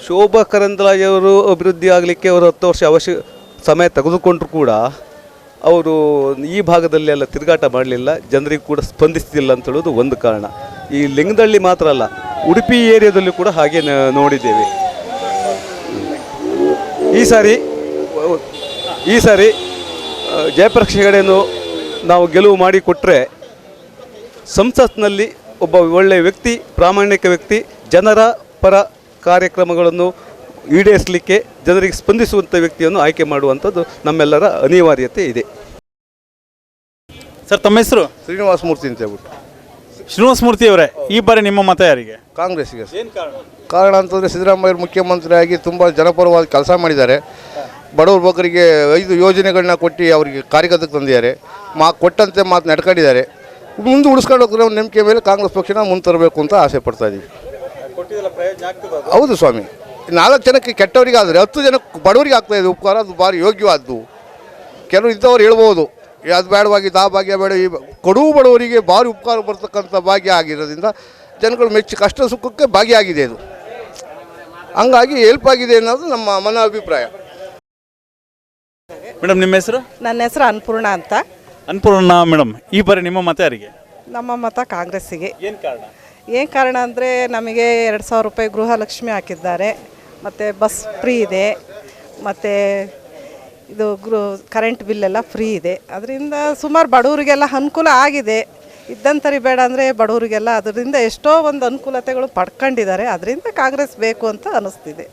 ಶೋಭಾ ಕರಂದ್ಲಾಜೆಯವರು ಅಭಿವೃದ್ಧಿ ಆಗಲಿಕ್ಕೆ ಅವರು 10 ವರ್ಷ ಸಮಯ ತೆಗೆದುಕೊಂಡ್ರು ಕೂಡ ಅವರು ಈ ಭಾಗದಲ್ಲಿ ಎಲ್ಲ ತಿರುಗಾಟ ಮಾಡಲಿಲ್ಲ, ಜನರಿಗೆ ಕೂಡ ಸ್ಪಂದಿಸ್ತಿಲ್ಲ ಅಂತ ಹೇಳೋದು ಒಂದು ಕಾರಣ. ಈ ಲಿಂಗದಹಳ್ಳಿ ಮಾತ್ರ ಅಲ್ಲ, ಉಡುಪಿ ಏರಿಯಾದಲ್ಲೂ ಕೂಡ ಹಾಗೆ ನೋಡಿದ್ದೇವೆ. ಈ ಸಾರಿ ಜಯಪ್ರಕಾಶ್ ಹೆಗಡೆಯನ್ನು ನಾವು ಗೆಲುವು ಮಾಡಿಕೊಟ್ರೆ ಸಂಸತ್ನಲ್ಲಿ ಒಬ್ಬ ಒಳ್ಳೆಯ ವ್ಯಕ್ತಿ, ಪ್ರಾಮಾಣಿಕ ವ್ಯಕ್ತಿ, ಜನರ ಪರ ಕಾರ್ಯಕ್ರಮಗಳನ್ನು ಈಡೇರಿಸಲಿಕ್ಕೆ ಜನರಿಗೆ ಸ್ಪಂದಿಸುವಂಥ ವ್ಯಕ್ತಿಯನ್ನು ಆಯ್ಕೆ ಮಾಡುವಂಥದ್ದು ನಮ್ಮೆಲ್ಲರ ಅನಿವಾರ್ಯತೆ ಇದೆ. ಸರ್ ತಮ್ಮ ಹೆಸರು? ಶ್ರೀನಿವಾಸ ಮೂರ್ತಿ ಅಂತ ಹೇಳ್ಬಿಟ್ಟು. ಶ್ರೀನಿವಾಸ ಮೂರ್ತಿ ಅವರೇ, ಈ ಬಾರಿ ನಿಮ್ಮ ಮತ ಯಾರಿಗೆ? ಕಾಂಗ್ರೆಸ್ಸಿಗೆ. ಕಾರಣ ಅಂತಂದರೆ ಸಿದ್ದರಾಮಯ್ಯ ಮುಖ್ಯಮಂತ್ರಿಯಾಗಿ ತುಂಬ ಜನಪರವಾದ ಕೆಲಸ ಮಾಡಿದ್ದಾರೆ. ಬಡವ್ರ ಬಗ್ಗರಿಗೆ 5 ಯೋಜನೆಗಳನ್ನ ಕೊಟ್ಟು ಅವರಿಗೆ ಕಾರ್ಯಗತಕ್ಕೆ ತಂದಿದ್ದಾರೆ. ಕೊಟ್ಟಂತೆ ಮಾತು ನಡ್ಕೊಂಡಿದ್ದಾರೆ. ಮುಂದೆ ಉಳಿಸ್ಕೊಂಡು ಹೋಗ್ರೆ ನಂಬಿಕೆ ಮೇಲೆ ಕಾಂಗ್ರೆಸ್ ಪಕ್ಷನ ಮುಂದೆ ತರಬೇಕು ಅಂತ ಆಸೆ ಪಡ್ತಾ ಇದ್ದೀವಿ. ಹೌದು ಸ್ವಾಮಿ. 4 ಜನಕ್ಕೆ ಕೆಟ್ಟವರಿಗೆ ಆದರೆ 10 ಜನಕ್ಕೆ ಬಡವರಿಗೆ ಆಗ್ತಾಯಿದೆ ಉಪಕಾರ. ಅದು ಭಾರಿ ಯೋಗ್ಯವಾದ್ದು. ಕೆಲವರು ಇದ್ದವ್ರು ಹೇಳ್ಬೋದು ಅದು ಬೇಡವಾಗಿದ್ದು, ಆ ಭಾಗ್ಯ ಬೇಡ, ಈ ಕಡು ಬಡವರಿಗೆ ಭಾರಿ ಉಪಕಾರ ಬರ್ತಕ್ಕಂಥ ಭಾಗ್ಯ ಆಗಿರೋದ್ರಿಂದ ಜನಗಳು ಮೆಚ್ಚಿ ಕಷ್ಟ ಸುಖಕ್ಕೆ ಭಾಗಿಯಾಗಿದೆ. ಇದು ಹಂಗಾಗಿ ಹೆಲ್ಪ್ ಆಗಿದೆ ಅನ್ನೋದು ನಮ್ಮ ಅಭಿಪ್ರಾಯ. ಮೇಡಮ್ ನಿಮ್ಮ ಹೆಸರು? ನನ್ನ ಹೆಸರು ಅನ್ನಪೂರ್ಣ ಅಂತ. ಅನ್ನಪೂರ್ಣ ಮೇಡಮ್, ಈ ಬಾರಿ ನಿಮ್ಮ ಮತ ಯಾರಿಗೆ? ನಮ್ಮ ಮತ ಕಾಂಗ್ರೆಸ್ಸಿಗೆ. ಏನು ಕಾರಣ? ಏನು ಕಾರಣ ಅಂದರೆ ನಮಗೆ 2,000 ರೂಪಾಯಿ ಗೃಹಲಕ್ಷ್ಮಿ ಹಾಕಿದ್ದಾರೆ, ಮತ್ತು ಬಸ್ ಫ್ರೀ ಇದೆ, ಮತ್ತು ಇದು ಕರೆಂಟ್ ಬಿಲ್ಲೆಲ್ಲ ಫ್ರೀ ಇದೆ. ಅದರಿಂದ ಸುಮಾರು ಬಡವರಿಗೆಲ್ಲ ಅನುಕೂಲ ಆಗಿದೆ. ಇದ್ದಂತರಿ ಬೇಡ ಅಂದರೆ ಬಡವರಿಗೆಲ್ಲ ಅದರಿಂದ ಎಷ್ಟೋ ಒಂದು ಅನುಕೂಲತೆಗಳು ಪಡ್ಕೊಂಡಿದ್ದಾರೆ. ಅದರಿಂದ ಕಾಂಗ್ರೆಸ್ ಬೇಕು ಅಂತ ಅನ್ನಿಸ್ತಿದೆ.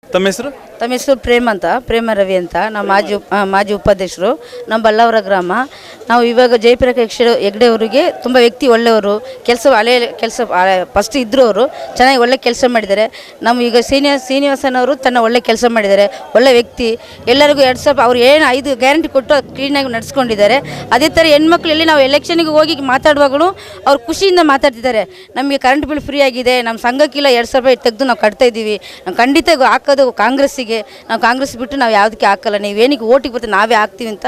ತಮ್ಮ ಹೆಸರು? ತಮ್ಮ ಹೆಸರು ಪ್ರೇಮ ರವಿ ಅಂತ. ನಾವು ಮಾಜಿ ಉಪಾಧ್ಯಕ್ಷರು. ನಮ್ಮ ಬಳ್ಳಾವರ ಗ್ರಾಮ. ನಾವು ಇವಾಗ ಜಯಪ್ರಕಾಶ್ ಹೆಗಡೆ ಅವರಿಗೆ ತುಂಬ ವ್ಯಕ್ತಿ ಒಳ್ಳೆಯವರು. ಕೆಲಸ ಫಸ್ಟ್ ಇದ್ದರು, ಅವರು ಚೆನ್ನಾಗಿ ಒಳ್ಳೆ ಕೆಲಸ ಮಾಡಿದ್ದಾರೆ. ನಮ್ಮ ಈಗ ಶ್ರೀನಿವಾಸನವರು ಒಳ್ಳೆ ಕೆಲಸ ಮಾಡಿದ್ದಾರೆ, ಒಳ್ಳೆ ವ್ಯಕ್ತಿ. ಎಲ್ಲರಿಗೂ 2,000 ಅವ್ರು ಏನು 5 ಗ್ಯಾರಂಟಿ ಕೊಟ್ಟು ಕ್ಲೀನಾಗಿ ನಡೆಸ್ಕೊಂಡಿದ್ದಾರೆ. ಅದೇ ಥರ ಹೆಣ್ಮಕ್ಳಲ್ಲಿ ನಾವು ಎಲೆಕ್ಷನ್ಗೆ ಹೋಗಿ ಮಾತಾಡುವಾಗಲೂ ಅವ್ರು ಖುಷಿಯಿಂದ ಮಾತಾಡ್ತಿದ್ದಾರೆ. ನಮಗೆ ಕರೆಂಟ್ ಬಿಲ್ ಫ್ರೀ ಆಗಿದೆ, ನಮ್ಮ ಸಂಘಕ್ಕಿಲ್ಲ 2,000 ರೂಪಾಯಿ ತೆಗೆದು ನಾವು ಕಟ್ತಾ ಇದ್ದೀವಿ. ನಾವು ಖಂಡಿತ ಹಾಕೋದು ಕಾಂಗ್ರೆಸ್ಸಿಗೆ. ನಾವು ಕಾಂಗ್ರೆಸ್ ಬಿಟ್ಟು ನಾವು ಯಾವುದಕ್ಕೆ ಹಾಕಲ್ಲ, ನೀವೇನಿಗೆ ಓಟಿಗೆ ಬರ್ತೀವಿ ನಾವೇ ಹಾಕ್ತೀವಿ ಅಂತ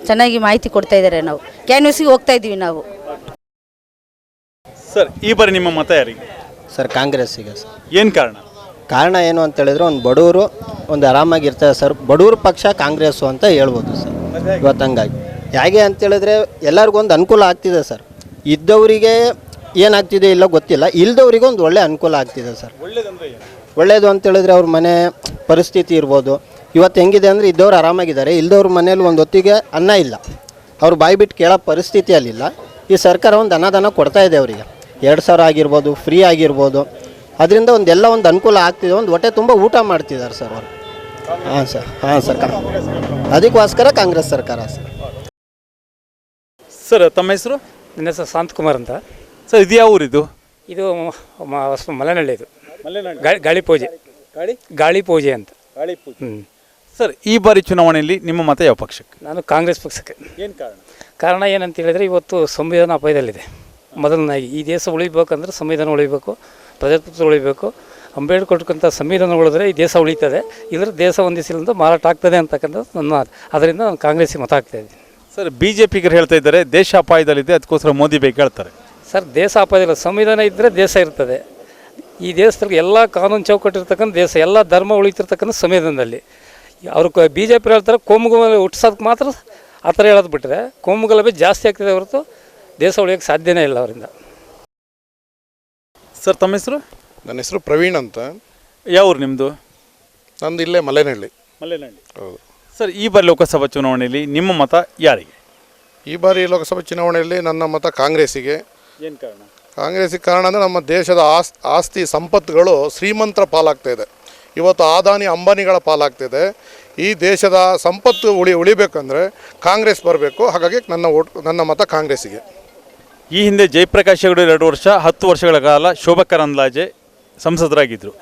ಚೆನ್ನಾಗಿ ಮಾಹಿತಿ ಕೊಡ್ತಾ ಇದ್ದಾರೆ. ನಾವು ಕ್ಯಾನ್ವಸಿಗೆ ಹೋಗ್ತಾ ಇದ್ದೀವಿ ನಾವು. ಸರ್ ಈ ಬಾರಿ ನಿಮ್ಮ ಮತ ಯಾರಿಗೆ? ಸರ್ ಕಾಂಗ್ರೆಸ್ಸಿಗೆ ಸರ್. ಏನು ಕಾರಣ? ಕಾರಣ ಏನು ಅಂತ ಹೇಳಿದ್ರೆ ಒಂದು ಬಡವರು ಒಂದು ಆರಾಮಾಗಿರ್ತಾರೆ ಸರ್. ಬಡವ್ರ ಪಕ್ಷ ಕಾಂಗ್ರೆಸ್ಸು ಅಂತ ಹೇಳ್ಬೋದು ಸರ್ ಇವತ್ತು. ಹಂಗಾಗಿ ಹೇಗೆ ಅಂತೇಳಿದ್ರೆ ಎಲ್ಲರಿಗೂ ಒಂದು ಅನುಕೂಲ ಆಗ್ತಿದೆ ಸರ್. ಇದ್ದವರಿಗೆ ಏನಾಗ್ತಿದೆ ಇಲ್ಲ ಗೊತ್ತಿಲ್ಲ, ಇಲ್ದವರಿಗೆ ಒಂದು ಒಳ್ಳೆ ಅನುಕೂಲ ಆಗ್ತಿದೆ ಸರ್. ಒಳ್ಳೆಯದು ಅಂತೇಳಿದ್ರೆ ಅವ್ರ ಮನೆ ಪರಿಸ್ಥಿತಿ ಇರ್ಬೋದು. ಇವತ್ತು ಹೆಂಗಿದೆ ಅಂದರೆ ಇದ್ದವ್ರು ಆರಾಮಾಗಿದ್ದಾರೆ, ಇಲ್ದವ್ರ ಮನೇಲಿ ಒಂದು ಹೊತ್ತಿಗೆ ಅನ್ನ ಇಲ್ಲ, ಅವ್ರು ಬಾಯಿ ಬಿಟ್ಟು ಕೇಳೋ ಪರಿಸ್ಥಿತಿಯಲ್ಲಿಲ್ಲ. ಈ ಸರ್ಕಾರ ಒಂದು ಅನ್ನದಾನ ಕೊಡ್ತಾ ಇದೆ ಅವರಿಗೆ, 2,000 ಆಗಿರ್ಬೋದು, ಫ್ರೀ ಆಗಿರ್ಬೋದು. ಅದರಿಂದ ಒಂದೆಲ್ಲ ಒಂದು ಅನುಕೂಲ ಆಗ್ತಿದೆ, ಒಂದು ಹೊಟ್ಟೆ ತುಂಬ ಊಟ ಮಾಡ್ತಿದ್ದಾರೆ ಸರ್ ಅವರು. ಹಾಂ ಸರ್ ಅದಕ್ಕೋಸ್ಕರ ಕಾಂಗ್ರೆಸ್ ಸರ್ಕಾರ ಸರ್. ಸರ್ ತಮ್ಮ ಹೆಸರು? ನನ್ನ ಹೆಸರು ಶಾಂತಕುಮಾರ್ ಅಂತ. ಸರ್ ಇದು ಯಾವ ಊರಿದು? ಇದು ಮಲೆನಳ್ಳಿ. ಇದು ಗಾಳಿ ಪೂಜೆ ಅಂತ. ಸರ್ ಈ ಬಾರಿ ಚುನಾವಣೆಯಲ್ಲಿ ನಿಮ್ಮ ಮತ ಯಾವ ಪಕ್ಷಕ್ಕೆ? ನಾನು ಕಾಂಗ್ರೆಸ್ ಪಕ್ಷಕ್ಕೆ. ಏನು ಕಾರಣ? ಕಾರಣ ಏನಂತ ಹೇಳಿದರೆ ಇವತ್ತು ಸಂವಿಧಾನ ಅಪಾಯದಲ್ಲಿದೆ. ಮೊದಲನಾಗಿ ಈ ದೇಶ ಉಳಿಬೇಕಂದ್ರೆ ಸಂವಿಧಾನ ಉಳಿಬೇಕು, ಪ್ರಜಾಪ್ರಭುತ್ವ ಉಳಿಬೇಕು. ಅಂಬೇಡ್ಕರ್ ಕೊಟ್ಟಂಥ ಸಂವಿಧಾನ ಉಳಿದ್ರೆ ಈ ದೇಶ ಉಳಿತದೆ, ಇಲ್ಲದ್ರೆ ದೇಶ ಒಂದಿಸಿಲಿಂದ ಮಾರಾಟ ಆಗ್ತದೆ ಅಂತಕ್ಕಂಥದ್ದು ನನ್ನ. ಅದರಿಂದ ನಾನು ಕಾಂಗ್ರೆಸ್ಸಿಗೆ ಮತ ಹಾಕ್ತಾ ಇದ್ದೀನಿ. ಸರ್ BJPಗರು ಹೇಳ್ತಾ ಇದ್ದಾರೆ ದೇಶ ಅಪಾಯದಲ್ಲಿದೆ, ಅದಕ್ಕೋಸ್ಕರ ಮೋದಿ ಬೇಕು ಹೇಳ್ತಾರೆ. ಸರ್ ದೇಶ ಅಪಾಯದಿಲ್ಲ, ಸಂವಿಧಾನ ಇದ್ದರೆ ದೇಶ ಇರ್ತದೆ. ಈ ದೇಶದಲ್ಲಿ ಎಲ್ಲ ಕಾನೂನು ಚೌಕಟ್ಟಿರ್ತಕ್ಕಂಥ ದೇಶ, ಎಲ್ಲ ಧರ್ಮ ಉಳಿತಿರ್ತಕ್ಕಂಥ ಸಂವಿಧಾನದಲ್ಲಿ. ಅವರು BJP ಹೇಳ್ತಾರೆ ಕೋಮುಗಲಭೆ ಹುಟ್ಟಿಸೋದಕ್ಕೆ ಮಾತ್ರ ಆ ಥರ ಹೇಳೋದು ಬಿಟ್ಟರೆ ಕೋಮುಗಲಭೆ ಜಾಸ್ತಿ ಆಗ್ತಿದೆ ಹೊರತು ದೇಶ ಉಳಿಯೋಕ್ಕೆ ಸಾಧ್ಯನೇ ಇಲ್ಲ ಅವರಿಂದ. ಸರ್ ತಮ್ಮ ಹೆಸರು? ನನ್ನ ಹೆಸರು ಪ್ರವೀಣ್ ಅಂತ. ಯಾವ ಊರು ನಿಮ್ಮದು? ನಂದು ಇಲ್ಲೇ ಮಲೆನಹಳ್ಳಿ. ಹೌದು ಸರ್. ಈ ಬಾರಿ ಲೋಕಸಭಾ ಚುನಾವಣೆಯಲ್ಲಿ ನಿಮ್ಮ ಮತ ಯಾರಿಗೆ? ಈ ಬಾರಿ ಲೋಕಸಭಾ ಚುನಾವಣೆಯಲ್ಲಿ ನನ್ನ ಮತ ಕಾಂಗ್ರೆಸ್ಸಿಗೆ. ಏನು ಕಾರಣ? ಕಾಂಗ್ರೆಸ್ಸಿಗೆ ಕಾರಣ ಅಂದರೆ ನಮ್ಮ ದೇಶದ ಆಸ್ತಿ ಸಂಪತ್ತುಗಳು ಶ್ರೀಮಂತರ ಪಾಲಾಗ್ತಾಯಿದೆ. ಇವತ್ತು ಅದಾನಿ ಅಂಬಾನಿಗಳ ಪಾಲಾಗ್ತಿದೆ. ಈ ದೇಶದ ಸಂಪತ್ತು ಉಳಿಬೇಕಂದ್ರೆ ಕಾಂಗ್ರೆಸ್ ಬರಬೇಕು. ಹಾಗಾಗಿ ನನ್ನ ಮತ ಕಾಂಗ್ರೆಸ್ಸಿಗೆ. ಈ ಹಿಂದೆ ಜಯಪ್ರಕಾಶ್ ಹೆಗಡೆ 2 ವರ್ಷ 10 ವರ್ಷಗಳ ಕಾಲ ಶೋಭಾ ಕರಂದ್ಲಾಜೆ ಸಂಸದರಾಗಿದ್ದರು.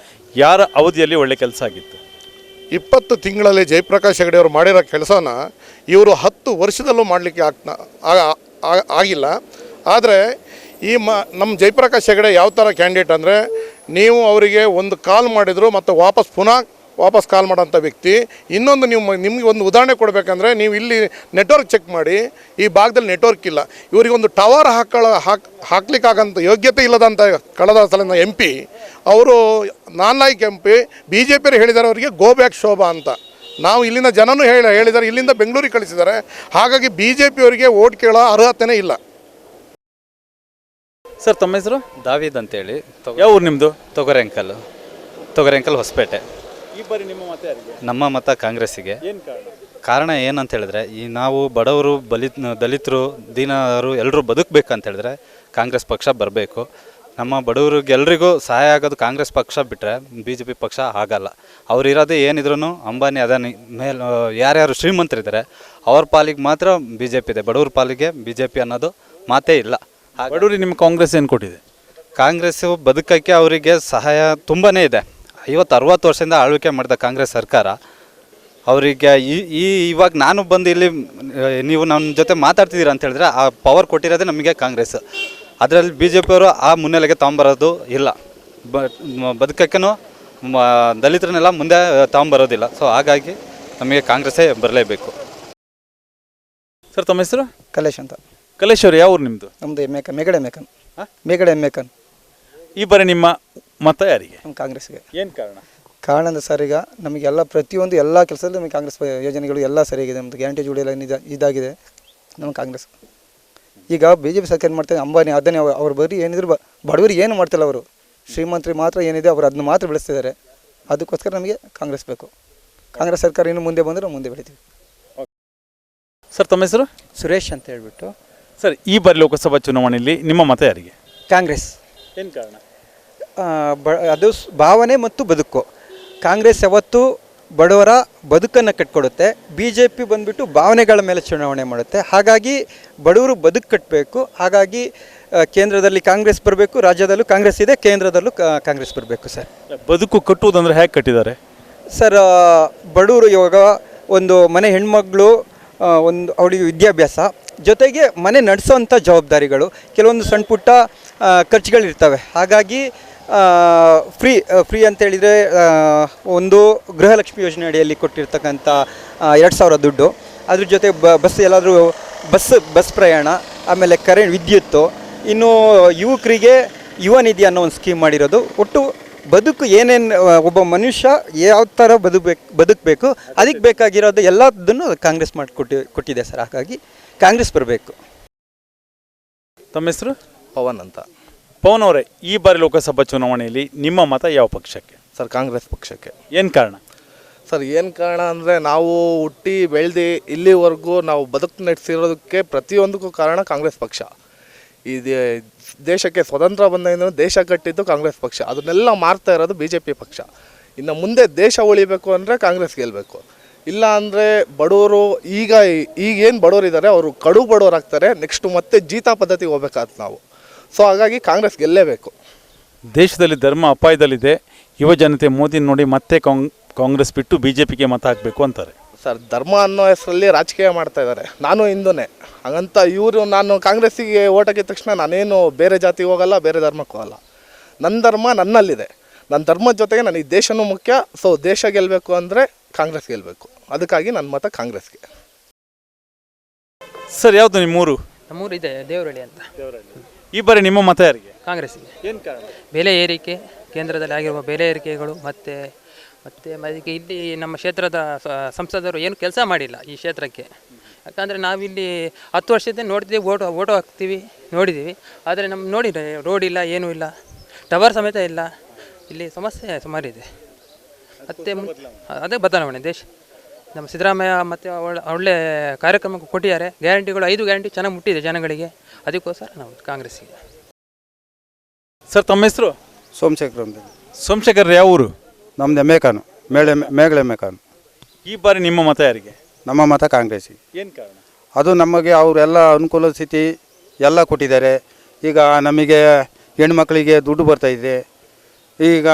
ಯಾರ ಅವಧಿಯಲ್ಲಿ ಒಳ್ಳೆ ಕೆಲಸ ಆಗಿತ್ತು? 20 ತಿಂಗಳಲ್ಲಿ ಜಯಪ್ರಕಾಶ್ ಹೆಗಡೆ ಅವರು ಮಾಡಿರೋ ಕೆಲಸನ ಇವರು 10 ವರ್ಷದಲ್ಲೂ ಮಾಡಲಿಕ್ಕೆ ಆಗಿಲ್ಲ. ಆದರೆ ನಮ್ಮ ಜಯಪ್ರಕಾಶ್ ಹೆಗಡೆ ಯಾವ ಥರ ಕ್ಯಾಂಡಿಡೇಟ್ ಅಂದರೆ, ನೀವು ಅವರಿಗೆ ಒಂದು ಕಾಲ್ ಮಾಡಿದ್ರು ಮತ್ತು ವಾಪಸ್ ಕಾಲ್ ಮಾಡೋಂಥ ವ್ಯಕ್ತಿ. ಇನ್ನೊಂದು ನಿಮಗೆ ಒಂದು ಉದಾಹರಣೆ ಕೊಡಬೇಕಂದ್ರೆ, ನೀವು ಇಲ್ಲಿ ನೆಟ್ವರ್ಕ್ ಚೆಕ್ ಮಾಡಿ, ಈ ಭಾಗದಲ್ಲಿ ನೆಟ್ವರ್ಕ್ ಇಲ್ಲ. ಇವರಿಗೊಂದು ಟವರ್ ಹಾಕ್ಲಿಕ್ಕಾಗಂಥ ಯೋಗ್ಯತೆ ಇಲ್ಲದಂಥ ಕಳೆದ ಸಲಿನ MP ಅವರು ನಾನ್ ಲೈಕ್ MP BJP ಹೇಳಿದ್ದಾರೆ ಅವರಿಗೆ ಗೋ ಬ್ಯಾಕ್ ಶೋಭಾ ಅಂತ. ನಾವು ಇಲ್ಲಿಂದ ಜನನೂ ಹೇಳಿದ್ದಾರೆ, ಇಲ್ಲಿಂದ ಬೆಂಗಳೂರಿಗೆ ಕಳಿಸಿದ್ದಾರೆ. ಹಾಗಾಗಿ BJP ಅವರಿಗೆ ಓಟ್ ಕೇಳೋ ಅರ್ಹತೆನೇ ಇಲ್ಲ. ಸರ್ ತಮ್ಮ ಹೆಸರು? ದಾವಿದ್ ಅಂತೇಳಿ. ಯಾವ ಊರು ನಿಮ್ಮದು? ತೊಗರೆಂಕಲ್ ಹೊಸಪೇಟೆ. ಈ ಬಾರಿ ನಿಮ್ಮ ಮತ ಯಾರಿಗೆ? ನಮ್ಮ ಮತ ಕಾಂಗ್ರೆಸ್ಸಿಗೆ. ಏನು ಕಾರಣ? ಕಾರಣ ಏನಂತ ಹೇಳಿದ್ರೆ, ಈ ನಾವು ಬಡವರು ದಲಿತರು ದೀನರು ಎಲ್ಲರೂ ಬದುಕಬೇಕಂತ ಹೇಳಿದ್ರೆ ಕಾಂಗ್ರೆಸ್ ಪಕ್ಷ ಬರಬೇಕು. ನಮ್ಮ ಬಡವರಿಗೆ ಎಲ್ರಿಗೂ ಸಹಾಯ ಆಗೋದು ಕಾಂಗ್ರೆಸ್ ಪಕ್ಷ ಬಿಟ್ಟರೆ BJP ಪಕ್ಷ ಆಗಲ್ಲ. ಅವ್ರು ಇರೋದೇ ಏನಿದ್ರು ಅಂಬಾನಿ ಅದಾನಿ ಮೇಲೆ ಯಾರ್ಯಾರು ಶ್ರೀಮಂತರಿದ್ದಾರೆ ಅವ್ರ ಪಾಲಿಗೆ ಮಾತ್ರ BJP ಇದೆ. ಬಡವ್ರ ಪಾಲಿಗೆ BJP ಅನ್ನೋದು ಮಾತೇ ಇಲ್ಲ. ಬಡವರಿಗೆ ನಿಮ್ಮ ಕಾಂಗ್ರೆಸ್ ಏನು ಕೊಟ್ಟಿದೆ? ಕಾಂಗ್ರೆಸ್ಸು ಬದುಕಕ್ಕೆ ಅವರಿಗೆ ಸಹಾಯ ತುಂಬಾ ಇದೆ. 50-60 ವರ್ಷದಿಂದ ಆಳ್ವಿಕೆ ಮಾಡಿದ ಕಾಂಗ್ರೆಸ್ ಸರ್ಕಾರ ಅವರಿಗೆ ಇವಾಗ ನಾನು ಬಂದು ಇಲ್ಲಿ ನೀವು ನನ್ನ ಜೊತೆ ಮಾತಾಡ್ತಿದ್ದೀರಾ ಅಂತ ಹೇಳಿದ್ರೆ ಆ ಪವರ್ ಕೊಟ್ಟಿರೋದೇ ನಮಗೆ ಕಾಂಗ್ರೆಸ್. ಅದರಲ್ಲಿ BJP ಅವರು ಆ ಮುನ್ನೆಲೆಗೆ ತಗೊಂಬರೋದು ಇಲ್ಲ. ಬದುಕಕ್ಕೂ ದಲಿತರನ್ನೆಲ್ಲ ಮುಂದೆ ತಗೊಂಬರೋದಿಲ್ಲ. ಸೊ ಹಾಗಾಗಿ ನಮಗೆ ಕಾಂಗ್ರೆಸ್ಸೇ ಬರಲೇಬೇಕು. ಸರ್ ತಮ್ಮ ಹೆಸರು? ಕಲೇಶ್ ಅಂತ. ಕಲೇಶ್ ಅವರು ಯಾವ ಊರು ನಿಮ್ಮದು? ನಮ್ಮದು ಮೇಗಡೆ ಮೇಕನ್. ಈ ಬಾರಿ ನಿಮ್ಮ ಮತ ಯಾರಿಗೆ? ನಮ್ಮ ಕಾಂಗ್ರೆಸ್ಗೆ. ಏನು ಕಾರಣ? ಕಾರಣ ಅಂದರೆ ಸರ್, ಈಗ ನಮಗೆಲ್ಲ ಪ್ರತಿಯೊಂದು ಎಲ್ಲ ಕೆಲಸದಲ್ಲೂ ನಮಗೆ ಕಾಂಗ್ರೆಸ್ ಯೋಜನೆಗಳು ಎಲ್ಲ ಸರಿಯಾಗಿದೆ. ನಮ್ಮದು ಗ್ಯಾರಂಟಿ ಜೋಡಿ ಎಲ್ಲ ಇದಾಗಿದೆ ನಮ್ಮ ಕಾಂಗ್ರೆಸ್. ಈಗ BJP ಸರ್ಕಾರ ಮಾಡ್ತಾರೆ, ಅಂಬಾನಿ ಅದನ್ನೇ ಅವ್ರು ಬರೀ ಏನಿದ್ರು ಬಡವರಿಗೆ ಏನು ಮಾಡ್ತಿಲ್ಲ. ಅವರು ಶ್ರೀಮಂತರಿಗೆ ಮಾತ್ರ ಏನಿದೆ ಅವರು ಅದನ್ನ ಮಾತ್ರ ಬೆಳೆಸ್ತಿದ್ದಾರೆ. ಅದಕ್ಕೋಸ್ಕರ ನಮಗೆ ಕಾಂಗ್ರೆಸ್ ಬೇಕು. ಕಾಂಗ್ರೆಸ್ ಸರ್ಕಾರ ಇನ್ನು ಮುಂದೆ ಬಂದರೆ ಮುಂದೆ ಬೆಳಿತೀವಿ. ಸರ್ ತಮ್ಮ ಹೆಸರು? ಸುರೇಶ್ ಅಂತ ಹೇಳ್ಬಿಟ್ಟು. ಸರ್ ಈ ಬಾರಿ ಲೋಕಸಭಾ ಚುನಾವಣೆಯಲ್ಲಿ ನಿಮ್ಮ ಮತ ಯಾರಿಗೆ? ಕಾಂಗ್ರೆಸ್. ಏನು ಕಾರಣ? ಅದು ಭಾವನೆ ಮತ್ತು ಬದುಕು. ಕಾಂಗ್ರೆಸ್ ಯಾವತ್ತು ಬಡವರ ಬದುಕನ್ನು ಕಟ್ಕೊಡುತ್ತೆ. BJP ಬಂದುಬಿಟ್ಟು ಭಾವನೆಗಳ ಮೇಲೆ ಚುನಾವಣೆ ಮಾಡುತ್ತೆ. ಹಾಗಾಗಿ ಬಡವರು ಬದುಕು ಕಟ್ಟಬೇಕು. ಹಾಗಾಗಿ ಕೇಂದ್ರದಲ್ಲಿ ಕಾಂಗ್ರೆಸ್ ಬರಬೇಕು, ರಾಜ್ಯದಲ್ಲೂ ಕಾಂಗ್ರೆಸ್ ಇದೆ, ಕೇಂದ್ರದಲ್ಲೂ ಕಾಂಗ್ರೆಸ್ ಬರಬೇಕು ಸರ್. ಬದುಕು ಕಟ್ಟುವುದಂದ್ರೆ ಹೇಗೆ ಕಟ್ಟಿದ್ದಾರೆ ಸರ್? ಬಡವರು ಇವಾಗ ಒಂದು ಮನೆ ಹೆಣ್ಮಗಳು, ಒಂದು ಅವಳಿಗೆ ವಿದ್ಯಾಭ್ಯಾಸ ಜೊತೆಗೆ ಮನೆ ನಡೆಸೋವಂಥ ಜವಾಬ್ದಾರಿಗಳು, ಕೆಲವೊಂದು ಸಣ್ಣ ಪುಟ್ಟ ಖರ್ಚುಗಳಿರ್ತವೆ. ಹಾಗಾಗಿ ಫ್ರೀ ಅಂತೇಳಿದರೆ ಒಂದು ಗೃಹಲಕ್ಷ್ಮಿ ಯೋಜನೆ ಅಡಿಯಲ್ಲಿ ಕೊಟ್ಟಿರ್ತಕ್ಕಂಥ 2,000 ದುಡ್ಡು, ಅದ್ರ ಜೊತೆ ಬಸ್ ಎಲ್ಲಾದರೂ ಬಸ್ ಪ್ರಯಾಣ, ಆಮೇಲೆ ಕರೆಂಟ್ ವಿದ್ಯುತ್ತು, ಇನ್ನು ಯುವಕರಿಗೆ ಯುವ ನಿಧಿ ಅನ್ನೋ ಒಂದು ಸ್ಕೀಮ್ ಮಾಡಿರೋದು. ಒಟ್ಟು ಬದುಕು ಏನೇನು ಒಬ್ಬ ಮನುಷ್ಯ ಯಾವ ಥರ ಬದುಕಬೇಕು ಅದಕ್ಕೆ ಬೇಕಾಗಿರೋದು ಎಲ್ಲದನ್ನು ಕಾಂಗ್ರೆಸ್ ಕೊಟ್ಟಿದೆ ಸರ್. ಹಾಗಾಗಿ ಕಾಂಗ್ರೆಸ್ ಬರಬೇಕು. ತಮ್ಮ ಹೆಸರು? ಪವನ್ ಅಂತ. ಪವನ್ ಅವರೇ, ಈ ಬಾರಿ ಲೋಕಸಭಾ ಚುನಾವಣೆಯಲ್ಲಿ ನಿಮ್ಮ ಮತ ಯಾವ ಪಕ್ಷಕ್ಕೆ? ಸರ್ ಕಾಂಗ್ರೆಸ್ ಪಕ್ಷಕ್ಕೆ. ಏನು ಕಾರಣ? ಸರ್ ಏನು ಕಾರಣ ಅಂದರೆ ನಾವು ಹುಟ್ಟಿ ಬೆಳೆದು ಇಲ್ಲಿವರೆಗೂ ನಾವು ಬದುಕು ನಡೆಸಿರೋದಕ್ಕೆ ಪ್ರತಿಯೊಂದಕ್ಕೂ ಕಾರಣ ಕಾಂಗ್ರೆಸ್ ಪಕ್ಷ. ಈ ದೇಶಕ್ಕೆ ಸ್ವತಂತ್ರ ಬಂದಾಗಿಂದ ದೇಶ ಕಟ್ಟಿದ್ದು ಕಾಂಗ್ರೆಸ್ ಪಕ್ಷ. ಅದನ್ನೆಲ್ಲ ಮಾರ್ತಾ ಇರೋದು BJP ಪಕ್ಷ. ಇನ್ನು ಮುಂದೆ ದೇಶ ಉಳಿಬೇಕು ಅಂದರೆ ಕಾಂಗ್ರೆಸ್ ಗೆಲ್ಲಬೇಕು. ಇಲ್ಲ ಅಂದರೆ ಬಡವರು ಈಗೇನು ಬಡವರು ಇದ್ದಾರೆ ಅವರು ಕಡು ಬಡವರು ಆಗ್ತಾರೆ. ನೆಕ್ಸ್ಟು ಮತ್ತೆ ಜೀತ ಪದ್ಧತಿಗೆ ಹೋಗ್ಬೇಕಾಗ್ತದೆ ನಾವು. ಸೊ ಹಾಗಾಗಿ ಕಾಂಗ್ರೆಸ್ ಗೆಲ್ಲೇಬೇಕು. ದೇಶದಲ್ಲಿ ಧರ್ಮ ಅಪಾಯದಲ್ಲಿದೆ, ಯುವ ಜನತೆ ಮೋದಿ ನೋಡಿ ಮತ್ತೆ ಕಾಂಗ್ರೆಸ್ ಬಿಟ್ಟು BJPಗೆ ಮತ ಹಾಕಬೇಕು ಅಂತಾರೆ. ಸರ್ ಧರ್ಮ ಅನ್ನೋ ಹೆಸರಲ್ಲಿ ರಾಜಕೀಯ ಮಾಡ್ತಾ ಇದ್ದಾರೆ. ನಾನು ಹಿಂದೂನೇ, ಹಾಗಂತ ನಾನು ಕಾಂಗ್ರೆಸ್ಸಿಗೆ ಓಟ್ ಹಾಕಿದ ತಕ್ಷಣ ನಾನೇನು ಬೇರೆ ಜಾತಿಗೆ ಹೋಗಲ್ಲ, ಬೇರೆ ಧರ್ಮಕ್ಕೆ ಹೋಗಲ್ಲ. ನನ್ನ ಧರ್ಮ ನನ್ನಲ್ಲಿದೆ. ನನ್ನ ಧರ್ಮದ ಜೊತೆಗೆ ನನಗೆ ದೇಶನೂ ಮುಖ್ಯ. ಸೊ ದೇಶ ಗೆಲ್ಲಬೇಕು ಅಂದರೆ ಕಾಂಗ್ರೆಸ್ ಗೆಲ್ಲಬೇಕು. ಅದಕ್ಕಾಗಿ ನನ್ನ ಮತ ಕಾಂಗ್ರೆಸ್ಗೆ. ಸರ್, ಯಾವುದು ನಿಮ್ಮೂರು? ನಮ್ಮೂರು ಇದೆ ದೇವರಹಳ್ಳಿ ಅಂತ. ಈ ಬಾರಿ ನಿಮ್ಮ ಮತ ಯಾರಿಗೆ? ಕಾಂಗ್ರೆಸ್ಸಿಗೆ. ಏನು ಕಾರಣ? ಬೆಲೆ ಏರಿಕೆ, ಕೇಂದ್ರದಲ್ಲಿ ಆಗಿರುವ ಬೆಲೆ ಏರಿಕೆಗಳು ಮತ್ತು ಇಲ್ಲಿ ನಮ್ಮ ಕ್ಷೇತ್ರದ ಸಂಸದರು ಏನು ಕೆಲಸ ಮಾಡಿಲ್ಲ ಈ ಕ್ಷೇತ್ರಕ್ಕೆ. ಯಾಕಂದರೆ ನಾವಿಲ್ಲಿ 10 ವರ್ಷದಿಂದ ನೋಡ್ತೀವಿ, ಓಟು ಹಾಕ್ತೀವಿ, ನೋಡಿದ್ದೀವಿ. ಆದರೆ ನೋಡಿದ್ರೆ ರೋಡ್ ಇಲ್ಲ, ಏನೂ ಇಲ್ಲ, ಟವರ್ ಸಮೇತ ಇಲ್ಲ. ಇಲ್ಲಿ ಸಮಸ್ಯೆ ಸುಮಾರಿದೆ. ಮತ್ತು ಅದೇ ಬದಲಾವಣೆ ದೇಶ. ನಮ್ಮ ಸಿದ್ದರಾಮಯ್ಯ ಮತ್ತು ಒಳ್ಳೆ ಕಾರ್ಯಕ್ರಮ ಕೊಟ್ಟಿದ್ದಾರೆ. ಗ್ಯಾರಂಟಿಗಳು 5 ಗ್ಯಾರಂಟಿ ಚೆನ್ನಾಗಿ ಮುಟ್ಟಿದೆ ಜನಗಳಿಗೆ. ಅದಕ್ಕೋಸ್ಕರ ನಾವು ಕಾಂಗ್ರೆಸ್ಸಿಗೆ. ಸರ್, ತಮ್ಮ ಹೆಸರು? ಸೋಮಶೇಖರ್ ಅಂತ. ಸೋಮಶೇಖರ್, ಯಾವ ಊರು? ನಮ್ಮದು ಎಮ್ಮೆಕಾನು, ಮೇಗಳೆ ಎಮ್ಮೆಕಾನು. ಈ ಬಾರಿ ನಿಮ್ಮ ಮತ ಯಾರಿಗೆ? ನಮ್ಮ ಮತ ಕಾಂಗ್ರೆಸ್ಸಿಗೆ. ಏನು ಕಾರಣ? ಅದು ನಮಗೆ ಅವರೆಲ್ಲ ಅನುಕೂಲ ಸ್ಥಿತಿ ಎಲ್ಲ ಕೊಟ್ಟಿದ್ದಾರೆ. ಈಗ ನಮಗೆ ಹೆಣ್ಮಕ್ಳಿಗೆ ದುಡ್ಡು ಬರ್ತಾಯಿದೆ. ಈಗ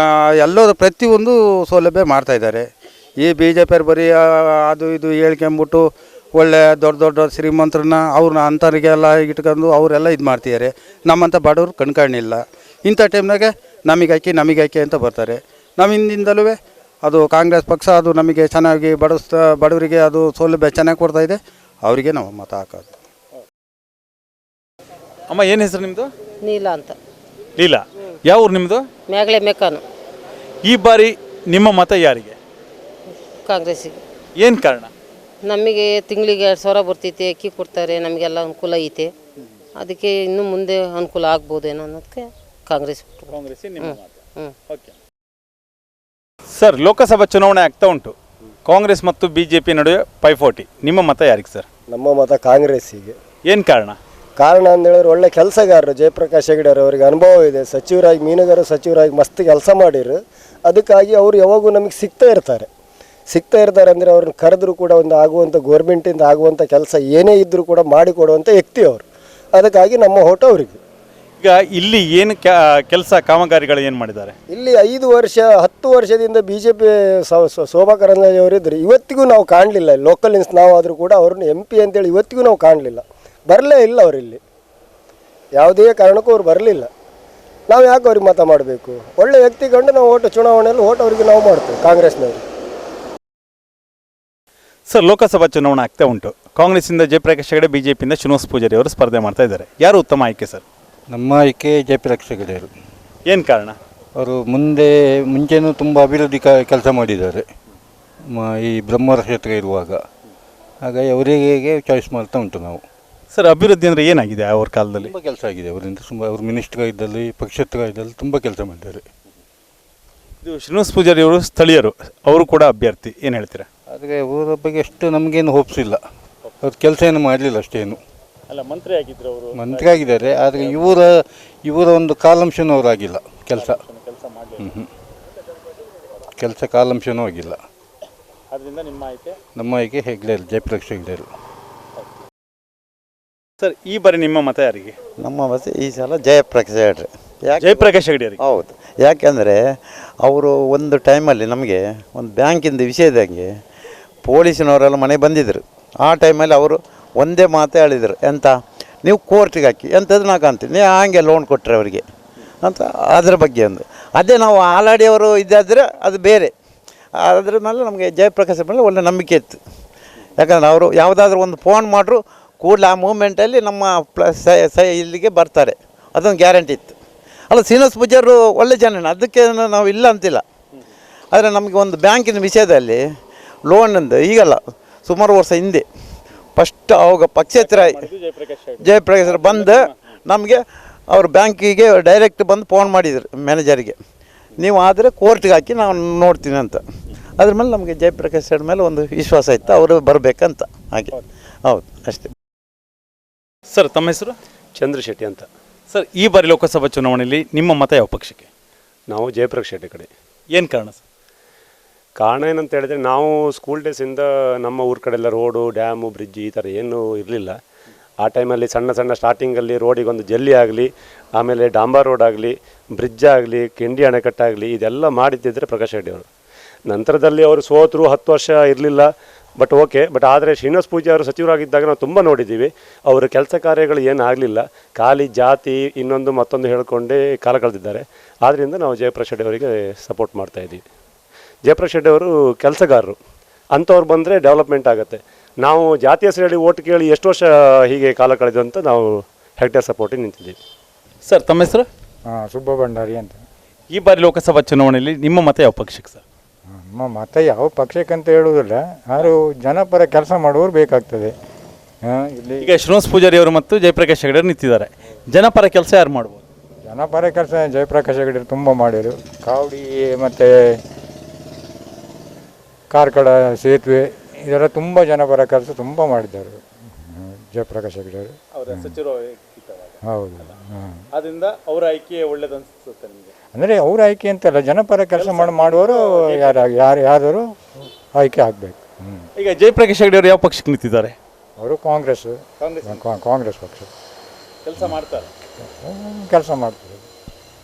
ಎಲ್ಲರೂ ಪ್ರತಿಯೊಂದು ಸೌಲಭ್ಯ ಮಾಡ್ತಾಯಿದ್ದಾರೆ. ಈ BJP ಬರೀ ಅದು ಇದು ಹೇಳ್ಕೊಂಬಿಟ್ಟು ಒಳ್ಳೆ ದೊಡ್ಡ ಶ್ರೀಮಂತರನ್ನ ಅವ್ರನ್ನ ಅಂಥವ್ರಿಗೆಲ್ಲ ಇಟ್ಕೊಂಡು ಅವರೆಲ್ಲ ಇದು ಮಾಡ್ತಿದ್ದಾರೆ. ನಮ್ಮಂಥ ಬಡವರು ಕಣ್ಕಾಣಿಲ್ಲ. ಇಂಥ ಟೈಮ್ನಾಗೆ ನಮಗೆ ಹಾಕಿ ಅಂತ ಬರ್ತಾರೆ. ನಮ್ಮ ಹಿಂದಿಂದಲೂ ಅದು ಕಾಂಗ್ರೆಸ್ ಪಕ್ಷ ಅದು ನಮಗೆ ಚೆನ್ನಾಗಿ ಬಡವರಿಗೆ ಅದು ಸೌಲಭ್ಯ ಚೆನ್ನಾಗಿ ಕೊಡ್ತಾಯಿದೆ. ಅವರಿಗೆ ನಾವು ಮತ ಹಾಕೋದು. ಅಮ್ಮ, ಏನು ಹೆಸರು ನಿಮ್ಮದು? ನೀಲಾ ಅಂತ. ಲೀಲಾ, ಯಾವ ಊರು ನಿಮ್ಮದು? ಮೇಗಳೆ ಮೆಕ್ಕಾನು. ಈ ಬಾರಿ ನಿಮ್ಮ ಮತ ಯಾರಿಗೆ? ಕಾಂಗ್ರೆಸ್ಸಿಗೆ. ಏನು ಕಾರಣ? ನಮಗೆ ತಿಂಗಳಿಗೆ 2000 ಬರ್ತೈತೆ, ಅಕ್ಕಿ ಕೊಡ್ತಾರೆ, ನಮಗೆಲ್ಲ ಅನುಕೂಲ ಐತೆ. ಅದಕ್ಕೆ ಇನ್ನು ಮುಂದೆ ಅನುಕೂಲ ಆಗ್ಬೋದೇನೋ ಅನ್ನೋದಕ್ಕೆ ಕಾಂಗ್ರೆಸ್. ಓಕೆ ಸರ್, ಲೋಕಸಭಾ ಚುನಾವಣೆ ಆಗ್ತಾ ಉಂಟು. ಕಾಂಗ್ರೆಸ್ ಮತ್ತು BJP ನಡುವೆ ಪೈಪೋಟಿ. ನಿಮ್ಮ ಮತ ಯಾರಿಗೆ ಸರ್? ನಮ್ಮ ಮತ ಕಾಂಗ್ರೆಸ್ಸಿಗೆ. ಏನು ಕಾರಣ? ಕಾರಣ ಅಂತ ಹೇಳಿದ್ರೆ ಒಳ್ಳೆ ಕೆಲಸಗಾರರು ಜಯಪ್ರಕಾಶ್ ಹೆಗಡೆ ಅವರಿಗೆ ಅನುಭವ ಇದೆ. ಸಚಿವರಾಗಿ, ಮೀನುಗಾರ ಸಚಿವರಾಗಿ ಮಸ್ತ್ ಕೆಲಸ ಮಾಡಿರು. ಅದಕ್ಕಾಗಿ ಅವರು ಯಾವಾಗೂ ನಮಗೆ ಸಿಗ್ತಾ ಇರ್ತಾರೆ ಅಂದರೆ ಅವ್ರನ್ನ ಕರೆದ್ರು ಕೂಡ ಒಂದು ಆಗುವಂಥ ಗೋರ್ಮೆಂಟಿಂದ ಆಗುವಂಥ ಕೆಲಸ ಏನೇ ಇದ್ದರೂ ಕೂಡ ಮಾಡಿಕೊಡುವಂಥ ವ್ಯಕ್ತಿ ಅವರು. ಅದಕ್ಕಾಗಿ ನಮ್ಮ ಓಟು ಅವರಿಗೆ. ಈಗ ಇಲ್ಲಿ ಏನು ಕೆಲಸ ಕಾಮಗಾರಿಗಳು ಏನು ಮಾಡಿದ್ದಾರೆ? ಇಲ್ಲಿ 5 ವರ್ಷ 10 ವರ್ಷದಿಂದ BJP ಶೋಭಾ ಕರಂದ್ಲಾಜೆ ಅವರಿದ್ದರು. ಇವತ್ತಿಗೂ ನಾವು ಕಾಣಲಿಲ್ಲ. ಲೋಕಲ್ ನಾವಾದರೂ ಕೂಡ ಅವ್ರನ್ನ MP ಅಂತೇಳಿ ಇವತ್ತಿಗೂ ನಾವು ಕಾಣಲಿಲ್ಲ. ಬರಲೇ ಇಲ್ಲ ಅವರಿಲ್ಲಿ. ಯಾವುದೇ ಕಾರಣಕ್ಕೂ ಅವ್ರು ಬರಲಿಲ್ಲ. ನಾವು ಯಾಕೆ ಅವ್ರಿಗೆ ಮತ ಮಾಡಬೇಕು? ಒಳ್ಳೆ ವ್ಯಕ್ತಿ ಕಂಡು ನಾವು ಚುನಾವಣೆಯಲ್ಲಿ ಓಟ್ ಅವರಿಗೆ ನಾವು ಮಾಡ್ತೇವೆ, ಕಾಂಗ್ರೆಸ್ನವರು. ಸರ್, ಲೋಕಸಭಾ ಚುನಾವಣೆ ಆಗ್ತಾ ಉಂಟು. ಕಾಂಗ್ರೆಸ್ಸಿಂದ ಜಯಪ್ರಕಾಶ್ ಹೆಗಡೆ, BJPಯಿಂದ ಶ್ರೀನಿವಾಸ್ ಪೂಜಾರಿ ಅವರು ಸ್ಪರ್ಧೆ ಮಾಡ್ತಾ ಇದ್ದಾರೆ. ಯಾರು ಉತ್ತಮ ಆಯ್ಕೆ ಸರ್? ನಮ್ಮ ಆಯ್ಕೆ ಜಯಪ್ರಕಾಶ್ ಹೆಗಡೆ ಅವರು. ಏನು ಕಾರಣ? ಅವರು ಮುಂಚೆನೂ ತುಂಬ ಅಭಿವೃದ್ಧಿ ಕೆಲಸ ಮಾಡಿದ್ದಾರೆ ಈ ಬ್ರಹ್ಮವರ ಕ್ಷೇತ್ರ ಇರುವಾಗ. ಹಾಗಾಗಿ ಅವರಿಗೆ ಚಾಯ್ಸ್ ಮಾಡ್ತಾ ಉಂಟು ನಾವು. ಸರ್, ಅಭಿವೃದ್ಧಿ ಅಂದರೆ ಏನಾಗಿದೆ ಅವ್ರ ಕಾಲದಲ್ಲಿ? ತುಂಬ ಕೆಲಸ ಆಗಿದೆ ಅವರಿಂದ. ಅವರು ಮಿನಿಸ್ಟರ್ ಇದ್ದಲ್ಲಿ, ಪಕ್ಷೇತರ ಇದ್ದಲ್ಲಿ ತುಂಬ ಕೆಲಸ ಮಾಡಿದ್ದಾರೆ. ಇದು ಶ್ರೀನಿವಾಸ್ ಪೂಜಾರಿ ಅವರು ಸ್ಥಳೀಯರು, ಅವರು ಕೂಡ ಅಭ್ಯರ್ಥಿ. ಏನು ಹೇಳ್ತೀರಾ? ಆದರೆ ಅವರ ಬಗ್ಗೆ ಅಷ್ಟು ನಮಗೇನು ಹೋಪ್ಸ್ ಇಲ್ಲ. ಅವ್ರ ಕೆಲಸ ಏನು ಮಾಡಲಿಲ್ಲ ಅಷ್ಟೇನು. ಅಲ್ಲ, ಮಂತ್ರಿ ಆಗಿದ್ರು ಅವರು. ಮಂತ್ರಿ ಆಗಿದ್ದಾರೆ, ಆದರೆ ಇವರ ಒಂದು ಕಾಲಾಂಶನೂ ಅವರಾಗಿಲ್ಲ ಕೆಲಸ. ಕೆಲಸ ಕಾಲಾಂಶನೂ ಆಗಿಲ್ಲ. ಅದರಿಂದ ನಮ್ಮ ಆಯ್ಕೆ ಹೆಗ್ಡೆ, ಜಯಪ್ರಕಾಶ್ ಹೆಗ್ಡೆ. ಸರ್, ಈ ಬಾರಿ ನಿಮ್ಮ ಮತ ಯಾರಿಗೆ? ನಮ್ಮ ಮತ ಈ ಸಲ ಜಯಪ್ರಕಾಶ್ ಹೆಗಡೆ. ಜಯಪ್ರಕಾಶ್ ಹೆಗಡೆ ಅವರಿಗೆ. ಹೌದು. ಯಾಕೆಂದರೆ ಅವರು ಒಂದು ಟೈಮಲ್ಲಿ ನಮಗೆ ಒಂದು ಬ್ಯಾಂಕಿಂದ ವಿಷಯದಂಗೆ ಪೊಲೀಸಿನವರೆಲ್ಲ ಮನೆಗೆ ಬಂದಿದ್ದರು. ಆ ಟೈಮಲ್ಲಿ ಅವರು ಒಂದೇ ಮಾತು ಹೇಳಿದರು, ಎಂತ ನೀವು ಕೋರ್ಟಿಗೆ ಹಾಕಿ ಎಂಥದ್ದು ನಾ ಕಾಣ್ತೀನಿ, ನೀವು ಹಾಗೆ ಲೋನ್ ಕೊಟ್ಟರೆ ಅವರಿಗೆ ಅಂತ. ಅದರ ಬಗ್ಗೆ ಒಂದು ಅದೇ ನಾವು ಆಲ್ರೆಡಿ ಅವರು ಇದ್ದಾದರೆ ಅದು ಬೇರೆ. ಅದ್ರ ಮೇಲೆ ನಮಗೆ ಜಯಪ್ರಕಾಶ್ ಮೇಲೆ ಒಳ್ಳೆ ನಂಬಿಕೆ ಇತ್ತು. ಯಾಕಂದರೆ ಅವರು ಯಾವುದಾದ್ರೂ ಒಂದು ಫೋನ್ ಮಾಡ್ರು ಕೂಡಲೇ ಆ ಮೂಮೆಂಟಲ್ಲಿ ನಮ್ಮ ಇಲ್ಲಿಗೆ ಬರ್ತಾರೆ, ಅದೊಂದು ಗ್ಯಾರಂಟಿ ಇತ್ತು. ಅಲ್ಲ ಶ್ರೀನಿವಾಸ ಪೂಜಾರು ಒಳ್ಳೆ ಜನ, ಅದಕ್ಕೆ ನಾವು ಇಲ್ಲ ಅಂತಿಲ್ಲ. ಆದರೆ ನಮಗೆ ಒಂದು ಬ್ಯಾಂಕಿನ ವಿಷಯದಲ್ಲಿ ಲೋನಿಂದ ಈಗಲ್ಲ ಸುಮಾರು ವರ್ಷ ಹಿಂದೆ ಫಸ್ಟ್ ಅವಾಗ ಪಕ್ಷೇತರ ಜಯಪ್ರಕಾಶ್ ಬಂದು ನಮಗೆ ಅವರು ಬ್ಯಾಂಕಿಗೆ ಡೈರೆಕ್ಟ್ ಬಂದು ಫೋನ್ ಮಾಡಿದರು ಮ್ಯಾನೇಜರಿಗೆ, ನೀವು ಆದರೆ ಕೋರ್ಟ್ಗೆ ಹಾಕಿ ನಾವು ನೋಡ್ತೀನಿ ಅಂತ. ಅದ್ರ ಮೇಲೆ ನಮಗೆ ಜಯಪ್ರಕಾಶ್ ಸರ್ ಮೇಲೆ ಒಂದು ವಿಶ್ವಾಸ ಇತ್ತು, ಅವರು ಬರಬೇಕಂತ. ಹಾಗೆ ಹೌದು, ಅಷ್ಟೇ. ಸರ್ ತಮ್ಮ ಹೆಸರು? ಚಂದ್ರಶೆಟ್ಟಿ ಅಂತ. ಸರ್ ಈ ಬಾರಿ ಲೋಕಸಭಾ ಚುನಾವಣೆಯಲ್ಲಿ ನಿಮ್ಮ ಮತ ಯಾವ ಪಕ್ಷಕ್ಕೆ? ನಾವು ಜಯಪ್ರಕಾಶ್ ಶೆಟ್ಟಿ ಕಡೆ. ಏನು ಕಾರಣ ಸರ್? ಕಾರಣ ಏನಂತ ಹೇಳಿದ್ರೆ, ನಾವು ಸ್ಕೂಲ್ ಡೇಸಿಂದ ನಮ್ಮ ಊರ ಕಡೆ ಎಲ್ಲ ರೋಡು, ಡ್ಯಾಮು, ಬ್ರಿಡ್ಜ್ ಈ ಥರ ಏನೂ ಇರಲಿಲ್ಲ. ಆ ಟೈಮಲ್ಲಿ ಸಣ್ಣ ಸಣ್ಣ ಸ್ಟಾರ್ಟಿಂಗಲ್ಲಿ ರೋಡಿಗೊಂದು ಜಲ್ಲಿ ಆಗಲಿ, ಆಮೇಲೆ ಡಾಂಬರ್ ರೋಡ್ ಆಗಲಿ, ಬ್ರಿಡ್ಜ್ ಆಗಲಿ, ಕೆಂಡಿ ಅಣೆಕಟ್ಟಾಗಲಿ ಇದೆಲ್ಲ ಮಾಡಿದ್ದಿದ್ರೆ ಪ್ರಕಾಶ್ ರೆಡ್ಡಿ ಅವರು. ನಂತರದಲ್ಲಿ ಅವರು ಸೋತರು, 10 ವರ್ಷ ಇರಲಿಲ್ಲ. ಬಟ್ ಓಕೆ, ಬಟ್ ಆದರೆ ಶ್ರೀನಿವಾಸ ಪೂಜಾರಿ ಅವರು ಸಚಿವರಾಗಿದ್ದಾಗ ನಾವು ತುಂಬ ನೋಡಿದ್ದೀವಿ. ಅವರ ಕೆಲಸ ಕಾರ್ಯಗಳು ಏನು ಆಗಲಿಲ್ಲ, ಖಾಲಿ ಜಾತಿ ಇನ್ನೊಂದು ಮತ್ತೊಂದು ಹೇಳ್ಕೊಂಡೇ ಕಾಲ ಕಳೆದಿದ್ದಾರೆ. ಆದ್ದರಿಂದ ನಾವು ಜಯಪ್ರಕಾಶ್ ರೆಡ್ಡಿ ಅವರಿಗೆ ಸಪೋರ್ಟ್ ಮಾಡ್ತಾಯಿದ್ದೀವಿ. ಜಯಪ್ರಕಾಶ್ ರೆಡ್ಡಿ ಅವರು ಕೆಲಸಗಾರರು, ಅಂಥವ್ರು ಬಂದರೆ ಡೆವಲಪ್ಮೆಂಟ್ ಆಗುತ್ತೆ. ನಾವು ಜಾತಿ ಹೆಸರು ಹೇಳಿ ಓಟ್ ಕೇಳಿ ಎಷ್ಟು ವರ್ಷ ಹೀಗೆ ಕಾಲ ಕಳೆದು ಅಂತ ನಾವು ಹೆಗ್ಡೆ ಸಪೋರ್ಟಿಗೆ ನಿಂತಿದ್ದೀವಿ. ಸರ್ ತಮ್ಮ ಹೆಸರು? ಸುಬ್ಬ ಭಂಡಾರಿ ಅಂತ. ಈ ಬಾರಿ ಲೋಕಸಭಾ ಚುನಾವಣೆಯಲ್ಲಿ ನಿಮ್ಮ ಮತ ಯಾವ ಪಕ್ಷಕ್ಕೆ ಸರ್? ನಮ್ಮ ಮತ ಯಾವ ಪಕ್ಷಕ್ಕಂತ ಹೇಳುವುದಿಲ್ಲ, ಯಾರು ಜನಪರ ಕೆಲಸ ಮಾಡುವವರು ಬೇಕಾಗ್ತದೆ. ಇಲ್ಲಿ ಈಗ ಶ್ರೀನಿವಾಸ ಪೂಜಾರಿ ಅವರು ಮತ್ತು ಜಯಪ್ರಕಾಶ್ ಹೆಗಡೆ ನಿಂತಿದ್ದಾರೆ. ಜನಪರ ಕೆಲಸ ಯಾರು ಮಾಡ್ಬೋದು? ಜನಪರ ಕೆಲಸ ಜಯಪ್ರಕಾಶ್ ಹೆಗಡೆ ತುಂಬ ಮಾಡಿದರು. ಕಾವಡಿ ಮತ್ತು ಕಾರ್ಕಳ ಸೇತುವೆ ಇದೆಲ್ಲ ತುಂಬ ಜನಪರ ಕೆಲಸ ತುಂಬ ಮಾಡಿದ್ದಾರೆ ಜಯಪ್ರಕಾಶ್ ಹೆಗಡೆ ಅವರು. ಅವರ ಸಚಿವರು ಹೌದು. ಅದರಿಂದ ಅವರ ಆಯ್ಕೆ ಒಳ್ಳೇದು ಅನಿಸುತ್ತೆ ನಿಮಗೆ? ಅಂದರೆ ಅವ್ರ ಆಯ್ಕೆ ಅಂತಲ್ಲ, ಜನಪರ ಕೆಲಸ ಮಾಡುವವರು ಯಾರಾದರೂ ಆಯ್ಕೆ ಆಗಬೇಕು. ಈಗ ಜಯಪ್ರಕಾಶ್ ಹೆಗಡೆ ಅವರು ಯಾವ ಪಕ್ಷಕ್ಕೆ ನಿಂತಿದ್ದಾರೆ? ಅವರು ಕಾಂಗ್ರೆಸ್ ಪಕ್ಷ ಕೆಲಸ ಮಾಡ್ತಾರೆ. ಕೆಲಸ ಮಾಡ್ತಾರೆ.